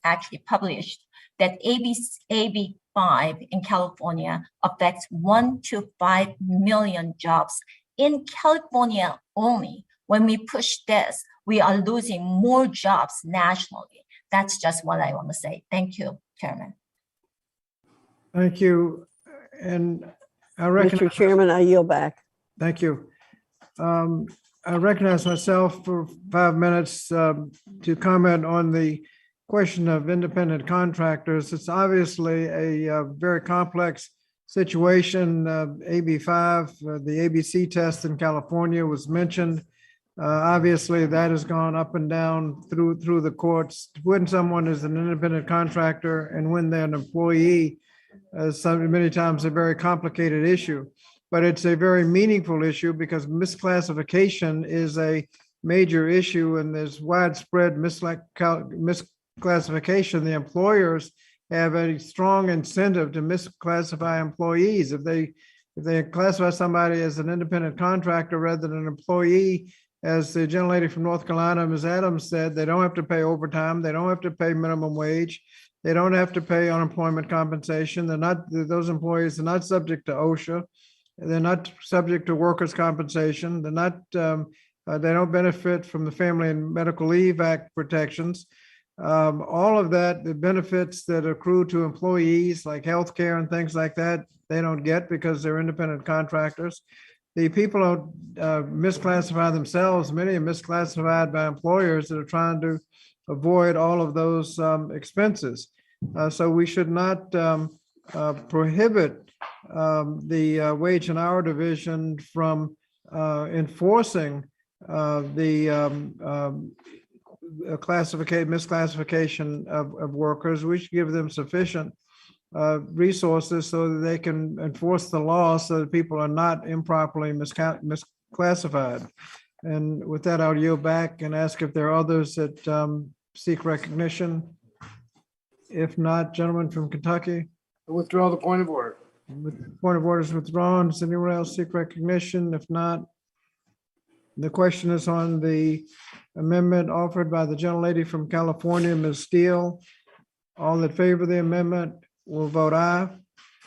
actually published, that AB5 in California affects 1 to 5 million jobs in California only. When we push this, we are losing more jobs nationally. That's just what I want to say. Thank you, Chairman. Thank you. And I recognize. Mr. Chairman, I yield back. Thank you. I recognize myself for 5 minutes to comment on the question of independent contractors. It's obviously a very complex situation. AB5, the ABC test in California was mentioned. Obviously, that has gone up and down through the courts. When someone is an independent contractor and when they're an employee, many times a very complicated issue. But it's a very meaningful issue because misclassification is a major issue and there's widespread misclassification. The employers have a strong incentive to misclassify employees. If they classify somebody as an independent contractor rather than an employee, as the gentlelady from North Carolina, Ms. Adams said, they don't have to pay overtime. They don't have to pay minimum wage. They don't have to pay unemployment compensation. Those employees are not subject to OSHA. They're not subject to workers' compensation. They don't benefit from the Family and Medical Leave Act protections. All of that, the benefits that accrue to employees like health care and things like that, they don't get because they're independent contractors. The people don't misclassify themselves. Many are misclassified by employers that are trying to avoid all of those expenses. So we should not prohibit the Wage and Hour Division from enforcing the misclassification of workers. We should give them sufficient resources so that they can enforce the law so that people are not improperly misclassified. And with that, I'll yield back and ask if there are others that seek recognition. If not, gentleman from Kentucky. I withdraw the point of order. Point of order is withdrawn. Does anyone else seek recognition? If not, the question is on the amendment offered by the gentlelady from California, Ms. Steele. All in favor of the amendment will vote aye.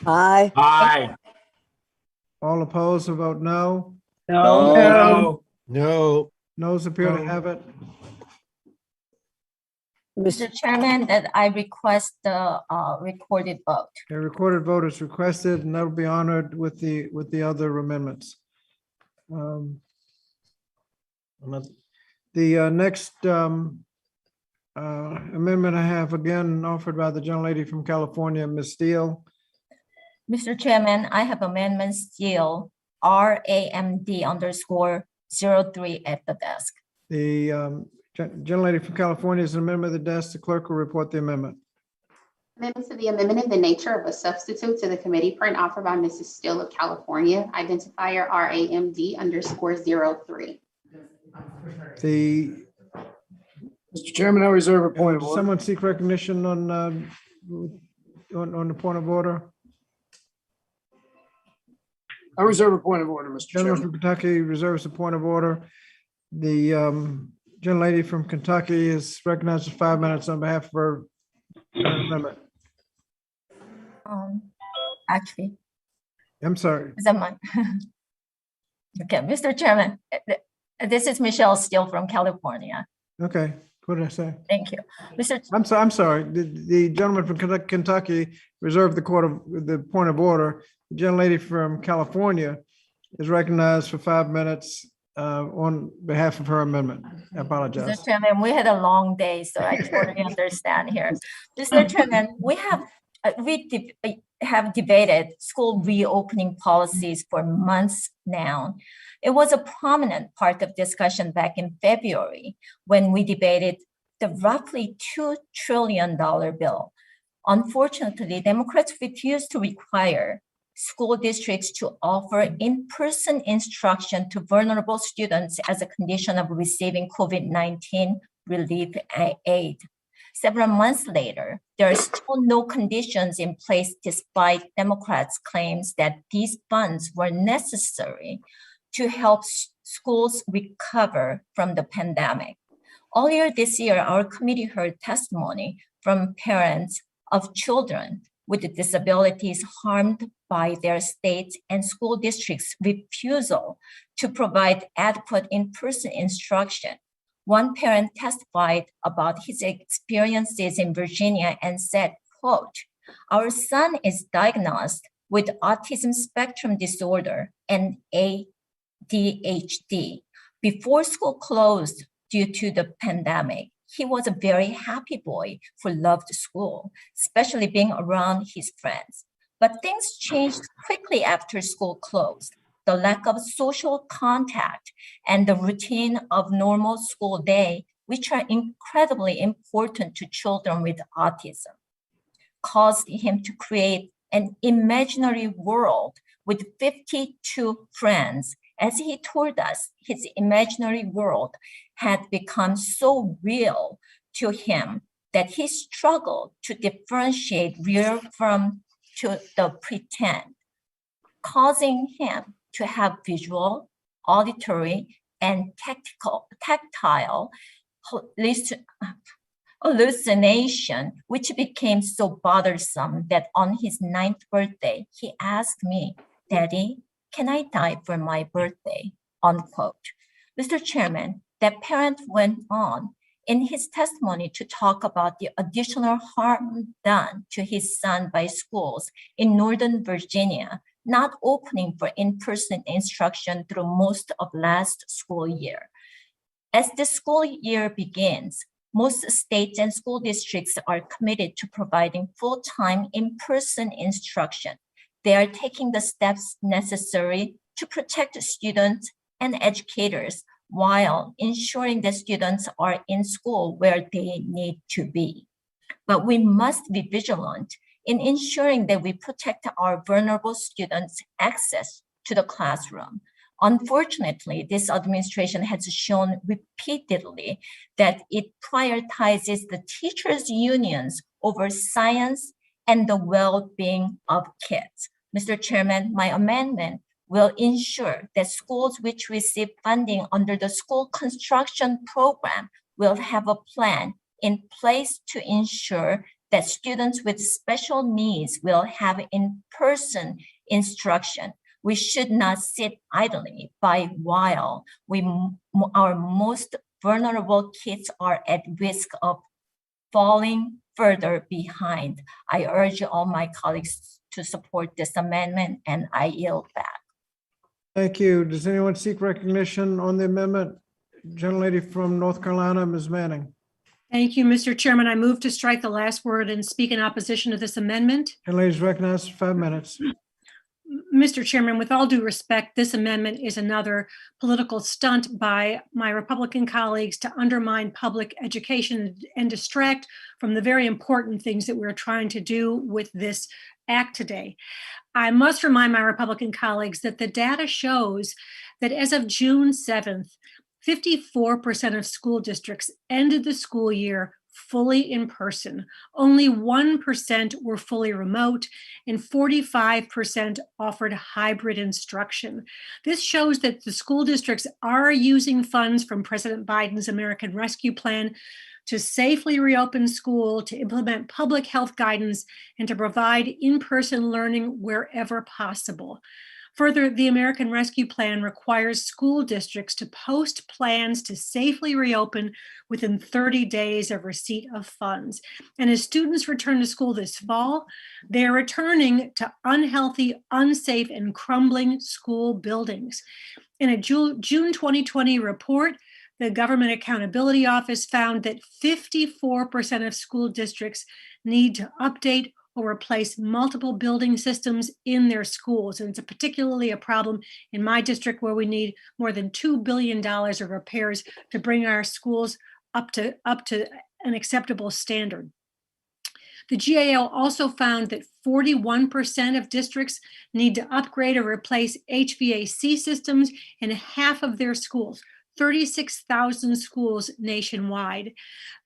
Aye. Aye. All opposed will vote no. No. No. Noes appear to No. have it. Mr. Chairman, that I request the recorded vote. A recorded vote is requested, and that will be honored with the other amendments. The next amendment I have, again, offered by the gentlelady from California, Ms. Steele. Mr. Chairman, I have amendment still RAMD_03 at the desk. The gentlelady from California is an amendment of the desk. The clerk will report the amendment. Amendment to the amendment in the nature of a substitute to the committee print offered by Mrs. Steele of California, identifier RAMD_03. Mr. Chairman, I reserve a point of Does order. someone seek recognition on the point of order? I reserve a point of order, Mr. Gentleman Chairman. from Kentucky reserves a point of order. The gentlelady from Kentucky is recognized for 5 minutes on behalf of her amendment. Actually, I'm sorry. is that mine? Okay, Mr. Chairman, this is Michelle Steele from California. Okay, what did I say? Thank you. Mr. I'm sorry. The gentleman from Kentucky reserved the point of order. The gentlelady from California is recognized for 5 minutes on behalf of her amendment. I apologize. Mr. Chairman, we had a long day, so I totally understand here. Mr. Chairman, we have debated school reopening policies for months now. It was a prominent part of discussion back in February when we debated the roughly $2 trillion bill. Unfortunately, Democrats refused to require school districts to offer in-person instruction to vulnerable students as a condition of receiving COVID-19 relief aid. Several months later, there are still no conditions in place despite Democrats' claims that these funds were necessary to help schools recover from the pandemic. Earlier this year, our committee heard testimony from parents of children with disabilities harmed by their state and school districts' refusal to provide adequate in-person instruction. One parent testified about his experiences in Virginia and said, quote, "Our son is diagnosed with autism spectrum disorder and ADHD. Before school closed due to the pandemic, he was a very happy boy who loved school, especially being around his friends. But things changed quickly after school closed. The lack of social contact and the routine of normal school day, which are incredibly important to children with autism, caused him to create an imaginary world with 52 friends. As he told us, his imaginary world had become so real to him that he struggled to differentiate real from to the pretend, causing him to have visual, auditory, and tactile hallucination, which became so bothersome that on his 9th birthday, he asked me, "Daddy, can I die for my birthday?" Unquote. Mr. Chairman, that parent went on in his testimony to talk about the additional harm done to his son by schools in Northern Virginia, not opening for in-person instruction through most of last school year. As the school year begins, most states and school districts are committed to providing full-time in-person instruction. They are taking the steps necessary to protect students and educators while ensuring that students are in school where they need to be. But we must be vigilant in ensuring that we protect our vulnerable students' access to the classroom. Unfortunately, this administration has shown repeatedly that it prioritizes the teachers' unions over science and the well-being of kids. Mr. Chairman, my amendment will ensure that schools which receive funding under the school construction program will have a plan in place to ensure that students with special needs will have in-person instruction. We should not sit idly by while our most vulnerable kids are at risk of falling further behind. I urge all my colleagues to support this amendment, and I yield back. Thank you. Does anyone seek recognition on the amendment? Gentlelady from North Carolina, Ms. Manning. Thank you, Mr. Chairman. I move to strike the last word and speak in opposition to this amendment. Gentlelady's recognized for 5 minutes. Mr. Chairman, with all due respect, this amendment is another political stunt by my Republican colleagues to undermine public education and distract from the very important things that we're trying to do with this act today. I must remind my Republican colleagues that the data shows that as of June 7th, 54% of school districts ended the school year fully in person. Only 1% were fully remote, and 45% offered hybrid instruction. This shows that the school districts are using funds from President Biden's American Rescue Plan to safely reopen school, to implement public health guidance, and to provide in-person learning wherever possible. Further, the American Rescue Plan requires school districts to post plans to safely reopen within 30 days of receipt of funds. And as students return to school this fall, they're returning to unhealthy, unsafe, and crumbling school buildings. In a June 2020 report, the Government Accountability Office found that 54% of school districts need to update or replace multiple building systems in their schools. And it's particularly a problem in my district where we need more than $2 billion of repairs to bring our schools up to an acceptable standard. The GAO also found that 41% of districts need to upgrade or replace HVAC systems in half of their schools. 36,000 schools nationwide.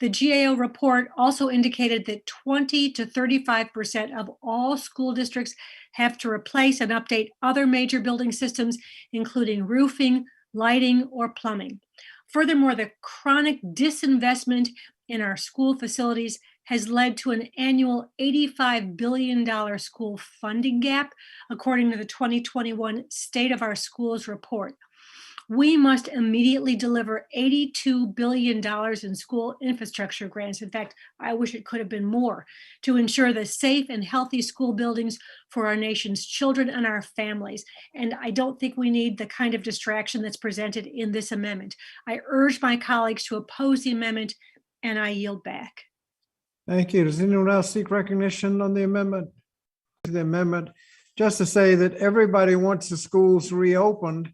The GAO report also indicated that 20 to 35% of all school districts have to replace and update other major building systems, including roofing, lighting, or plumbing. Furthermore, the chronic disinvestment in our school facilities has led to an annual $85 billion school funding gap, according to the 2021 State of Our Schools report. We must immediately deliver $82 billion in school infrastructure grants. In fact, I wish it could have been more, to ensure the safe and healthy school buildings for our nation's children and our families. And I don't think we need the kind of distraction that's presented in this amendment. I urge my colleagues to oppose the amendment, and I yield back. Thank you. Does anyone else seek recognition on the amendment? The amendment, just to say that everybody wants the schools reopened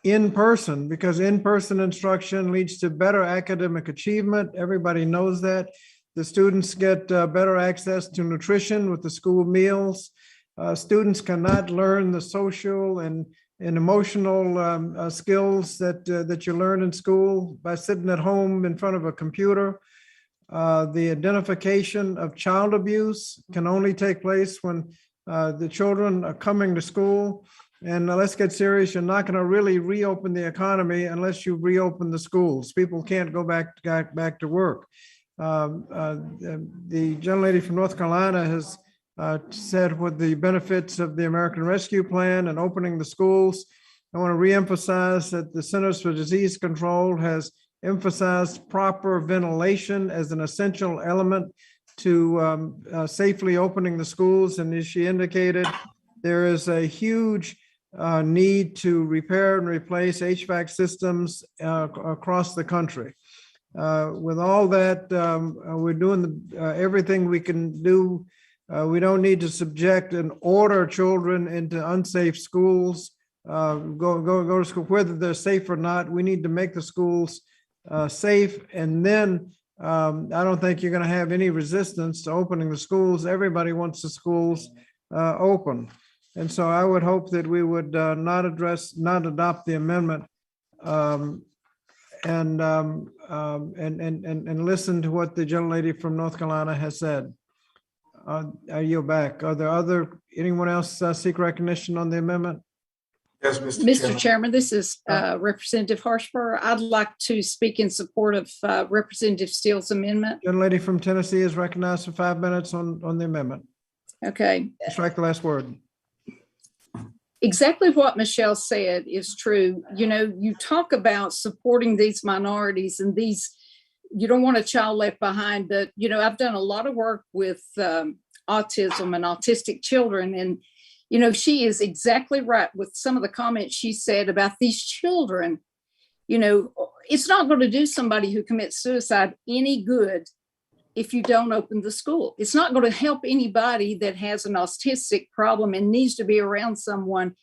in person, because in-person instruction leads to better academic achievement. Everybody knows that. The students get better access to nutrition with the school meals. Students cannot learn the social and emotional skills that you learn in school by sitting at home in front of a computer. The identification of child abuse can only take place when the children are coming to school. And let's get serious, you're not going to really reopen the economy unless you reopen the schools. People can't go back to work. The gentlelady from North Carolina has said what the benefits of the American Rescue Plan and opening the schools. I want to reemphasize that the Centers for Disease Control has emphasized proper ventilation as an essential element to safely opening the schools. And as she indicated, there is a huge need to repair and replace HVAC systems across the country. With all that, we're doing everything we can do. We don't need to subject and order children into unsafe schools, go to school, whether they're safe or not. We need to make the schools safe. And then I don't think you're going to have any resistance to opening the schools. Everybody wants the schools open. And so I would hope that we would not adopt the amendment and listen to what the gentlelady from North Carolina has said. I yield back. Are there anyone else seek recognition on the amendment? Yes, Mr. Mr. Chairman. Chairman, this is Representative Harshbar. I'd like to speak in support of Representative Steele's amendment. Young lady from Tennessee is recognized for 5 minutes on the amendment. Okay. Strike the last word. Exactly what Michelle said is true. You know, you talk about supporting these minorities and these, you don't want a child left behind, but, you know, I've done a lot of work with autism and autistic children. And, you know, she is exactly right with some of the comments she said about these children. You know, it's not going to do somebody who commits suicide any good if you don't open the school. It's not going to help anybody that has an autistic problem and needs to be around someone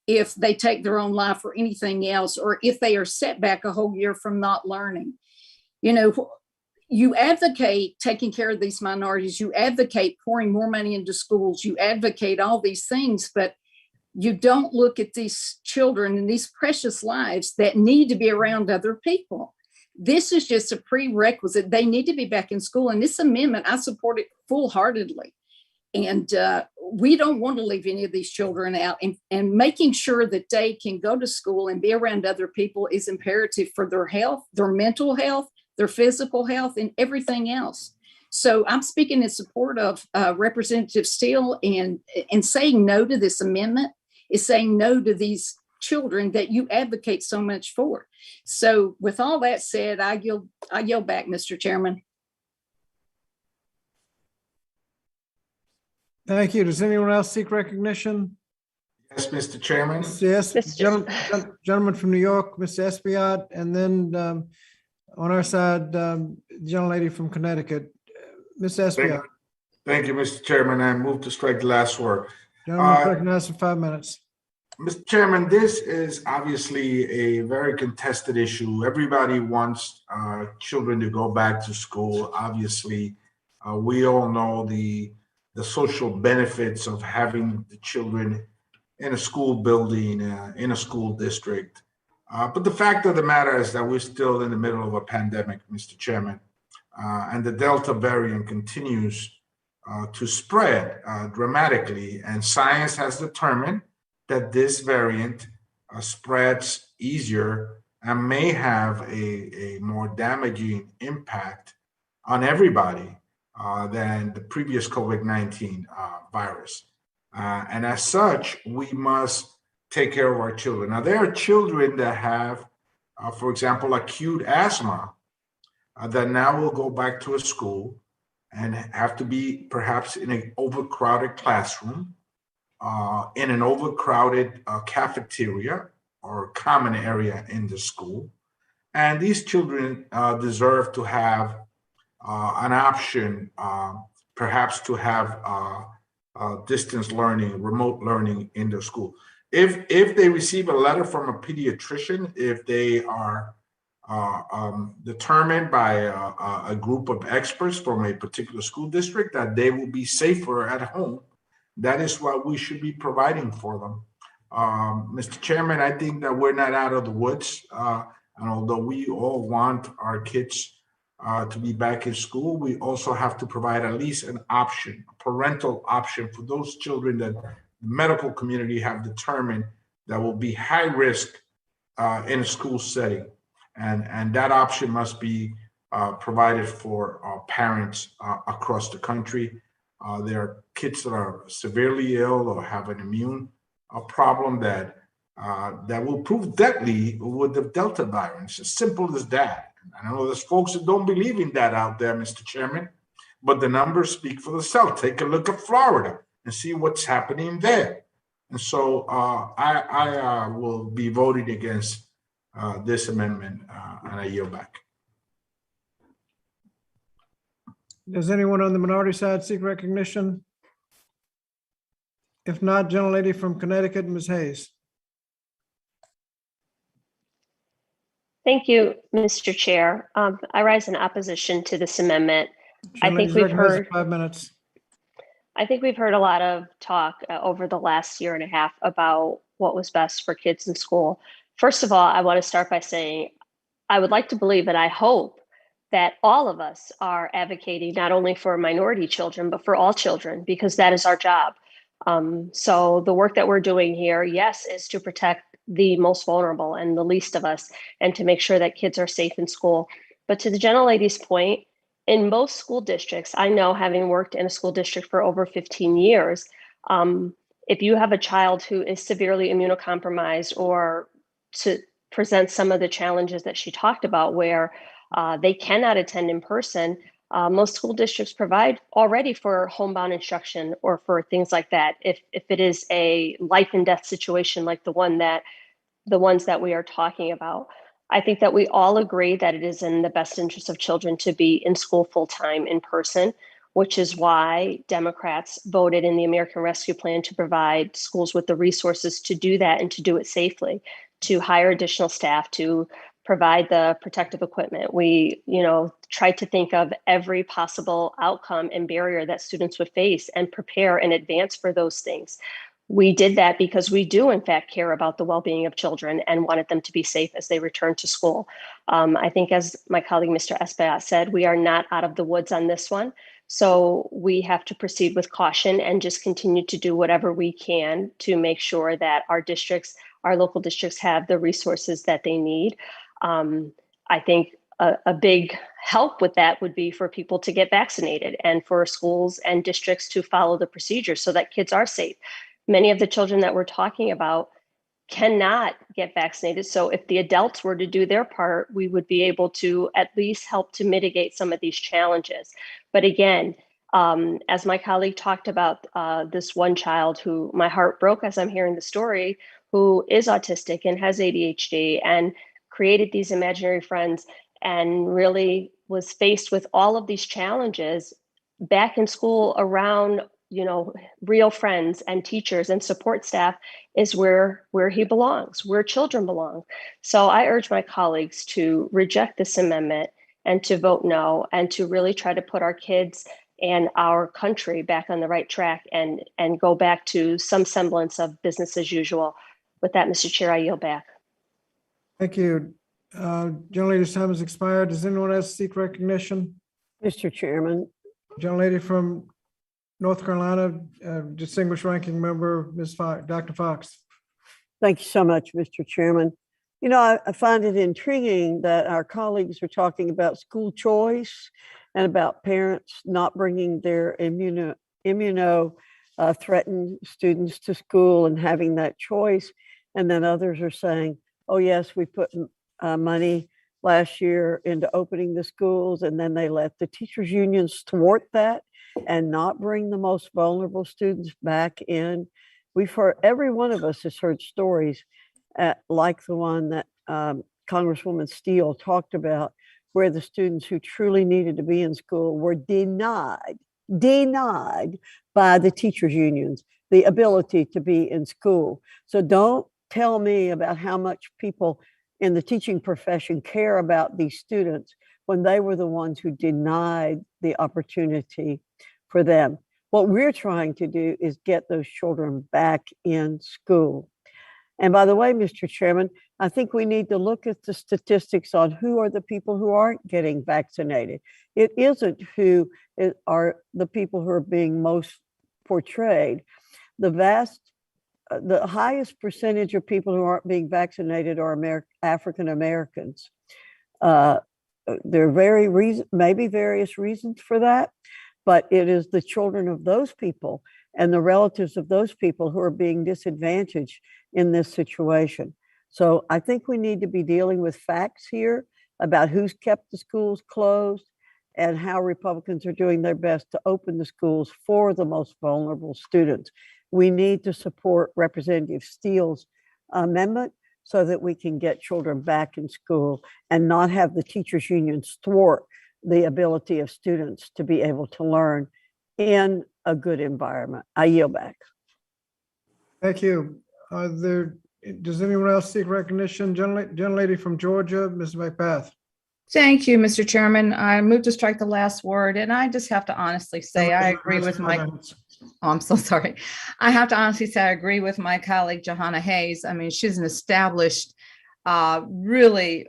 if they take their own life or anything else, or if they are set back a whole year from not learning. You know, you advocate taking care of these minorities, you advocate pouring more money into schools, you advocate all these things, but you don't look at these children and these precious lives that need to be around other people. This is just a prerequisite. They need to be back in school. And this amendment, I support it full-heartedly. And we don't want to leave any of these children out. And making sure that they can go to school and be around other people is imperative for their health, their mental health, their physical health, and everything else. So I'm speaking in support of Representative Steele, and saying no to this amendment is saying no to these children that you advocate so much for. So with all that said, I yield back, Mr. Chairman. Thank you. Does anyone else seek recognition? Yes, Mr. Chairman. Yes, gentleman from New York, Mr. Espiat, and then on our side, young lady from Connecticut, Mr. Espiat. Thank you, Mr. Chairman. I move to strike the last word. Gentleman recognized for 5 minutes. Mr. Chairman, this is obviously a very contested issue. Everybody wants children to go back to school. Obviously, we all know the social benefits of having the children in a school building, in a school district. But the fact of the matter is that we're still in the middle of a pandemic, Mr. Chairman, and the Delta variant continues to spread dramatically. And science has determined that this variant spreads easier and may have a more damaging impact on everybody than the previous COVID-19 virus. And as such, we must take care of our children. Now, there are children that have, for example, acute asthma that now will go back to a school and have to be perhaps in an overcrowded classroom, in an overcrowded cafeteria or common area in the school. And these children deserve to have an option, perhaps to have distance learning, remote learning in their school. If they receive a letter from a pediatrician, if they are determined by a group of experts from a particular school district that they will be safer at home, that is what we should be providing for them. Mr. Chairman, I think that we're not out of the woods. And although we all want our kids to be back in school, we also have to provide at least an option, a parental option for those children that the medical community have determined that will be high risk in a school setting. And that option must be provided for parents across the country. There are kids that are severely ill or have an immune problem that will prove deadly with the Delta virus. As simple as that. I know there's folks that don't believe in that out there, Mr. Chairman, but the numbers speak for themselves. Take a look at Florida and see what's happening there. And so I will be voting against this amendment, and I yield back. Does anyone on the minority side seek recognition? If not, gentlelady from Connecticut, Ms. Hayes. Thank you, Mr. Chair. I rise in opposition to this amendment. I think Gentlelady's we've recognized heard for 5 minutes. I think we've heard a lot of talk over the last year and a half about what was best for kids in school. First of all, I want to start by saying I would like to believe, and I hope that all of us are advocating not only for minority children, but for all children, because that is our job. So the work that we're doing here, yes, is to protect the most vulnerable and the least of us, and to make sure that kids are safe in school. But to the gentlelady's point, in most school districts, I know, having worked in a school district for over 15 years, if you have a child who is severely immunocompromised or to present some of the challenges that she talked about, where they cannot attend in person, most school districts provide already for homebound instruction or for things like that. If it is a life and death situation like the ones that we are talking about, I think that we all agree that it is in the best interest of children to be in school full-time in person, which is why Democrats voted in the American Rescue Plan to provide schools with the resources to do that and to do it safely, to hire additional staff, to provide the protective equipment. We, tried to think of every possible outcome and barrier that students would face and prepare in advance for those things. We did that because we do, in fact, care about the well-being of children and wanted them to be safe as they return to school. I think, as my colleague, Mr. Espaillat, said, we are not out of the woods on this one. So we have to proceed with caution and just continue to do whatever we can to make sure that our local districts have the resources that they need. I think a big help with that would be for people to get vaccinated and for schools and districts to follow the procedures so that kids are safe. Many of the children that we're talking about cannot get vaccinated. So if the adults were to do their part, we would be able to at least help to mitigate some of these challenges. But again, as my colleague talked about, this one child who my heart broke as I'm hearing the story, who is autistic and has ADHD and created these imaginary friends and really was faced with all of these challenges back in school around real friends and teachers and support staff is where he belongs, where children belong. So I urge my colleagues to reject this amendment and to vote no, and to really try to put our kids and our country back on the right track and go back to some semblance of business as usual. With that, Mr. Chair, I yield back. Thank you. Gentlelady's time has expired. Does anyone else seek recognition? Mr. Chairman. Gentlelady from North Carolina, distinguished ranking member, Dr. Fox. Thank you so much, Mr. Chairman. I find it intriguing that our colleagues are talking about school choice and about parents not bringing their threatened students to school and having that choice. And then others are saying, oh, yes, we put money last year into opening the schools, and then they let the teachers' unions thwart that and not bring the most vulnerable students back in. Every one of us has heard stories like the one that Congresswoman Steele talked about, where the students who truly needed to be in school were denied by the teachers' unions the ability to be in school. So don't tell me about how much people in the teaching profession care about these students when they were the ones who denied the opportunity for them. What we're trying to do is get those children back in school. And by the way, Mr. Chairman, I think we need to look at the statistics on who are the people who aren't getting vaccinated. It isn't who are the people who are being most portrayed. The highest percentage of people who aren't being vaccinated are African Americans. There are maybe various reasons for that, but it is the children of those people and the relatives of those people who are being disadvantaged in this situation. So I think we need to be dealing with facts here about who's kept the schools closed and how Republicans are doing their best to open the schools for the most vulnerable students. We need to support Representative Steele's amendment so that we can get children back in school and not have the teachers' unions thwart the ability of students to be able to learn in a good environment. I yield back. Thank you. Does anyone else seek recognition? Gentlelady from Georgia, Ms. McBath. Thank you, Mr. Chairman. I move to strike the last word, and I just have to honestly say I agree with my. Oh, I'm so sorry. I have to honestly say I agree with my colleague Johanna Hayes. I mean, she's an established really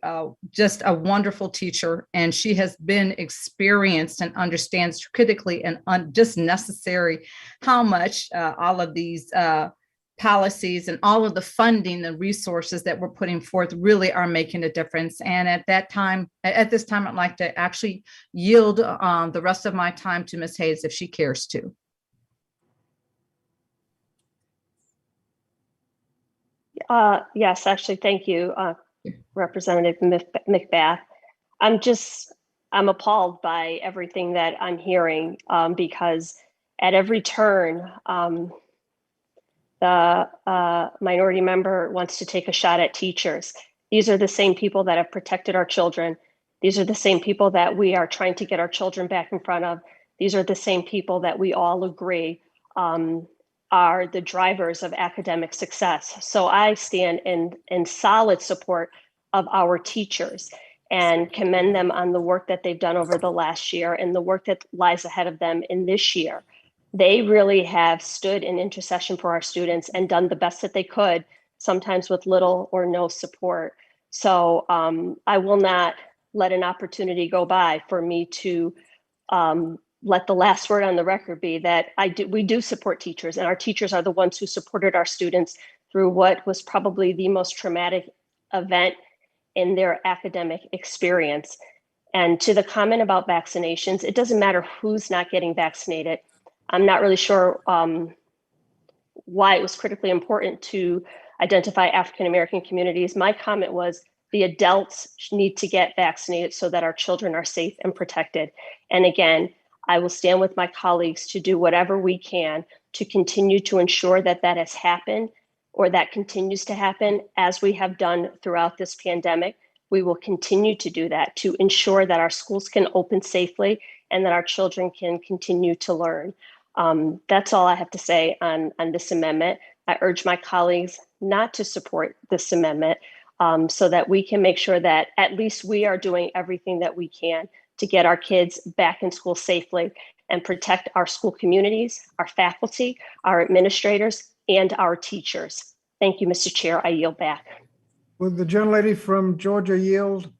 just a wonderful teacher, and she has been experienced and understands critically and just necessary how much all of these policies and all of the funding and resources that we're putting forth really are making a difference. And at this time, I'd like to actually yield the rest of my time to Ms. Hayes if she cares to. Yes, actually, thank you, Representative McBath. I'm appalled by everything that I'm hearing, because at every turn, the minority member wants to take a shot at teachers. These are the same people that have protected our children. These are the same people that we are trying to get our children back in front of. These are the same people that we all agree are the drivers of academic success. So I stand in solid support of our teachers and commend them on the work that they've done over the last year and the work that lies ahead of them in this year. They really have stood in intercession for our students and done the best that they could, sometimes with little or no support. So I will not let an opportunity go by for me to let the last word on the record be that we do support teachers, and our teachers are the ones who supported our students through what was probably the most traumatic event in their academic experience. And to the comment about vaccinations, it doesn't matter who's not getting vaccinated. I'm not really sure why it was critically important to identify African-American communities. My comment was the adults need to get vaccinated so that our children are safe and protected. And again, I will stand with my colleagues to do whatever we can to continue to ensure that that has happened or that continues to happen as we have done throughout this pandemic. We will continue to do that to ensure that our schools can open safely and that our children can continue to learn. That's all I have to say on this amendment. I urge my colleagues not to support this amendment so that we can make sure that at least we are doing everything that we can to get our kids back in school safely and protect our school communities, our faculty, our administrators, and our teachers. Thank you, Mr. Chair. I yield back. Will the gentlelady from Georgia yield?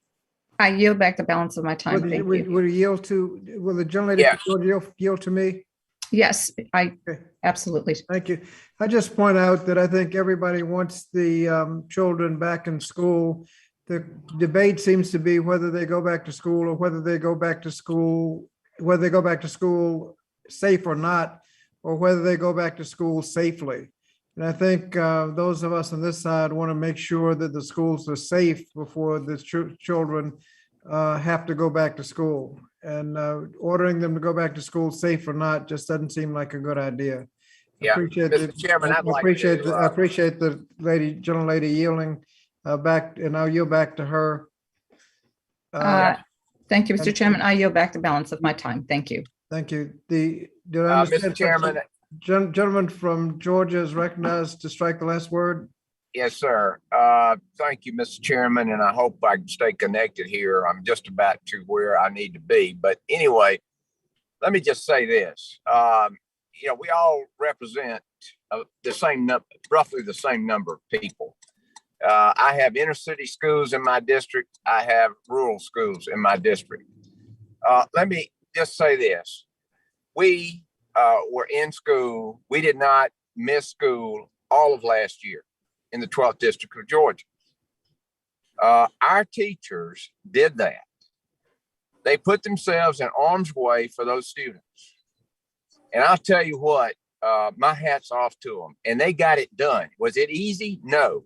I yield back the balance of my time. Thank you. Will the gentlelady from Georgia yield to me? Yes, absolutely. Thank you. I just point out that I think everybody wants the children back in school. The debate seems to be whether they go back to school or whether they go back to school safe or not, or whether they go back to school safely. And I think those of us on this side want to make sure that the schools are safe before the children have to go back to school. And ordering them to go back to school safe or not just doesn't seem like a good idea. Yeah, Appreciate Mr. Chairman, I'd like to, I appreciate the gentlelady yielding back, and I'll yield back to her. Thank you, Mr. Chairman. I yield back the balance of my time. Thank you. Thank you. Did I understand? Mr. Chairman. Gentleman from Georgia is recognized to strike the last word. Yes, sir. Thank you, Mr. Chairman, and I hope I can stay connected here. I'm just about to where I need to be. But anyway, let me just say this. We all represent the same roughly the same number of people. I have inner city schools in my district. I have rural schools in my district. Let me just say this. We were in school. We did not miss school all of last year in the 12th District of Georgia. Our teachers did that. They put themselves in harm's way for those students. And I'll tell you what, my hat's off to them. And they got it done. Was it easy? No.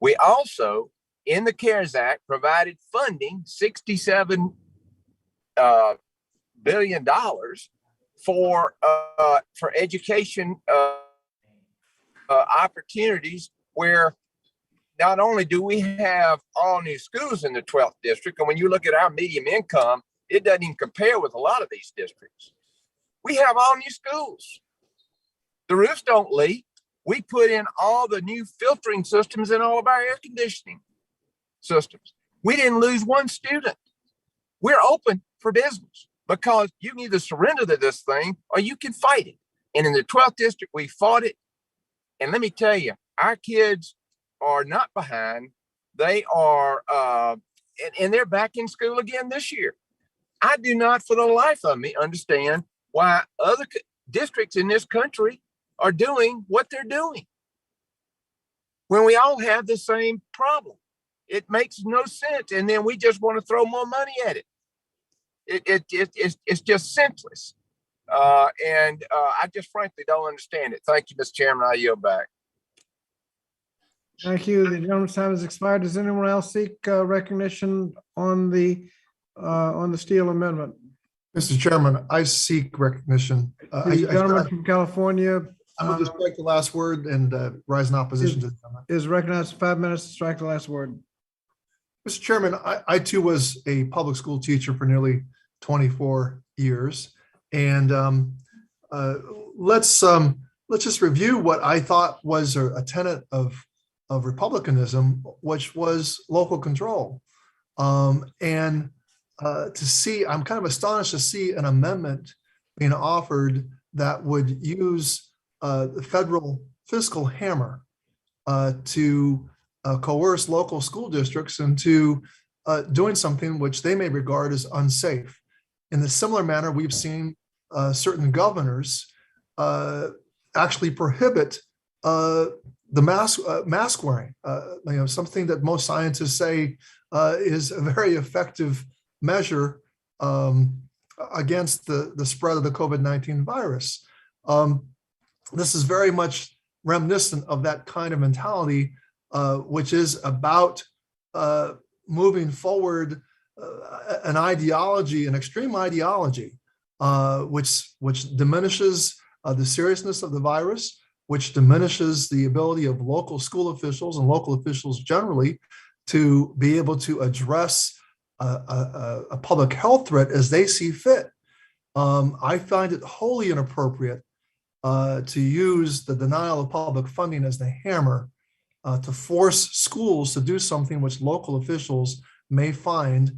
We also, in the CARES Act, provided funding, $67 billion for education opportunities, where not only do we have all new schools in the 12th district, and when you look at our median income, it doesn't even compare with a lot of these districts. We have all new schools. The roofs don't leak. We put in all the new filtering systems in all of our air conditioning systems. We didn't lose one student. We're open for business because you can either surrender to this thing or you can fight it. And in the 12th district, we fought it. And let me tell you, our kids are not behind. They are, and they're back in school again this year. I do not for the life of me understand why other districts in this country are doing what they're doing when we all have the same problem. It makes no sense. And then we just want to throw more money at it. It's just senseless. And I just frankly don't understand it. Thank you, Mr. Chairman. I yield back. Thank you. The gentleman's time has expired. Does anyone else seek recognition on the Steele amendment? Mr. Chairman, I seek recognition. The gentleman from California. I'm going to strike the last word and rise in opposition to the amendment. Is recognized for 5 minutes to strike the last word. Mr. Chairman, I too was a public school teacher for nearly 24 years. And let's just review what I thought was a tenet of republicanism, which was local control. And to see, I'm kind of astonished to see an amendment being offered that would use the federal fiscal hammer to coerce local school districts into doing something which they may regard as unsafe. In the similar manner, we've seen certain governors actually prohibit the mask wearing, something that most scientists say is a very effective measure against the spread of the COVID-19 virus. This is very much reminiscent of that kind of mentality, which is about moving forward an ideology, an extreme ideology, which diminishes the seriousness of the virus, which diminishes the ability of local school officials and local officials generally to be able to address a public health threat as they see fit. I find it wholly inappropriate to use the denial of public funding as the hammer to force schools to do something which local officials may find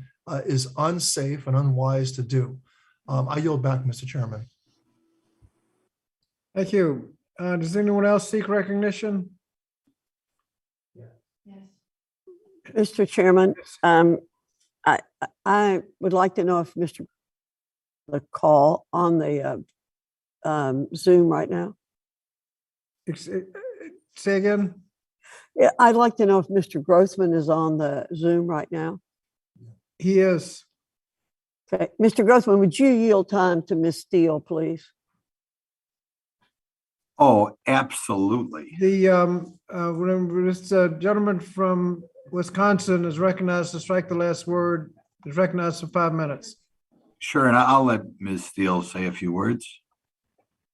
is unsafe and unwise to do. I yield back, Mr. Chairman. Thank you. Does anyone else seek recognition? Mr. Chairman, I would like to know if the call on the Zoom right now. Say again? Yeah, I'd like to know if Mr. Grossman is on the Zoom right now. He is. Okay, Mr. Grossman, would you yield time to Ms. Steele, please? Oh, absolutely. This gentleman from Wisconsin is recognized to strike the last word, is recognized for 5 minutes. Sure, and I'll let Ms. Steele say a few words.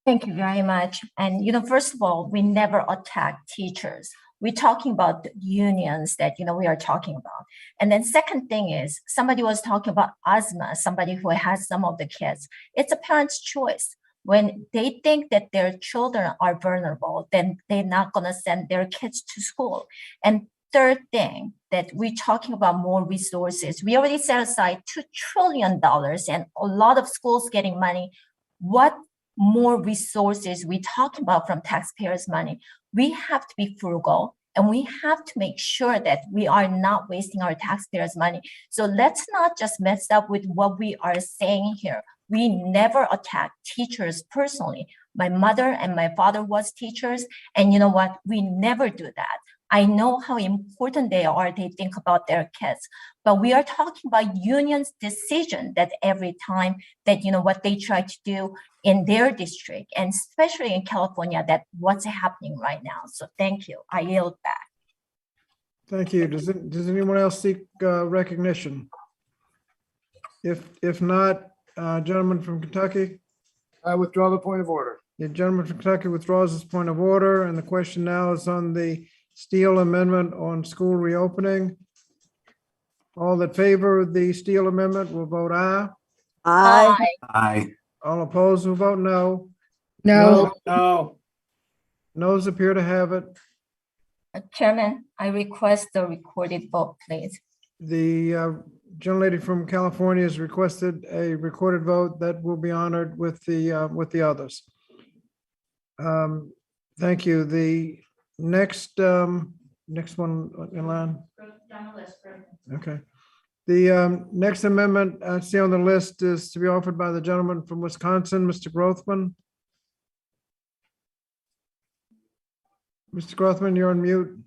Thank you very much. And, first of all, we never attack teachers. We're talking about the unions that, we are talking about. And then second thing is somebody was talking about asthma, somebody who has some of the kids. It's a parent's choice. When they think that their children are vulnerable, then they're not going to send their kids to school. And third thing that we're talking about more resources. We already set aside $2 trillion and a lot of schools getting money. What more resources we talking about from taxpayers' money? We have to be frugal and we have to make sure that we are not wasting our taxpayers' money. So let's not just mess up with what we are saying here. We never attack teachers personally. My mother and my father was teachers, and you know what? We never do that. I know how important they are. They think about their kids, but we are talking about unions' decision that every time that, what they try to do in their district, and especially in California, that what's happening right now. So thank you. I yield back. Thank you. Does anyone else seek recognition? If not, gentleman from Kentucky. I withdraw the point of order. The gentleman from Kentucky withdraws his point of order, and the question now is on the Steele amendment on school reopening. All that favor the Steele amendment will vote aye. Aye. Aye. All opposed will vote no. No. Noes appear to have it. Chairman, I request the recorded vote, please. The gentlelady from California has requested a recorded vote that will be honored with the others. Thank you. The next next one in line? Okay. The next amendment I see on the list is to be offered by the gentleman from Wisconsin, Mr. Grothman. Mr. Grothman, you're on mute.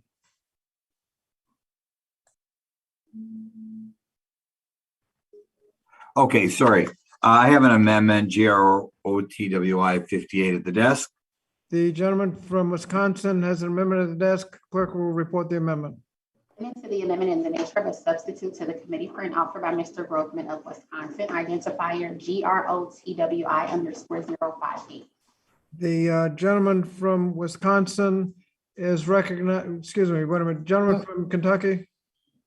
Okay, sorry. I have an amendment, GROTWI 58 at the desk. The gentleman from Wisconsin has an amendment at the desk. Clerk will report the amendment. Amendment to the amendment in the nature of a substitute to the committee for an offer by Mr. Grothman of Wisconsin, identifier GROTWI_058. The gentleman from Wisconsin is recognized, excuse me, wait a minute, gentleman from Kentucky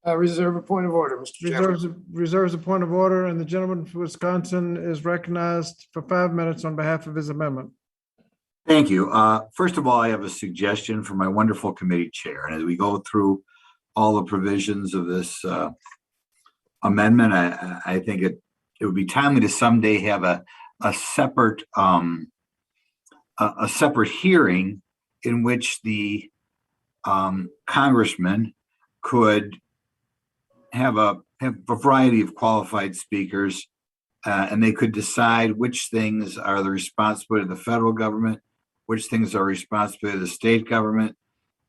Reserve a point of order, Mr. Chairman. reserves a point of order, and the gentleman from Wisconsin is recognized for 5 minutes on behalf of his amendment. Thank you. First of all, I have a suggestion for my wonderful committee chair. And as we go through all the provisions of this amendment, I think it would be timely to someday have a separate hearing in which the congressman could have a variety of qualified speakers, and they could decide which things are the responsibility of the federal government, which things are responsibility of the state government,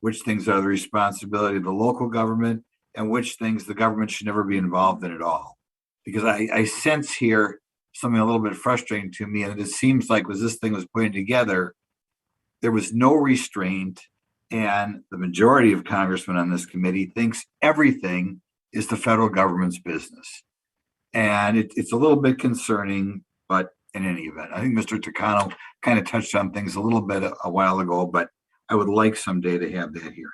which things are the responsibility of the local government, and which things the government should never be involved in at all. Because I sense here something a little bit frustrating to me, and it seems like as this thing was putting together, there was no restraint, and the majority of congressmen on this committee thinks everything is the federal government's business. And it's a little bit concerning, but in any event, I think Mr. Takano kind of touched on things a little bit a while ago, but I would like someday to have that hearing.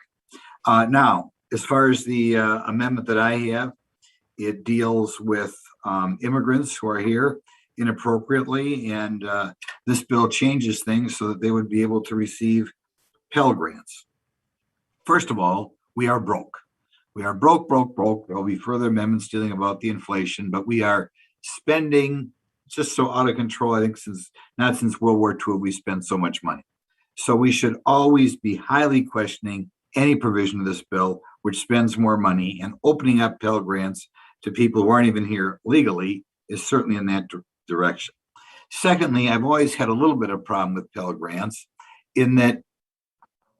Now, as far as the amendment that I have, it deals with immigrants who are here inappropriately, and this bill changes things so that they would be able to receive Pell Grants. First of all, we are broke. We are broke. There will be further amendments dealing about the inflation, but we are spending just so out of control. I think not since World War II, we spent so much money. So we should always be highly questioning any provision of this bill which spends more money, and opening up Pell Grants to people who aren't even here legally is certainly in that direction. Secondly, I've always had a little bit of problem with Pell Grants in that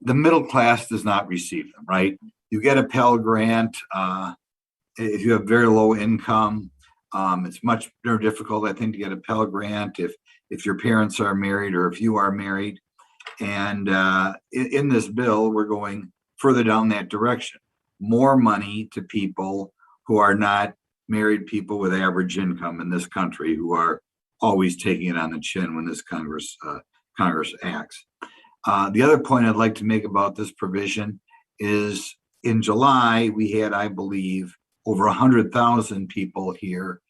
the middle class does not receive them, right? You get a Pell Grant if you have very low income. It's much more difficult, I think, to get a Pell Grant if your parents are married or if you are married. And in this bill, we're going further down that direction. More money to people who are not married people with average income in this country, who are always taking it on the chin when this Congress acts. The other point I'd like to make about this provision is in July, we had, I believe, over 100,000 people here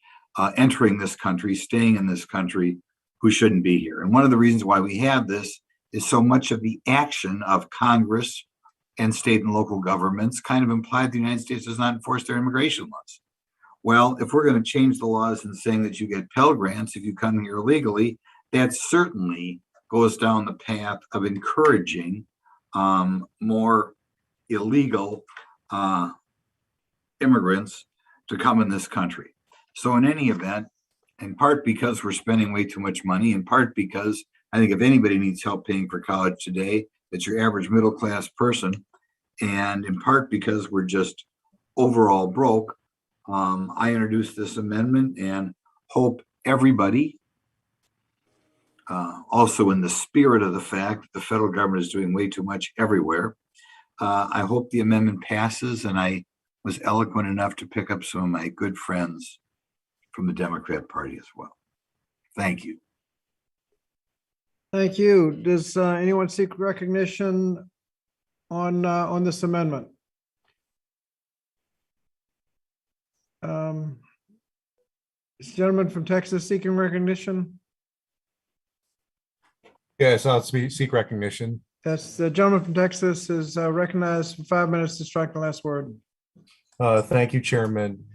entering this country, staying in this country, who shouldn't be here. And one of the reasons why we have this is so much of the action of Congress and state and local governments kind of implied the United States does not enforce their immigration laws. Well, if we're going to change the laws and saying that you get Pell Grants if you come here illegally, that certainly goes down the path of encouraging more illegal immigrants to come in this country. So in any event, in part because we're spending way too much money, in part because I think if anybody needs help paying for college today, it's your average middle class person, and in part because we're just overall broke, I introduced this amendment and hope everybody, also in the spirit of the fact that the federal government is doing way too much everywhere, I hope the amendment passes, and I was eloquent enough to pick up some of my good friends from the Democrat Party as well. Thank you. Thank you. Does anyone seek recognition on this amendment? Is the gentleman from Texas seeking recognition? Yes, I'll seek recognition. Yes, the gentleman from Texas is recognized for 5 minutes to strike the last word. Thank you, Chairman.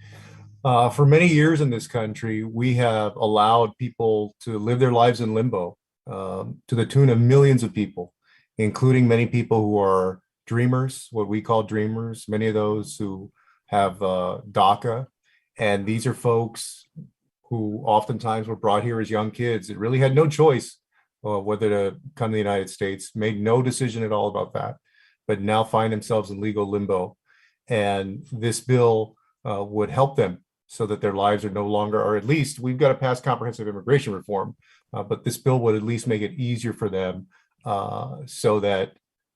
For many years in this country, we have allowed people to live their lives in limbo to the tune of millions of people, including many people who are dreamers, what we call dreamers, many of those who have DACA. And these are folks who oftentimes were brought here as young kids. It really had no choice whether to come to the United States, made no decision at all about that, but now find themselves in legal limbo. And this bill would help them so that their lives are no longer, or at least we've got to pass comprehensive immigration reform, but this bill would at least make it easier for them so that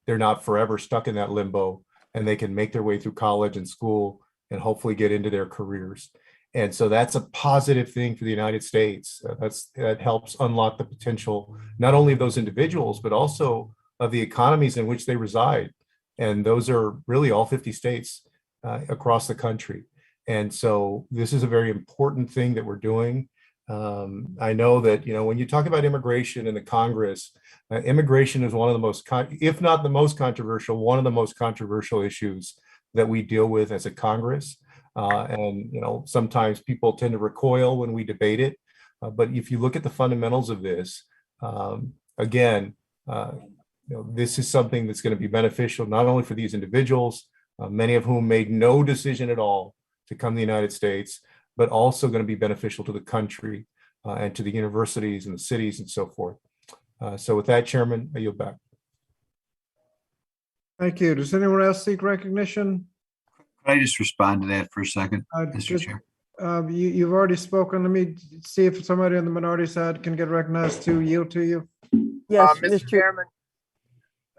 they're not forever stuck in that limbo and they can make their way through college and school and hopefully get into their careers. And so that's a positive thing for the United States. That helps unlock the potential, not only of those individuals, but also of the economies in which they reside. And those are really all 50 states across the country. And so this is a very important thing that we're doing. I know that, when you talk about immigration in the Congress, immigration is one of the most, if not the most controversial, one of the most controversial issues that we deal with as a Congress. And sometimes people tend to recoil when we debate it. But if you look at the fundamentals of this, again, this is something that's going to be beneficial not only for these individuals, many of whom made no decision at all to come to the United States, but also going to be beneficial to the country and to the universities and the cities and so forth. So with that, Chairman, I yield back. Thank you. Does anyone else seek recognition? Can I just respond to that for a second, Mr. Chair? You've already spoken. Let me see if somebody on the minority side can get recognized to yield to you. Yes, Mr. Chairman.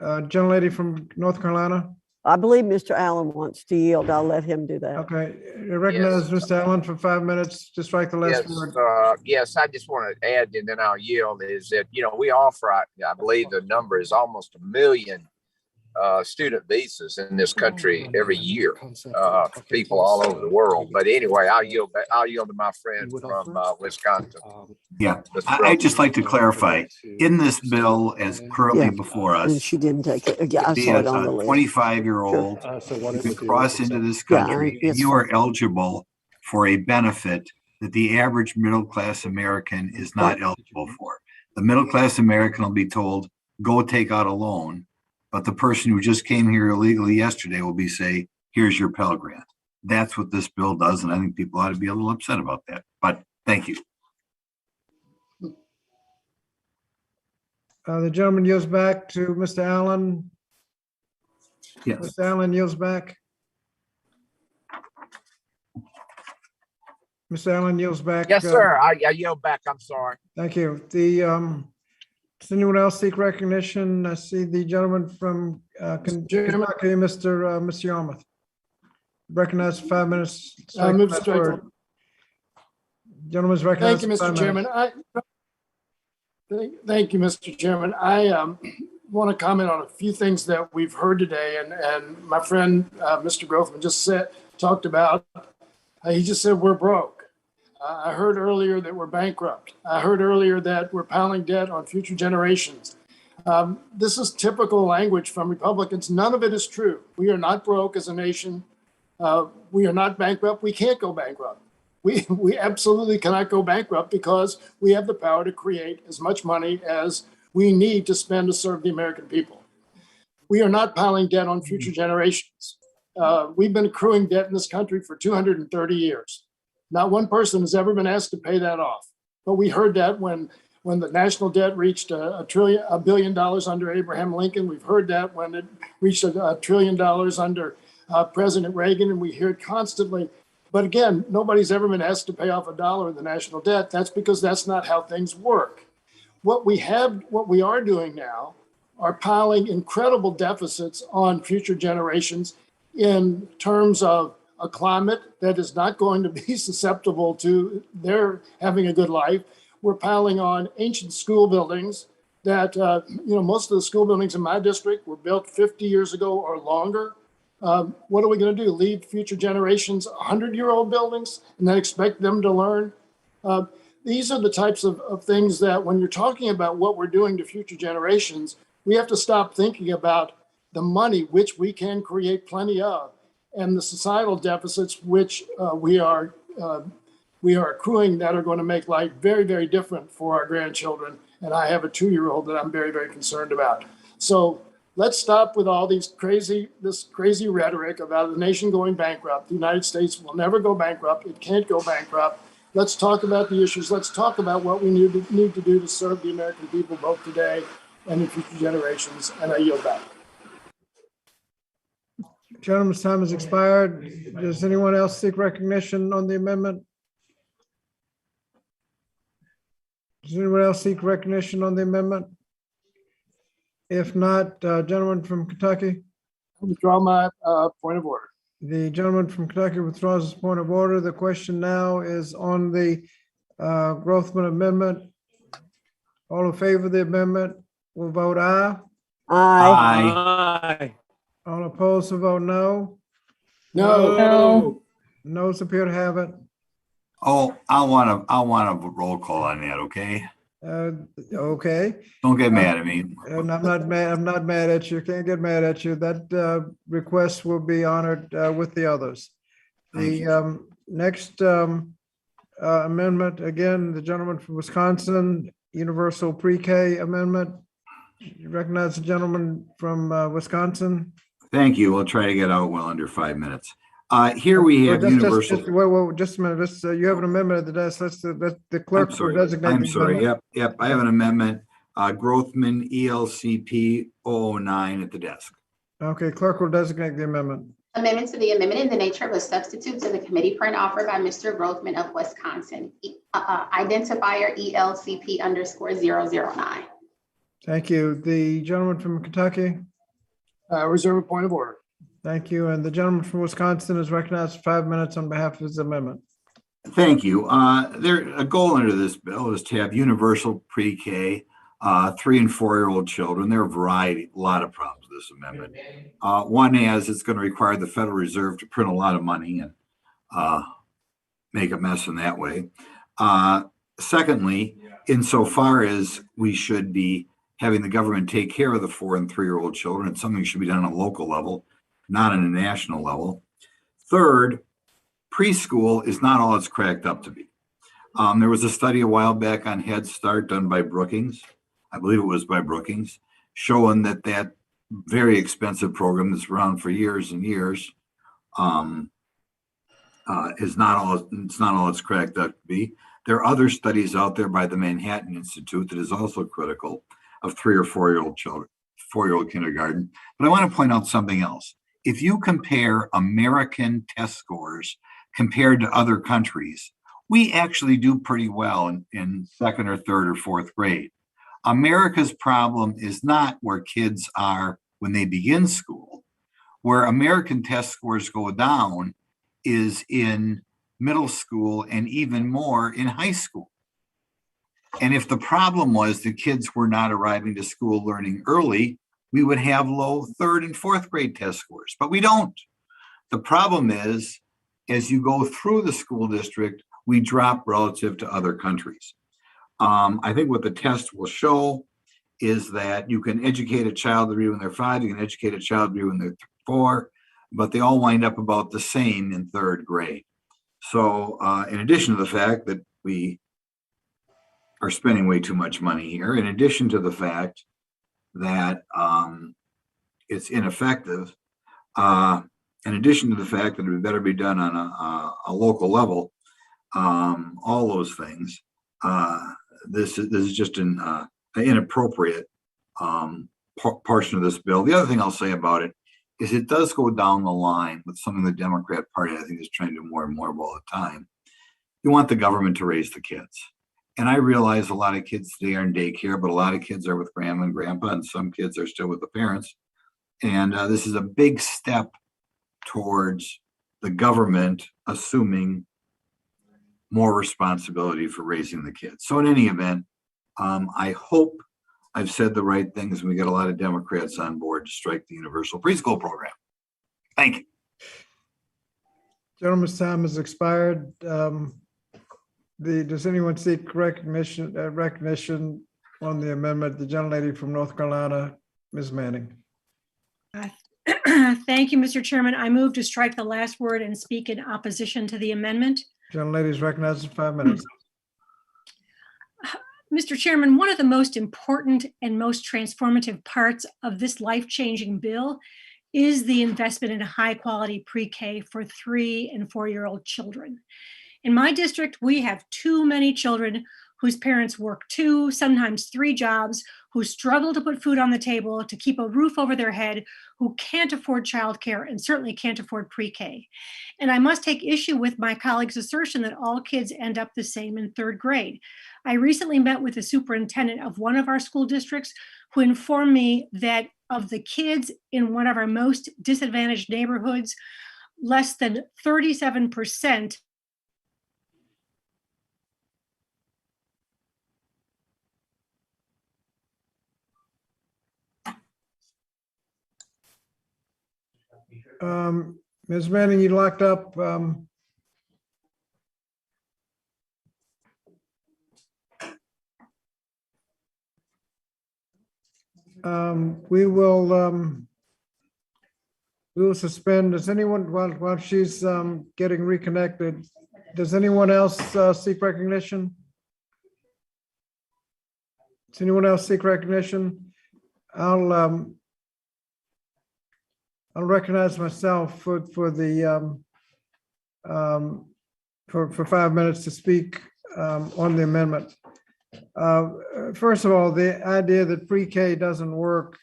Gentlelady from North Carolina. I believe Mr. Allen wants to yield. I'll let him do that. Okay, I recognize Mr. Allen for 5 minutes to strike the last word. Yes, I just want to add, and then I'll yield, is that, we offer, I believe the number is almost 1 million student visas in this country every year for people all over the world. But anyway, I'll yield to my friend from Wisconsin. Yeah, I'd just like to clarify, in this bill as currently before us, And she didn't take it. Yeah, I be saw a it on the list. 25-year-old, you can cross into this country, and you are eligible for a benefit that the average middle-class American is not eligible for. The middle-class American will be told, go take out a loan. But the person who just came here illegally yesterday will be say, here's your Pell Grant. That's what this bill does. And I think people ought to be a little upset about that. But thank you. The gentleman yields back to Mr. Allen. Yes. Mr. Allen yields back. Mr. Allen yields back. Yes, sir. I yield back. I'm sorry. Thank you. Does anyone else seek recognition? I see the gentleman from Kentucky, Mr. Yarmouth. Recognized for 5 minutes. Gentleman's recognized. Thank you, Mr. Chairman. Thank you, Mr. Chairman. I want to comment on a few things that we've heard today, and my friend Mr. Grothman just talked about. He just said we're broke. I heard earlier that we're bankrupt. I heard earlier that we're piling debt on future generations. This is typical language from Republicans. None of it is true. We are not broke as a nation. We are not bankrupt. We can't go bankrupt. We absolutely cannot go bankrupt because we have the power to create as much money as we need to spend to serve the American people. We are not piling debt on future generations. We've been accruing debt in this country for 230 years. Not one person has ever been asked to pay that off. But we heard that when the national debt reached $1 billion under Abraham Lincoln. We've heard that when it reached $1 trillion under President Reagan, and we hear it constantly. But again, nobody's ever been asked to pay off $1 of the national debt. That's because that's not how things work. What we are doing now are piling incredible deficits on future generations in terms of a climate that is not going to be susceptible to their having a good life. We're piling on ancient school buildings that, most of the school buildings in my district were built 50 years ago or longer. What are we going to do? Leave future generations 100-year-old buildings and then expect them to learn? These are the types of things that when you're talking about what we're doing to future generations, we have to stop thinking about the money, which we can create plenty of, and the societal deficits, which we are accruing, that are going to make life very, very different for our grandchildren. And I have a 2-year-old that I'm very, very concerned about. So let's stop with all this crazy rhetoric about the nation going bankrupt. The United States will never go bankrupt. It can't go bankrupt. Let's talk about the issues. Let's talk about what we need to do to serve the American people both today and in future generations. And I yield back. Gentleman's time has expired. Does anyone else seek recognition on the amendment? Does anyone else seek recognition on the amendment? If not, gentleman from Kentucky. I withdraw my point of order. The gentleman from Kentucky withdraws his point of order. The question now is on the Grothman amendment. All in favor of the amendment will vote aye. Aye. All opposed will vote no. No. Noes appear to have it. Oh, I want a roll call on that, okay? Okay. Don't get mad at me. And I'm not mad at you. Can't get mad at you. That request will be honored with the others. The next amendment, again, the gentleman from Wisconsin, universal pre-K amendment. You recognize the gentleman from Wisconsin? Thank you. We'll try to get out well under 5 minutes. Here we have universal. Wait, just a minute. You have an amendment at the desk. The clerk will designate. I'm the sorry. amendment. Yep. I have an amendment. Grothman ELCP 009 at the desk. Okay, clerk will designate the amendment. Amendment to the amendment in the nature of a substitute to the committee print offered by Mr. Grothman of Wisconsin. Identifier ELCP_009. Thank you. The gentleman from Kentucky. Reserve a point of order. Thank you. And the gentleman from Wisconsin is recognized for 5 minutes on behalf of his amendment. Thank you. A goal under this bill is to have universal pre-K, 3 and 4-year-old children. There are a lot of problems with this amendment. One is it's going to require the Federal Reserve to print a lot of money and make a mess in that way. Secondly, insofar as we should be having the government take care of the 4 and 3-year-old children, it's something that should be done on a local level, not on a national level. Third, preschool is not all it's cracked up to be. There was a study a while back on Head Start done by Brookings. I believe it was by Brookings, showing that very expensive program that's around for years and years is not all it's cracked up to be. There are other studies out there by the Manhattan Institute that is also critical of 3 or 4-year-old children, 4-year-old kindergarten. But I want to point out something else. If you compare American test scores compared to other countries, we actually do pretty well in 2nd or 3rd or 4th grade. America's problem is not where kids are when they begin school. Where American test scores go down is in middle school and even more in high school. And if the problem was the kids were not arriving to school learning early, we would have low 3rd and 4th grade test scores, but we don't. The problem is, as you go through the school district, we drop relative to other countries. I think what the test will show is that you can educate a child to read when they're 5, you can educate a child to read when they're 4, but they all wind up about the same in 3rd grade. So in addition to the fact that we are spending way too much money here, in addition to the fact that it's ineffective, in addition to the fact that it better be done on a local level, all those things, this is just an inappropriate portion of this bill. The other thing I'll say about it is it does go down the line with something the Democrat Party, I think, is trying to do more and more of all the time. You want the government to raise the kids. And I realize a lot of kids today are in daycare, but a lot of kids are with grandma and grandpa, and some kids are still with the parents. And this is a big step towards the government assuming more responsibility for raising the kids. So in any event, I hope I've said the right things and we get a lot of Democrats on board to strike the universal preschool program. Thank you. Gentleman's time has expired. Does anyone seek recognition on the amendment? The gentlelady from North Carolina, Ms. Manning. Thank you, Mr. Chairman. I move to strike the last word and speak in opposition to the amendment. Gentlelady is recognized for 5 minutes. Mr. Chairman, one of the most important and most transformative parts of this life-changing bill is the investment in high quality pre-K for 3 and 4-year-old children. In my district, we have too many children whose parents work 2, sometimes 3 jobs, who struggle to put food on the table, to keep a roof over their head, who can't afford childcare and certainly can't afford pre-K. And I must take issue with my colleague's assertion that all kids end up the same in 3rd grade. I recently met with the superintendent of one of our school districts who informed me that of the kids in one of our most disadvantaged neighborhoods, less than 37% Ms. Manning, you locked up. We will suspend. Does anyone, while she's getting reconnected, does anyone else seek recognition? Does anyone else seek recognition? I'll recognize myself for 5 minutes to speak on the amendment. First of all, the idea that pre-K doesn't work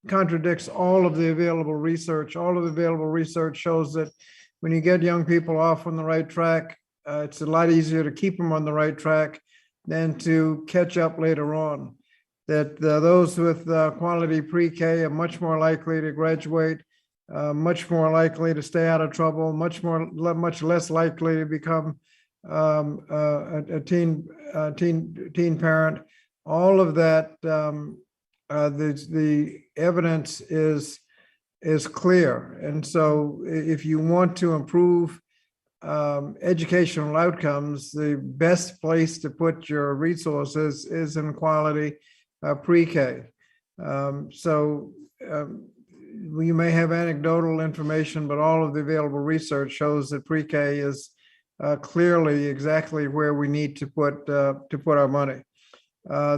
contradicts all of the available research. All of the available research shows that when you get young people off on the right track, it's a lot easier to keep them on the right track than to catch up later on. That those with quality pre-K are much more likely to graduate, much more likely to stay out of trouble, much less likely to become a teen parent. All of that, the evidence is clear. And so if you want to improve educational outcomes, the best place to put your resources is in quality pre-K. You may have anecdotal information, but all of the available research shows that pre-K is clearly exactly where we need to put our money.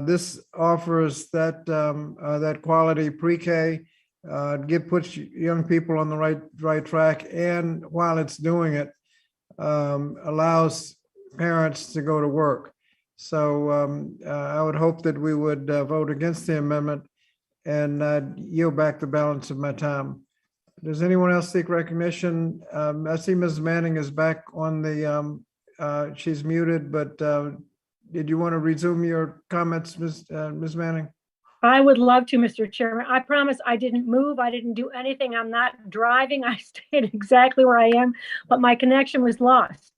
This offers that quality pre-K, puts young people on the right track, and while it's doing it, allows parents to go to work. So I would hope that we would vote against the amendment and yield back the balance of my time. Does anyone else seek recognition? I see Ms. Manning is back on the, she's muted, but did you want to resume your comments, Ms. Manning? I would love to, Mr. Chairman. I promise I didn't move. I didn't do anything. I'm not driving. I stayed exactly where I am, but my connection was lost.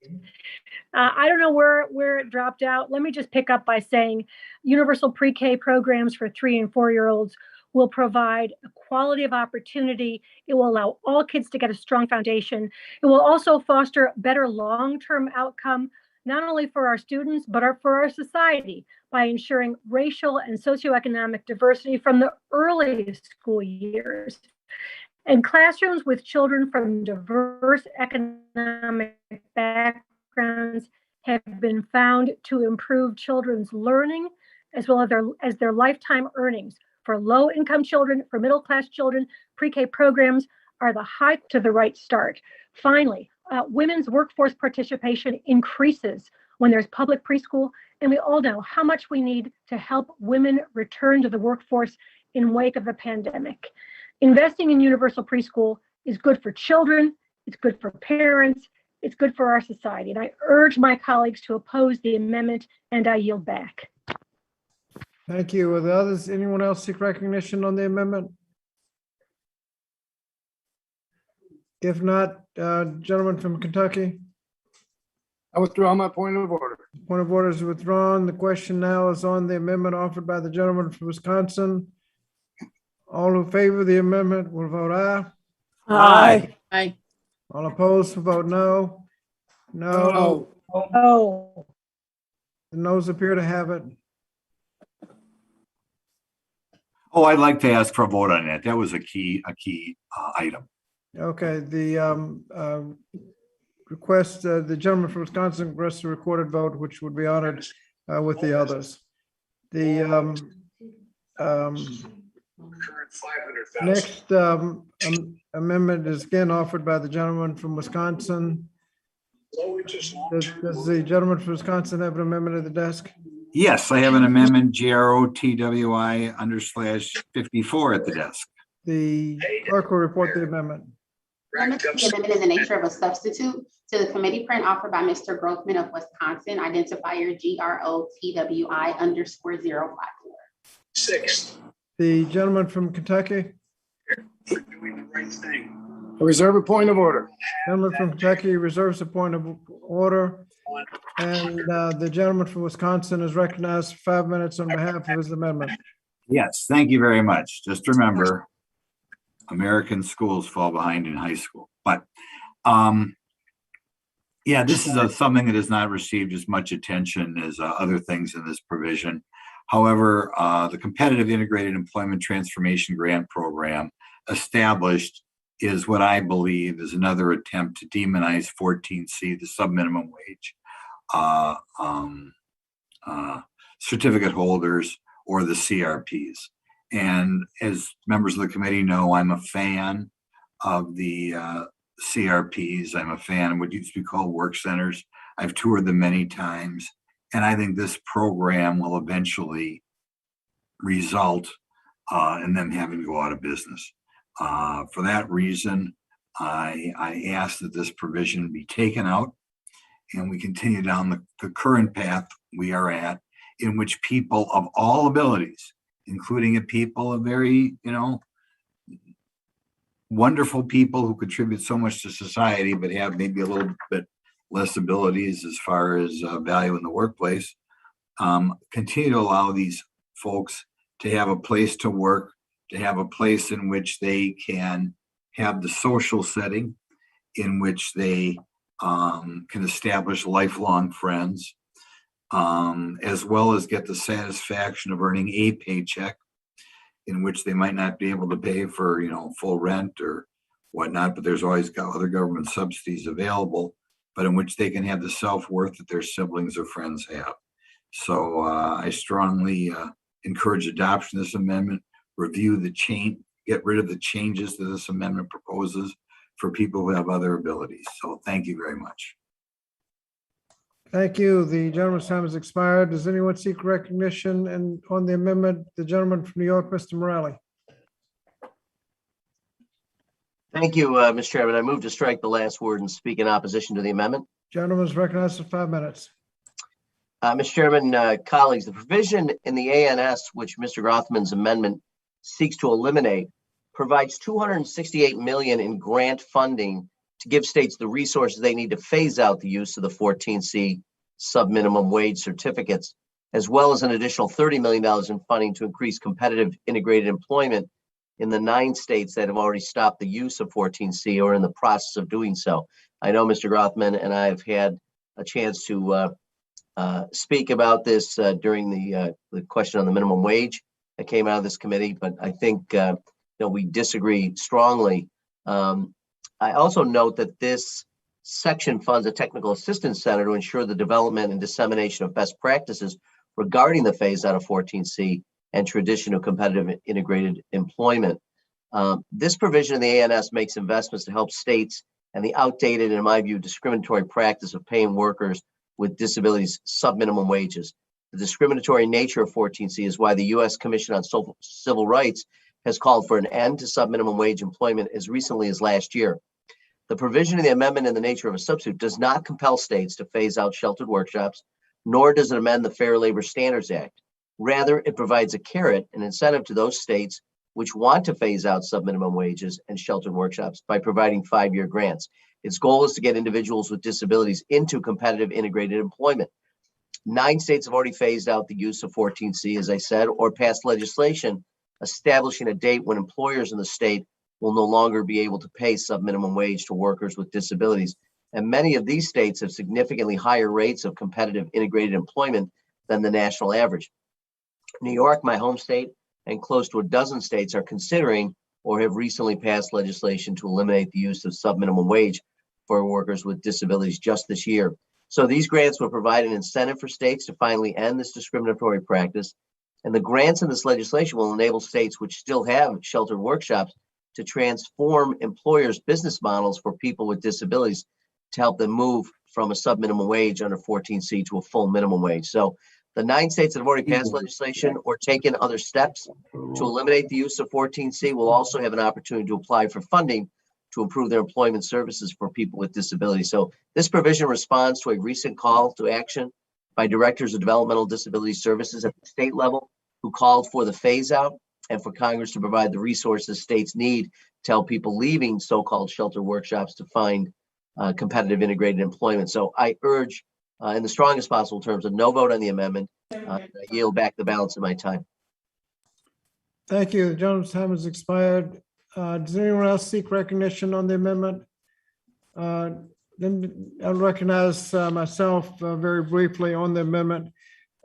I don't know where it dropped out. Let me just pick up by saying universal pre-K programs for 3 and 4-year-olds will provide a quality of opportunity. It will allow all kids to get a strong foundation. It will also foster better long-term outcome, not only for our students, but for our society by ensuring racial and socioeconomic diversity from the earliest school years. And classrooms with children from diverse economic backgrounds have been found to improve children's learning as well as their lifetime earnings. For low-income children, for middle-class children, pre-K programs are the high to the right start. Finally, women's workforce participation increases when there's public preschool, and we all know how much we need to help women return to the workforce in wake of the pandemic. Investing in universal preschool is good for children, it's good for parents, it's good for our society. And I urge my colleagues to oppose the amendment, and I yield back. Thank you. Are the others, anyone else seek recognition on the amendment? If not, gentleman from Kentucky. I withdraw my point of order. Point of order is withdrawn. The question now is on the amendment offered by the gentleman from Wisconsin. All in favor of the amendment will vote aye. Aye. Aye. All opposed will vote no. No. Oh. The noes appear to have it. Oh, I'd like to ask for a vote on that. That was a key item. Okay, the request, the gentleman from Wisconsin requests a recorded vote, which would be honored. with the others. The next amendment is again offered by the gentleman from Wisconsin. Does the gentleman from Wisconsin have an amendment at the desk? Yes, I have an amendment, GROTWI/54 at the desk. The clerk will report the amendment. Amendment to the amendment in the nature of a substitute to the committee print offered by Mr. Grothman of Wisconsin, identifier GROTWI_054. Sixth. The gentleman from Kentucky. Doing the right thing. Reserve a point of order. Gentleman from Kentucky reserves a point of order. And the gentleman from Wisconsin is recognized for 5 minutes on behalf of his amendment. Yes, thank you very much. Just remember, American schools fall behind in high school. But yeah, this is something that has not received as much attention as other things in this provision. However, the Competitive Integrated Employment Transformation Grant Program established is what I believe is another attempt to demonize 14C, the subminimum wage, certificate holders, or the CRPs. And as members of the committee know, I'm a fan of the CRPs. I'm a fan of what used to be called work centers. I've toured them many times. And I think this program will eventually result in them having to go out of business. For that reason, I ask that this provision be taken out and we continue down the current path we are at, in which people of all abilities, including people of very, wonderful people who contribute so much to society, but have maybe a little bit less abilities as far as value in the workplace, continue to allow these folks to have a place to work, to have a place in which they can have the social setting, in which they can establish lifelong friends, as well as get the satisfaction of earning a paycheck, in which they might not be able to pay for, full rent or whatnot, but there's always got other government subsidies available, but in which they can have the self-worth that their siblings or friends have. So I strongly encourage adoption of this amendment, review the change, get rid of the changes that this amendment proposes for people who have other abilities. So thank you very much. Thank you. The gentleman's time has expired. Does anyone seek recognition and on the amendment? The gentleman from New York, Mr. Morelli. Thank you, Mr. Chairman. I move to strike the last word and speak in opposition to the amendment. Gentleman is recognized for 5 minutes. Mr. Chairman, colleagues, the provision in the ANS, which Mr. Grothman's amendment seeks to eliminate, provides $268 million in grant funding to give states the resources they need to phase out the use of the 14C subminimum wage certificates, as well as an additional $30 million in funding to increase competitive integrated employment in the 9 states that have already stopped the use of 14C or in the process of doing so. I know Mr. Grothman and I have had a chance to speak about this during the question on the minimum wage that came out of this committee, but I think we disagree strongly. I also note that this section funds a technical assistance center to ensure the development and dissemination of best practices regarding the phase out of 14C and tradition of competitive integrated employment. This provision in the ANS makes investments to help states and the outdated, and in my view, discriminatory practice of paying workers with disabilities subminimum wages. The discriminatory nature of 14C is why the U.S. Commission on Civil Rights has called for an end to subminimum wage employment as recently as last year. The provision of the amendment in the nature of a substitute does not compel states to phase out sheltered workshops, nor does it amend the Fair Labor Standards Act. Rather, it provides a carrot, an incentive to those states which want to phase out subminimum wages and sheltered workshops by providing 5-year grants. Its goal is to get individuals with disabilities into competitive integrated employment. 9 states have already phased out the use of 14C, as I said, or passed legislation establishing a date when employers in the state will no longer be able to pay subminimum wage to workers with disabilities. And many of these states have significantly higher rates of competitive integrated employment than the national average. New York, my home state, and close to a dozen states are considering or have recently passed legislation to eliminate the use of subminimum wage for workers with disabilities just this year. So these grants will provide an incentive for states to finally end this discriminatory practice. And the grants in this legislation will enable states which still have sheltered workshops to transform employers' business models for people with disabilities to help them move from a sub-minimum wage under 14C to a full minimum wage. So the 9 states that have already passed legislation or taken other steps to eliminate the use of 14C will also have an opportunity to apply for funding to improve their employment services for people with disabilities. So this provision responds to a recent call to action by directors of developmental disability services at the state level who called for the phase out and for Congress to provide the resources states need to help people leaving so-called shelter workshops to find competitive integrated employment. So I urge in the strongest possible terms a no vote on the amendment. I yield back the balance of my time. Thank you. The gentleman's time has expired. Does anyone else seek recognition on the amendment? Then I'll recognize myself very briefly on the amendment.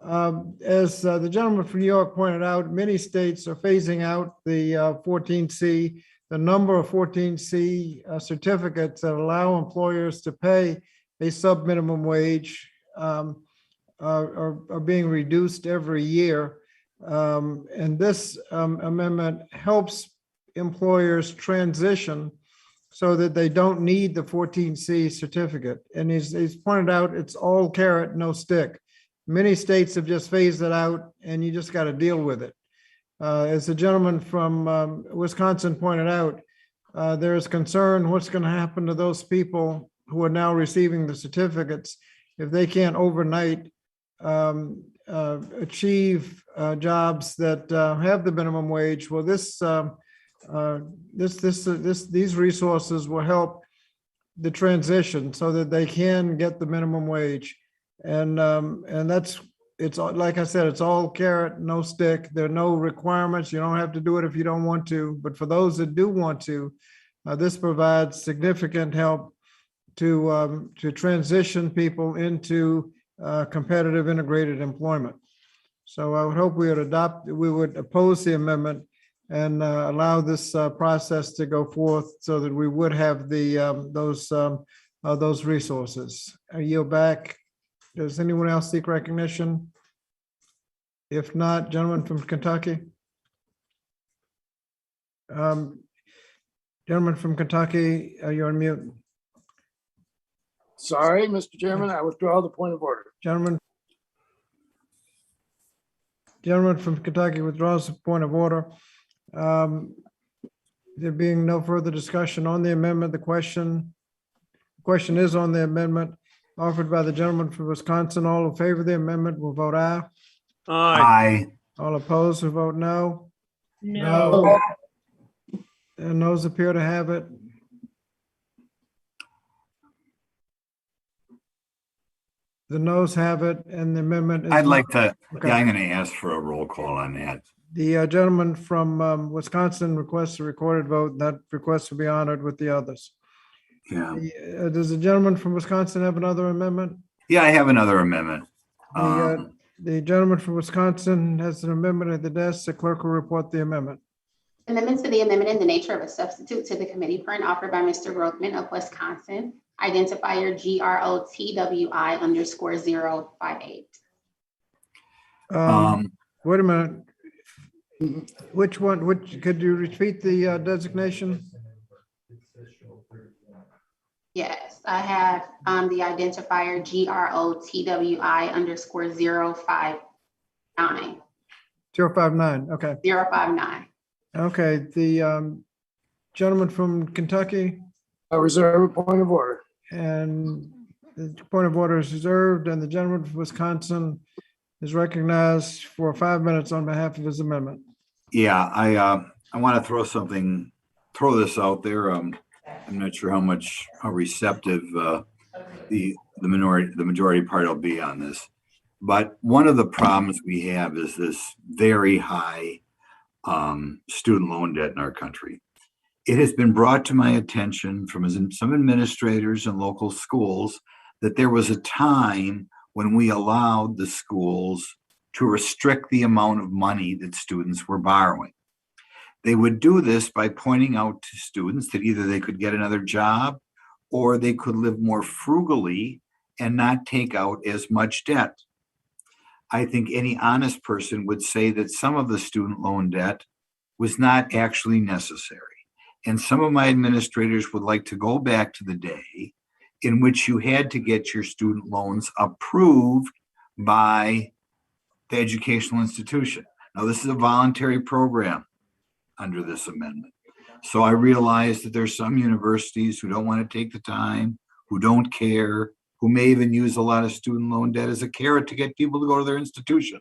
As the gentleman from New York pointed out, many states are phasing out the 14C. The number of 14C certificates that allow employers to pay a sub-minimum wage are being reduced every year. And this amendment helps employers transition so that they don't need the 14C certificate. And he's pointed out it's all carrot, no stick. Many states have just phased it out and you just got to deal with it. As the gentleman from Wisconsin pointed out, there is concern what's going to happen to those people who are now receiving the certificates if they can't overnight achieve jobs that have the minimum wage. Well, these resources will help the transition so that they can get the minimum wage. And it's like I said, it's all carrot, no stick. There are no requirements. You don't have to do it if you don't want to. But for those that do want to, this provides significant help to transition people into competitive integrated employment. So I would hope we would oppose the amendment and allow this process to go forth so that we would have those resources. I yield back. Does anyone else seek recognition? If not, gentleman from Kentucky. Gentleman from Kentucky, you're on mute. Sorry, Mr. Chairman, I withdraw the point of order. Gentleman from Kentucky withdraws the point of order. There being no further discussion on the amendment, the question is on the amendment offered by the gentleman from Wisconsin. All in favor of the amendment will vote aye. Aye. All opposed will vote no. No. And those appear to have it. The noes have it and the amendment is. I'd like to, Okay. yeah, I'm going to ask for a roll call on that. The gentleman from Wisconsin requests a recorded vote. That request will be honored with the others. Yeah. Does the gentleman from Wisconsin have another amendment? Yeah, I have another amendment. The gentleman from Wisconsin has an amendment at the desk. The clerk will report the amendment. Amendment to the amendment in the nature of a substitute to the committee print offered by Mr. Grothman of Wisconsin. Identifier GROTWI_058. Wait a minute. Which one? Could you repeat the designation? Yes, I have the identifier GROTWI_059. 059. Okay. 059. Okay. The gentleman from Kentucky. I reserve a point of order. And the point of order is reserved, and the gentleman from Wisconsin is recognized for 5 minutes on behalf of his amendment. Yeah, I want to throw this out there. I'm not sure how receptive the majority party will be on this. But one of the problems we have is this very high student loan debt in our country. It has been brought to my attention from some administrators in local schools that there was a time when we allowed the schools to restrict the amount of money that students were borrowing. They would do this by pointing out to students that either they could get another job or they could live more frugally and not take out as much debt. I think any honest person would say that some of the student loan debt was not actually necessary. And some of my administrators would like to go back to the day in which you had to get your student loans approved by the educational institution. Now, this is a voluntary program under this amendment. So I realize that there's some universities who don't want to take the time, who don't care, who may even use a lot of student loan debt as a carrot to get people to go to their institution.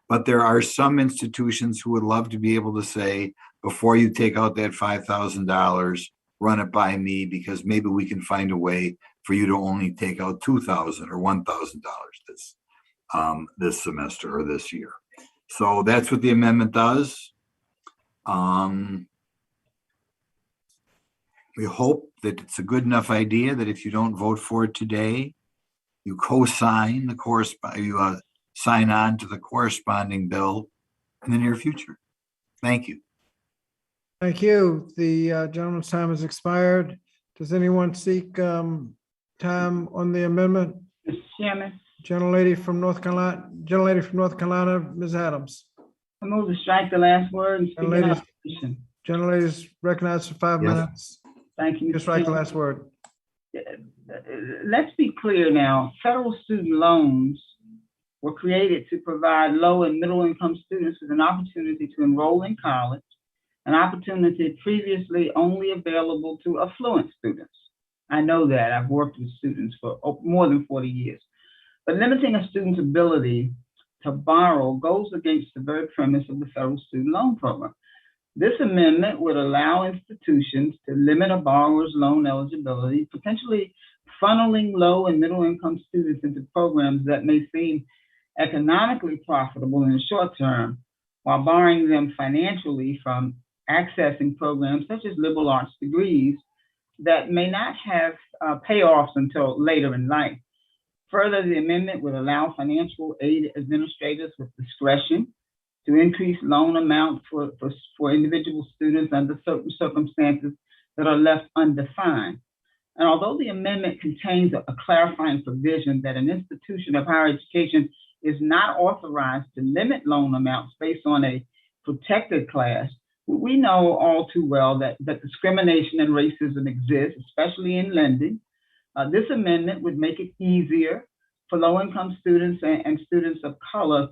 But there are some institutions who would love to be able to say, before you take out that $5,000, run it by me, because maybe we can find a way for you to only take out $2,000 or $1,000 this semester or this year. So that's what the amendment does. We hope that it's a good enough idea that if you don't vote for it today, you co-sign the sign on to the corresponding bill in the near future. Thank you. Thank you. The gentleman's time has expired. Does anyone seek time on the amendment? Mr. Chairman, Gentlelady from North Carolina, Ms. Adams. I move to strike the last word and speak in Gentlelady's opposition. gentlelady's recognized for 5 Yes. minutes. Thank you. Just Mr. strike the Chairman. last word. Let's be clear now. Federal student loans were created to provide low and middle income students with an opportunity to enroll in college, an opportunity previously only available to affluent students. I know that. I've worked with students for more than 40 years. But limiting a student's ability to borrow goes against the very premise of the federal student loan program. This amendment would allow institutions to limit a borrower's loan eligibility, potentially funneling low and middle income students into programs that may seem economically profitable in the short term, while barring them financially from accessing programs such as liberal arts degrees that may not have payoffs until later in life. Further, the amendment would allow financial aid administrators with discretion to increase loan amounts for individual students under certain circumstances that are left undefined. And although the amendment contains a clarifying provision that an institution of higher education is not authorized to limit loan amounts based on a protected class, we know all too well that discrimination and racism exist, especially in lending. This amendment would make it easier for low-income students and students of color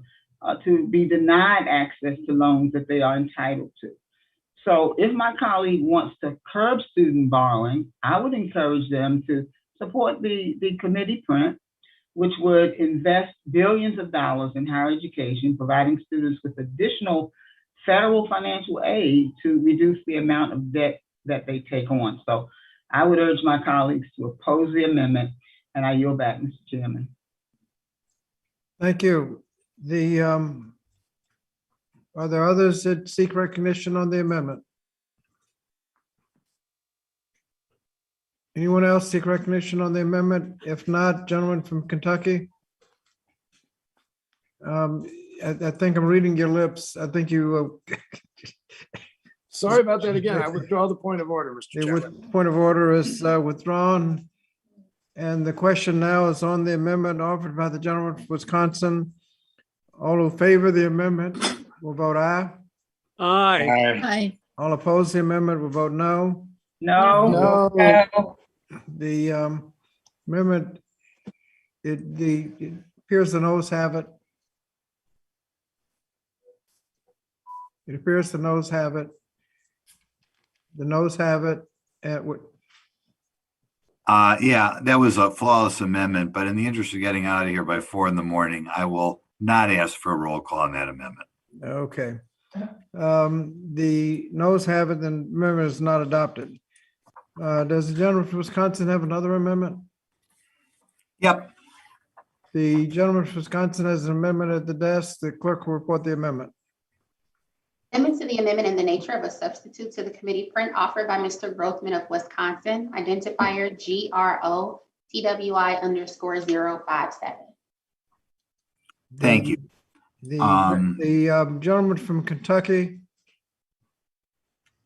to be denied access to loans that they are entitled to. So if my colleague wants to curb student borrowing, I would encourage them to support the committee print, which would invest billions of dollars in higher education, providing students with additional federal financial aid to reduce the amount of debt that they take on. So I would urge my colleagues to oppose the amendment, and I yield back, Mr. Chairman. Thank you. Are there others that seek recognition on the amendment? Anyone else seek recognition on the amendment? If not, gentleman from Kentucky. I think I'm reading your lips. I think you. Sorry about that again. I withdraw the point of order, Mr. Chairman. The point of order is withdrawn. And the question now is on the amendment offered by the gentleman from Wisconsin. All who favor the amendment will vote aye. Aye. Aye. All opposed to the amendment will vote no. No. The amendment, it appears the noes have it. It appears the noes have it. The noes have it. Yeah, that was a flawless amendment, but in the interest of getting out of here by 4 a.m, I will not ask for a roll call on that amendment. Okay. The noes have it, then amendment is not adopted. Does the gentleman from Wisconsin have another amendment? Yep. The gentleman from Wisconsin has an amendment at the desk. The clerk will report the amendment. Amendment to the amendment in the nature of a substitute to the committee print offered by Mr. Grothman of Wisconsin, identifier GRO-TWI_057. Thank you. The gentleman from Kentucky.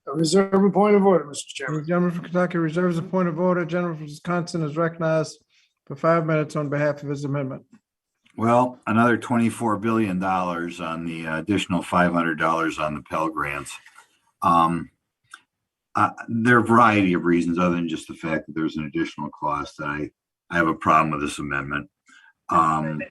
I reserve a point of order, Mr. Chairman. The gentleman from Kentucky reserves a point of order. Gentleman from Wisconsin is recognized for 5 minutes on behalf of his amendment. Well, another $24 billion on the additional $500 on the Pell Grants. There are a variety of reasons other than just the fact that there's an additional cost that I have a problem with this amendment. One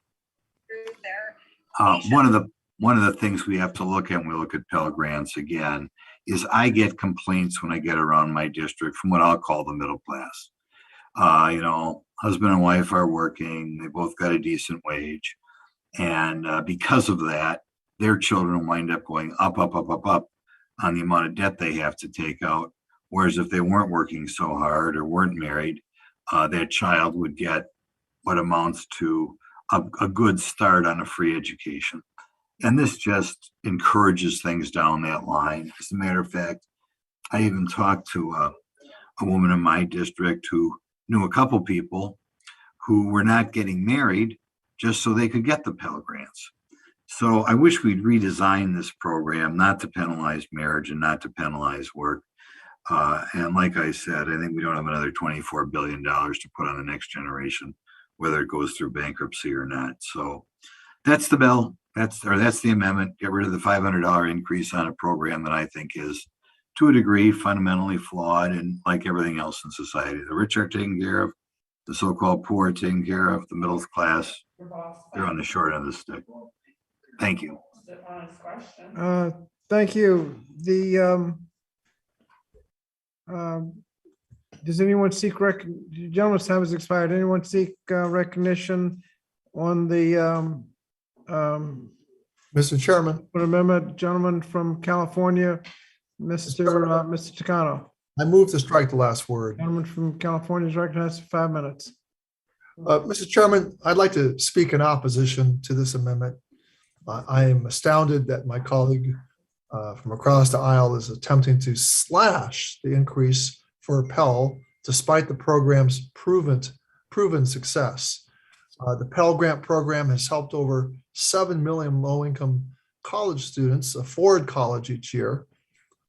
of the things we have to look at when we look at Pell Grants again is I get complaints when I get around my district from what I'll call the middle class. Husband and wife are working, they both got a decent wage. And because of that, their children wind up going up on the amount of debt they have to take out. Whereas if they weren't working so hard or weren't married, that child would get what amounts to a good start on a free education. And this just encourages things down that line. As a matter of fact, I even talked to a woman in my district who knew a couple people who were not getting married just so they could get the Pell Grants. So I wish we'd redesign this program, not to penalize marriage and not to penalize work. And like I said, I think we don't have another $24 billion to put on the next generation, whether it goes through bankruptcy or not. So that's the bill. That's the amendment. Get rid of the $500 increase on a program that I think is, to a degree, fundamentally flawed, and like everything else in society, the rich are taken care of, the so-called poor are taken care of, the middle class, they're on the short end of the stick. Thank you. Thank you. Does anyone seek the gentleman's time has expired. Anyone seek recognition on the Mr. Chairman, amendment? Gentleman from California, Mr. Takano. I move to strike the last word. Gentleman from California is recognized for 5 minutes. Mr. Chairman, I'd like to speak in opposition to this amendment. I am astounded that my colleague from across the aisle is attempting to slash the increase for Pell despite the program's proven success. The Pell Grant program has helped over 7 million low-income college students afford college each year.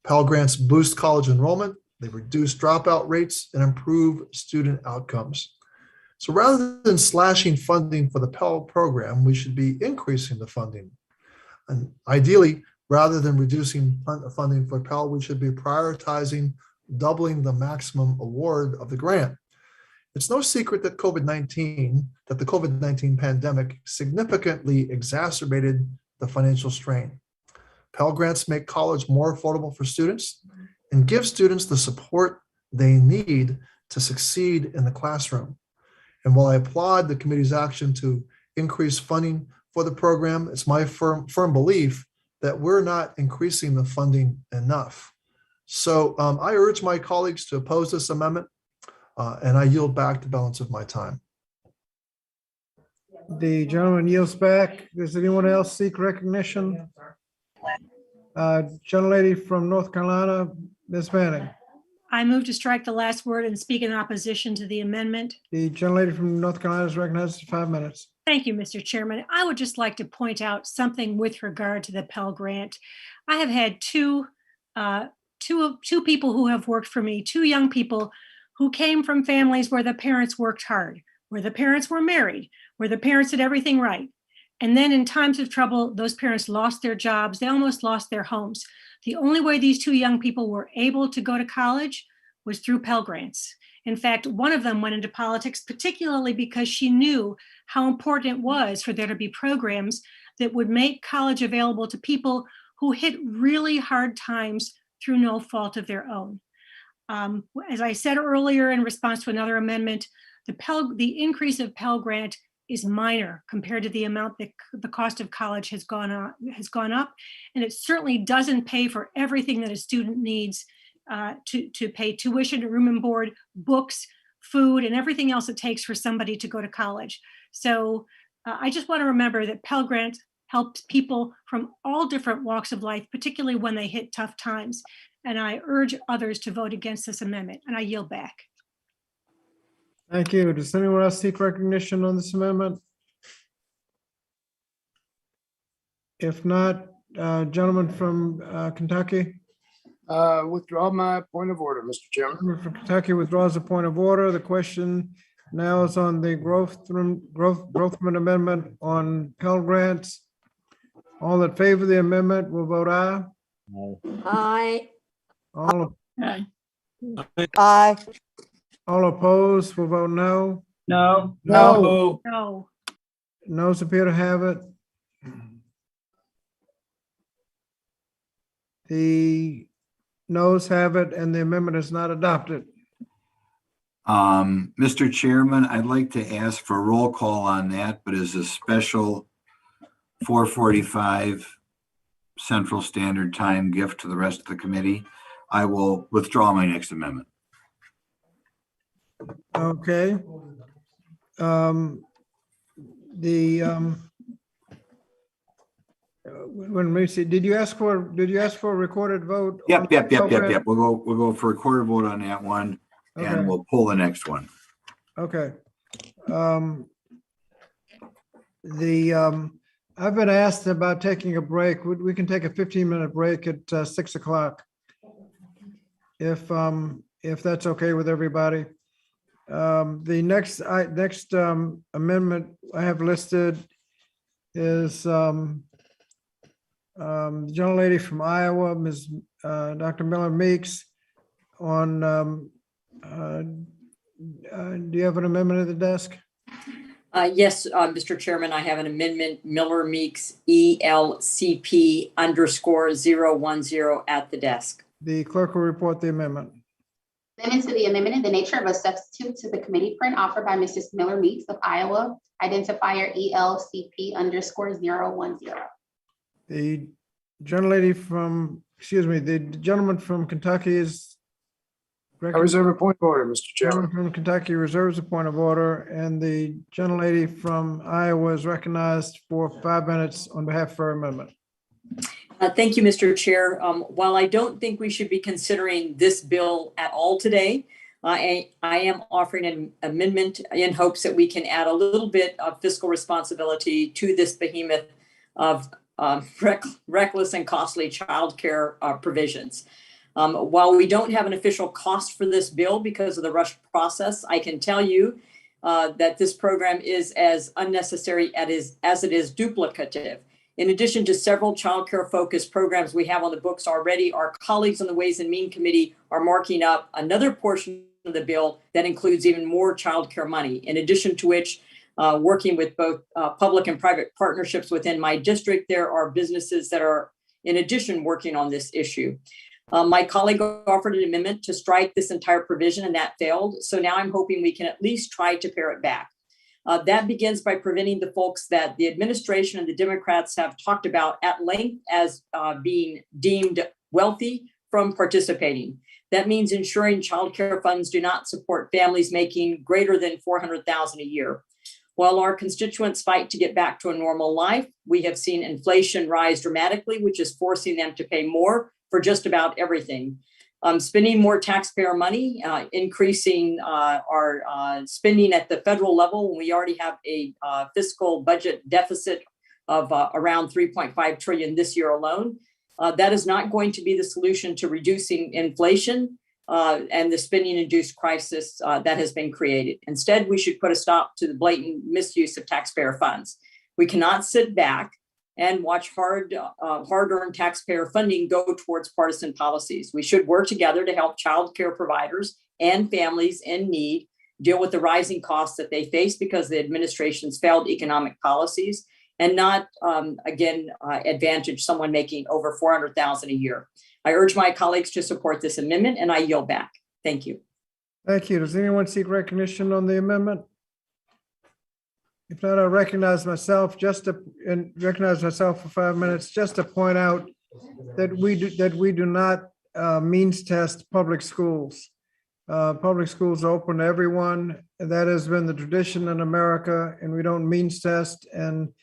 Pell Grants boost college enrollment, they reduce dropout rates, and improve student outcomes. So rather than slashing funding for the Pell program, we should be increasing the funding. And ideally, rather than reducing funding for Pell, we should be prioritizing doubling the maximum award of the grant. It's no secret that the COVID-19 pandemic significantly exacerbated the financial strain. Pell Grants make college more affordable for students and give students the support they need to succeed in the classroom. And while I applaud the committee's action to increase funding for the program, it's my firm belief that we're not increasing the funding enough. So I urge my colleagues to oppose this amendment, and I yield back the balance of my time. The gentleman yields back. Does anyone else seek recognition? Gentlelady from North Carolina, Ms. Manning. I move to strike the last word and speak in opposition to the amendment. The gentlelady from North Carolina is recognized for 5 minutes. Thank you, Mr. Chairman. I would just like to point out something with regard to the Pell Grant. I have had two people who have worked for me, two young people who came from families where the parents worked hard, where the parents were married, where the parents did everything right. And then in times of trouble, those parents lost their jobs. They almost lost their homes. The only way these two young people were able to go to college was through Pell Grants. In fact, one of them went into politics, particularly because she knew how important it was for there to be programs that would make college available to people who hit really hard times through no fault of their own. As I said earlier in response to another amendment, the increase of Pell Grant is minor compared to the amount that the cost of college has gone up, and it certainly doesn't pay for everything that a student needs to pay tuition, room and board, books, food, and everything else it takes for somebody to go to college. So I just want to remember that Pell Grant helps people from all different walks of life, particularly when they hit tough times. And I urge others to vote against this amendment, and I yield back. Thank you. Does anyone else seek recognition on this amendment? If not, gentleman from Kentucky. Withdraw my point of order, Mr. Chairman. Gentleman from Kentucky withdraws a point of order. The question Now is on the Grothman Amendment on Pell Grants. All in favor of the amendment will vote aye. Aye. All, Aye. all opposed will vote no. No. No. No. Noes appear to have it. The noes have it and the amendment is not adopted. Mr. Chairman, I'd like to ask for a roll call on that, but as a special 4:45 Central Standard Time gift to the rest of the committee, I will withdraw my next amendment. Okay. When we see, did you ask for a recorded vote? Yep. We'll go for a recorded vote on that one, Okay. and we'll pull the next one. Okay. I've been asked about taking a break. We can take a 15-minute break at 6 o'clock. If that's okay with everybody. The next amendment I have listed is the gentlelady from Iowa, Ms. Dr. Miller Meeks, on, do you have an amendment at the desk? Yes, Mr. Chairman, I have an amendment, Miller Meeks ELCP_010 at the desk. The clerk will report the amendment. Amendment to the amendment in the nature of a substitute to the committee print offered by Mrs. Miller Meeks of Iowa, identifier ELCP_010. The gentlelady from, the gentleman from Kentucky is. I reserve a point of order, Mr. Chairman. Gentleman from Kentucky reserves a point of order, and the gentlelady from Iowa is recognized for 5 minutes on behalf of her amendment. Thank you, Mr. Chair. While I don't think we should be considering this bill at all today, I am offering an amendment in hopes that we can add a little bit of fiscal responsibility to this behemoth of reckless and costly childcare provisions. While we don't have an official cost for this bill because of the rushed process, I can tell you that this program is as unnecessary as it is duplicative. In addition to several childcare focused programs we have on the books already, our colleagues on the Ways and Means Committee are marking up another portion of the bill that includes even more childcare money. In addition to which, working with both public and private partnerships within my district, there are businesses that are in addition working on this issue. My colleague offered an amendment to strike this entire provision and that failed. So now I'm hoping we can at least try to pare it back. That begins by preventing the folks that the administration and the Democrats have talked about at length as being deemed wealthy from participating. That means ensuring child care funds do not support families making greater than $400,000 a year. While our constituents fight to get back to a normal life, we have seen inflation rise dramatically, which is forcing them to pay more for just about everything. Spending more taxpayer money, increasing our spending at the federal level when we already have a fiscal budget deficit of around 3.5 trillion this year alone. That is not going to be the solution to reducing inflation and the spending-induced crisis that has been created. Instead, we should put a stop to the blatant misuse of taxpayer funds. We cannot sit back and watch hard-earned taxpayer funding go towards partisan policies. We should work together to help child care providers and families in need deal with the rising costs that they face because of the administration's failed economic policies and not, advantage someone making over $400,000 a year. I urge my colleagues to support this amendment, and I yield back. Thank you. Thank you. Does anyone seek recognition on the amendment? If not, I recognize myself for 5 minutes, just to point out that we do not means test public schools. Public schools are open to everyone. That has been the tradition in America, and we don't means test and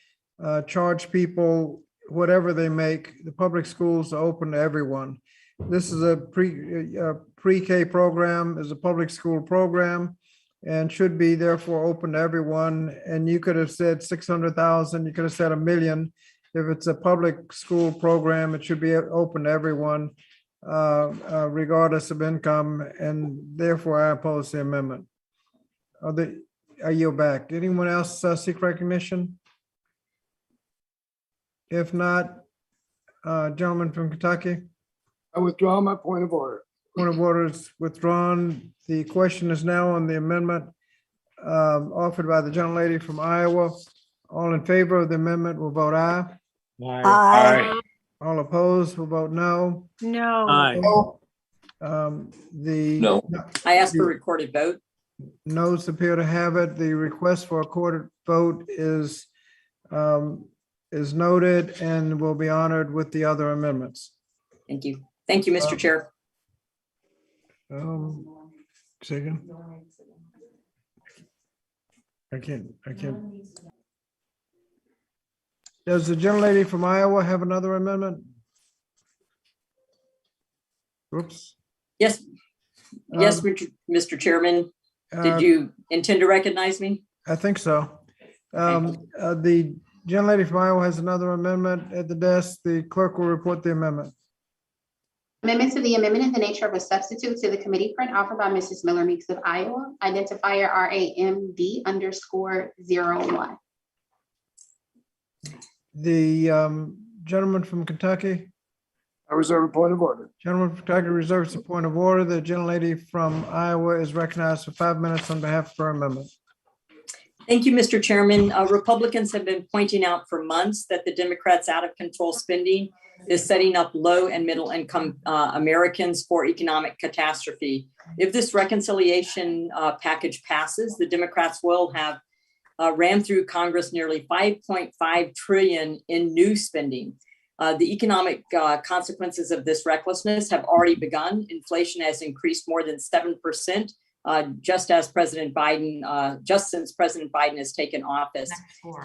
charge people whatever they make. The public schools are open to everyone. This is a pre-K program, is a public school program, and should be therefore open to everyone. And you could have said 600,000, you could have said 1 million. If it's a public school program, it should be open to everyone, regardless of income, and therefore I oppose the amendment. I yield back. Anyone else seek recognition? If not, gentleman from Kentucky, I withdraw my point of order. point of order is withdrawn. The question is now on the amendment offered by the gentlelady from Iowa. All in favor of the amendment will vote aye. Aye. All opposed will vote no. No. The I ask for a recorded vote. noes appear to have it. The request for a recorded vote is noted and will be honored with the other amendments. Thank you. Thank you, Mr. Chair. Second. I can't. Does the gentlelady from Iowa have another amendment? Oops. Yes. Yes, Mr. Chairman. Did you intend to recognize me? I think so. The gentlelady from Iowa has another amendment at the desk. The clerk will report the amendment. Amendment to the amendment in the nature of a substitute to the committee print offered by Mrs. Miller Meeks of Iowa, identifier RAMD_01. The gentleman from Kentucky. I reserve a point of order. Gentleman from Kentucky reserves a point of order. The gentlelady from Iowa is recognized for 5 minutes on behalf of her amendment. Thank you, Mr. Chairman. Republicans have been pointing out for months that the Democrats' out of control spending is setting up low and middle income Americans for economic catastrophe. If this reconciliation package passes, the Democrats will have rammed through Congress nearly $5.5 trillion in new spending. The economic consequences of this recklessness have already begun. Inflation has increased more than 7%. Just since President Biden has taken office.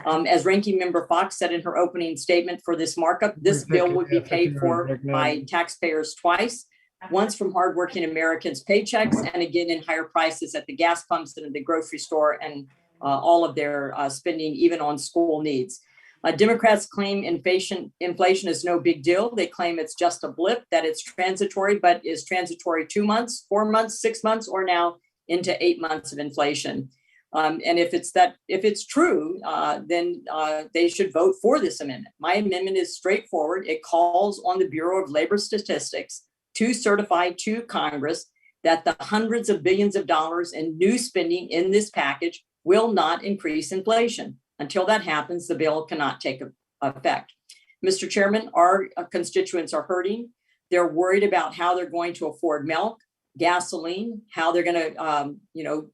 As Ranking Member Fox said in her opening statement for this markup, this bill would be paid for by taxpayers twice, once from hardworking Americans' paychecks and again in higher prices at the gas pumps and at the grocery store and all of their spending, even on school needs. Democrats claim inflation is no big deal. They claim it's just a blip, that it's transitory, but is transitory 2 months, 4 months, 6 months, or now into 8 months of inflation. And if it's true, then they should vote for this amendment. My amendment is straightforward. It calls on the Bureau of Labor Statistics to certify to Congress that the hundreds of billions of dollars in new spending in this package will not increase inflation. Until that happens, the bill cannot take effect. Mr. Chairman, our constituents are hurting. They're worried about how they're going to afford milk, gasoline, how they're going to,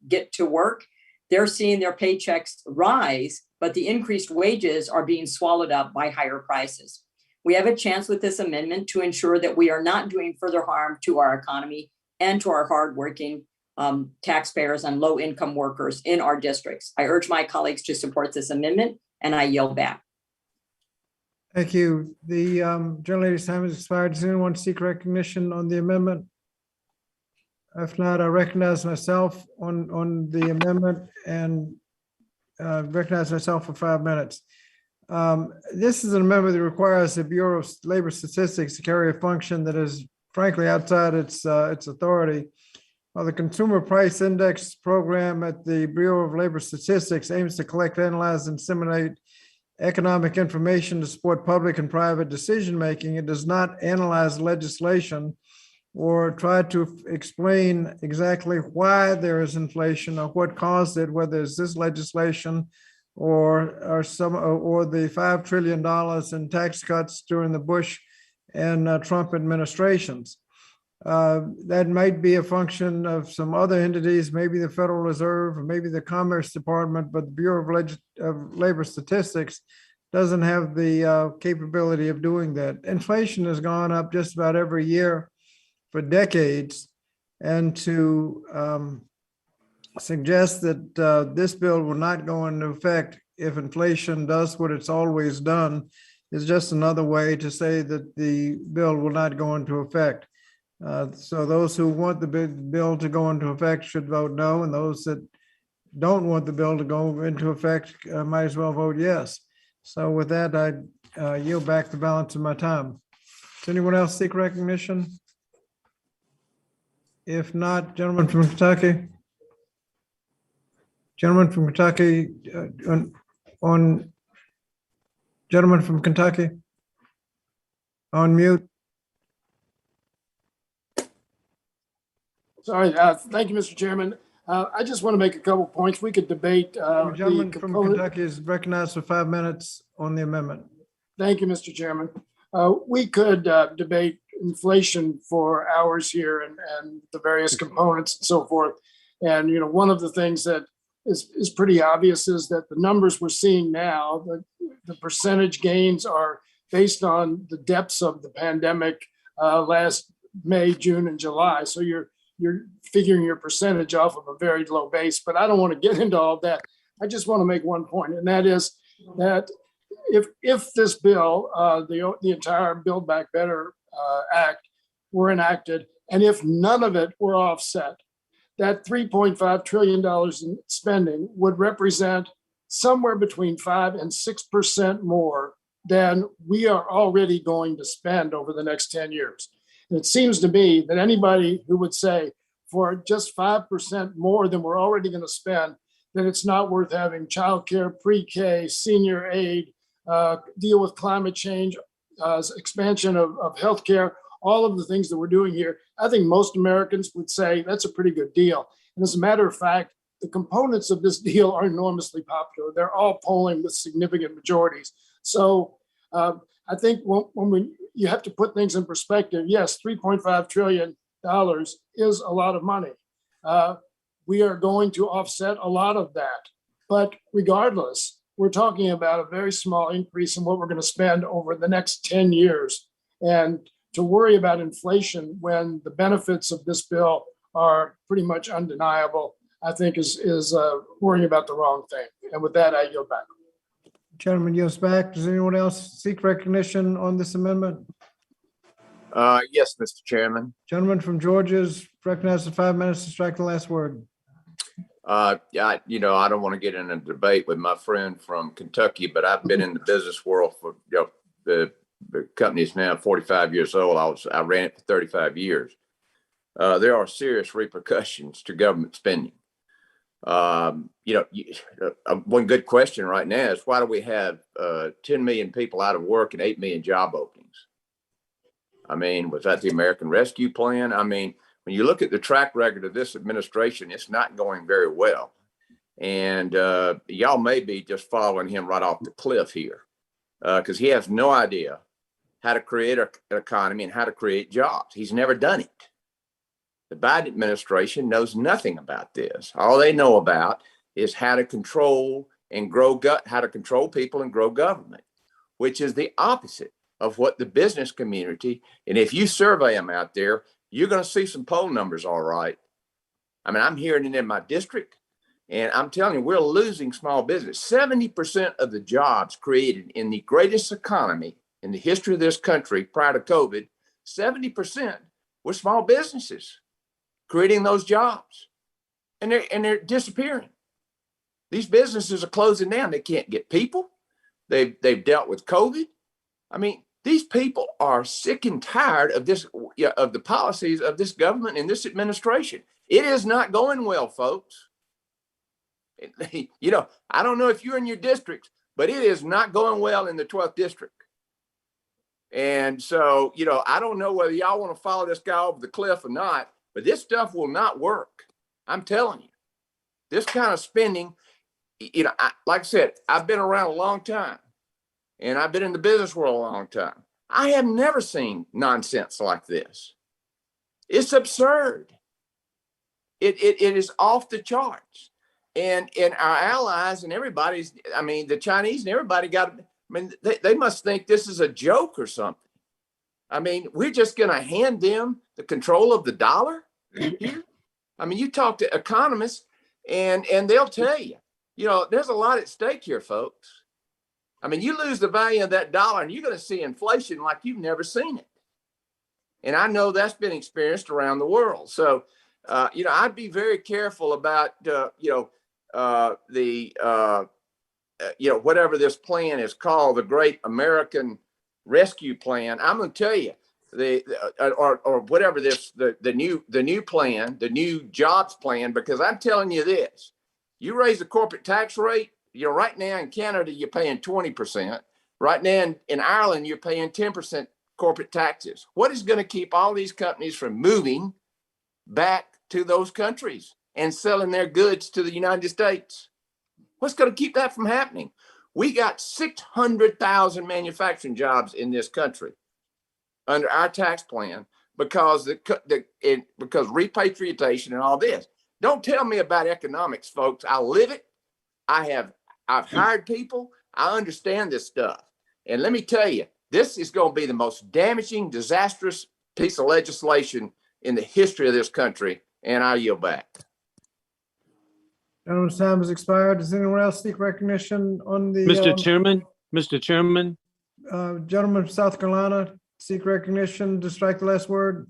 get to work. They're seeing their paychecks rise, but the increased wages are being swallowed up by higher prices. We have a chance with this amendment to ensure that we are not doing further harm to our economy and to our hardworking taxpayers and low-income workers in our districts. I urge my colleagues to support this amendment, and I yield back. Thank you. The gentlelady's time has expired. Does anyone seek recognition on the amendment? If not, I recognize myself on the amendment and recognize myself for 5 minutes. This is an amendment that requires the Bureau of Labor Statistics to carry a function that is frankly outside its authority. While the Consumer Price Index program at the Bureau of Labor Statistics aims to collect, analyze, and disseminate economic information to support public and private decision-making, it does not analyze legislation or try to explain exactly why there is inflation or what caused it, whether it's this legislation or the $5 trillion in tax cuts during the Bush and Trump administrations. That might be a function of some other entities, maybe the Federal Reserve or maybe the Commerce Department, but the Bureau of Labor Statistics doesn't have the capability of doing that. Inflation has gone up just about every year for decades, and to suggest that this bill will not go into effect if inflation does what it's always done is just another way to say that the bill will not go into effect. So those who want the bill to go into effect should vote no, and those that don't want the bill to go into effect might as well vote yes. So with that, I yield back the balance of my time. Does anyone else seek recognition? If not, gentleman from Kentucky. Gentleman from Kentucky, gentleman from Kentucky. On mute. Sorry, thank you, Mr. Chairman. I just want to make a couple points. We could debate The the gentleman from component. Kentucky is recognized for 5 minutes on the amendment. Thank you, Mr. Chairman. We could debate inflation for hours here and the various components and so forth. And, you know, one of the things that is pretty obvious is that the numbers we're seeing now, the percentage gains are based on the depths of the pandemic last May, June, and July. So you're figuring your percentage off of a very low base, but I don't want to get into all that. I just want to make one point, and that is that if this bill, the entire Build Back Better Act were enacted, and if none of it were offset, that $3.5 trillion in spending would represent somewhere between 5 and 6% more than we are already going to spend over the next 10 years. And it seems to me that anybody who would say for just 5% more than we're already going to spend, that it's not worth having childcare, pre-K, senior aid, deal with climate change, expansion of healthcare, all of the things that we're doing here, I think most Americans would say that's a pretty good deal. And as a matter of fact, the components of this deal are enormously popular. They're all polling with significant majorities. So I think you have to put things in perspective. Yes, $3.5 trillion is a lot of money. We are going to offset a lot of that. But regardless, we're talking about a very small increase in what we're going to spend over the next 10 years. And to worry about inflation when the benefits of this bill are pretty much undeniable, I think is worrying about the wrong thing. And with that, I yield back. Gentleman yields back. Does anyone else seek recognition on this amendment? Yes, Mr. Chairman. Gentleman from Georgia is recognized for 5 minutes to strike the last word. Yeah, I don't want to get in a debate with my friend from Kentucky, but I've been in the business world for, the company is now 45 years old. I ran it for 35 years. There are serious repercussions to government spending. One good question right now is why do we have 10 million people out of work and 8 million job openings? I mean, was that the American Rescue Plan? I mean, when you look at the track record of this administration, it's not going very well. And y'all may be just following him right off the cliff here because he has no idea how to create an economy and how to create jobs. He's never done it. The Biden administration knows nothing about this. All they know about is how to control and grow how to control people and grow government, which is the opposite of what the business community, and if you survey them out there, you're going to see some poll numbers, all right. I mean, I'm hearing it in my district, and I'm telling you, we're losing small business. 70% of the jobs created in the greatest economy in the history of this country prior to COVID, 70% were small businesses creating those jobs, and they're disappearing. These businesses are closing down. They can't get people. They've dealt with COVID. I mean, these people are sick and tired of this, of the policies of this government and this administration. It is not going well, folks. I don't know if you're in your districts, but it is not going well in the 12th district. And so, I don't know whether y'all want to follow this guy over the cliff or not, but this stuff will not work. I'm telling you, this kind of spending, like I said, I've been around a long time and I've been in the business world a long time. I have never seen nonsense like this. It's absurd. It is off the charts. And our allies and everybody's, the Chinese and everybody they must think this is a joke or something. I mean, we're just going to hand them the control of the dollar here. I mean, you talk to economists and they'll tell you, there's a lot at stake here, folks. I mean, you lose the value of that dollar and you're going to see inflation like you've never seen it. And I know that's been experienced around the world. So, I'd be very careful about, whatever this plan is called, the Great American Rescue Plan. I'm going to tell you, or whatever the new plan, the new jobs plan, because I'm telling you this, You raise the corporate tax rate, right now in Canada, you're paying 20%. Right now in Ireland, you're paying 10% corporate taxes. What is going to keep all these companies from moving back to those countries and selling their goods to the United States? What's going to keep that from happening? We got 600,000 manufacturing jobs in this country under our tax plan because because repatriation and all this. Don't tell me about economics, folks. I live it. I've hired people. I understand this stuff. And let me tell you, this is going to be the most damaging, disastrous piece of legislation in the history of this country. And I yield back. Gentleman's time has expired. Does anyone else seek recognition on the? Mr. Chairman, Gentleman from South Carolina, seek recognition to strike the last word.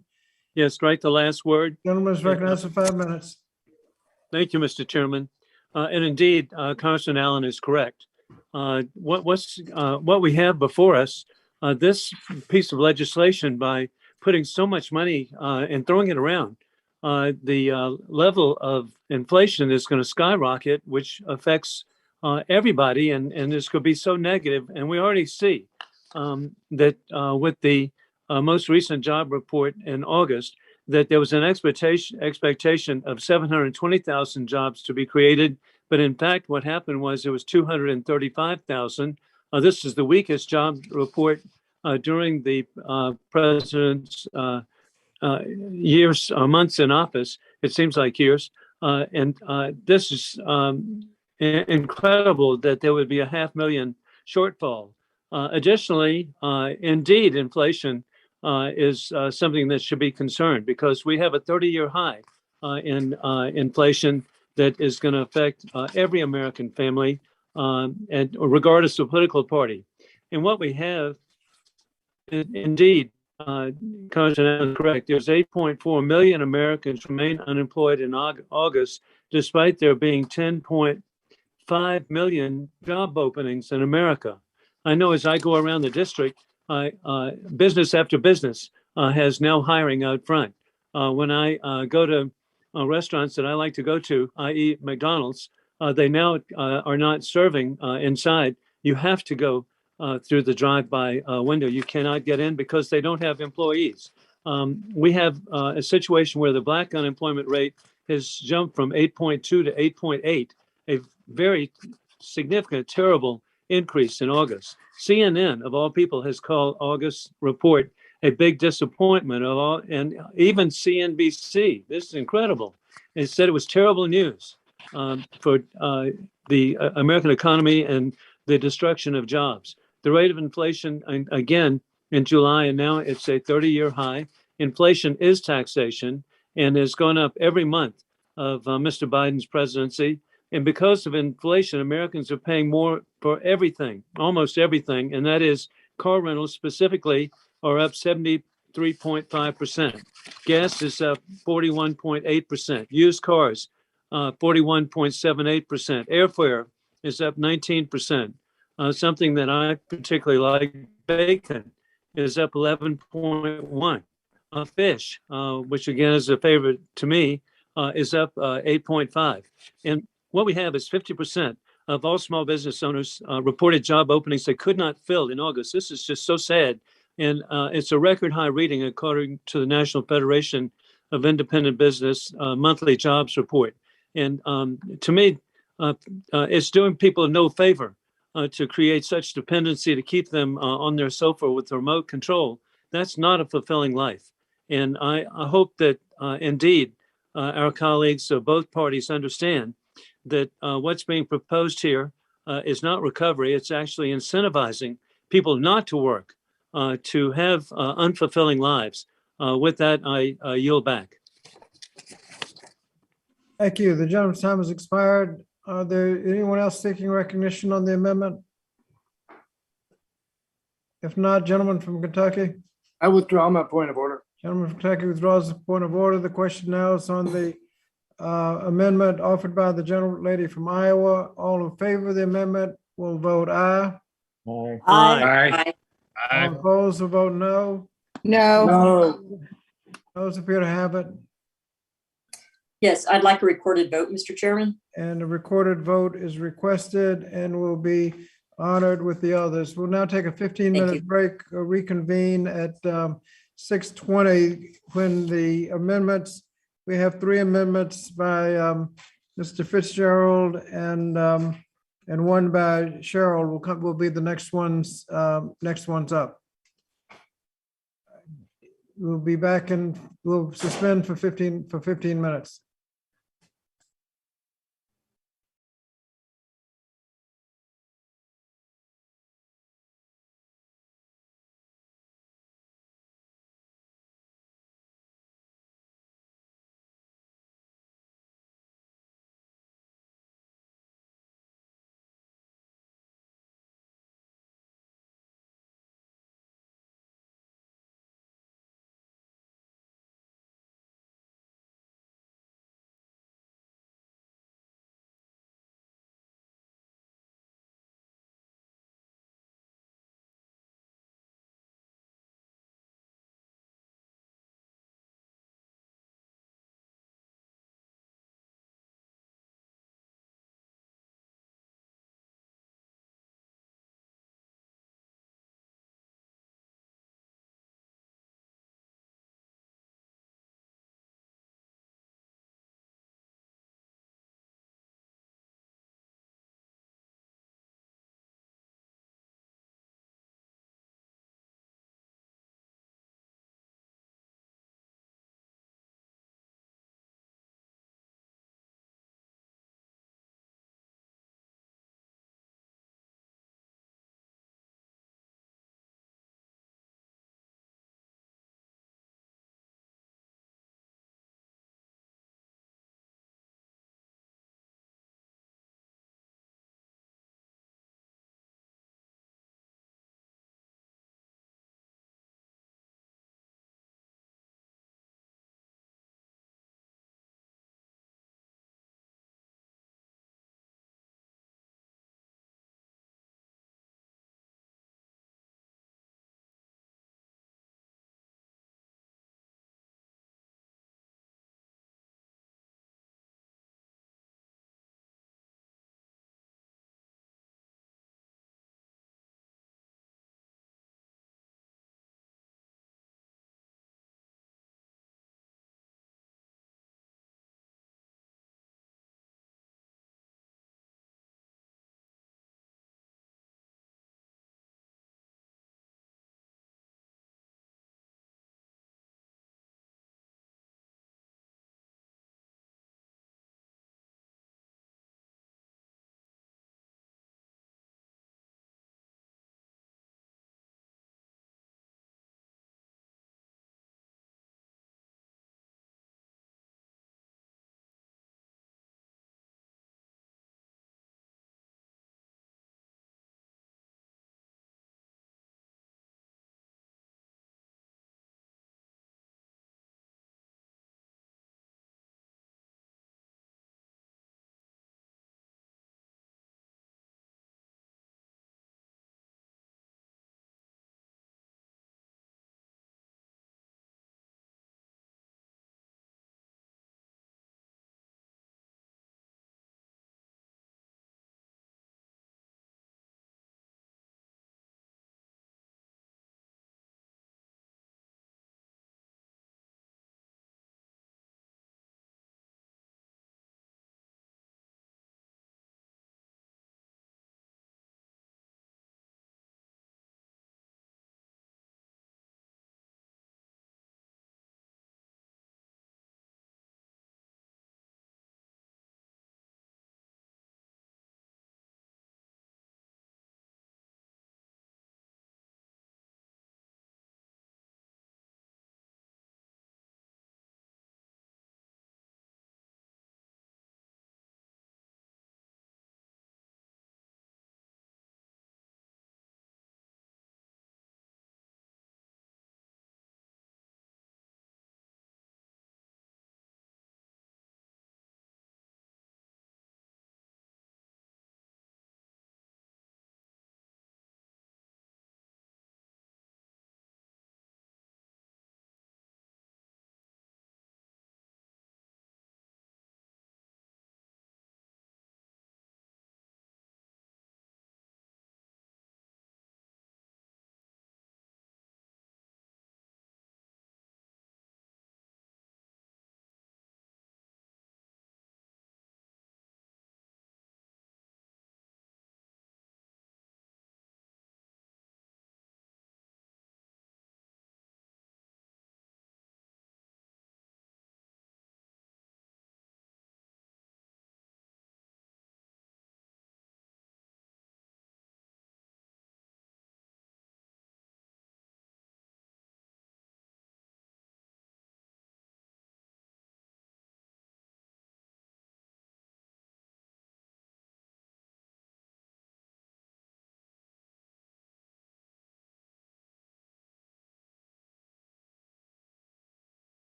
yes, strike the last word. Gentleman is recognized for 5 minutes. Thank you, Mr. Chairman. And indeed, Congressman Allen is correct. What we have before us, this piece of legislation, by putting so much money and throwing it around, the level of inflation is going to skyrocket, which affects everybody, and this could be so negative. And we already see that with the most recent job report in August, that there was an expectation of 720,000 jobs to be created. But in fact, what happened was it was 235,000. This is the weakest job report during the president's months in office. It seems like years. And this is incredible that there would be a 500,000 shortfall. Additionally, indeed, inflation is something that should be concerned, because we have a 30-year high in inflation that is going to affect every American family, and regardless of political party. And what we have, indeed, Congressman is correct. There's 8.4 million Americans remain unemployed in August, despite there being 10.5 million job openings in America. I know as I go around the district, business after business has no hiring out front. When I go to restaurants that I like to go to, i.e. McDonald's, they now are not serving inside. You have to go through the drive-by window. You cannot get in because they don't have employees. We have a situation where the Black unemployment rate has jumped from 8.2 to 8.8, a very significant, terrible increase in August. CNN, of all people, has called August's report a big disappointment of all, and even CNBC. This is incredible. It said it was terrible news for the American economy and the destruction of jobs. The rate of inflation, again, in July, and now it's a 30-year high. Inflation is taxation and has gone up every month of Mr. Biden's presidency. And because of inflation, Americans are paying more for everything, almost everything, and that is car rentals specifically are up 73.5%. Gas is up 41.8%. Used cars, 41.78%. Airfare is up 19%. Something that I particularly like, bacon, is up 11.1. Fish, which again is a favorite to me, is up 8.5. And what we have is 50% of all small business owners reported job openings they could not fill in August. This is just so sad. And it's a record high reading according to the National Federation of Independent Business monthly jobs report. And to me, it's doing people no favor to create such dependency to keep them on their sofa with remote control. That's not a fulfilling life. And I hope that indeed our colleagues of both parties understand that what's being proposed here is not recovery. It's actually incentivizing people not to work, to have unfulfilling lives. With that, I yield back. Thank you. The gentleman's time has expired. Are there anyone else seeking recognition on the amendment? If not, gentleman from Kentucky. I withdraw my point of order. Gentleman from Kentucky withdraws the point of order. The question now is on the amendment offered by the gentlelady from Iowa. All in favor of the amendment will vote aye. Aye. Aye. All opposed will vote no. No. Those appear to have it. Yes, I'd like a recorded vote, Mr. Chairman. And a recorded vote is requested and will be honored with the others. We'll now take a 15-minute break, reconvene at 6:20 when the amendments, we have 3 amendments by Mr. Fitzgerald and one by Cheryl will be the next ones up. We'll be back and we'll suspend for 15 minutes.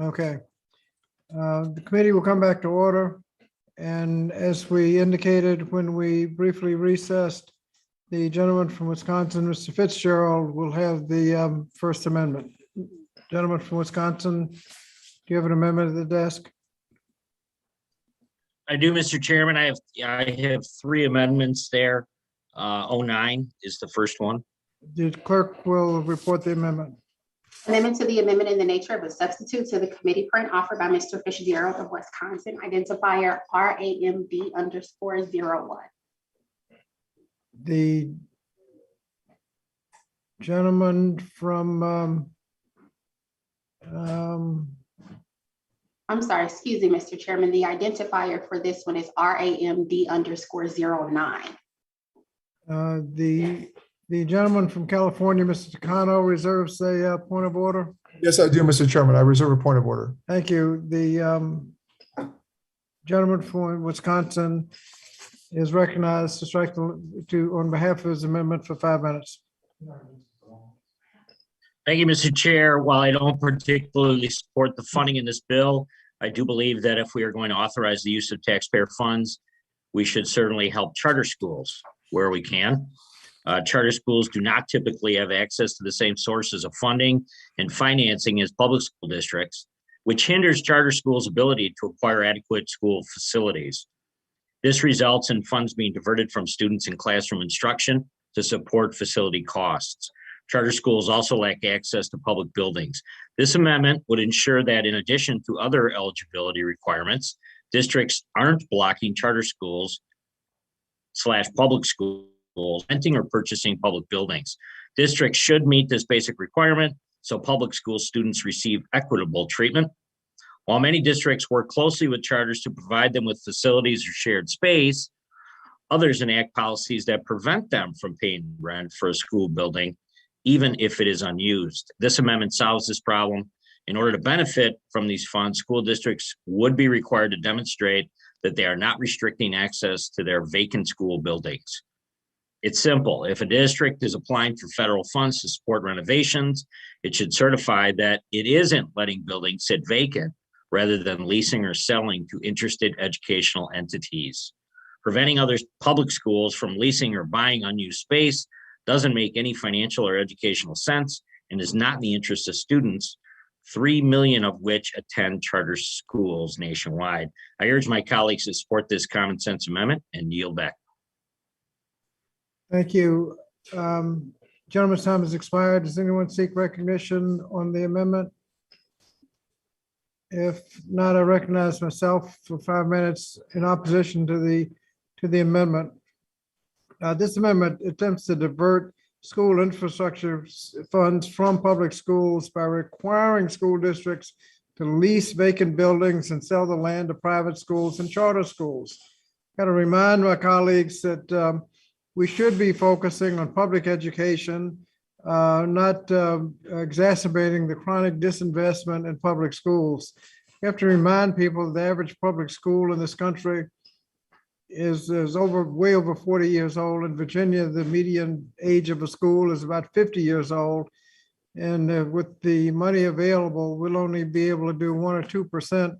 Okay. The committee will come back to order. And as we indicated when we briefly recessed, the gentleman from Wisconsin, Mr. Fitzgerald, will have the First Amendment. Gentleman from Wisconsin, do you have an amendment at the desk? I do, Mr. Chairman. I have three amendments there. 09 is the first one. The clerk will report the amendment. Amendment to the amendment in the nature of a substitute to the committee print offered by Mr. Fitzgerald of Wisconsin, identifier RAMD_01. The gentleman from I'm sorry, excuse me, Mr. Chairman. The identifier for this one is RAMD_09. The gentleman from California, Mr. Takano, reserves a point of order. Yes, I do, Mr. Chairman. I reserve a point of order. Thank you. The gentleman from Wisconsin is recognized to strike on behalf of his amendment for 5 minutes. Thank you, Mr. Chair. While I don't particularly support the funding in this bill, I do believe that if we are going to authorize the use of taxpayer funds, we should certainly help charter schools where we can. Charter schools do not typically have access to the same sources of funding and financing as public school districts, which hinders charter schools' ability to acquire adequate school facilities. This results in funds being diverted from students in classroom instruction to support facility costs. Charter schools also lack access to public buildings. This amendment would ensure that in addition to other eligibility requirements, districts aren't blocking charter schools / public schools renting or purchasing public buildings. Districts should meet this basic requirement so public school students receive equitable treatment. While many districts work closely with charters to provide them with facilities or shared space, others enact policies that prevent them from paying rent for a school building, even if it is unused. This amendment solves this problem. In order to benefit from these funds, school districts would be required to demonstrate that they are not restricting access to their vacant school buildings. It's simple. If a district is applying for federal funds to support renovations, it should certify that it isn't letting buildings sit vacant rather than leasing or selling to interested educational entities. Preventing other public schools from leasing or buying unused space doesn't make any financial or educational sense and is not in the interest of students, 3 million of which attend charter schools nationwide. I urge my colleagues to support this common sense amendment and yield back. Thank you. Gentleman's time has expired. Does anyone seek recognition on the amendment? If not, I recognize myself for 5 minutes in opposition to the amendment. This amendment attempts to divert school infrastructure funds from public schools by requiring school districts to lease vacant buildings and sell the land to private schools and charter schools. Got to remind my colleagues that we should be focusing on public education, not exacerbating the chronic disinvestment in public schools. You have to remind people the average public school in this country is way over 40 years old. In Virginia, the median age of a school is about 50 years old. And with the money available, we'll only be able to do 1 or 2%,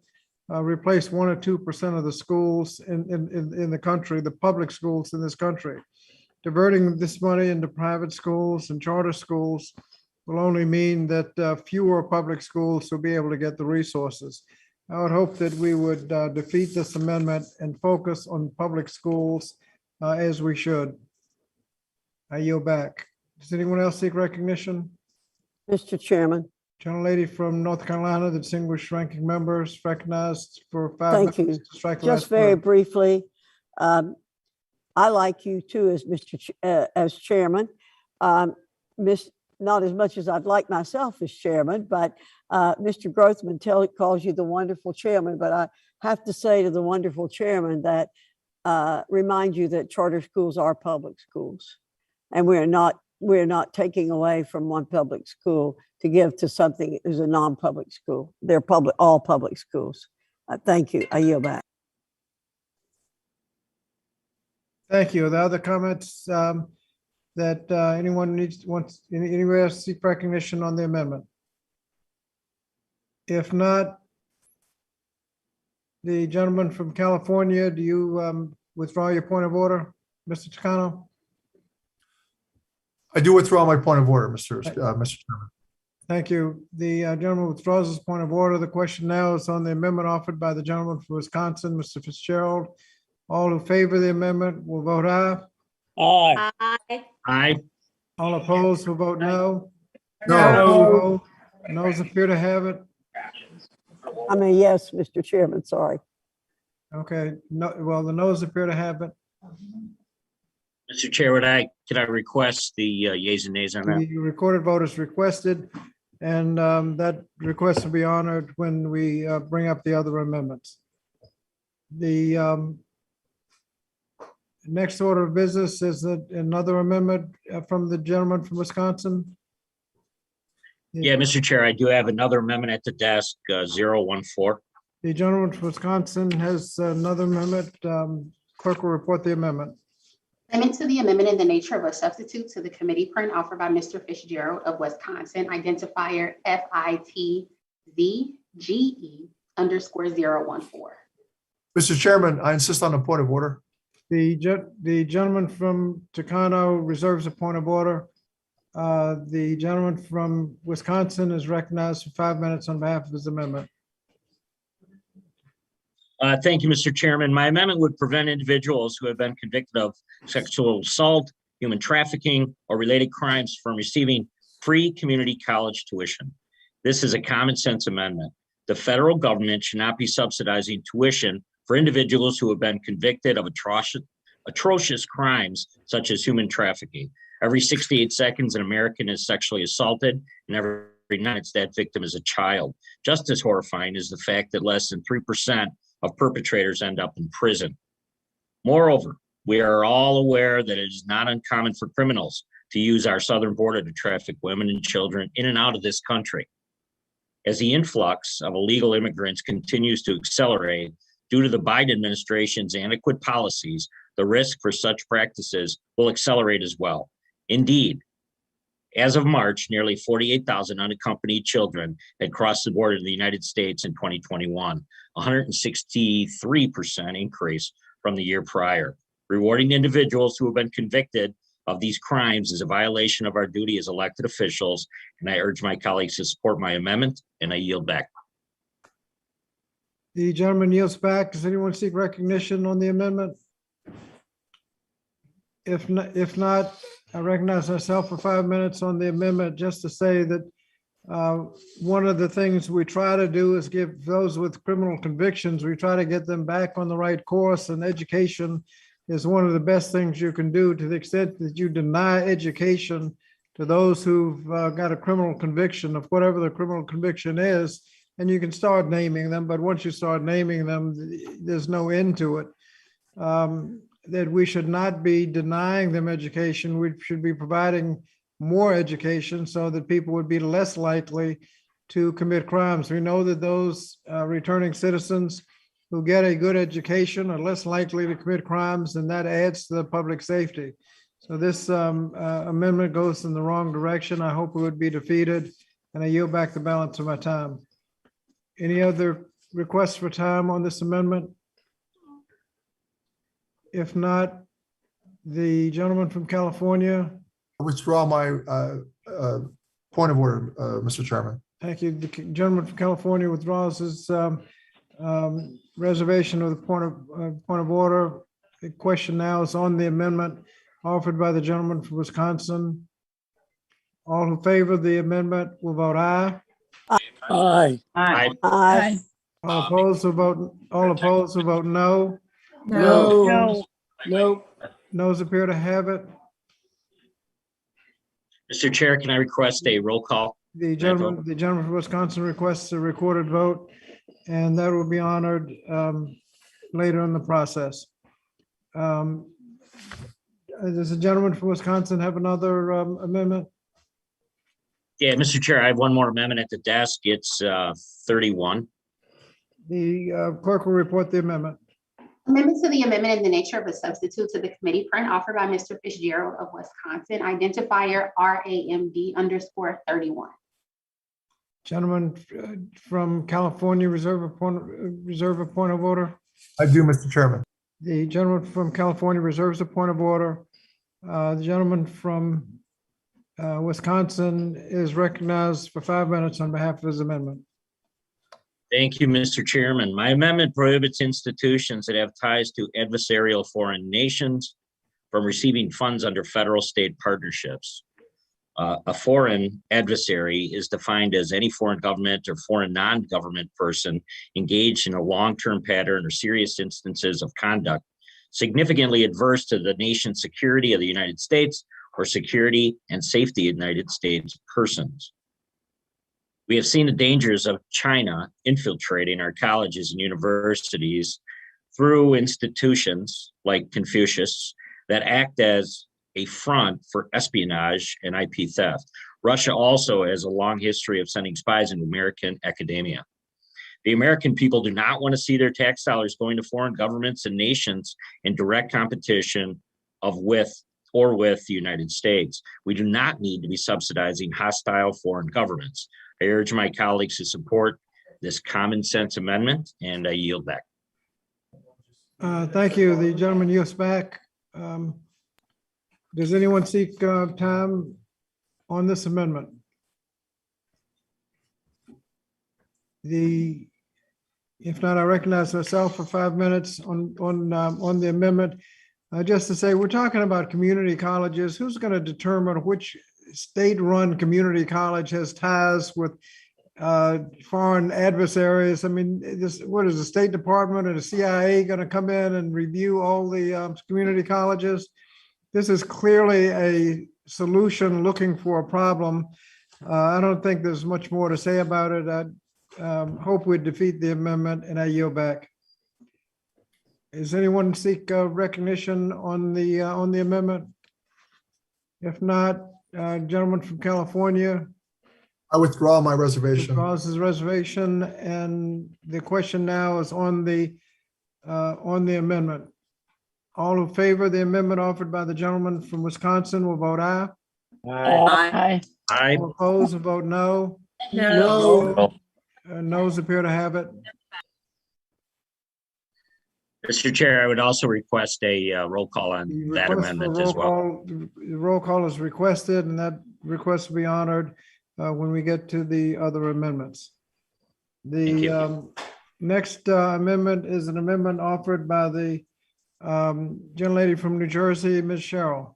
replace 1 or 2% of the schools in the country, the public schools in this country. Diverting this money into private schools and charter schools will only mean that fewer public schools will be able to get the resources. I would hope that we would defeat this amendment and focus on public schools as we should. I yield back. Does anyone else seek recognition? Mr. Chairman. Gentlelady from North Carolina, the distinguished ranking members, recognized for 5 Thank minutes. you. To strike the Just last very word. briefly, I like you too as as chairman. Not as much as I'd like myself as chairman, but Mr. Grothman calls you the wonderful chairman. But I have to say to the wonderful chairman that remind you that charter schools are public schools, and we're not taking away from one public school to give to something that is a non-public school. They're all public schools. Thank you. I yield back. Thank you. The other comments that anyone wants anywhere to seek recognition on the amendment? If not, the gentleman from California, do you withdraw your point of order, Mr. Takano? I do withdraw my point of order, Mr. Chairman. Thank you. The gentleman withdraws his point of order. The question now is on the amendment offered by the gentleman from Wisconsin, Mr. Fitzgerald. All who favor the amendment will vote aye. Aye. Aye. All opposed will vote no. No. Noes appear to have it. I'm a yes, Mr. Chairman, sorry. Okay, no, well, the noes appear to have it. Mr. Chair, can I request the yeas and nays on that? The recorded vote is requested, and that request will be honored when we bring up the other amendments. The next order of business is another amendment from the gentleman from Wisconsin. Yeah, Mr. Chair, I do have another amendment at the desk, 014. The gentleman from Wisconsin has another amendment. Clerk will report the amendment. Amendment to the amendment in the nature of a substitute to the committee print offered by Mr. Fitzgerald of Wisconsin, identifier FITVGE_014. Mr. Chairman, I insist on a point of order. The gentleman from Takano reserves a point of order. The gentleman from Wisconsin is recognized for 5 minutes on behalf of his amendment. Thank you, Mr. Chairman. My amendment would prevent individuals who have been convicted of sexual assault, human trafficking, or related crimes from receiving free community college tuition. This is a common sense amendment. The federal government should not be subsidizing tuition for individuals who have been convicted of atrocious crimes such as human trafficking. Every 68 seconds, an American is sexually assaulted, and every night that victim is a child. Just as horrifying is the fact that less than 3% of perpetrators end up in prison. Moreover, we are all aware that it is not uncommon for criminals to use our southern border to traffic women and children in and out of this country. As the influx of illegal immigrants continues to accelerate due to the Biden administration's inadequate policies, the risk for such practices will accelerate as well. Indeed, as of March, nearly 48,000 unaccompanied children had crossed the border to the United States in 2021, 163% increase from the year prior. Rewarding individuals who have been convicted of these crimes is a violation of our duty as elected officials, and I urge my colleagues to support my amendment, and I yield back. The gentleman yields back. Does anyone seek recognition on the amendment? If not, I recognize myself for 5 minutes on the amendment, just to say that one of the things we try to do is give those with criminal convictions, we try to get them back on the right course, and education is one of the best things you can do. To the extent that you deny education to those who've got a criminal conviction of whatever the criminal conviction is, and you can start naming them, but once you start naming them, there's no end to it. That we should not be denying them education. We should be providing more education so that people would be less likely to commit crimes. We know that those returning citizens who get a good education are less likely to commit crimes, and that adds to the public safety. So this amendment goes in the wrong direction. I hope it would be defeated, and I yield back the balance of my time. Any other requests for time on this amendment? If not, the gentleman from California. I withdraw my point of order, Mr. Chairman. Thank you. The gentleman from California withdraws his reservation of the point of order. The question now is on the amendment offered by the gentleman from Wisconsin. All who favor the amendment will vote aye. Aye. Aye. Aye. All opposed will vote. All opposed will vote no. No. No. Noes appear to have it. Mr. Chair, can I request a roll call? The gentleman from Wisconsin requests a recorded vote, and that will be honored later in the process. Does the gentleman from Wisconsin have another amendment? Yeah, Mr. Chair, I have one more amendment at the desk. It's 31. The clerk will report the amendment. Amendment to the amendment in the nature of a substitute to the committee print offered by Mr. Fitzgerald of Wisconsin, identifier RAMD_31. Gentleman from California reserve a point of order. I do, Mr. Chairman. The gentleman from California reserves a point of order. The gentleman from Wisconsin is recognized for 5 minutes on behalf of his amendment. Thank you, Mr. Chairman. My amendment prohibits institutions that have ties to adversarial foreign nations from receiving funds under federal-state partnerships. A foreign adversary is defined as any foreign government or foreign non-government person engaged in a long-term pattern or serious instances of conduct significantly adverse to the nation's security of the United States or security and safety of United States persons. We have seen the dangers of China infiltrating our colleges and universities through institutions like Confucius that act as a front for espionage and IP theft. Russia also has a long history of sending spies into American academia. The American people do not want to see their tax dollars going to foreign governments and nations in direct competition with the United States. We do not need to be subsidizing hostile foreign governments. I urge my colleagues to support this common sense amendment, and I yield back. Thank you. The gentleman yields back. Does anyone seek time on this amendment? If not, I recognize myself for 5 minutes on the amendment. Just to say, we're talking about community colleges. Who's going to determine which state-run community college has ties with foreign adversaries? I mean, what is the State Department or the CIA going to come in and review all the community colleges? This is clearly a solution looking for a problem. I don't think there's much more to say about it. I hope we defeat the amendment, and I yield back. Does anyone seek recognition on the amendment? If not, gentleman from California. I withdraw my reservation. Withdraws his reservation, and the question now is on the amendment. All in favor of the amendment offered by the gentleman from Wisconsin will vote aye. Aye. Aye. All opposed will vote no. No. Noes appear to have it. Mr. Chair, I would also request a roll call on The that request for amendment roll as well. call- The roll call is requested, and that request will be honored when we get to the other amendments. Thank you. The next amendment is an amendment offered by the gentlelady from New Jersey, Ms. Cheryl.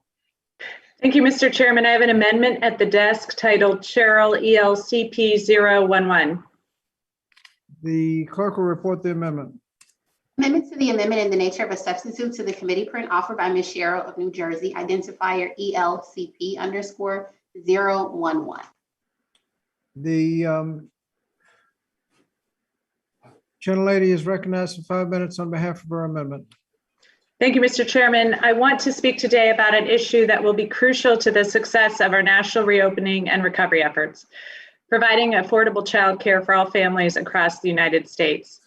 Thank you, Mr. Chairman. I have an amendment at the desk titled Cheryl ELCP 011. The clerk will report the amendment. Amendment to the amendment in the nature of a substitute to the committee print offered by Ms. Cheryl of New Jersey, identifier ELCP_011. The gentlelady is recognized for 5 minutes on behalf of her amendment. Thank you, Mr. Chairman. I want to speak today about an issue that will be crucial to the success of our national reopening and recovery efforts, providing affordable childcare for all families across the United States.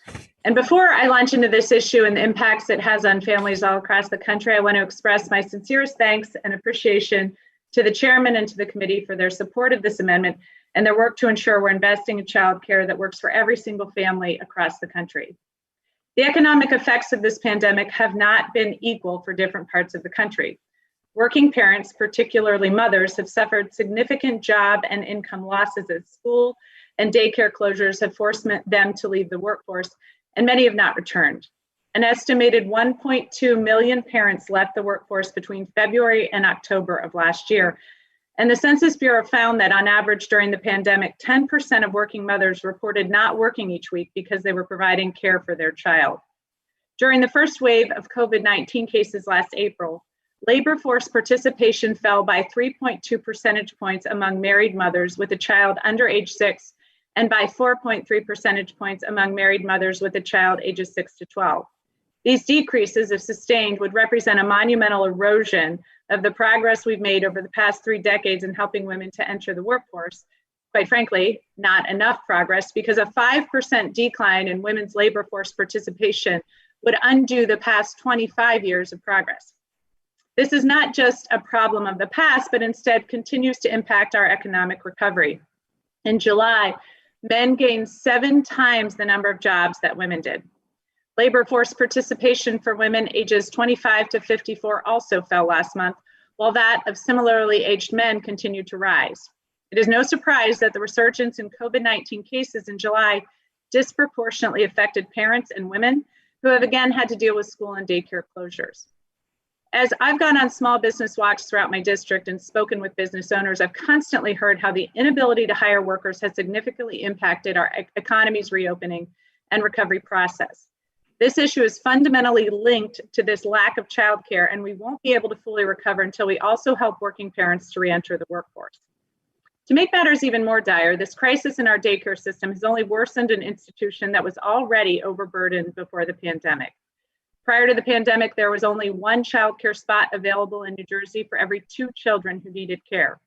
And before I launch into this issue and the impacts it has on families all across the country, I want to express my sincerest thanks and appreciation to the chairman and to the committee for their support of this amendment and their work to ensure we're investing in childcare that works for every single family across the country. The economic effects of this pandemic have not been equal for different parts of the country. Working parents, particularly mothers, have suffered significant job and income losses as school and daycare closures have forced them to leave the workforce, and many have not returned. An estimated 1.2 million parents left the workforce between February and October of last year. And the Census Bureau found that on average during the pandemic, 10% of working mothers reported not working each week because they were providing care for their child. During the first wave of COVID-19 cases last April, labor force participation fell by 3.2 percentage points among married mothers with a child under age 6 and by 4.3 percentage points among married mothers with a child ages 6 to 12. These decreases, if sustained, would represent a monumental erosion of the progress we've made over the past 3 decades in helping women to enter the workforce. Quite frankly, not enough progress, because a 5% decline in women's labor force participation would undo the past 25 years of progress. This is not just a problem of the past, but instead continues to impact our economic recovery. In July, Men gained 7 times the number of jobs that women did. Labor force participation for women ages 25 to 54 also fell last month, while that of similarly aged men continued to rise. It is no surprise that the resurgence in COVID-19 cases in July disproportionately affected parents and women who have again had to deal with school and daycare closures. As I've gone on small business walks throughout my district and spoken with business owners, I've constantly heard how the inability to hire workers has significantly impacted our economy's reopening and recovery process. This issue is fundamentally linked to this lack of childcare, and we won't be able to fully recover until we also help working parents to re-enter the workforce. To make matters even more dire, this crisis in our daycare system has only worsened an institution that was already overburdened before the pandemic. Prior to the pandemic, there was only 1 childcare spot available in New Jersey for every 2 children who needed care.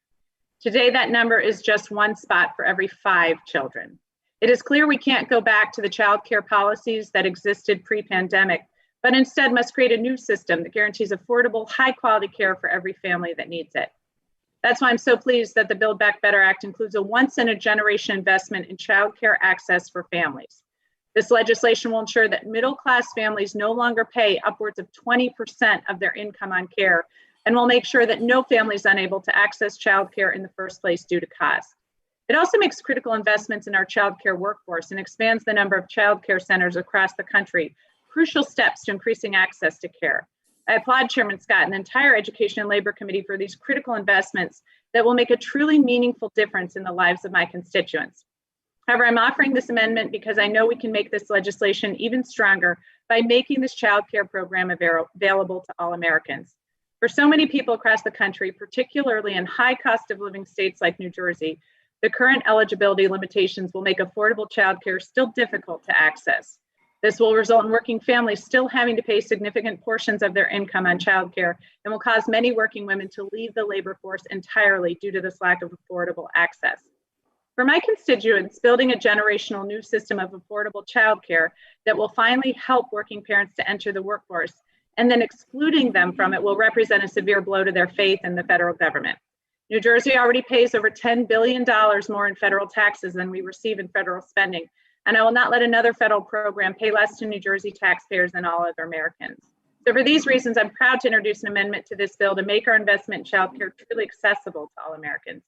Today, that number is just 1 spot for every 5 children. It is clear we can't go back to the child care policies that existed pre-pandemic, but instead must create a new system that guarantees affordable, high-quality care for every family that needs it. That's why I'm so pleased that the Build Back Better Act includes a once-in-a-generation investment in child care access for families. This legislation will ensure that middle-class families no longer pay upwards of 20% of their income on care, and will make sure that no family is unable to access child care in the first place due to cost. It also makes critical investments in our child care workforce and expands the number of child care centers across the country, crucial steps to increasing access to care. I applaud Chairman Scott and the entire Education and Labor Committee for these critical investments that will make a truly meaningful difference in the lives of my constituents. However, I'm offering this amendment because I know we can make this legislation even stronger by making this child care program available to all Americans. For so many people across the country, particularly in high cost of living states like New Jersey, the current eligibility limitations will make affordable childcare still difficult to access. This will result in working families still having to pay significant portions of their income on childcare and will cause many working women to leave the labor force entirely due to this lack of affordable access. For my constituents, building a generational new system of affordable childcare that will finally help working parents to enter the workforce and then excluding them from it will represent a severe blow to their faith in the federal government. New Jersey already pays over $10 billion more in federal taxes than we receive in federal spending, and I will not let another federal program pay less to New Jersey taxpayers than all other Americans. So for these reasons, I'm proud to introduce an amendment to this bill to make our investment in child care truly accessible to all Americans.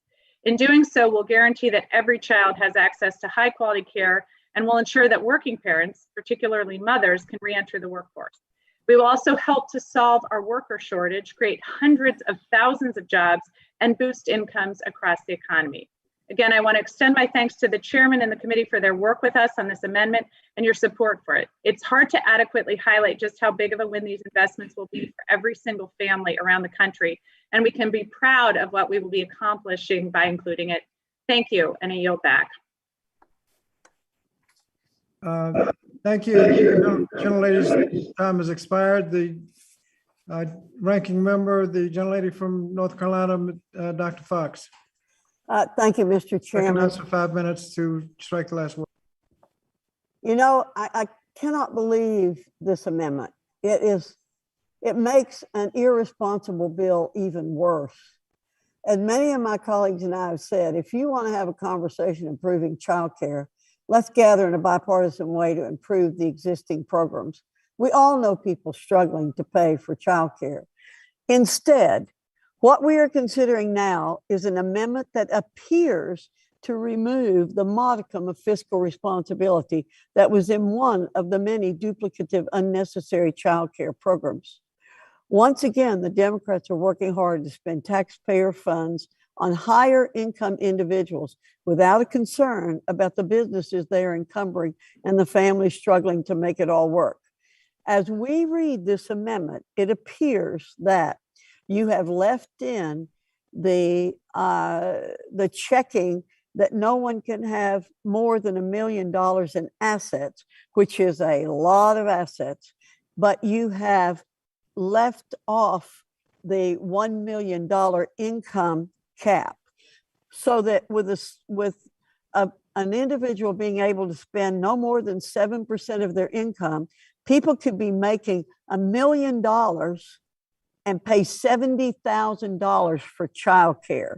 In doing so, we'll guarantee that every child has access to high quality care and will ensure that working parents, particularly mothers, can re-enter the workforce. We will also help to solve our worker shortage, create hundreds of thousands of jobs, and boost incomes across the economy. Again, I want to extend my thanks to the chairman and the committee for their work with us on this amendment and your support for it. It's hard to adequately highlight just how big of a win these investments will be for every single family around the country, and we can be proud of what we will be accomplishing by including it. Thank you, and I yield back. Thank you. Gentlelady's time has expired. The ranking member, the gentlelady from North Carolina, Dr. Fox. Thank you, Mr. Chairman. Recognized for 5 minutes to strike the last word. You know, I cannot believe this amendment. It makes an irresponsible bill even worse. And many of my colleagues and I have said, if you want to have a conversation improving childcare, let's gather in a bipartisan way to improve the existing programs. We all know people struggling to pay for childcare. Instead, what we are considering now is an amendment that appears to remove the modicum of fiscal responsibility that was in one of the many duplicative, unnecessary childcare programs. Once again, the Democrats are working hard to spend taxpayer funds on higher income individuals without a concern about the businesses they are encumbering and the families struggling to make it all work. As we read this amendment, it appears that you have left in the checking that no one can have more than $1 million in assets, which is a lot of assets, but you have left off the $1 million income cap, so that with an individual being able to spend no more than 7% of their income, people could be making $1 million and pay $70,000 for childcare.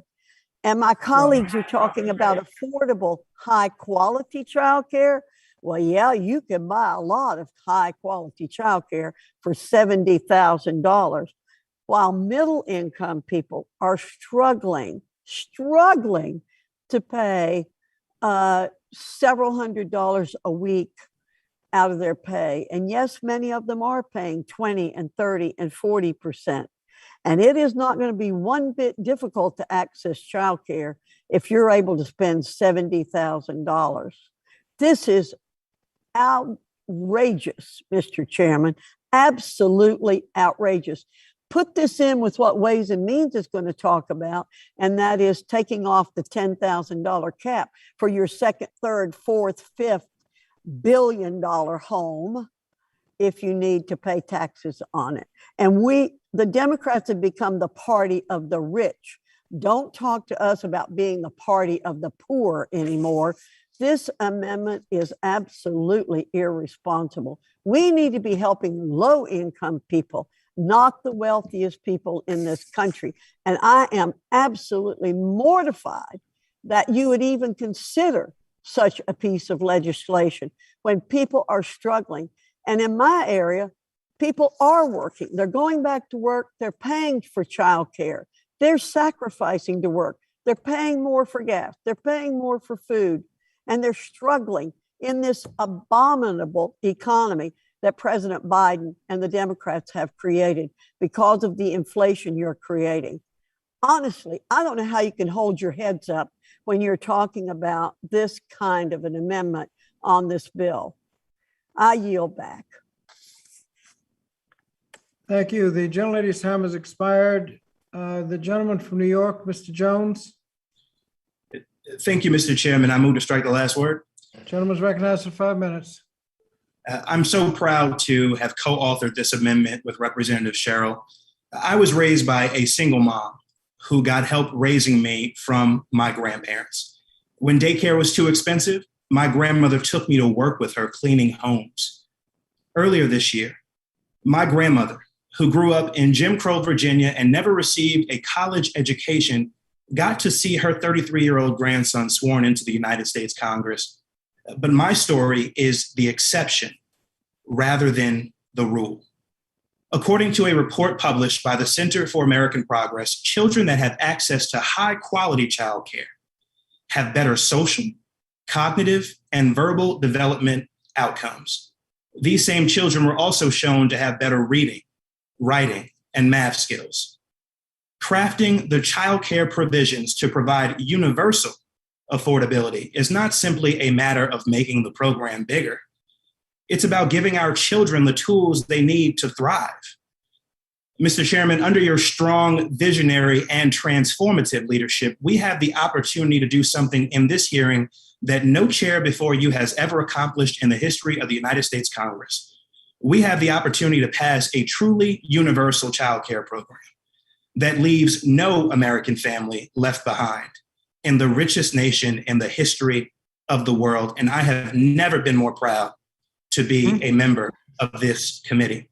And my colleagues are talking about affordable, high quality childcare. Well, yeah, you can buy a lot of high quality childcare for $70,000, while middle income people are struggling to pay several $100s a week out of their pay. And yes, many of them are paying 20 and 30 and 40%. And it is not going to be one bit difficult to access childcare if you're able to spend $70,000. This is outrageous, Mr. Chairman, absolutely outrageous. Put this in with what Ways and Means is going to talk about, and that is taking off the $10,000 cap for your second, third, fourth, fifth billion-dollar home if you need to pay taxes on it. And the Democrats have become the party of the rich. Don't talk to us about being the party of the poor anymore. This amendment is absolutely irresponsible. We need to be helping low-income people, not the wealthiest people in this country. And I am absolutely mortified that you would even consider such a piece of legislation when people are struggling. And in my area, people are working. They're going back to work. They're paying for childcare. They're sacrificing to work. They're paying more for gas. They're paying more for food. And they're struggling in this abominable economy that President Biden and the Democrats have created because of the inflation you're creating. Honestly, I don't know how you can hold your heads up when you're talking about this kind of an amendment on this bill. I yield back. Thank you. The gentlelady's time has expired. The gentleman from New York, Mr. Jones. Thank you, Mr. Chairman. I move to strike the last word. Gentleman's recognized for 5 minutes. I'm so proud to have co-authored this amendment with Representative Cheryl. I was raised by a single mom who got help raising me from my grandparents. When daycare was too expensive, my grandmother took me to work with her cleaning homes. Earlier this year, my grandmother, who grew up in Jim Crow, Virginia, and never received a college education, got to see her 33-year-old grandson sworn into the United States Congress. But my story is the exception rather than the rule. According to a report published by the Center for American Progress, children that have access to high-quality childcare have better social, cognitive, and verbal development outcomes. These same children were also shown to have better reading, writing, and math skills. Crafting the childcare provisions to provide universal affordability is not simply a matter of making the program bigger. It's about giving our children the tools they need to thrive. Mr. Chairman, under your strong, visionary, and transformative leadership, we have the opportunity to do something in this hearing that no chair before you has ever accomplished in the history of the United States Congress. We have the opportunity to pass a truly universal childcare program that leaves no American family left behind in the richest nation in the history of the world. And I have never been more proud to be a member of this committee.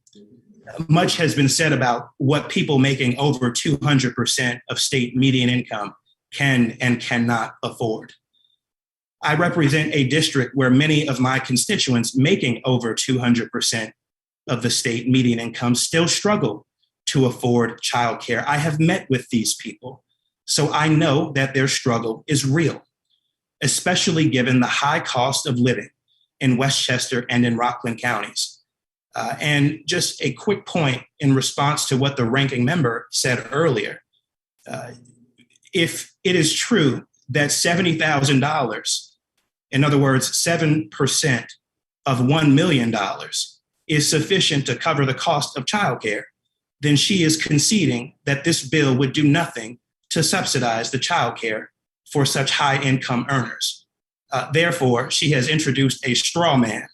Much has been said about what people making over 200% of state median income can and cannot afford. I represent a district where many of my constituents making over 200% of the state median income still struggle to afford childcare. I have met with these people, so I know that their struggle is real, especially given the high cost of living in Westchester and in Rockland counties. And just a quick point in response to what the ranking member said earlier. If it is true that $70,000, in other words, 7% of $1 million is sufficient to cover the cost of childcare, then she is conceding that this bill would do nothing to subsidize the childcare for such high income earners. Therefore, she has introduced a straw man.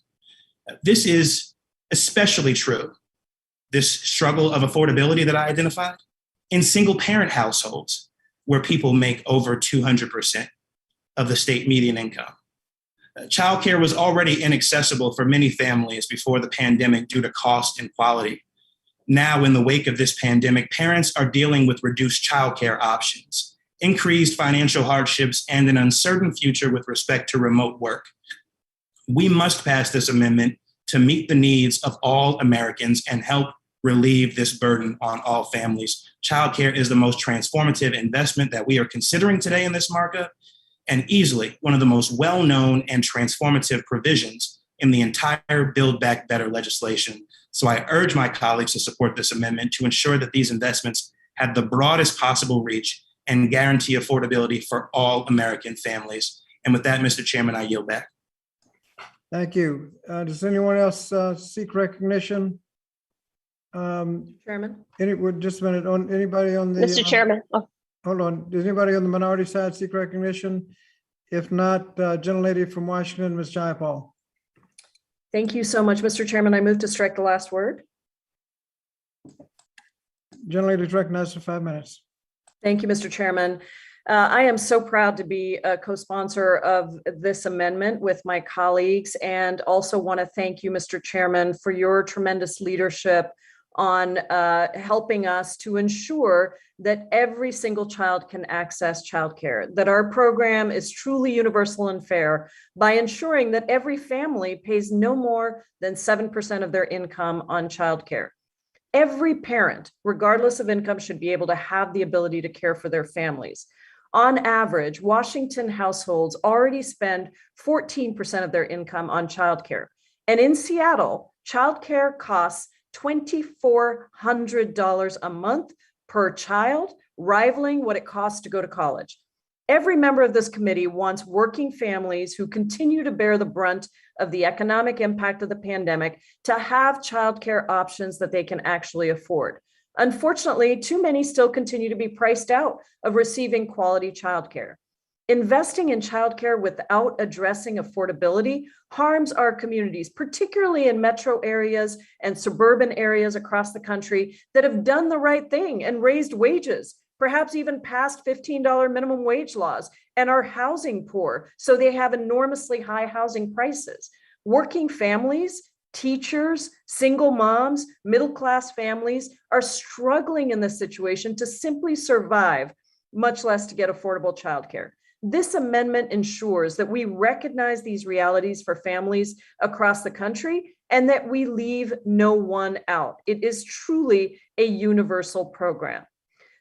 This is especially true, this struggle of affordability that I identified, in single parent households where people make over 200% of the state median income. Childcare was already inaccessible for many families before the pandemic due to cost and quality. Now, in the wake of this pandemic, parents are dealing with reduced childcare options increased financial hardships, and an uncertain future with respect to remote work. We must pass this amendment to meet the needs of all Americans and help relieve this burden on all families. Childcare is the most transformative investment that we are considering today in this markup, and easily one of the most well-known and transformative provisions in the entire Build Back Better legislation. So I urge my colleagues to support this amendment to ensure that these investments have the broadest possible reach and guarantee affordability for all American families. And with that, Mr. Chairman, I yield back. Thank you. Does anyone else seek recognition? Chairman? Just a minute, on anybody on the. Mr. Chairman. Hold on. Does anybody on the minority side seek recognition? If not, gentlelady from Washington, Ms. Jayapal. Thank you so much, Mr. Chairman. I move to strike the last word. Gentlelady is recognized for 5 minutes. Thank you, Mr. Chairman. I am so proud to be a co-sponsor of this amendment with my colleagues, and also want to thank you, Mr. Chairman, for your tremendous leadership on helping us to ensure that every single child can access childcare, that our program is truly universal and fair by ensuring that every family pays no more than 7% of their income on childcare. Every parent, regardless of income, should be able to have the ability to care for their families. On average, Washington households already spend 14% of their income on childcare. And in Seattle, childcare costs $2,400 a month per child, rivaling what it costs to go to college. Every member of this committee wants working families who continue to bear the brunt of the economic impact of the pandemic to have childcare options that they can actually afford. Unfortunately, too many still continue to be priced out of receiving quality childcare. Investing in childcare without addressing affordability harms our communities, particularly in metro areas and suburban areas across the country that have done the right thing and raised wages, perhaps even passed $15 minimum wage laws, and are housing poor, so they have enormously high housing prices. Working families, teachers, single moms, middle-class families are struggling in this situation to simply survive, much less to get affordable childcare. This amendment ensures that we recognize these realities for families across the country and that we leave no one out. It is truly a universal program.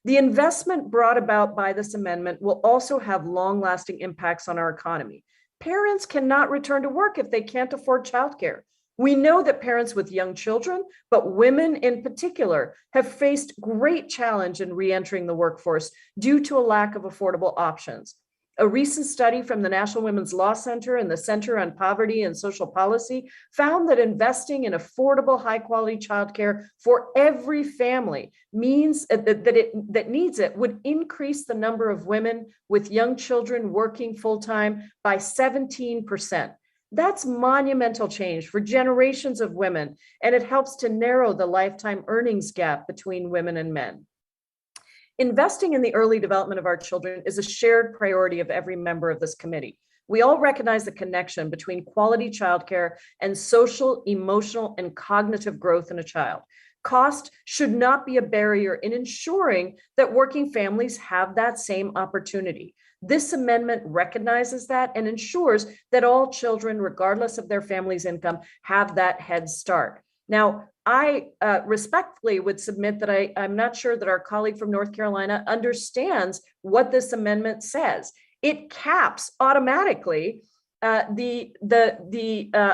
The investment brought about by this amendment will also have long-lasting impacts on our economy. Parents cannot return to work if they can't afford childcare. We know that parents with young children, but women in particular, have faced great challenge in re-entering the workforce due to a lack of affordable options. A recent study from the National Women's Law Center and the Center on Poverty and Social Policy found that investing in affordable, high-quality childcare for every family means that needs it would increase the number of women with young children working full-time by 17%. That's monumental change for generations of women, and it helps to narrow the lifetime earnings gap between women and men. Investing in the early development of our children is a shared priority of every member of this committee. We all recognize the connection between quality childcare and social, emotional, and cognitive growth in a child. Cost should not be a barrier in ensuring that working families have that same opportunity. This amendment recognizes that and ensures that all children, regardless of their family's income, have that head start. Now, I respectfully would submit that I'm not sure that our colleague from North Carolina understands what this amendment says. It caps automatically the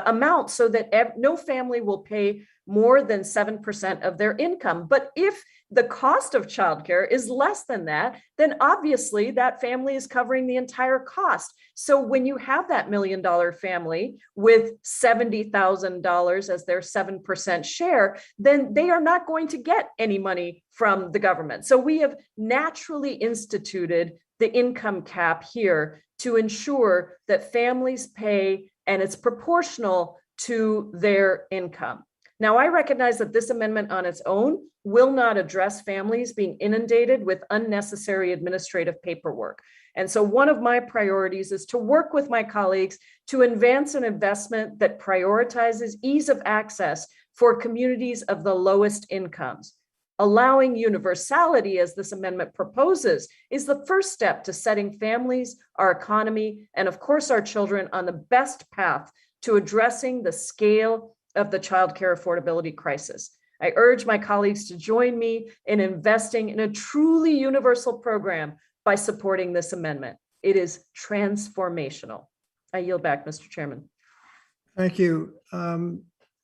amount so that no family will pay more than 7% of their income. But if the cost of childcare is less than that, then obviously that family is covering the entire cost. So when you have that $1 million family with $70,000 as their 7% share, then they are not going to get any money from the government. So we have naturally instituted the income cap here to ensure that families pay, and it's proportional to their income. Now, I recognize that this amendment on its own will not address families being inundated with unnecessary administrative paperwork. And so one of my priorities is to work with my colleagues to advance an investment that prioritizes ease of access for communities of the lowest incomes. Allowing universality, as this amendment proposes, is the first step to setting families, our economy, and of course our children on the best path to addressing the scale of the childcare affordability crisis. I urge my colleagues to join me in investing in a truly universal program by supporting this amendment. It is transformational. I yield back, Mr. Chairman. Thank you.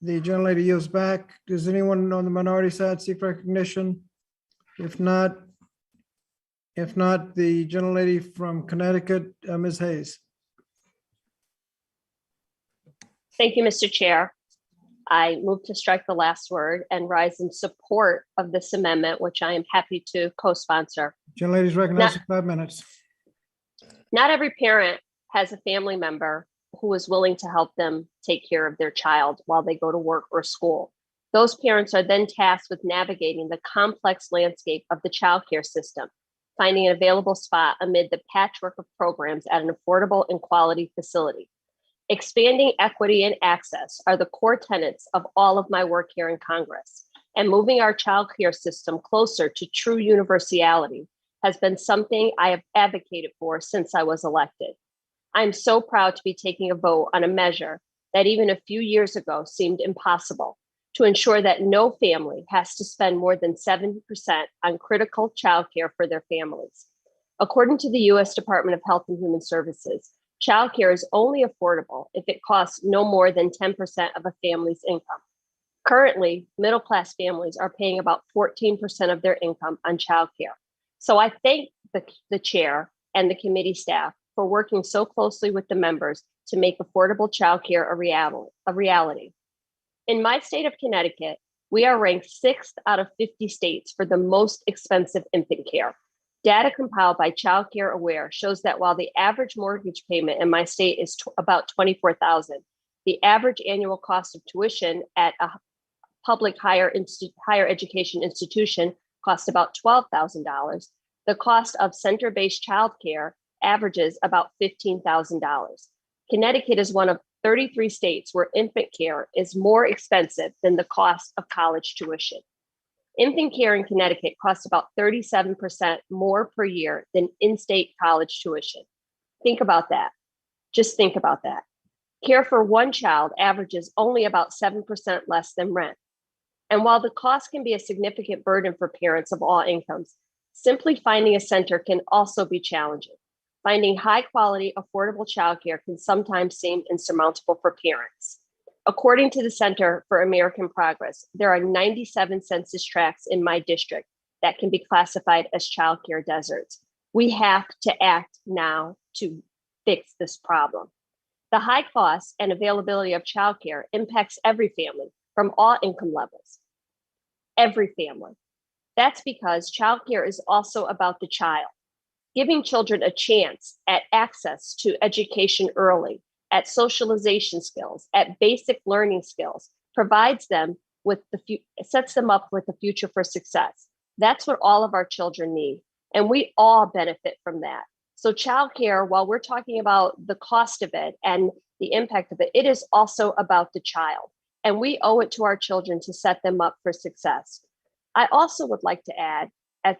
The gentlelady yields back. Does anyone on the minority side seek recognition? If not, the gentlelady from Connecticut, Ms. Hayes. Thank you, Mr. Chair. I move to strike the last word and rise in support of this amendment, which I am happy to co-sponsor. Gentlelady's recognized for 5 minutes. Not every parent has a family member who is willing to help them take care of their child while they go to work or school. Those parents are then tasked with navigating the complex landscape of the childcare system, finding an available spot amid the patchwork of programs at an affordable and quality facility. Expanding equity and access are the core tenets of all of my work here in Congress, and moving our childcare system closer to true universality has been something I have advocated for since I was elected. I'm so proud to be taking a vote on a measure that even a few years ago seemed impossible, to ensure that no family has to spend more than 70% on critical childcare for their families. According to the U.S. Department of Health and Human Services, childcare is only affordable if it costs no more than 10% of a family's income. Currently, middle-class families are paying about 14% of their income on childcare. So I thank the chair and the committee staff for working so closely with the members to make affordable childcare a reality. In my state of Connecticut, we are ranked 6th out of 50 states for the most expensive infant care. Data compiled by Child Care Aware shows that while the average mortgage payment in my state is about $24,000, the average annual cost of tuition at a public higher education institution costs about $12,000. The cost of center-based childcare averages about $15,000. Connecticut is one of 33 states where infant care is more expensive than the cost of college tuition. Infant care in Connecticut costs about 37% more per year than in-state college tuition. Think about that. Just think about that. Care for one child averages only about 7% less than rent. And while the cost can be a significant burden for parents of all incomes, simply finding a center can also be challenging. Finding high-quality, affordable childcare can sometimes seem insurmountable for parents. According to the Center for American Progress, there are 97 census tracts in my district that can be classified as childcare deserts. We have to act now to fix this problem. The high cost and availability of childcare impacts every family from all income levels. Every family. That's because childcare is also about the child. Giving children a chance at access to education early, at socialization skills, at basic learning skills, provides them with sets them up with a future for success. That's what all of our children need, and we all benefit from that. So childcare, while we're talking about the cost of it and the impact of it, it is also about the child, and we owe it to our children to set them up for success. I also would like to add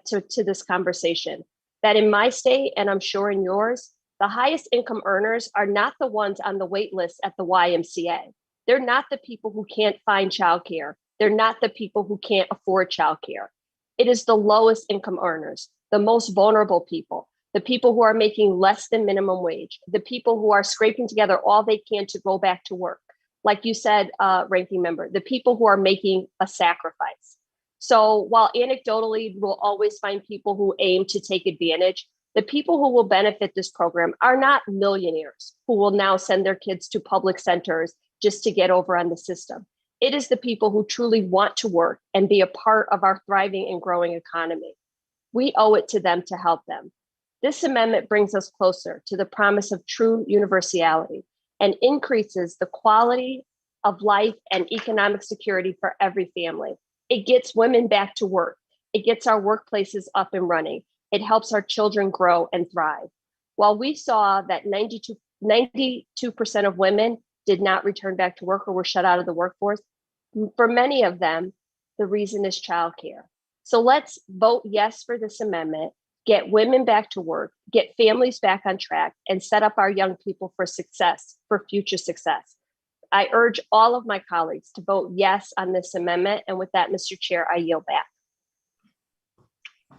to this conversation that in my state, and I'm sure in yours, the highest income earners are not the ones on the wait list at the YMCA. They're not the people who can't find childcare. They're not the people who can't afford childcare. It is the lowest income earners, the most vulnerable people, the people who are making less than minimum wage, the people who are scraping together all they can to go back to work. Like you said, ranking member, the people who are making a sacrifice. So while anecdotally we'll always find people who aim to take advantage, the people who will benefit this program are not millionaires who will now send their kids to public centers just to get over on the system. It is the people who truly want to work and be a part of our thriving and growing economy. We owe it to them to help them. This amendment brings us closer to the promise of true universality and increases the quality of life and economic security for every family. It gets women back to work. It gets our workplaces up and running. It helps our children grow and thrive. While we saw that 92% of women did not return back to work or were shut out of the workforce, for many of them, the reason is childcare. So let's vote yes for this amendment, get women back to work, get families back on track, and set up our young people for success, for future success. I urge all of my colleagues to vote yes on this amendment. And with that, Mr. Chair, I yield back.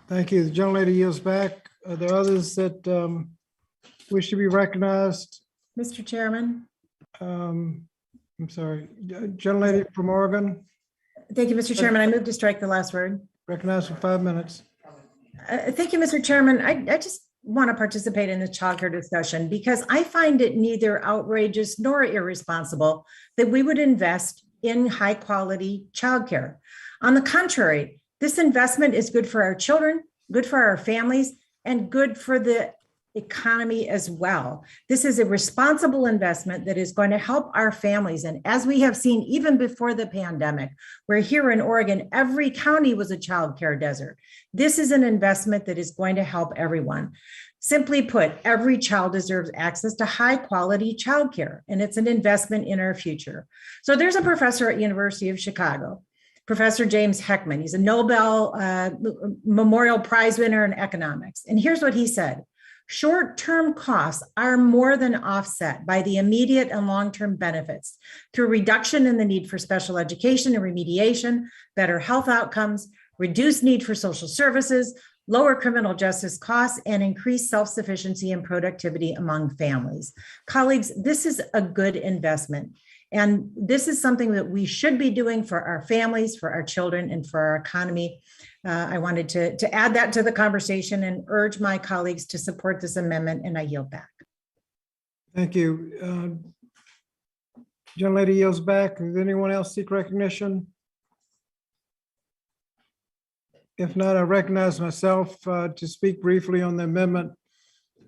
Thank you. The gentlelady yields back. Are there others that wish to be recognized? Mr. Chairman. I'm sorry, gentlelady from Oregon. Thank you, Mr. Chairman. I move to strike the last word. Recognized for 5 minutes. Thank you, Mr. Chairman. I just want to participate in the childcare discussion because I find it neither outrageous nor irresponsible that we would invest in high quality childcare. On the contrary, this investment is good for our children, good for our families, and good for the economy as well. This is a responsible investment that is going to help our families. And as we have seen, even before the pandemic, where here in Oregon, every county was a childcare desert. This is an investment that is going to help everyone. Simply put, every child deserves access to high quality childcare, and it's an investment in our future. So there's a professor at University of Chicago, Professor James Heckman. He's a Nobel Memorial Prize winner in economics. And here's what he said. Short-term costs are more than offset by the immediate and long-term benefits through reduction in the need for special education and remediation, better health outcomes, reduced need for social services, lower criminal justice costs, and increased self-sufficiency and productivity among families. Colleagues, this is a good investment. And this is something that we should be doing for our families, for our children, and for our economy. I wanted to add that to the conversation and urge my colleagues to support this amendment, and I yield back. Thank you. Gentlelady yields back. Does anyone else seek recognition? If not, I recognize myself to speak briefly on the amendment.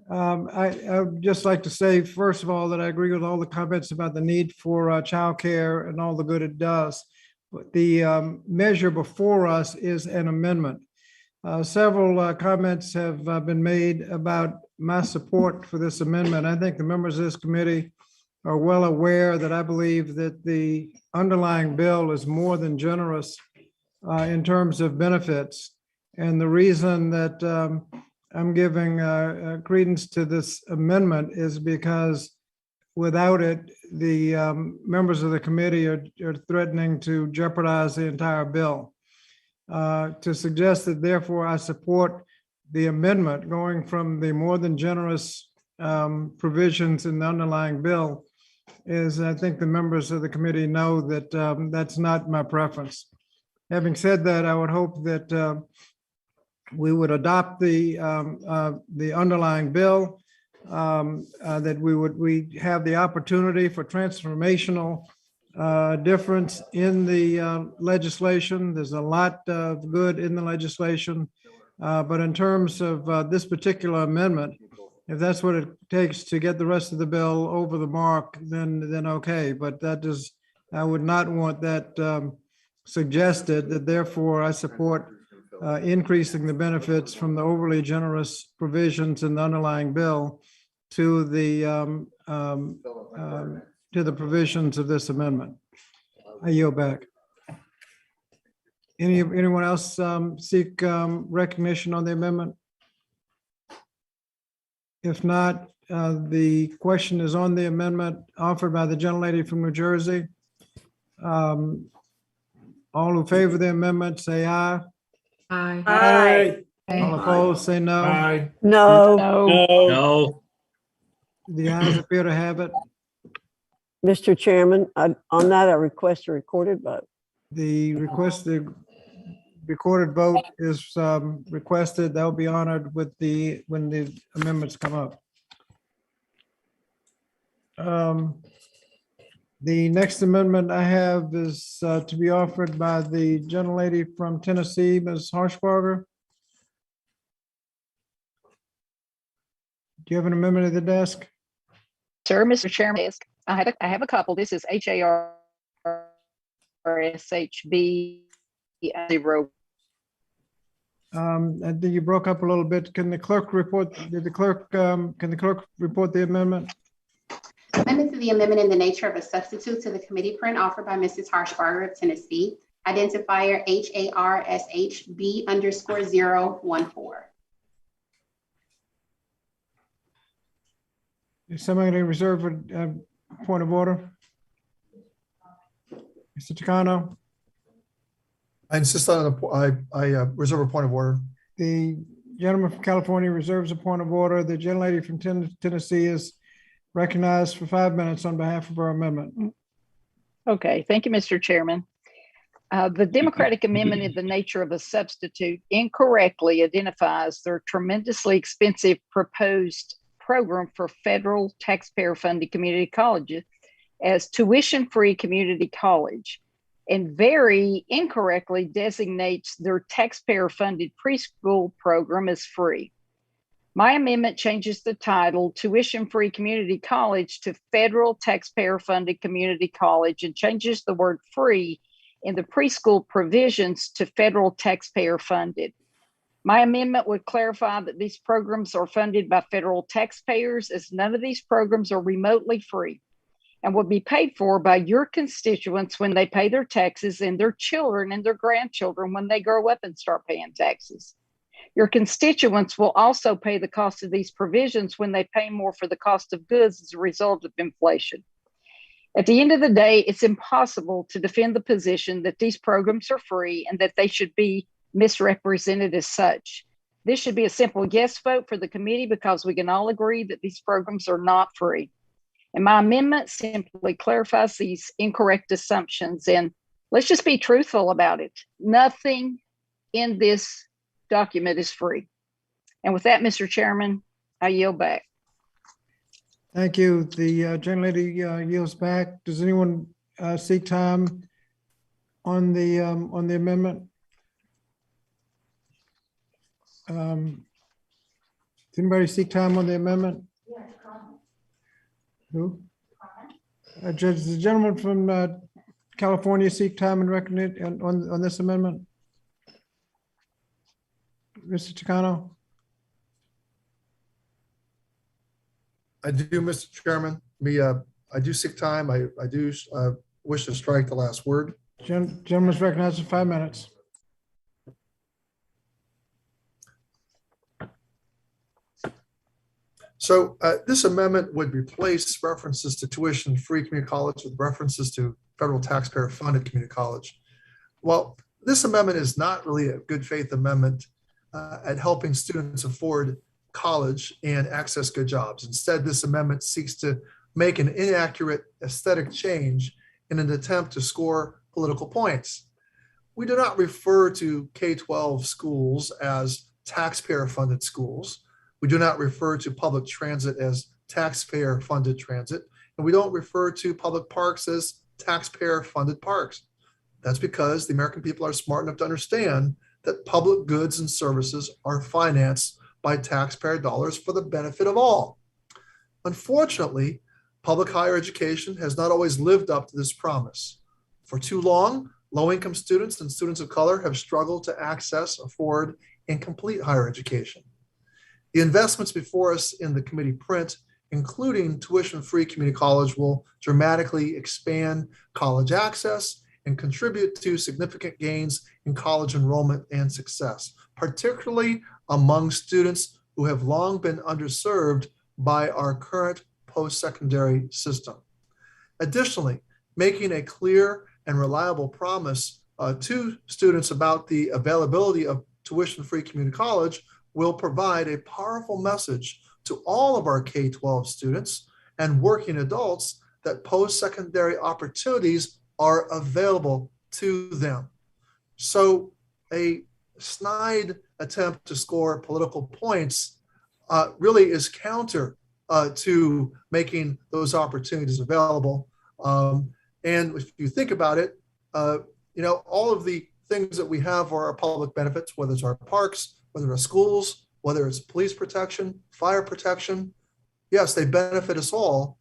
I would just like to say, first of all, that I agree with all the comments about the need for childcare and all the good it does. But the measure before us is an amendment. Several comments have been made about my support for this amendment. I think the members of this committee are well aware that I believe that the underlying bill is more than generous in terms of benefits. And the reason that I'm giving credence to this amendment is because without it, the members of the committee are threatening to jeopardize the entire bill. To suggest that therefore I support the amendment going from the more than generous provisions in the underlying bill is, I think the members of the committee know that that's not my preference. Having said that, I would hope that we would adopt the underlying bill, that we have the opportunity for transformational difference in the legislation. There's a lot of good in the legislation, but in terms of this particular amendment, if that's what it takes to get the rest of the bill over the mark, then okay. But that is, I would not want that suggested, that therefore I support increasing the benefits from the overly generous provisions in the underlying bill to the provisions of this amendment. I yield back. Anyone else seek recognition on the amendment? If not, the question is on the amendment offered by the gentlelady from New Jersey. All who favor the amendment, say aye. Aye. Aye. All opposed, say no. Aye. No. No. The ayes appear to have it. Mr. Chairman, on that, I request a recorded vote. The recorded vote is requested. That will be honored with when the amendments come up. The next amendment I have is to be offered by the gentlelady from Tennessee, Ms. Harshbarger. Do you have an amendment at the desk? Sir, Mr. Chairman, I have a couple. This is HARSHB 0. I think you broke up a little bit. Can the clerk report? Can the clerk report the amendment? Amendment to the amendment in the nature of a substitute to the committee print offered by Mrs. Harshbarger of Tennessee. identifier HARSHB_014. Is somebody reserve a point of order? Mr. Takano? I insist on, I reserve a point of order. The gentleman from California reserves a point of order. The gentlelady from Tennessee is recognized for 5 minutes on behalf of our amendment. Okay, thank you, Mr. Chairman. The Democratic amendment in the nature of a substitute incorrectly identifies their tremendously expensive proposed program for federal taxpayer-funded community colleges as tuition-free community college, and very incorrectly designates their taxpayer-funded preschool program as free. My amendment changes the title tuition-free community college to federal taxpayer-funded community college and changes the word free in the preschool provisions to federal taxpayer-funded. My amendment would clarify that these programs are funded by federal taxpayers, as none of these programs are remotely free and will be paid for by your constituents when they pay their taxes, and their children and their grandchildren when they grow up and start paying taxes. Your constituents will also pay the cost of these provisions when they pay more for the cost of goods as a result of inflation. At the end of the day, it's impossible to defend the position that these programs are free and that they should be misrepresented as such. This should be a simple yes vote for the committee because we can all agree that these programs are not free. And my amendment simply clarifies these incorrect assumptions. And let's just be truthful about it. Nothing in this document is free. And with that, Mr. Chairman, I yield back. Thank you. The gentlelady yields back. Does anyone seek time on the amendment? Does anybody seek time on the amendment? Who? Judge, the gentleman from California seek time and recognition on this amendment? Mr. Takano? I do, Mr. Chairman. I do seek time. I do wish to strike the last word. Gentleman's recognized for 5 minutes. So this amendment would replace references to tuition-free community college with references to federal taxpayer-funded community college. Well, this amendment is not really a good faith amendment at helping students afford college and access good jobs. Instead, this amendment seeks to make an inaccurate aesthetic change in an attempt to score political points. We do not refer to K-12 schools as taxpayer-funded schools. We do not refer to public transit as taxpayer-funded transit, and we don't refer to public parks as taxpayer-funded parks. That's because the American people are smart enough to understand that public goods and services are financed by taxpayer dollars for the benefit of all. Unfortunately, public higher education has not always lived up to this promise. For too long, low-income students and students of color have struggled to access, afford, and complete higher education. The investments before us in the committee print, including tuition-free community college, will dramatically expand college access and contribute to significant gains in college enrollment and success, particularly among students who have long been underserved by our current post-secondary system. Additionally, making a clear and reliable promise to students about the availability of tuition-free community college will provide a powerful message to all of our K-12 students and working adults that post-secondary opportunities are available to them. So a snide attempt to score political points really is counter to making those opportunities available. And if you think about it, all of the things that we have are our public benefits, whether it's our parks, whether it's schools, whether it's police protection, fire protection. Yes, they benefit us all.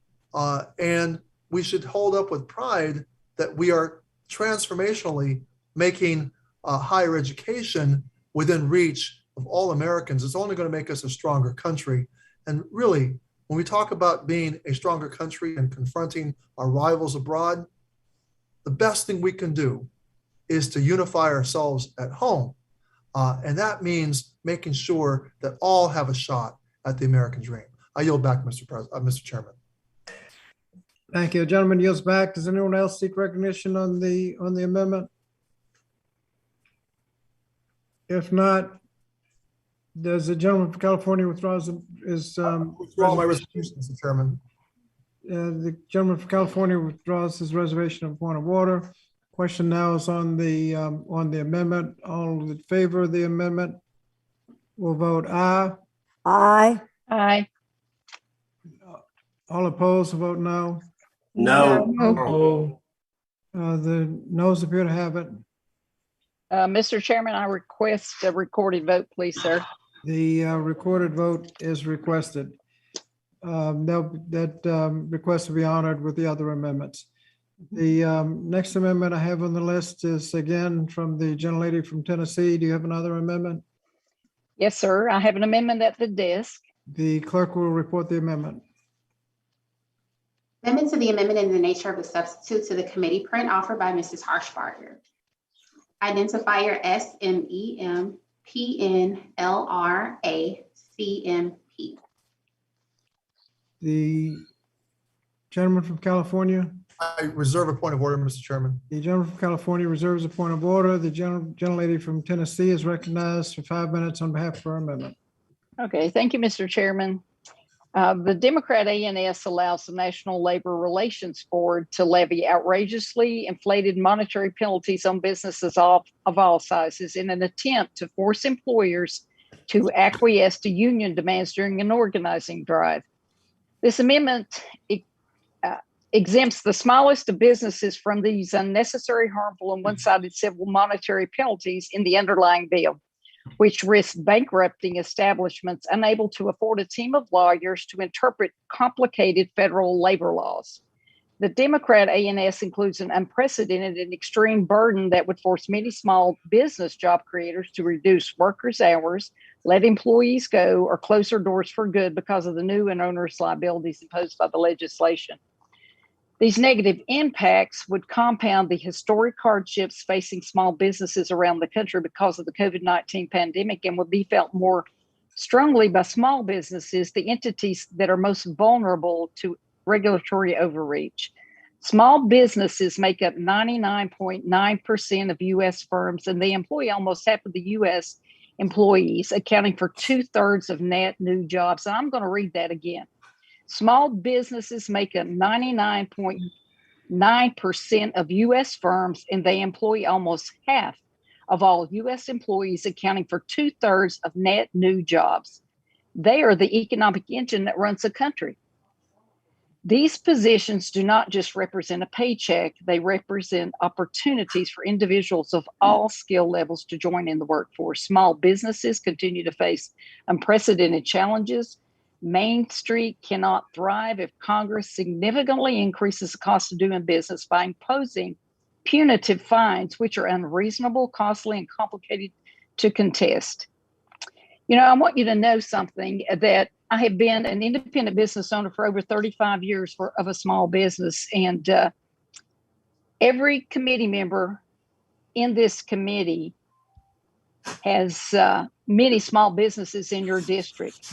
And we should hold up with pride that we are transformationally making higher education within reach of all Americans. It's only going to make us a stronger country. And really, when we talk about being a stronger country and confronting our rivals abroad, the best thing we can do is to unify ourselves at home. And that means making sure that all have a shot at the American dream. I yield back, Mr. Chairman. Thank you. Gentleman yields back. Does anyone else seek recognition on the amendment? If not, does the gentleman from California withdraw withdraw my resolution, Mr. Chairman. The gentleman from California withdraws his reservation of point of order. Question now is on the amendment. All in favor of the amendment will vote aye. Aye. Aye. All opposed will vote no. No. The noes appear to have it. Mr. Chairman, I request a recorded vote, please, sir. The recorded vote is requested. That request will be honored with the other amendments. The next amendment I have on the list is again from the gentlelady from Tennessee. Do you have another amendment? Yes, sir. I have an amendment at the desk. The clerk will report the amendment. Amendment to the amendment in the nature of a substitute to the committee print offered by Mrs. Harshbarger. Identifier SMEMPNLRACMP. The gentleman from California. I reserve a point of order, Mr. Chairman. The gentleman from California reserves a point of order. The gentlelady from Tennessee is recognized for 5 minutes on behalf of her amendment. Okay, thank you, Mr. Chairman. The Democrat ANS allows the National Labor Relations Board to levy outrageously inflated monetary penalties on businesses of all sizes in an attempt to force employers to acquiesce to union demands during an organizing drive. This amendment exempts the smallest of businesses from these unnecessary, harmful, and one-sided civil monetary penalties in the underlying bill, which risk bankrupting establishments unable to afford a team of lawyers to interpret complicated federal labor laws. The Democrat ANS includes an unprecedented and extreme burden that would force many small business job creators to reduce workers' hours, let employees go, or close their doors for good because of the new and onerous liabilities imposed by the legislation. These negative impacts would compound the historic hardships facing small businesses around the country because of the COVID-19 pandemic and would be felt more strongly by small businesses, the entities that are most vulnerable to regulatory overreach. Small businesses make up 99.9% of U.S. firms, and they employ almost half of the U.S. employees, accounting for 2/3 of net new jobs. And I'm going to read that again. Small businesses make up 99.9% of U.S. firms, and they employ almost half of all U.S. employees, accounting for 2/3 of net new jobs. They are the economic engine that runs the country. These positions do not just represent a paycheck, they represent opportunities for individuals of all skill levels to join in the workforce. Small businesses continue to face unprecedented challenges. Main Street cannot thrive if Congress significantly increases the cost of doing business by imposing punitive fines, which are unreasonable, costly, and complicated to contest. You know, I want you to know something, that I have been an independent business owner for over 35 years of a small business, and every committee member in this committee has many small businesses in your district.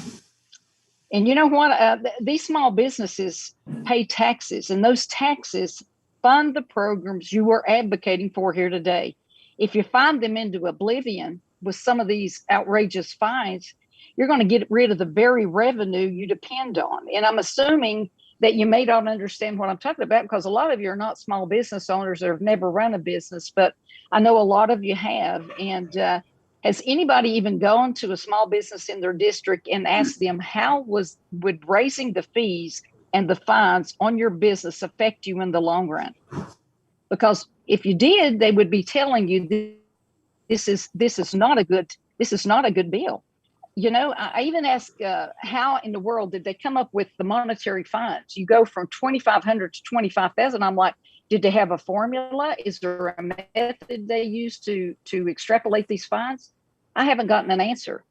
And you know what? These small businesses pay taxes, and those taxes fund the programs you are advocating for here today. If you find them into oblivion with some of these outrageous fines, you're going to get rid of the very revenue you depend on. And I'm assuming that you may not understand what I'm talking about, because a lot of you are not small business owners or have never run a business, but I know a lot of you have. And has anybody even gone to a small business in their district and asked them how would raising the fees and the fines on your business affect you in the long run? Because if you did, they would be telling you this is not a good bill. You know, I even asked how in the world did they come up with the monetary fines? You go from 2,500 to 25,000. I'm like, did they have a formula? Is there a method they use to extrapolate these fines? I haven't gotten an answer.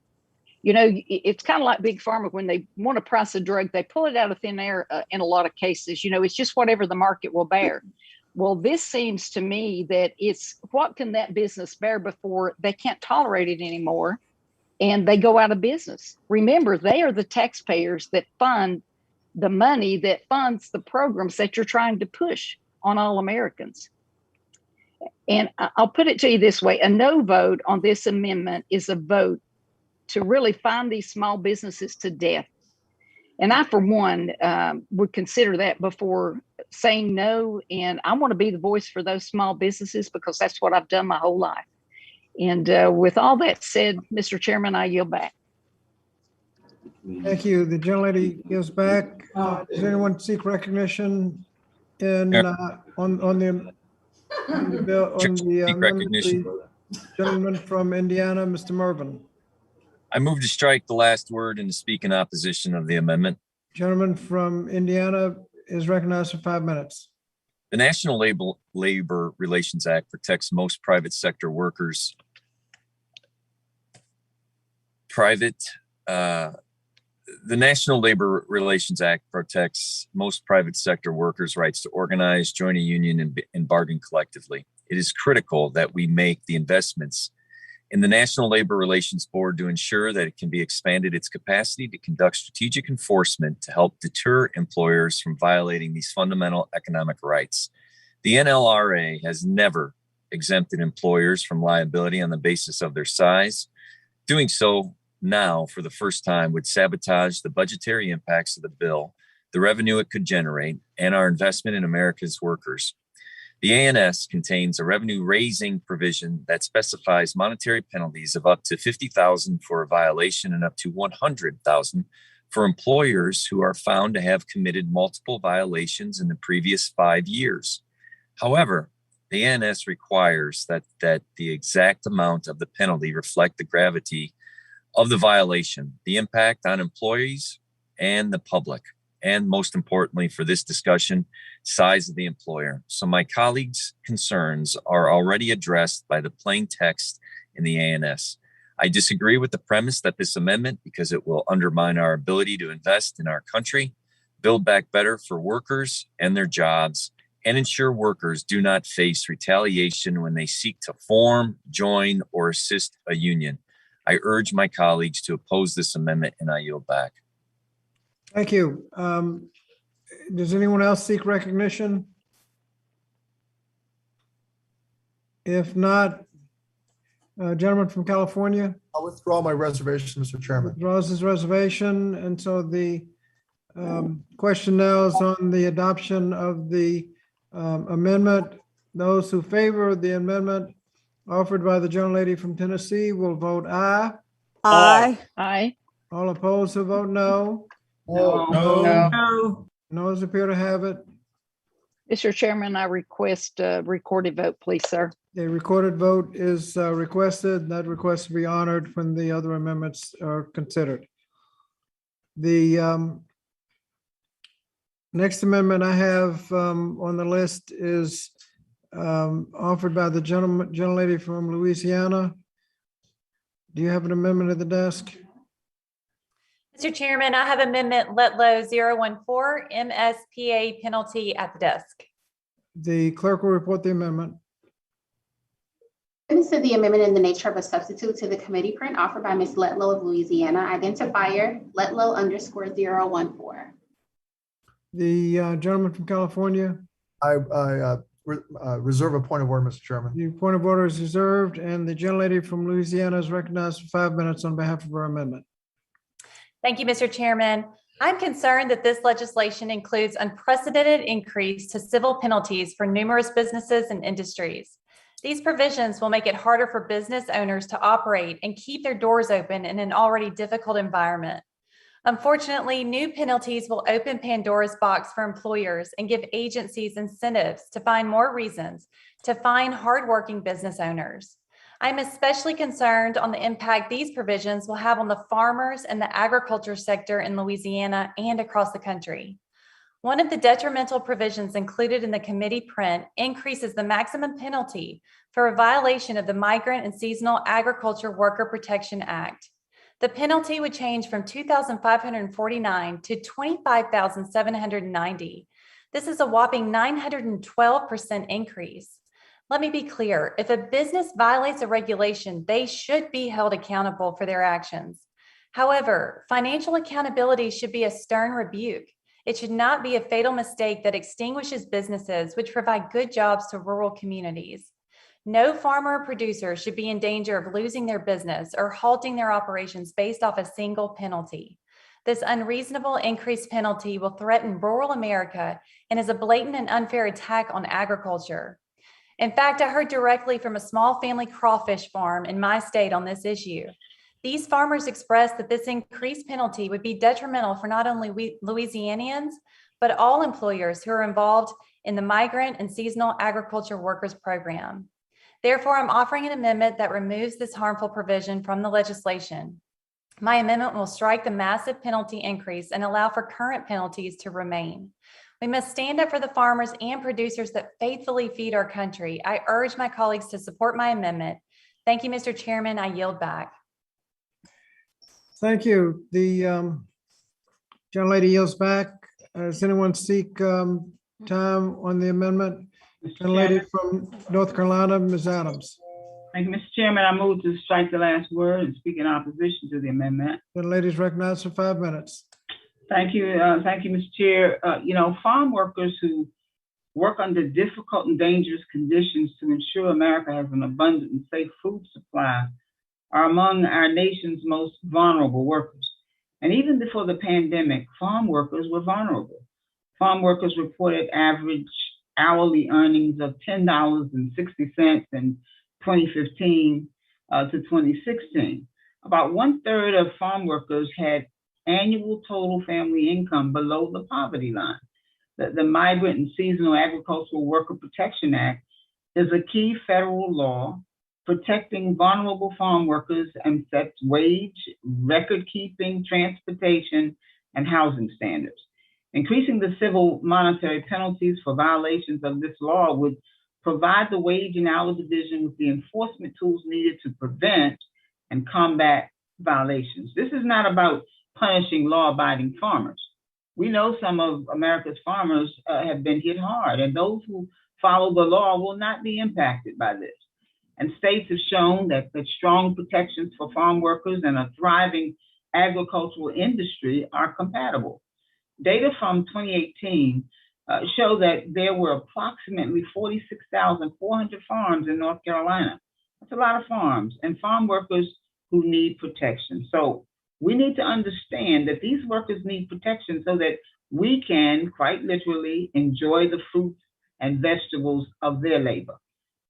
You know, it's kind of like Big Pharma when they want to price a drug, they pull it out of thin air in a lot of cases. You know, it's just whatever the market will bear. Well, this seems to me that it's what can that business bear before they can't tolerate it anymore and they go out of business. Remember, they are the taxpayers that fund the money that funds the programs that you're trying to push on all Americans. And I'll put it to you this way, a no vote on this amendment is a vote to really find these small businesses to death. And I, for one, would consider that before saying no. And I want to be the voice for those small businesses because that's what I've done my whole life. And with all that said, Mr. Chairman, I yield back. Thank you. The gentlelady gives back. Does anyone seek recognition in on the bill on the amendment? The gentleman from Indiana, Mr. Mervin. I move to strike the last word and to speak in opposition of the amendment. Gentleman from Indiana is recognized for 5 minutes. The National Labor Relations Act protects most private sector workers. The National Labor Relations Act protects most private sector workers' rights to organize, join a union, and bargain collectively. It is critical that we make the investments in the National Labor Relations Board to ensure that it can be expanded its capacity to conduct strategic enforcement to help deter employers from violating these fundamental economic rights. The NLRA has never exempted employers from liability on the basis of their size. Doing so now for the first time would sabotage the budgetary impacts of the bill, the revenue it could generate, and our investment in America's workers. The ANS contains a revenue-raising provision that specifies monetary penalties of up to $50,000 for a violation and up to $100,000 for employers who are found to have committed multiple violations in the previous 5 years. However, the ANS requires that the exact amount of the penalty reflect the gravity of the violation, the impact on employees and the public, and most importantly for this discussion, size of the employer. So my colleagues' concerns are already addressed by the plain text in the ANS. I disagree with the premise that this amendment, because it will undermine our ability to invest in our country, build back better for workers and their jobs, and ensure workers do not face retaliation when they seek to form, join, or assist a union. I urge my colleagues to oppose this amendment, and I yield back. Thank you. Does anyone else seek recognition? If not, gentleman from California. I'll withdraw my reservation, Mr. Chairman. Withdraws his reservation, and so the question now is on the adoption of the amendment. Those who favor the amendment offered by the gentlelady from Tennessee will vote aye. Aye. Aye. All opposed will vote no. No. Noes appear to have it. Mr. Chairman, I request a recorded vote, please, sir. A recorded vote is requested. That request will be honored when the other amendments are considered. The next amendment I have on the list is offered by the gentlelady from Louisiana. Do you have an amendment at the desk? Mr. Chairman, I have amendment Letlow 014 MSPA penalty at the desk. The clerk will report the amendment. This is the amendment in the nature of a substitute to the committee print offered by Ms. Letlow of Louisiana, identifier Letlow _014. The gentleman from California. I reserve a point of order, Mr. Chairman. The point of order is reserved, and the gentlelady from Louisiana is recognized for 5 minutes on behalf of her amendment. Thank you, Mr. Chairman. I'm concerned that this legislation includes unprecedented increase to civil penalties for numerous businesses and industries. These provisions will make it harder for business owners to operate and keep their doors open in an already difficult environment. Unfortunately, new penalties will open Pandora's box for employers and give agencies incentives to find more reasons to fine hardworking business owners. I'm especially concerned on the impact these provisions will have on the farmers and the agriculture sector in Louisiana and across the country. One of the detrimental provisions included in the committee print increases the maximum penalty for a violation of the Migrant and Seasonal Agriculture Worker Protection Act. The penalty would change from $2,549 to $25,790. This is a whopping 912% increase. Let me be clear, if a business violates a regulation, they should be held accountable for their actions. However, financial accountability should be a stern rebuke. It should not be a fatal mistake that extinguishes businesses which provide good jobs to rural communities. No farmer or producer should be in danger of losing their business or halting their operations based off a single penalty. This unreasonable increased penalty will threaten rural America and is a blatant and unfair attack on agriculture. In fact, I heard directly from a small family crawfish farm in my state on this issue. These farmers expressed that this increased penalty would be detrimental for not only Louisianians, but all employers who are involved in the Migrant and Seasonal Agriculture Workers Program. Therefore, I'm offering an amendment that removes this harmful provision from the legislation. My amendment will strike the massive penalty increase and allow for current penalties to remain. We must stand up for the farmers and producers that faithfully feed our country. I urge my colleagues to support my amendment. Thank you, Mr. Chairman. I yield back. Thank you. The gentlelady yields back. Does anyone seek time on the amendment? Gentlelady from North Carolina, Ms. Adams. Thank you, Mr. Chairman. I move to strike the last word and speak in opposition to the amendment. Gentlelady is recognized for 5 minutes. Thank you, Mr. Chair. Farm workers who work under difficult and dangerous conditions to ensure America has an abundant and safe food supply are among our nation's most vulnerable workers. And even before the pandemic, farm workers were vulnerable. Farm workers reported average hourly earnings of $10.60 in 2015 to 2016. About 1/3 of farm workers had annual total family income below the poverty line. The Migrant and Seasonal Agricultural Worker Protection Act is a key federal law protecting vulnerable farm workers and sets wage, record-keeping, transportation, and housing standards. Increasing the civil monetary penalties for violations of this law would provide the Wage and Hour Division with the enforcement tools needed to prevent and combat violations. This is not about punishing law-abiding farmers. We know some of America's farmers have been hit hard, and those who follow the law will not be impacted by this. And states have shown that strong protections for farm workers and a thriving agricultural industry are compatible. Data from 2018 show that there were approximately 46,400 farms in North Carolina. That's a lot of farms and farm workers who need protection. So we need to understand that these workers need protection so that we can, quite literally, enjoy the fruits and vegetables of their labor.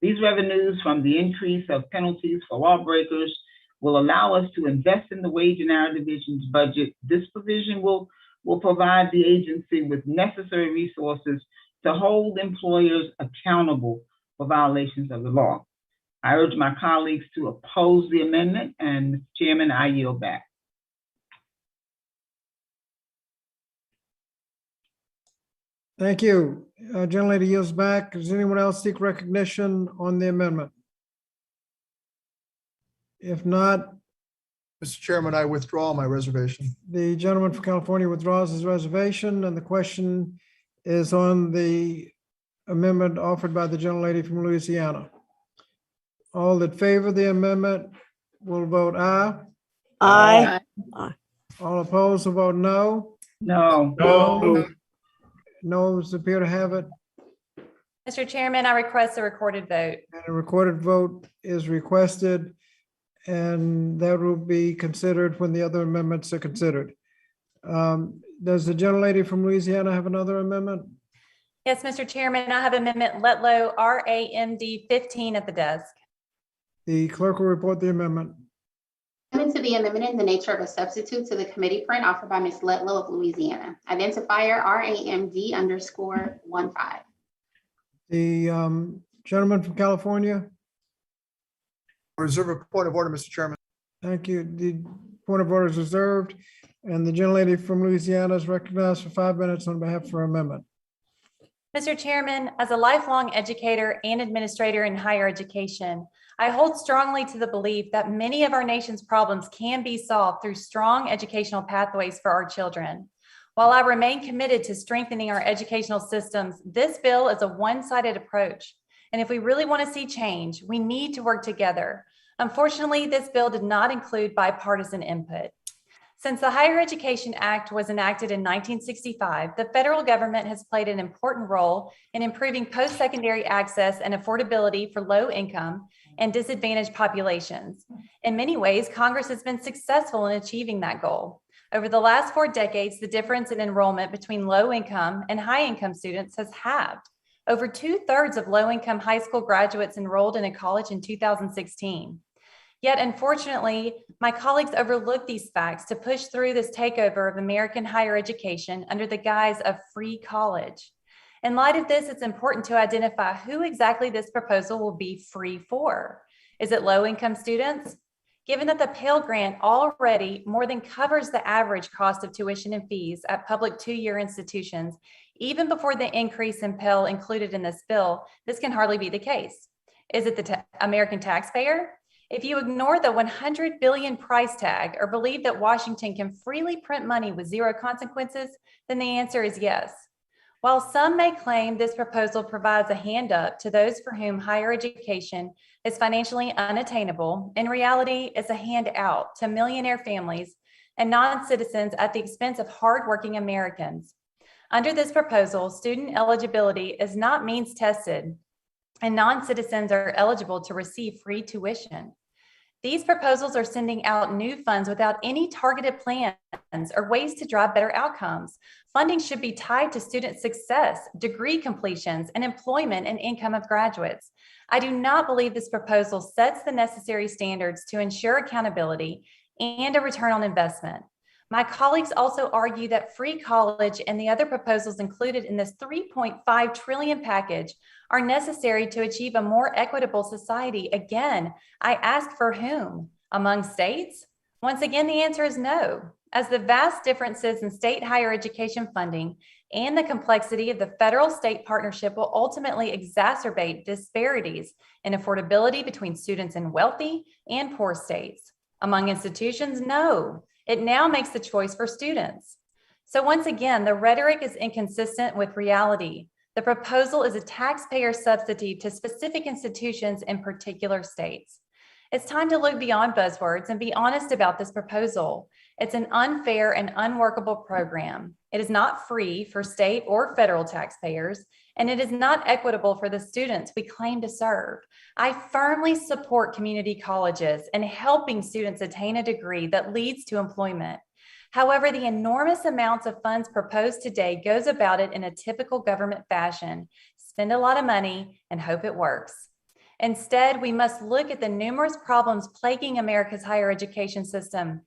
These revenues from the increase of penalties for lawbreakers will allow us to invest in the Wage and Hour Division's budget. This provision will provide the agency with necessary resources to hold employers accountable for violations of the law. I urge my colleagues to oppose the amendment, and Mr. Chairman, I yield back. Thank you. Gentlelady yields back. Does anyone else seek recognition on the amendment? If not, Mr. Chairman, I withdraw my reservation. the gentleman from California withdraws his reservation, and the question is on the amendment offered by the gentlelady from Louisiana. All that favor the amendment will vote aye. Aye. All opposed will vote no. No. No. Noes appear to have it, Mr. Chairman, I request a recorded vote. and a recorded vote is requested, and that will be considered when the other amendments are considered. Does the gentlelady from Louisiana have another amendment? Yes, Mr. Chairman, I have Amendment Letlow RAMD 15 at the desk. The clerk will report the amendment. Amendment to the amendment in the nature of a substitute to the committee print offered by Ms. Letlow of Louisiana. Identifier RAMD_15. The gentleman from California. Reserve a point of order, Mr. Chairman. Thank you. The point of order is reserved, and the gentlelady from Louisiana is recognized for 5 minutes on behalf of her amendment. Mr. Chairman, as a lifelong educator and administrator in higher education, I hold strongly to the belief that many of our nation's problems can be solved through strong educational pathways for our children. While I remain committed to strengthening our educational systems, this bill is a one-sided approach. And if we really want to see change, we need to work together. Unfortunately, this bill did not include bipartisan input. Since the Higher Education Act was enacted in 1965, the federal government has played an important role in improving post-secondary access and affordability for low-income and disadvantaged populations. In many ways, Congress has been successful in achieving that goal. Over the last 4 decades, the difference in enrollment between low-income and high-income students has halved. Over 2/3 of low-income high school graduates enrolled in a college in 2016. Yet, unfortunately, my colleagues overlooked these facts to push through this takeover of American higher education under the guise of free college. In light of this, it's important to identify who exactly this proposal will be free for. Is it low-income students? Given that the Pell Grant already more than covers the average cost of tuition and fees at public 2-year institutions, even before the increase in Pell included in this bill, this can hardly be the case. Is it the American taxpayer? If you ignore the 100 billion price tag or believe that Washington can freely print money with zero consequences, then the answer is yes. While some may claim this proposal provides a hand up to those for whom higher education is financially unattainable, in reality, it's a hand out to millionaire families and non-citizens at the expense of hardworking Americans. Under this proposal, student eligibility is not means tested, and non-citizens are eligible to receive free tuition. These proposals are sending out new funds without any targeted plans or ways to drive better outcomes. Funding should be tied to student success, degree completions, and employment and income of graduates. I do not believe this proposal sets the necessary standards to ensure accountability and a return on investment. My colleagues also argue that free college and the other proposals included in this $3.5 trillion package are necessary to achieve a more equitable society. Again, I ask for whom? Among states? Once again, the answer is no, as the vast differences in state higher education funding and the complexity of the federal-state partnership will ultimately exacerbate disparities in affordability between students in wealthy and poor states. Among institutions, no. It now makes the choice for students. So once again, the rhetoric is inconsistent with reality. The proposal is a taxpayer subsidy to specific institutions in particular states. It's time to look beyond buzzwords and be honest about this proposal. It's an unfair and unworkable program. It is not free for state or federal taxpayers, and it is not equitable for the students we claim to serve. I firmly support community colleges and helping students attain a degree that leads to employment. However, the enormous amounts of funds proposed today goes about it in a typical government fashion. Spend a lot of money and hope it works. Instead, we must look at the numerous problems plaguing America's higher education system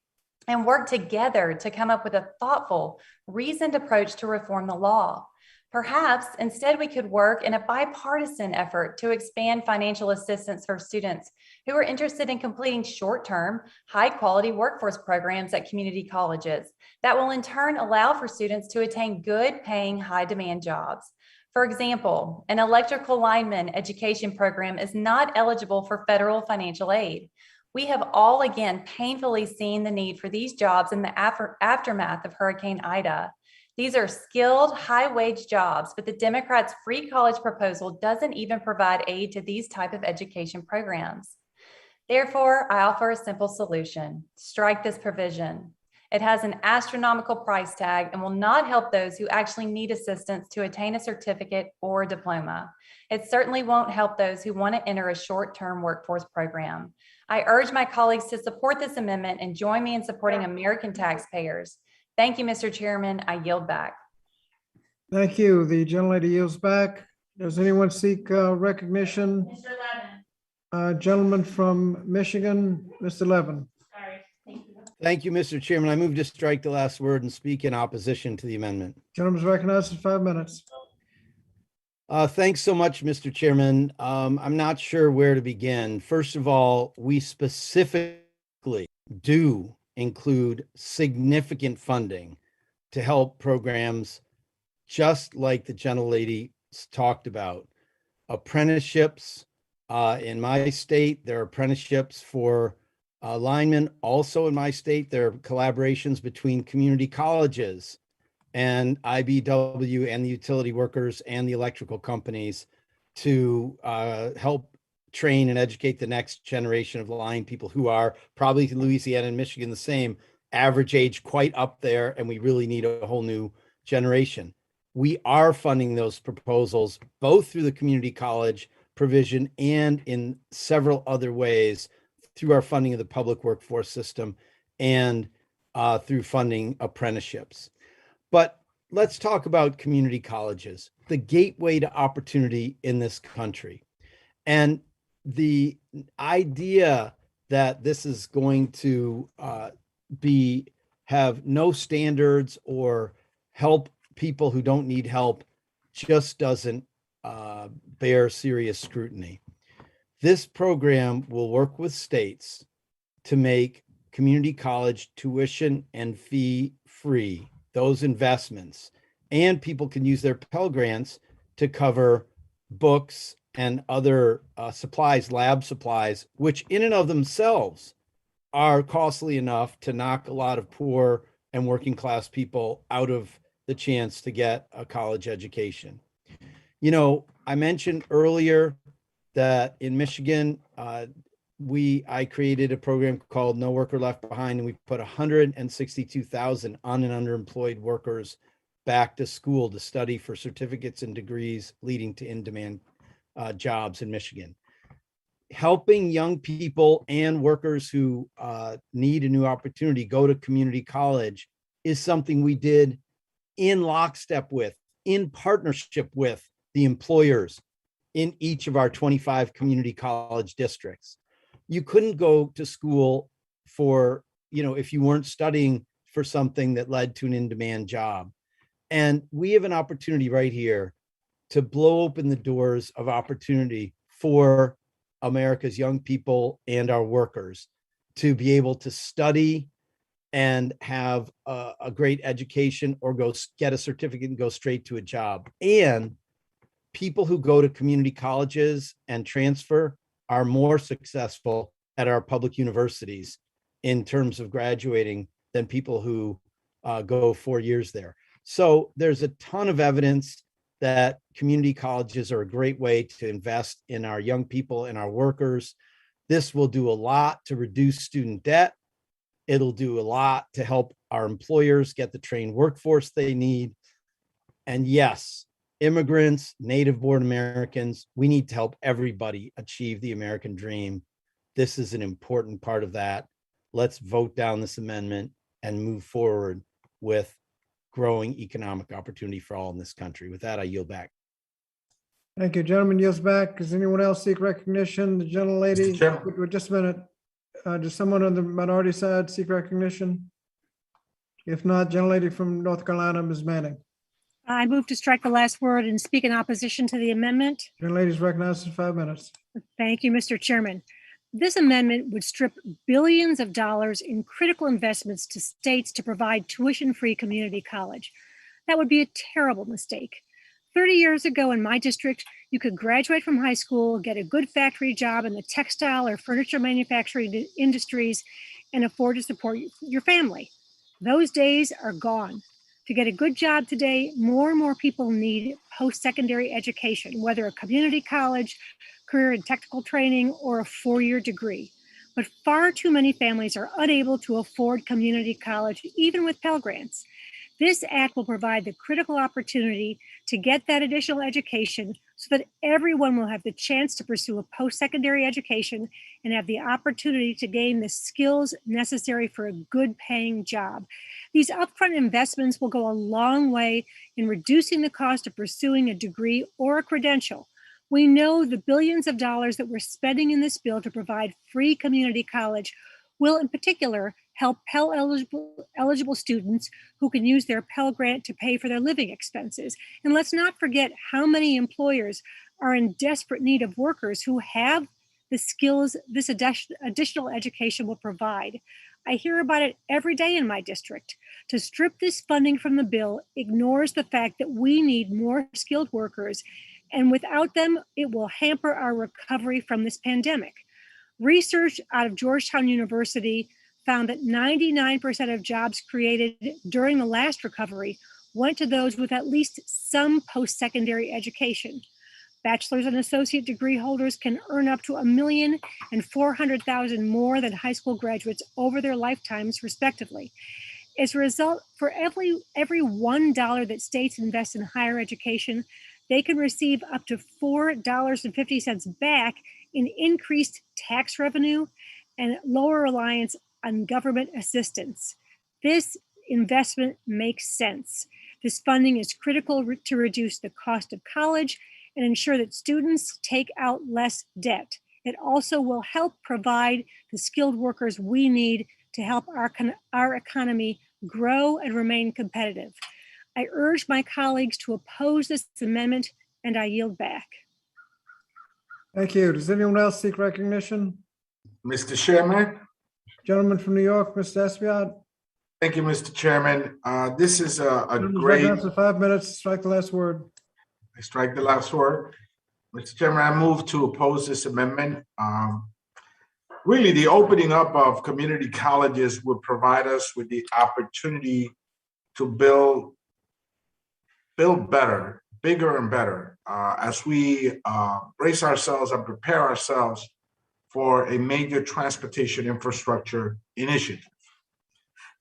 and work together to come up with a thoughtful, reasoned approach to reform the law. Perhaps instead we could work in a bipartisan effort to expand financial assistance for students who are interested in completing short-term, high-quality workforce programs at community colleges that will in turn allow for students to attain good-paying, high-demand jobs. For example, an electrical lineman education program is not eligible for federal financial aid. We have all again painfully seen the need for these jobs in the aftermath of Hurricane Ida. These are skilled, high-wage jobs, but the Democrats' free college proposal doesn't even provide aid to these type of education programs. Therefore, I offer a simple solution. Strike this provision. It has an astronomical price tag and will not help those who actually need assistance to attain a certificate or a diploma. It certainly won't help those who want to enter a short-term workforce program. I urge my colleagues to support this amendment and join me in supporting American taxpayers. Thank you, Mr. Chairman. I yield back. Thank you. The gentlelady yields back. Does anyone seek recognition? Mr. Levin. Gentleman from Michigan, Mr. Levin. Thank you, Mr. Chairman. I move to strike the last word and speak in opposition to the amendment. Gentleman's recognized for 5 minutes. Thanks so much, Mr. Chairman. I'm not sure where to begin. First of all, we specifically do include significant funding to help programs just like the gentlelady talked about. Apprenticeships in my state, there are apprenticeships for linemen. Also in my state, there are collaborations between community colleges and IBW and the utility workers and the electrical companies to help train and educate the next generation of line people who are probably Louisiana and Michigan the same, average age quite up there, and we really need a whole new generation. We are funding those proposals both through the community college provision and in several other ways through our funding of the public workforce system and through funding apprenticeships. But let's talk about community colleges, the gateway to opportunity in this country. And the idea that this is going to have no standards or help people who don't need help just doesn't bear serious scrutiny. This program will work with states to make community college tuition and fee free, those investments, and people can use their Pell Grants to cover books and other supplies, lab supplies, which in and of themselves are costly enough to knock a lot of poor and working class people out of the chance to get a college education. You know, I mentioned earlier that in Michigan, I created a program called No Worker Left Behind, and we put 162,000 un- and underemployed workers back to school to study for certificates and degrees leading to in-demand jobs in Michigan. Helping young people and workers who need a new opportunity go to community college is something we did in lockstep with, in partnership with the employers in each of our 25 community college districts. You couldn't go to school for, if you weren't studying for something that led to an in-demand job. And we have an opportunity right here to blow open the doors of opportunity for America's young people and our workers to be able to study and have a great education or go get a certificate and go straight to a job. And people who go to community colleges and transfer are more successful at our public universities in terms of graduating than people who go 4 years there. So there's a ton of evidence that community colleges are a great way to invest in our young people and our workers. This will do a lot to reduce student debt. It'll do a lot to help our employers get the trained workforce they need. And yes, immigrants, native-born Americans, we need to help everybody achieve the American dream. This is an important part of that. Let's vote down this amendment and move forward with growing economic opportunity for all in this country. With that, I yield back. Thank you, gentleman. Yields back. Does anyone else seek recognition? The gentlelady, just a minute. Does someone on the minority side seek recognition? If not, gentlelady from North Carolina, Ms. Manning. I move to strike the last word and speak in opposition to the amendment. Gentlelady's recognized for 5 minutes. Thank you, Mr. Chairman. This amendment would strip billions of dollars in critical investments to states to provide tuition-free community college. That would be a terrible mistake. 30 years ago in my district, you could graduate from high school, get a good factory job in the textile or furniture manufacturing industries, and afford to support your family. Those days are gone. To get a good job today, more and more people need post-secondary education, whether a community college, career and technical training, or a 4-year degree. But far too many families are unable to afford community college, even with Pell Grants. This act will provide the critical opportunity to get that additional education so that everyone will have the chance to pursue a post-secondary education and have the opportunity to gain the skills necessary for a good paying job. These upfront investments will go a long way in reducing the cost of pursuing a degree or a credential. We know the billions of dollars that we're spending in this bill to provide free community college will in particular help Pell eligible students who can use their Pell Grant to pay for their living expenses. And let's not forget how many employers are in desperate need of workers who have the skills this additional education will provide. I hear about it every day in my district. To strip this funding from the bill ignores the fact that we need more skilled workers, and without them, it will hamper our recovery from this pandemic. Research out of Georgetown University found that 99% of jobs created during the last recovery went to those with at least some post-secondary education. Bachelor's and associate degree holders can earn up to $1,400,000 more than high school graduates over their lifetimes, respectively. As a result, for every $1 that states invest in higher education, they can receive up to $4.50 back in increased tax revenue and lower reliance on government assistance. This investment makes sense. This funding is critical to reduce the cost of college and ensure that students take out less debt. It also will help provide the skilled workers we need to help our economy grow and remain competitive. I urge my colleagues to oppose this amendment, and I yield back. Thank you. Does anyone else seek recognition? Mr. Chairman. Gentleman from New York, Mr. Espiat. Thank you, Mr. Chairman. This is a great. After 5 minutes, strike the last word. I strike the last word. Mr. Chairman, I move to oppose this amendment. Really, the opening up of community colleges would provide us with the opportunity to build better, bigger and better, as we brace ourselves and prepare ourselves for a major transportation infrastructure initiative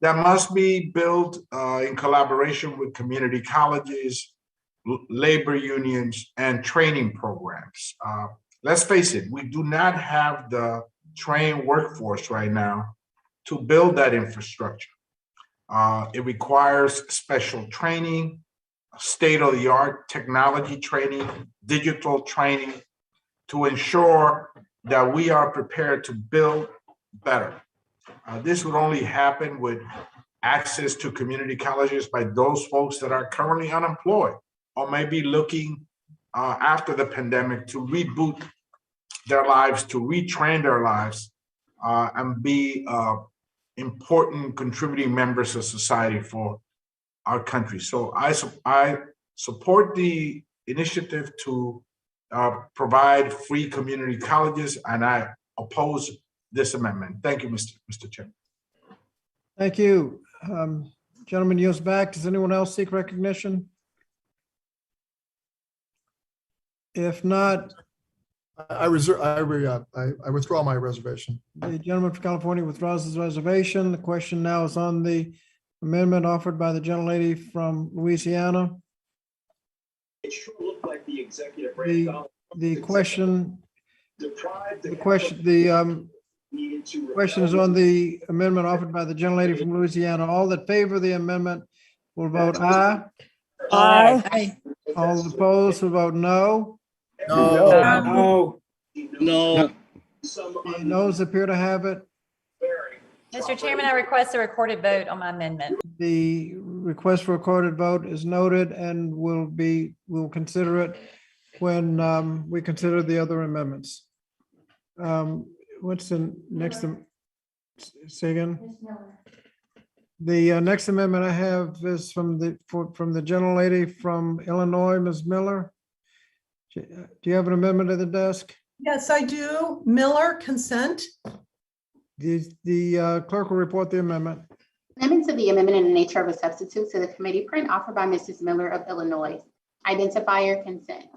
that must be built in collaboration with community colleges, labor unions, and training programs. Let's face it, we do not have the trained workforce right now to build that infrastructure. It requires special training, state-of-the-art technology training, digital training to ensure that we are prepared to build better. This would only happen with access to community colleges by those folks that are currently unemployed or may be looking after the pandemic to reboot their lives, to retrain their lives, and be important contributing members of society for our country. So I support the initiative to provide free community colleges, and I oppose this amendment. Thank you, Mr. Chairman. Thank you. Gentleman yields back. Does anyone else seek recognition? If not, I withdraw my reservation. the gentleman from California withdraws his reservation. The question now is on the amendment offered by the gentlelady from Louisiana. It sure looked like the executive The question is on the amendment offered by the gentlelady from Louisiana. All that favor the amendment will vote aye. Aye. All opposed will vote no. No. The noes appear to have it. Mr. Chairman, I request a recorded vote on my amendment. The request for recorded vote is noted and we'll consider it when we consider the other amendments. What's the next? Say again? The next amendment I have is from the gentlelady from Illinois, Ms. Miller. Do you have an amendment at the desk? Yes, I do. Miller, consent. The clerk will report the amendment. Amendment to the amendment in the nature of a substitute to the committee print offered by Mrs. Miller of Illinois. Identifier consent.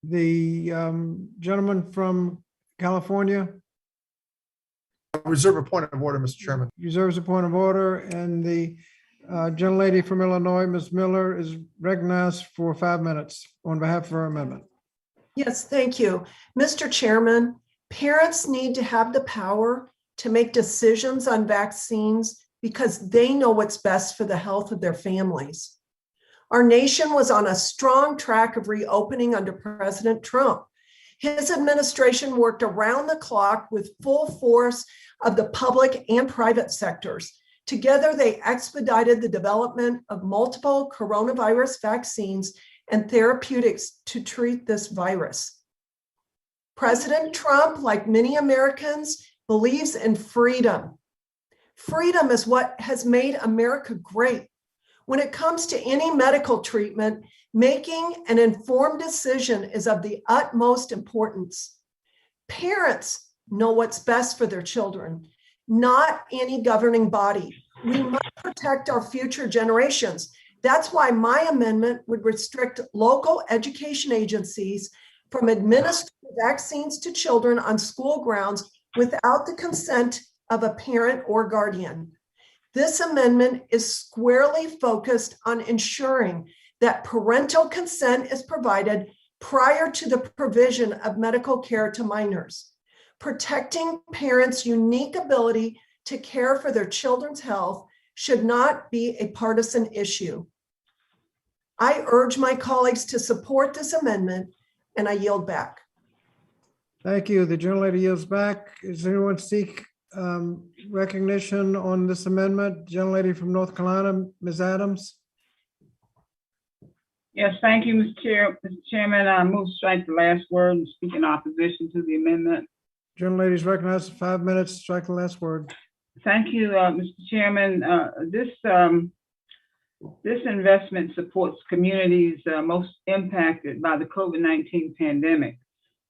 The gentleman from California. Reserve a point of order, Mr. Chairman. Reserves a point of order, and the gentlelady from Illinois, Ms. Miller, is recognized for 5 minutes on behalf of her amendment. Yes, thank you. Mr. Chairman, parents need to have the power to make decisions on vaccines because they know what's best for the health of their families. Our nation was on a strong track of reopening under President Trump. His administration worked around the clock with full force of the public and private sectors. Together, they expedited the development of multiple coronavirus vaccines and therapeutics to treat this virus. President Trump, like many Americans, believes in freedom. Freedom is what has made America great. When it comes to any medical treatment, making an informed decision is of the utmost importance. Parents know what's best for their children, not any governing body. We must protect our future generations. That's why my amendment would restrict local education agencies from administering vaccines to children on school grounds without the consent of a parent or guardian. This amendment is squarely focused on ensuring that parental consent is provided prior to the provision of medical care to minors. Protecting parents' unique ability to care for their children's health should not be a partisan issue. I urge my colleagues to support this amendment, and I yield back. Thank you. The gentlelady yields back. Does anyone seek recognition on this amendment? Gentlelady from North Carolina, Ms. Adams. Yes, thank you, Mr. Chairman. I move to strike the last word and speak in opposition to the amendment. Gentlelady is recognized for 5 minutes. Strike the last word. Thank you, Mr. Chairman. This investment supports communities most impacted by the COVID-19 pandemic.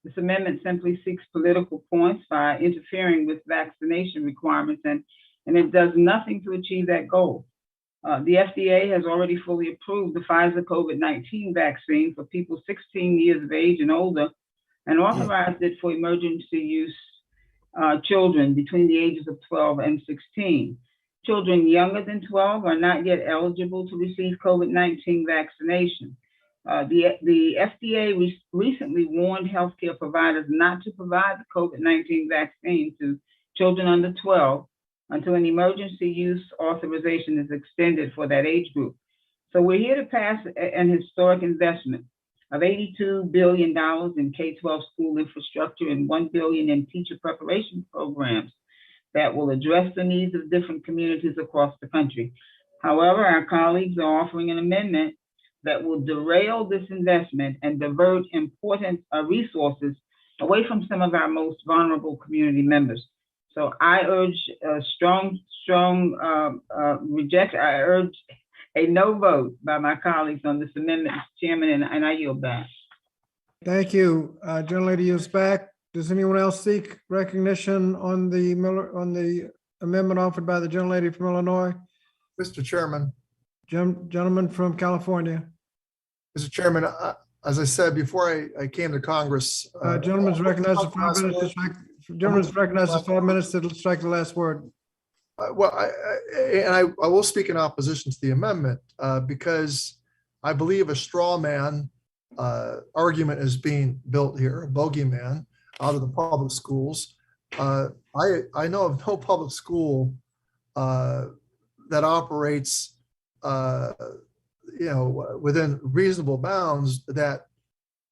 This amendment simply seeks political points by interfering with vaccination requirements, and it does nothing to achieve that goal. The FDA has already fully approved the Pfizer COVID-19 vaccine for people 16 years of age and older, and authorized it for emergency use children between the ages of 12 and 16. Children younger than 12 are not yet eligible to receive COVID-19 vaccination. The FDA recently warned healthcare providers not to provide the COVID-19 vaccine to children under 12 until an emergency use authorization is extended for that age group. So we're here to pass an historic investment of $82 billion in K-12 school infrastructure and $1 billion in teacher preparation programs that will address the needs of different communities across the country. However, our colleagues are offering an amendment that will derail this investment and divert important resources away from some of our most vulnerable community members. So I urge a strong rejection. I urge a no vote by my colleagues on this amendment, Mr. Chairman, and I yield back. Thank you. Gentlelady yields back. Does anyone else seek recognition on the amendment offered by the gentlelady from Illinois? Mr. Chairman. Gentleman from California. Mr. Chairman, as I said before I came to Congress. Gentleman's recognized for 5 minutes to strike. Gentleman's recognized for 5 minutes to strike the last word. I will speak in opposition to the amendment because I believe a straw man argument is being built here, a bogeyman out of the public schools. I know of no public school that operates within reasonable bounds that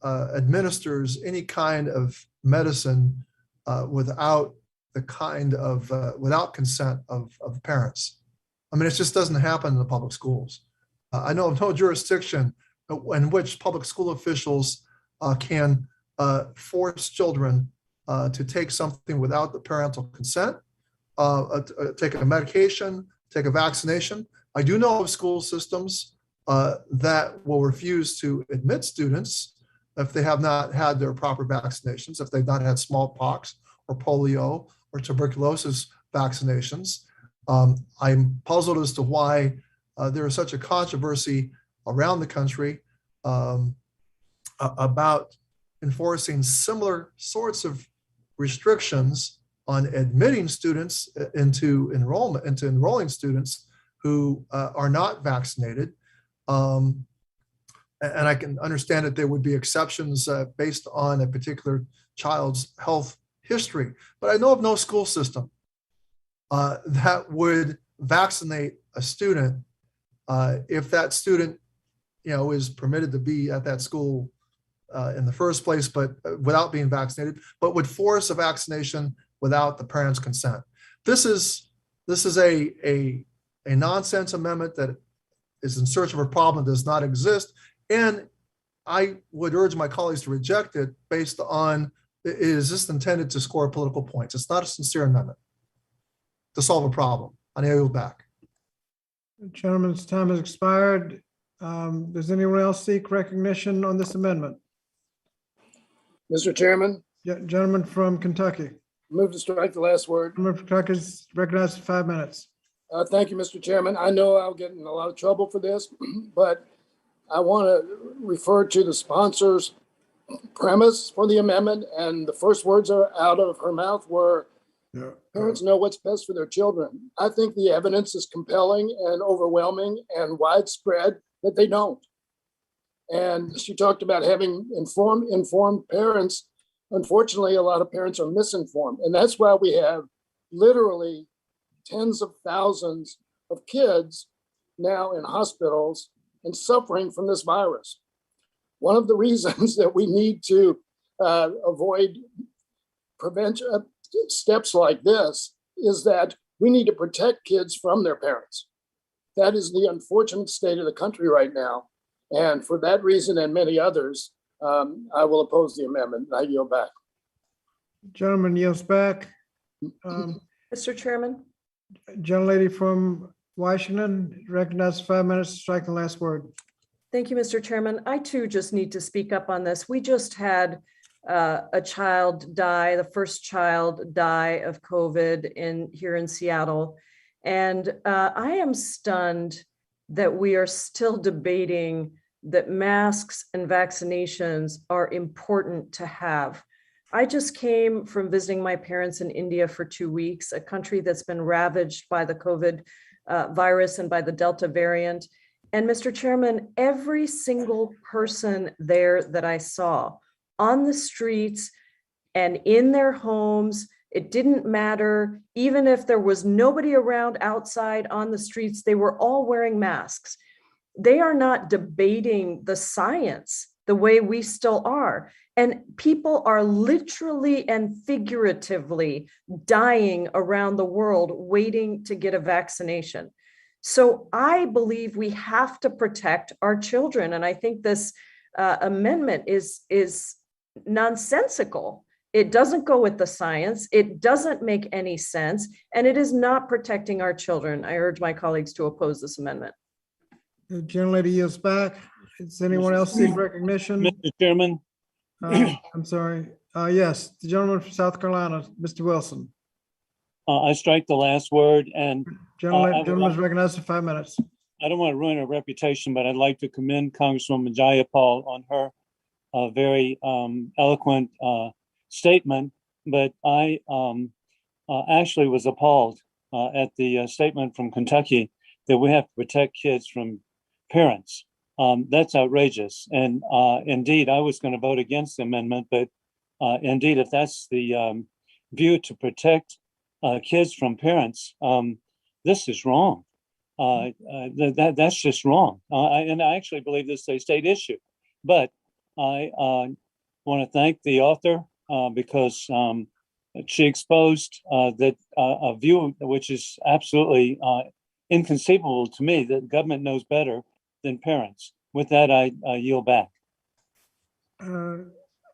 administers any kind of medicine without consent of parents. I mean, it just doesn't happen in the public schools. I know of no jurisdiction in which public school officials can force children to take something without the parental consent, take a medication, take a vaccination. I do know of school systems that will refuse to admit students if they have not had their proper vaccinations, if they've not had smallpox or polio or tuberculosis vaccinations. I'm puzzled as to why there is such a controversy around the country about enforcing similar sorts of restrictions on admitting students into enrolling students who are not vaccinated. And I can understand that there would be exceptions based on a particular child's health history, but I know of no school system that would vaccinate a student if that student, is permitted to be at that school in the first place, but without being vaccinated, but would force a vaccination without the parent's consent. This is a nonsense amendment that is in search of a problem that does not exist, and I would urge my colleagues to reject it based on, is this intended to score political points? It's not a sincere amendment to solve a problem. I yield back. The gentleman's time has expired. Does anyone else seek recognition on this amendment? Mr. Chairman. Gentleman from Kentucky. Move to strike the last word. Gentleman from Kentucky is recognized for 5 minutes. Thank you, Mr. Chairman. I know I'll get in a lot of trouble for this, but I want to refer to the sponsor's premise for the amendment. And the first words are out of her mouth were, parents know what's best for their children. I think the evidence is compelling and overwhelming and widespread that they don't. And she talked about having informed parents. Unfortunately, a lot of parents are misinformed. And that's why we have literally tens of thousands of kids now in hospitals and suffering from this virus. One of the reasons that we need to avoid prevention steps like this is that we need to protect kids from their parents. That is the unfortunate state of the country right now. And for that reason and many others, I will oppose the amendment. I yield back. Gentleman yields back. Mr. Chairman. Gentlelady from Washington, recognized 5 minutes to strike the last word. Thank you, Mr. Chairman. I too just need to speak up on this. We just had a child die, the first child die of COVID here in Seattle. And I am stunned that we are still debating that masks and vaccinations are important to have. I just came from visiting my parents in India for 2 weeks, a country that's been ravaged by the COVID virus and by the Delta variant. And Mr. Chairman, every single person there that I saw on the streets and in their homes, it didn't matter. Even if there was nobody around outside on the streets, they were all wearing masks. They are not debating the science the way we still are. And people are literally and figuratively dying around the world waiting to get a vaccination. So I believe we have to protect our children. And I think this amendment is nonsensical. It doesn't go with the science. It doesn't make any sense. And it is not protecting our children. I urge my colleagues to oppose this amendment. The gentlelady yields back. Does anyone else seek recognition? Mr. Chairman. I'm sorry. Yes, the gentleman from South Carolina, Mr. Wilson. I strike the last word and Gentleman's recognized for 5 minutes. I don't want to ruin her reputation, but I'd like to commend Congresswoman Jayapal on her very eloquent statement. But I actually was appalled at the statement from Kentucky that we have to protect kids from parents. That's outrageous. And indeed, I was going to vote against the amendment, but indeed, if that's the view to protect kids from parents, this is wrong. That's just wrong. And I actually believe this is a state issue. But I want to thank the author because she exposed that a view which is absolutely inconceivable to me, that government knows better than parents. With that, I yield back.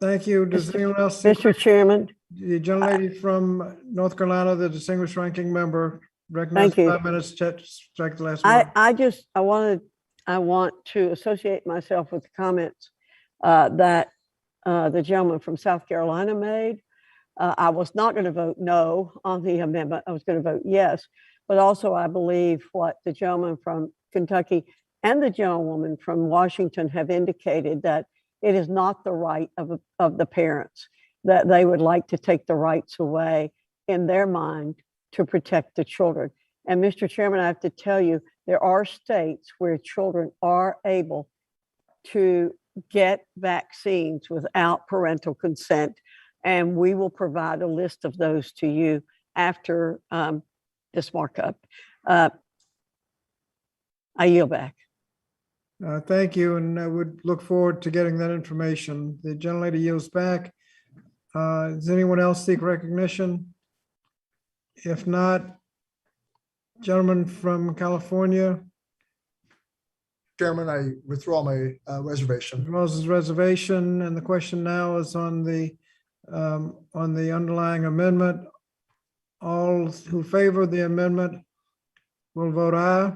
Thank you. Does anyone else? Mr. Chairman. The gentlelady from North Carolina, the distinguished ranking member, recognized 5 minutes to strike the last word. I want to associate myself with the comments that the gentleman from South Carolina made. I was not going to vote no on the amendment. I was going to vote yes, but also I believe what the gentleman from Kentucky and the gentlewoman from Washington have indicated, that it is not the right of the parents, that they would like to take the rights away in their mind to protect the children. And Mr. Chairman, I have to tell you, there are states where children are able to get vaccines without parental consent. And we will provide a list of those to you after this markup. I yield back. Thank you, and I would look forward to getting that information. The gentlelady yields back. Does anyone else seek recognition? If not, gentleman from California. Chairman, I withdraw my reservation. Withdraws his reservation, and the question now is on the underlying amendment. All who favor the amendment will vote aye.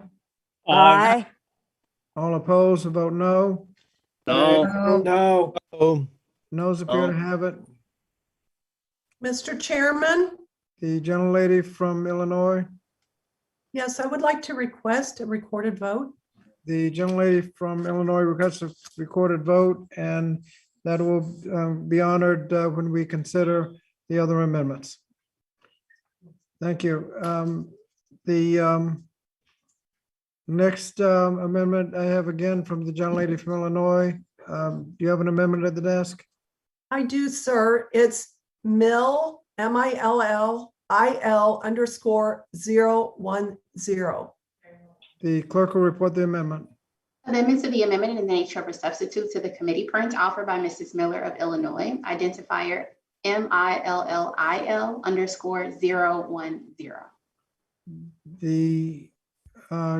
Aye. All opposed will vote no. No. Noes appear to have it. Mr. Chairman, The gentlelady from Illinois. Yes, I would like to request a recorded vote. The gentlelady from Illinois requests a recorded vote, and that will be honored when we consider the other amendments. Thank you. The next amendment I have again from the gentlelady from Illinois. Do you have an amendment at the desk? I do, sir. It's MILL, MILL_010. The clerk will report the amendment. Amendment to the amendment in the nature of a substitute to the committee print offered by Mrs. Miller of Illinois, identifier MILLIL_010. The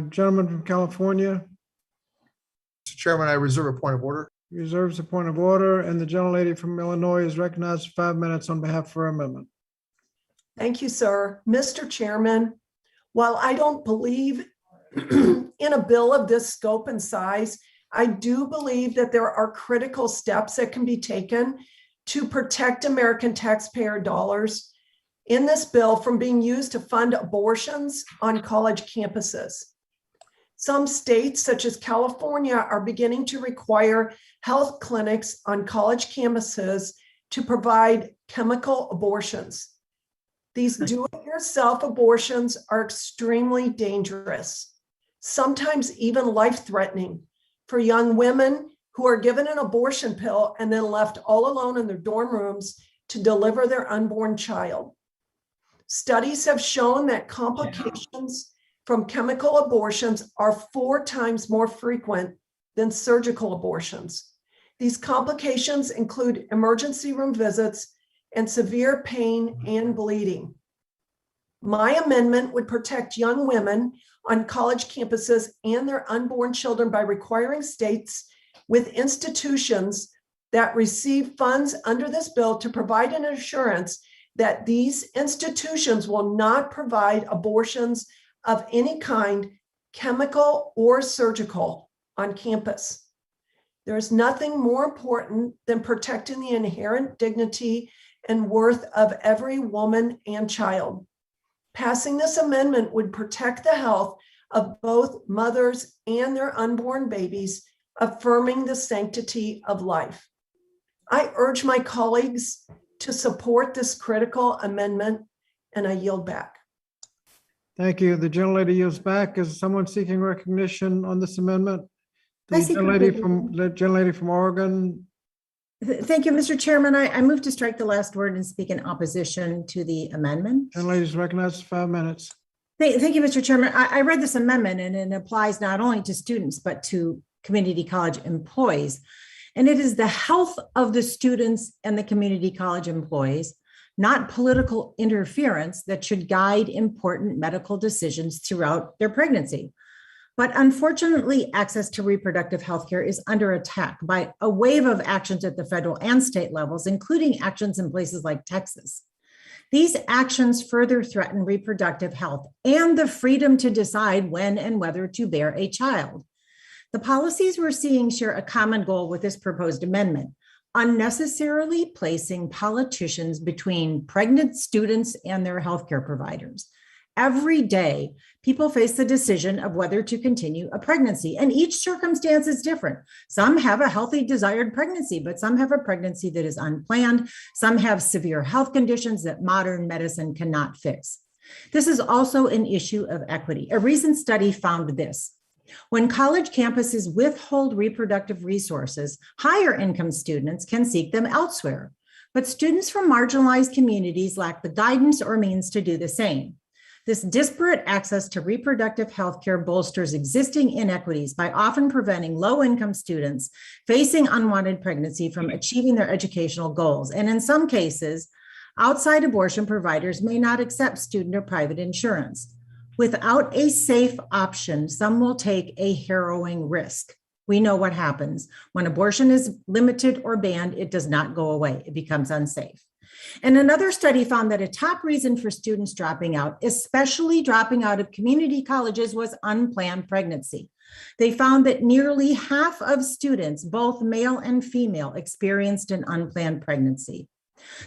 gentleman from California Mr. Chairman, I reserve a point of order. reserves a point of order, and the gentlelady from Illinois is recognized for 5 minutes on behalf of her amendment. Thank you, sir. Mr. Chairman, while I don't believe in a bill of this scope and size, I do believe that there are critical steps that can be taken to protect American taxpayer dollars in this bill from being used to fund abortions on college campuses. Some states, such as California, are beginning to require health clinics on college campuses to provide chemical abortions. These do-it-yourself abortions are extremely dangerous, sometimes even life-threatening for young women who are given an abortion pill and then left all alone in their dorm rooms to deliver their unborn child. Studies have shown that complications from chemical abortions are 4 times more frequent than surgical abortions. These complications include emergency room visits and severe pain and bleeding. My amendment would protect young women on college campuses and their unborn children by requiring states with institutions that receive funds under this bill to provide an assurance that these institutions will not provide abortions of any kind, chemical or surgical, on campus. There is nothing more important than protecting the inherent dignity and worth of every woman and child. Passing this amendment would protect the health of both mothers and their unborn babies, affirming the sanctity of life. I urge my colleagues to support this critical amendment, and I yield back. Thank you. The gentlelady yields back. Is someone seeking recognition on this amendment? The I seek gentlelady from Oregon. Thank you, Mr. Chairman. I move to strike the last word and speak in opposition to the amendment. Gentlelady is recognized for 5 minutes. Thank you, Mr. Chairman. I read this amendment and it applies not only to students, but to community college employees. And it is the health of the students and the community college employees, not political interference, that should guide important medical decisions throughout their pregnancy. But unfortunately, access to reproductive health care is under attack by a wave of actions at the federal and state levels, including actions in places like Texas. These actions further threaten reproductive health and the freedom to decide when and whether to bear a child. The policies we're seeing share a common goal with this proposed amendment: unnecessarily placing politicians between pregnant students and their healthcare providers. Every day, people face the decision of whether to continue a pregnancy, and each circumstance is different. Some have a healthy, desired pregnancy, but some have a pregnancy that is unplanned. Some have severe health conditions that modern medicine cannot fix. This is also an issue of equity. A recent study found this: when college campuses withhold reproductive resources, higher income students can seek them elsewhere, but students from marginalized communities lack the guidance or means to do the same. This disparate access to reproductive health care bolsters existing inequities by often preventing low-income students facing unwanted pregnancy from achieving their educational goals. And in some cases, outside abortion providers may not accept student or private insurance. Without a safe option, some will take a harrowing risk. We know what happens. When abortion is limited or banned, it does not go away. It becomes unsafe. And another study found that a top reason for students dropping out, especially dropping out of community colleges, was unplanned pregnancy. They found that nearly half of students, both male and female, experienced an unplanned pregnancy.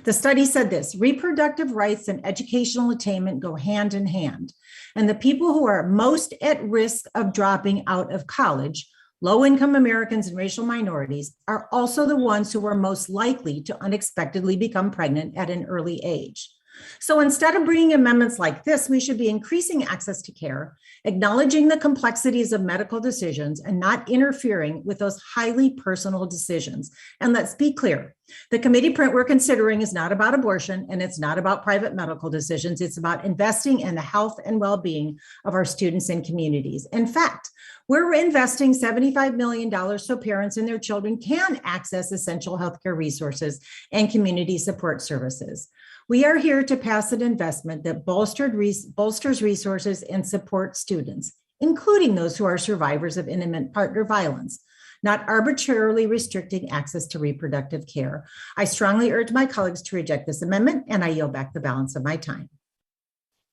The study said this: reproductive rights and educational attainment go hand in hand. And the people who are most at risk of dropping out of college, low-income Americans and racial minorities, are also the ones who are most likely to unexpectedly become pregnant at an early age. So instead of bringing amendments like this, we should be increasing access to care, acknowledging the complexities of medical decisions, and not interfering with those highly personal decisions. And let's be clear, the committee print we're considering is not about abortion, and it's not about private medical decisions. It's about investing in the health and well-being of our students and communities. In fact, we're investing $75 million so parents and their children can access essential healthcare resources and community support services. We are here to pass an investment that bolsters resources and supports students, including those who are survivors of intimate partner violence, not arbitrarily restricting access to reproductive care. I strongly urge my colleagues to reject this amendment, and I yield back the balance of my time.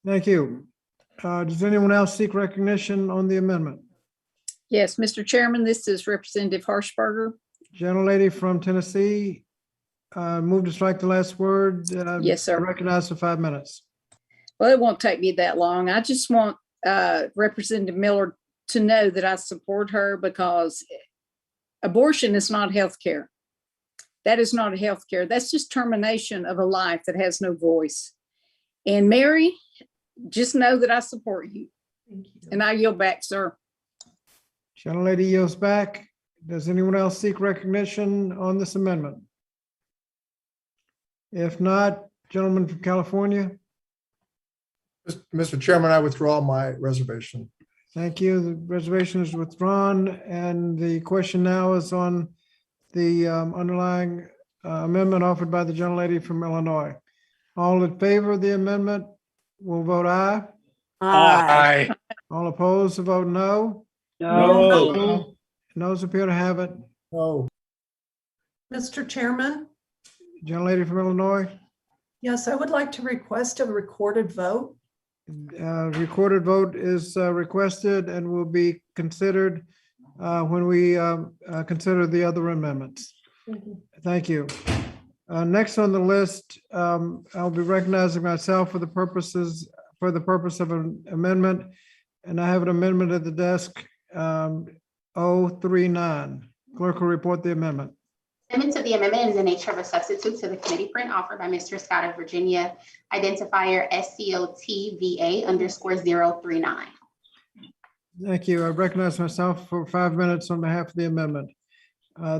Thank you. Does anyone else seek recognition on the amendment? Yes, Mr. Chairman, this is Representative Harshberger. Gentlelady from Tennessee, move to strike the last word. Yes, sir. Recognized for 5 minutes. Well, it won't take me that long. I just want Representative Miller to know that I support her, because abortion is not health care. That is not health care. That's just termination of a life that has no voice. And Mary, just know that I support you. Thank you. And I yield back, sir. Gentlelady yields back. Does anyone else seek recognition on this amendment? If not, gentleman from California. Mr. Chairman, I withdraw my reservation. Thank you. The reservation is withdrawn, and the question now is on the underlying amendment offered by the gentlelady from Illinois. All in favor of the amendment will vote aye. Aye. All opposed to vote no. No. Noes appear to have it. No. Mr. Chairman, Gentlelady from Illinois, yes, I would like to request a recorded vote. recorded vote is requested and will be considered when we consider the other amendments. Thank you. Next on the list, I'll be recognizing myself for the purpose of an amendment, and I have an amendment at the desk 039. Clerk will report the amendment. Amendment to the amendment is the nature of a substitute to the committee print offered by Mr. Scott of Virginia, identifier SCOTVA_039. Thank you. I recognize myself for 5 minutes on behalf of the amendment.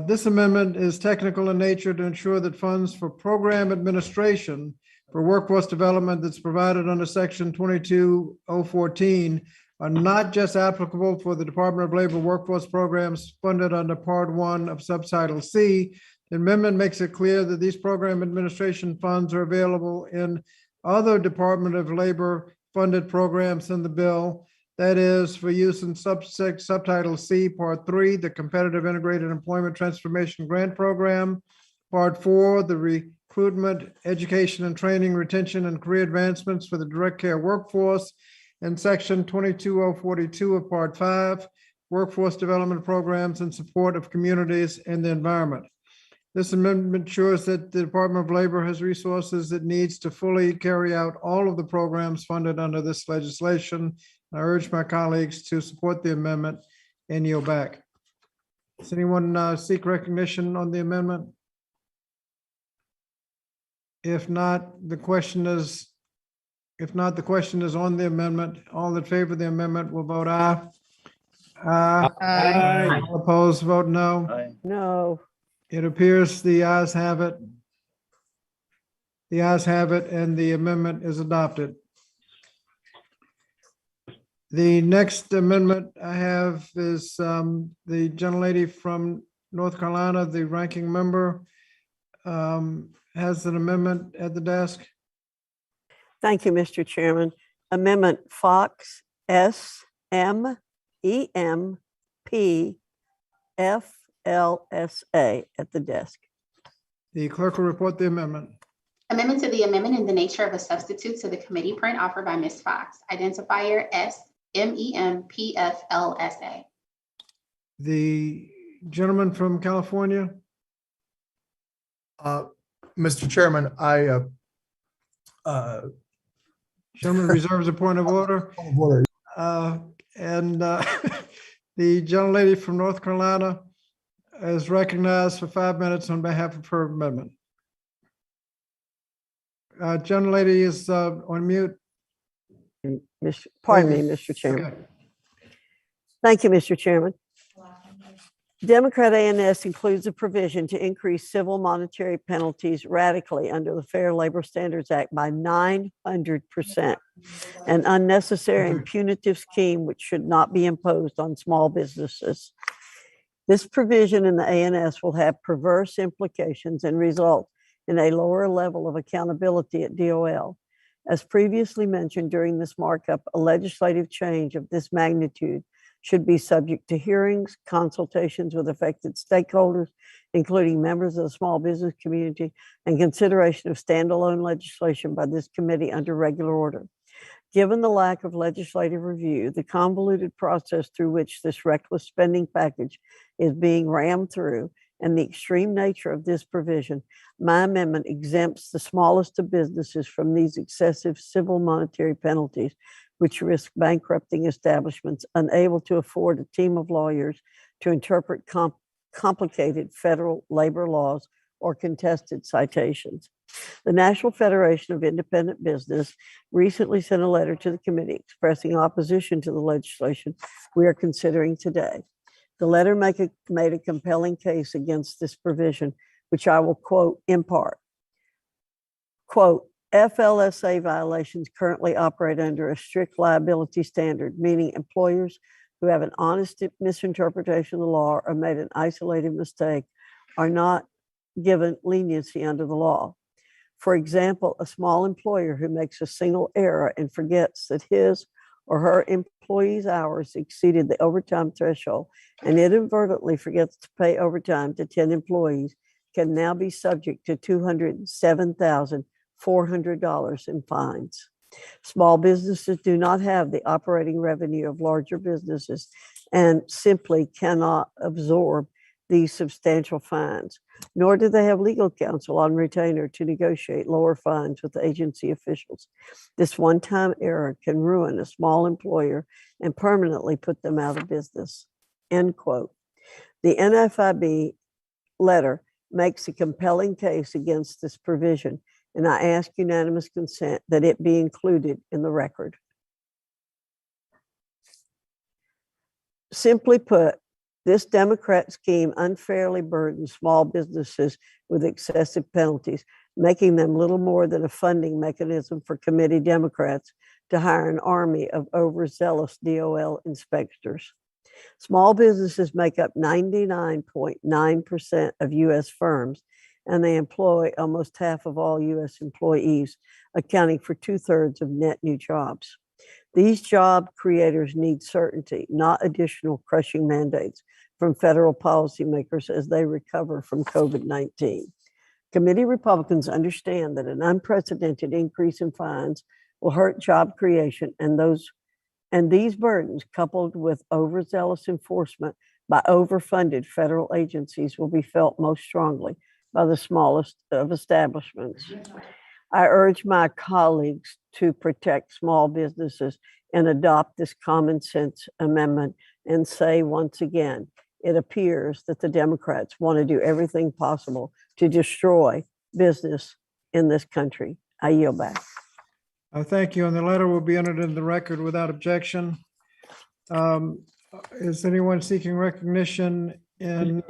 This amendment is technical in nature to ensure that funds for program administration for workforce development that's provided under section 22014 are not just applicable for the Department of Labor workforce programs funded under Part 1 of Subtitle C. The amendment makes it clear that these program administration funds are available in other Department of Labor funded programs in the bill. That is for use in Subtitle C, Part 3, the Competitive Integrated Employment Transformation Grant Program. Part 4, the Recruitment, Education and Training, Retention and Career Advancements for the Direct Care Workforce. And Section 22042 of Part 5, Workforce Development Programs in Support of Communities and the Environment. This amendment ensures that the Department of Labor has resources it needs to fully carry out all of the programs funded under this legislation. I urge my colleagues to support the amendment and yield back. Does anyone seek recognition on the amendment? If not, the question is on the amendment. All in favor of the amendment will vote aye. Aye. All opposed, vote no. No. It appears the ayes have it. The ayes have it, and the amendment is adopted. The next amendment I have is the gentlelady from North Carolina, the ranking member, has an amendment at the desk. Thank you, Mr. Chairman. Amendment Fox SMEMP FLSA at the desk. The clerk will report the amendment. Amendment to the amendment in the nature of a substitute to the committee print offered by Ms. Fox, identifier SMEMPFLSA. The gentleman from California. Mr. Chairman, Chairman reserves a point of order. The gentlelady from North Carolina is recognized for 5 minutes on behalf of her amendment. Gentlelady is on mute. Pardon me, Mr. Chairman. Okay. Thank you, Mr. Chairman. Democrat ANS includes a provision to increase civil monetary penalties radically under the Fair Labor Standards Act by 900%, an unnecessary and punitive scheme which should not be imposed on small businesses. This provision in the ANS will have perverse implications and result in a lower level of accountability at DOL. As previously mentioned during this markup, a legislative change of this magnitude should be subject to hearings, consultations with affected stakeholders, including members of the small business community, and consideration of standalone legislation by this committee under regular order. Given the lack of legislative review, the convoluted process through which this reckless spending package is being rammed through, and the extreme nature of this provision, my amendment exempts the smallest of businesses from these excessive civil monetary penalties, which risk bankrupting establishments unable to afford a team of lawyers to interpret complicated federal labor laws or contested citations. The National Federation of Independent Business recently sent a letter to the committee expressing opposition to the legislation we are considering today. The letter made a compelling case against this provision, which I will quote in part. Quote, FLSA violations currently operate under a strict liability standard, meaning employers who have an honest misinterpretation of the law or made an isolated mistake are not given leniency under the law. For example, a small employer who makes a single error and forgets that his or her employees' hours exceeded the overtime threshold and inadvertently forgets to pay overtime to 10 employees can now be subject to $207,400 in fines. Small businesses do not have the operating revenue of larger businesses and simply cannot absorb these substantial fines, nor do they have legal counsel on retainer to negotiate lower fines with agency officials. This one-time error can ruin a small employer and permanently put them out of business. End quote. The NFIB letter makes a compelling case against this provision, and I ask unanimous consent that it be included in the record. Simply put, this Democrat scheme unfairly burdens small businesses with excessive penalties, making them little more than a funding mechanism for committee Democrats to hire an army of overzealous DOL inspectors. Small businesses make up 99.9% of U.S. firms, and they employ almost half of all U.S. employees, accounting for 2/3 of net new jobs. These job creators need certainty, not additional crushing mandates from federal policymakers as they recover from COVID-19. Committee Republicans understand that an unprecedented increase in fines will hurt job creation, and these burdens, coupled with overzealous enforcement by overfunded federal agencies, will be felt most strongly by the smallest of establishments. I urge my colleagues to protect small businesses and adopt this common sense amendment and say once again, it appears that the Democrats want to do everything possible to destroy business in this country. I yield back. Thank you. And the letter will be entered in the record without objection. Is anyone seeking recognition on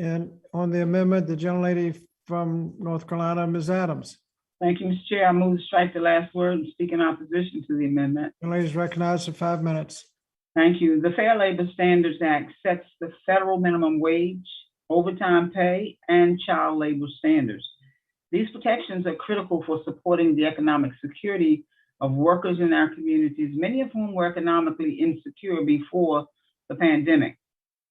the amendment? The gentlelady from North Carolina, Ms. Adams. Thank you, Mr. Chair. I move to strike the last word and speak in opposition to the amendment. The lady is recognized for 5 minutes. Thank you. The Fair Labor Standards Act sets the federal minimum wage, overtime pay, and child labor standards. These protections are critical for supporting the economic security of workers in our communities, many of whom were economically insecure before the pandemic.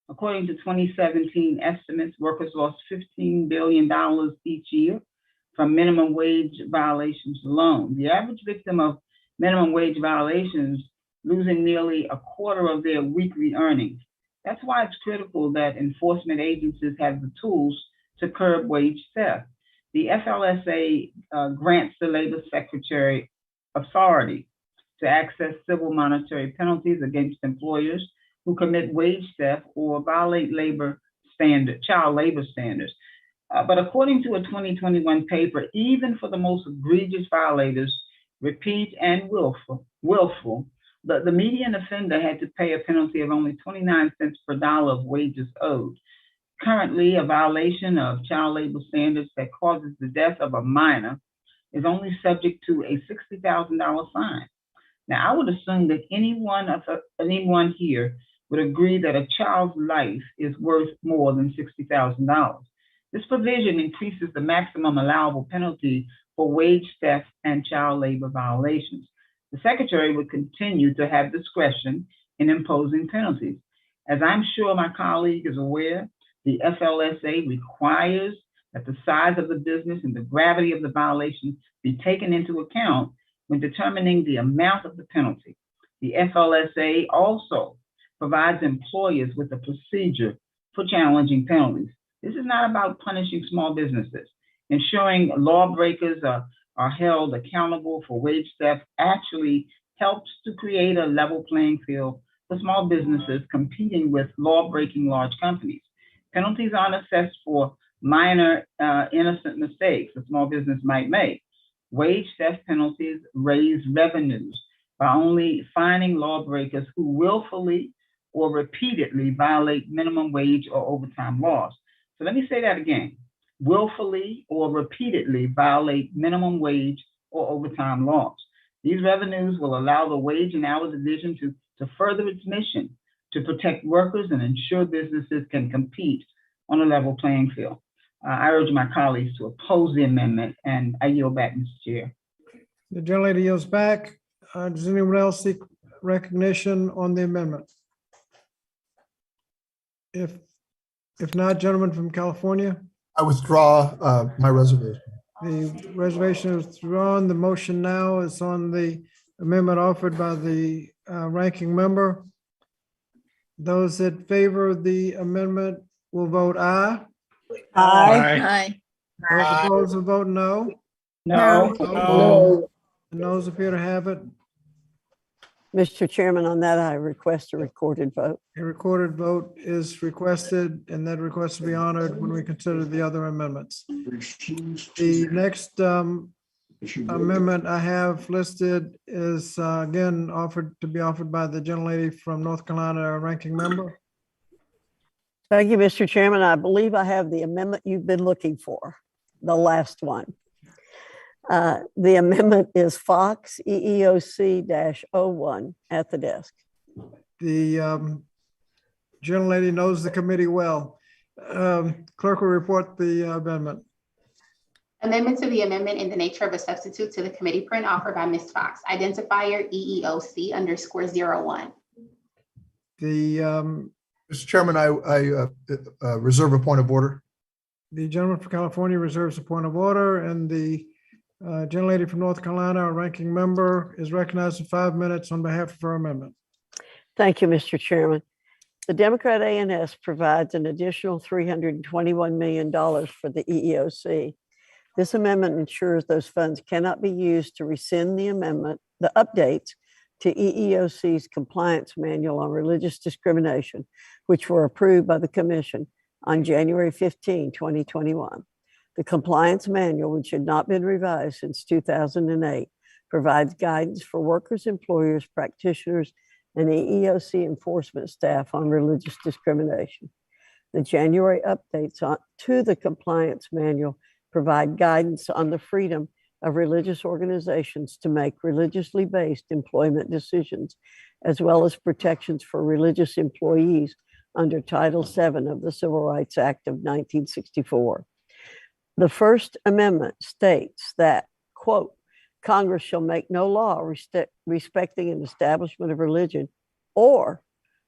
According to 2017 estimates, workers lost $15 billion each year from minimum wage violations alone. The average victim of minimum wage violations losing nearly a quarter of their weekly earnings. That's why it's critical that enforcement agencies have the tools to curb wage theft. The FLSA grants the Labor Secretary authority to access civil monetary penalties against employers who commit wage theft or violate child labor standards. But according to a 2021 paper, even for the most egregious violators, repeat and willful, the median offender had to pay a penalty of only 29 cents per dollar of wages owed. Currently, a violation of child labor standards that causes the death of a minor is only subject to a $60,000 fine. Now, I would assume that anyone here would agree that a child's life is worth more than $60,000. This provision increases the maximum allowable penalty for wage theft and child labor violations. The Secretary would continue to have discretion in imposing penalties. As I'm sure my colleague is aware, the FLSA requires that the size of the business and the gravity of the violation be taken into account when determining the amount of the penalty. The FLSA also provides employers with a procedure for challenging penalties. This is not about punishing small businesses. Ensuring lawbreakers are held accountable for wage theft actually helps to create a level playing field for small businesses competing with law-breaking large companies. Penalties aren't assessed for minor innocent mistakes a small business might make. Wage theft penalties raise revenues by only fining lawbreakers who willfully or repeatedly violate minimum wage or overtime laws. So let me say that again. Willfully or repeatedly violate minimum wage or overtime laws. These revenues will allow the Wage and Hour Division to further its mission to protect workers and ensure businesses can compete on a level playing field. I urge my colleagues to oppose the amendment, and I yield back, Mr. Chair. The gentlelady yields back. Does anyone else seek recognition on the amendment? If not, gentleman from California. I withdraw my reservation. The reservation is withdrawn. The motion now is on the amendment offered by the ranking member. Those that favor the amendment will vote aye. Aye. Those opposed will vote no. No. The noes appear to have it. Mr. Chairman, on that, I request a recorded vote. A recorded vote is requested, and that request will be honored when we consider the other amendments. The next amendment I have listed is again offered by the gentlelady from North Carolina, our ranking member. Thank you, Mr. Chairman. I believe I have the amendment you've been looking for, the last one. The amendment is Fox EEOC-01 at the desk. The gentlelady knows the committee well. Clerk will report the amendment. Amendment to the amendment in the nature of a substitute to the committee print offered by Ms. Fox. Identifier EEOC_01. Mr. Chairman, I reserve a point of order. The gentleman from California reserves a point of order, and the gentlelady from North Carolina, our ranking member, is recognized for 5 minutes on behalf of her amendment. Thank you, Mr. Chairman. The Democrat A&S provides an additional $321 million for the EEOC. This amendment ensures those funds cannot be used to rescind the updates to EEOC's compliance manual on religious discrimination, which were approved by the Commission on January 15, 2021. The compliance manual, which had not been revised since 2008, provides guidance for workers, employers, practitioners, and EEOC enforcement staff on religious discrimination. The January updates to the compliance manual provide guidance on the freedom of religious organizations to make religiously based employment decisions, as well as protections for religious employees under Title VII of the Civil Rights Act of 1964. The First Amendment states that, quote, Congress shall make no law respecting an establishment of religion or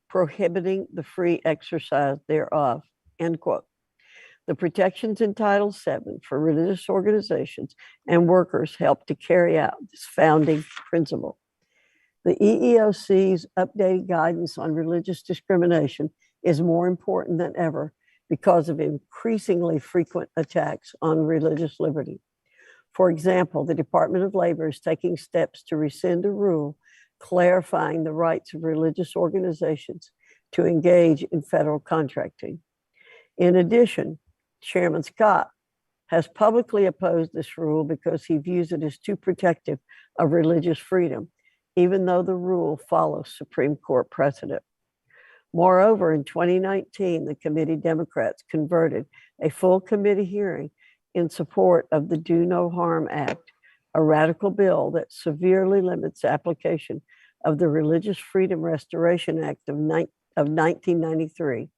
prohibiting the free exercise thereof, end quote. The protections in Title VII for religious organizations and workers help to carry out this founding principle. The EEOC's updated guidance on religious discrimination is more important than ever because of increasingly frequent attacks on religious liberty. For example, the Department of Labor is taking steps to rescind a rule clarifying the rights of religious organizations to engage in federal contracting. In addition, Chairman Scott has publicly opposed this rule because he views it as too protective of religious freedom, even though the rule follows Supreme Court precedent. Moreover, in 2019, the committee Democrats converted a full committee hearing in support of the Do No Harm Act, a radical bill that severely limits application of the Religious Freedom Restoration Act of 1993,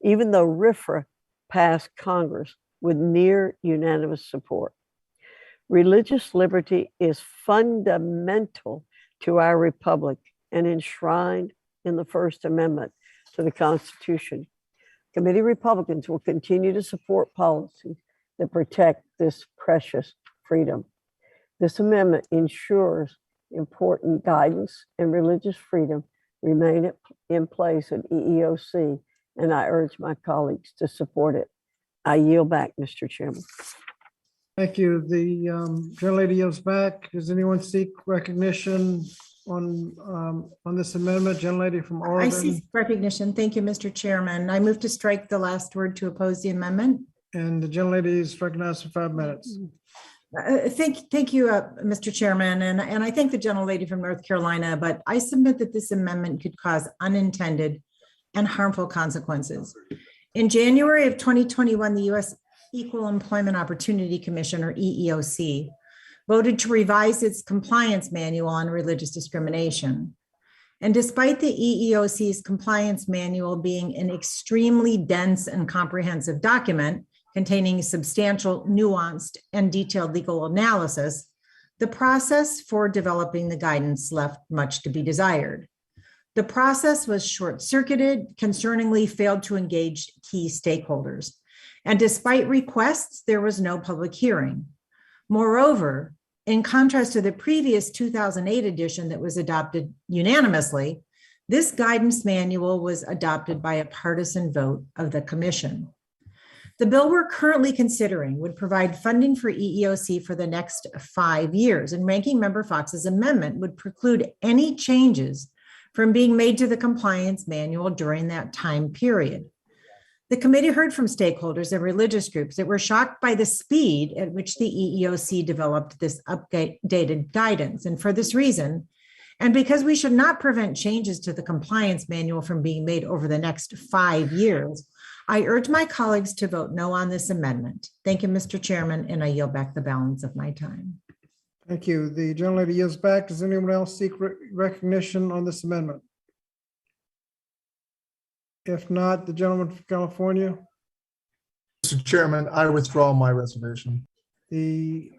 even though RFRA passed Congress with near unanimous support. Religious liberty is fundamental to our republic and enshrined in the First Amendment to the Constitution. Committee Republicans will continue to support policies that protect this precious freedom. This amendment ensures important guidance and religious freedom remain in place at EEOC, and I urge my colleagues to support it. I yield back, Mr. Chairman. Thank you. The gentlelady yields back. Does anyone seek recognition on this amendment? Gentlelady from I Oregon. see recognition. Thank you, Mr. Chairman. I move to strike the last word to oppose the amendment. And the gentlelady is recognized for 5 minutes. Thank you, Mr. Chairman, and I thank the gentlelady from North Carolina, but I submit that this amendment could cause unintended and harmful consequences. In January of 2021, the U.S. Equal Employment Opportunity Commission, or EEOC, voted to revise its compliance manual on religious discrimination. And despite the EEOC's compliance manual being an extremely dense and comprehensive document containing substantial, nuanced, and detailed legal analysis, the process for developing the guidance left much to be desired. The process was short-circuited, concerningly failed to engage key stakeholders. And despite requests, there was no public hearing. Moreover, in contrast to the previous 2008 edition that was adopted unanimously, this guidance manual was adopted by a partisan vote of the commission. The bill we're currently considering would provide funding for EEOC for the next 5 years, and Ranking Member Fox's amendment would preclude any changes from being made to the compliance manual during that time period. The committee heard from stakeholders and religious groups that were shocked by the speed at which the EEOC developed this updated guidance. And for this reason, and because we should not prevent changes to the compliance manual from being made over the next 5 years, I urge my colleagues to vote no on this amendment. Thank you, Mr. Chairman, and I yield back the balance of my time. Thank you. The gentlelady yields back. Does anyone else seek recognition on this amendment? If not, the gentleman from California. Mr. Chairman, I withdraw my reservation. The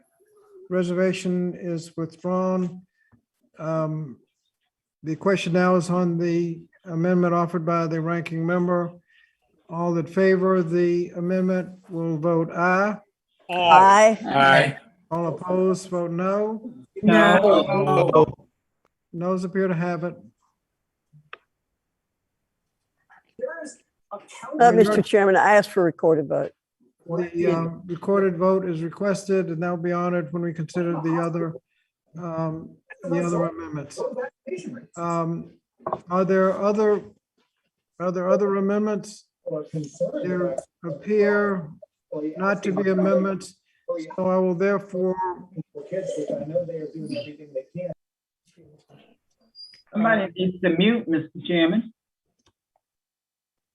reservation is withdrawn. The question now is on the amendment offered by the ranking member. All that favor the amendment will vote aye. Aye. Aye. All opposed, vote no. No. Noes appear to have it. Mr. Chairman, I ask for recorded vote. The recorded vote is requested, and that will be honored when we consider the other amendments. Are there other amendments? There appear not to be amendments, so I will therefore. Somebody needs to mute, Mr. Chairman.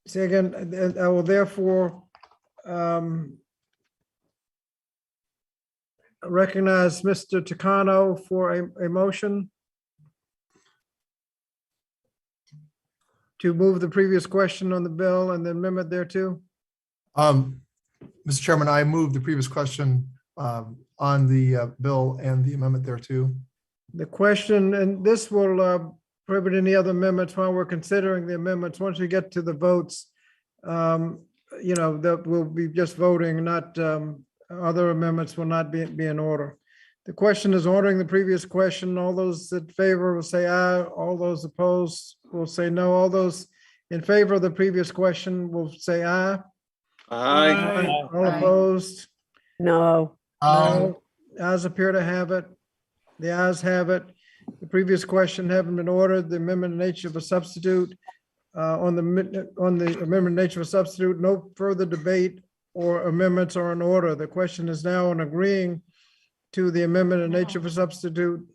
Say again, I will therefore recognize Mr. Takano for a motion to move the previous question on the bill and the amendment thereto. Mr. Chairman, I move the previous question on the bill and the amendment thereto. The question, and this will prohibit any other amendments while we're considering the amendments. Once we get to the votes, that will be just voting, not other amendments will not be in order. The question is ordering the previous question. All those in favor will say aye. All those opposed will say no. All those in favor of the previous question will say aye. Aye. All opposed? No. No. Ayes appear to have it. The ayes have it. The previous question having been ordered, the amendment in nature of a substitute. On the amendment in nature of a substitute, no further debate or amendments are in order. The question is now on agreeing to the amendment in nature of a substitute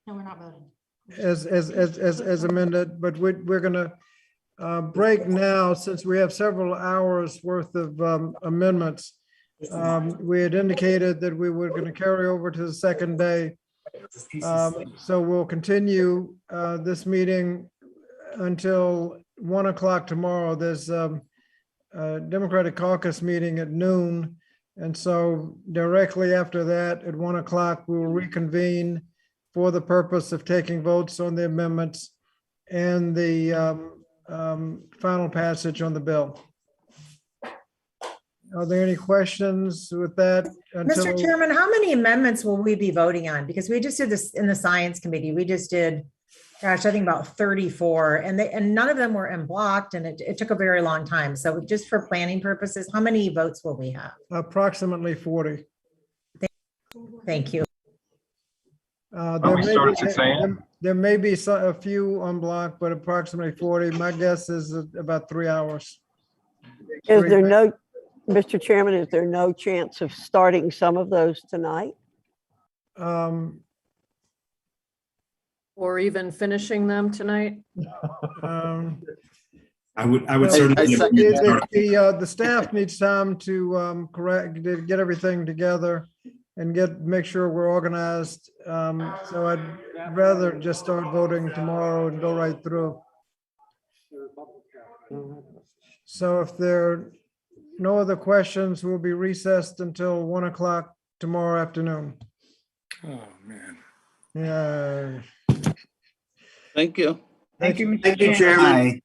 No, we're not voting. as amended, but we're gonna break now since we have several hours worth of amendments. We had indicated that we were going to carry over to the second day. So we'll continue this meeting until 1 o'clock tomorrow. There's a Democratic Caucus meeting at noon. And so directly after that, at 1 o'clock, we will reconvene for the purpose of taking votes on the amendments and the final passage on the bill. Are there any questions with that? Mr. Chairman, how many amendments will we be voting on? Because we just did this in the Science Committee. We just did, gosh, I think about 34, and none of them were unblocked, and it took a very long time. So just for planning purposes, how many votes will we have? Approximately 40. Thank you. There may be a few unblocked, but approximately 40. My guess is about 3 hours. Is there no, Mr. Chairman, is there no chance of starting some of those tonight? Or even finishing them tonight? I would certainly. The staff needs time to get everything together and make sure we're organized. So I'd rather just start voting tomorrow and go right through. So if there are no other questions, we'll be recessed until 1 o'clock tomorrow afternoon. Oh, man. Yeah. Thank you. Thank you. Thank you, Chairman.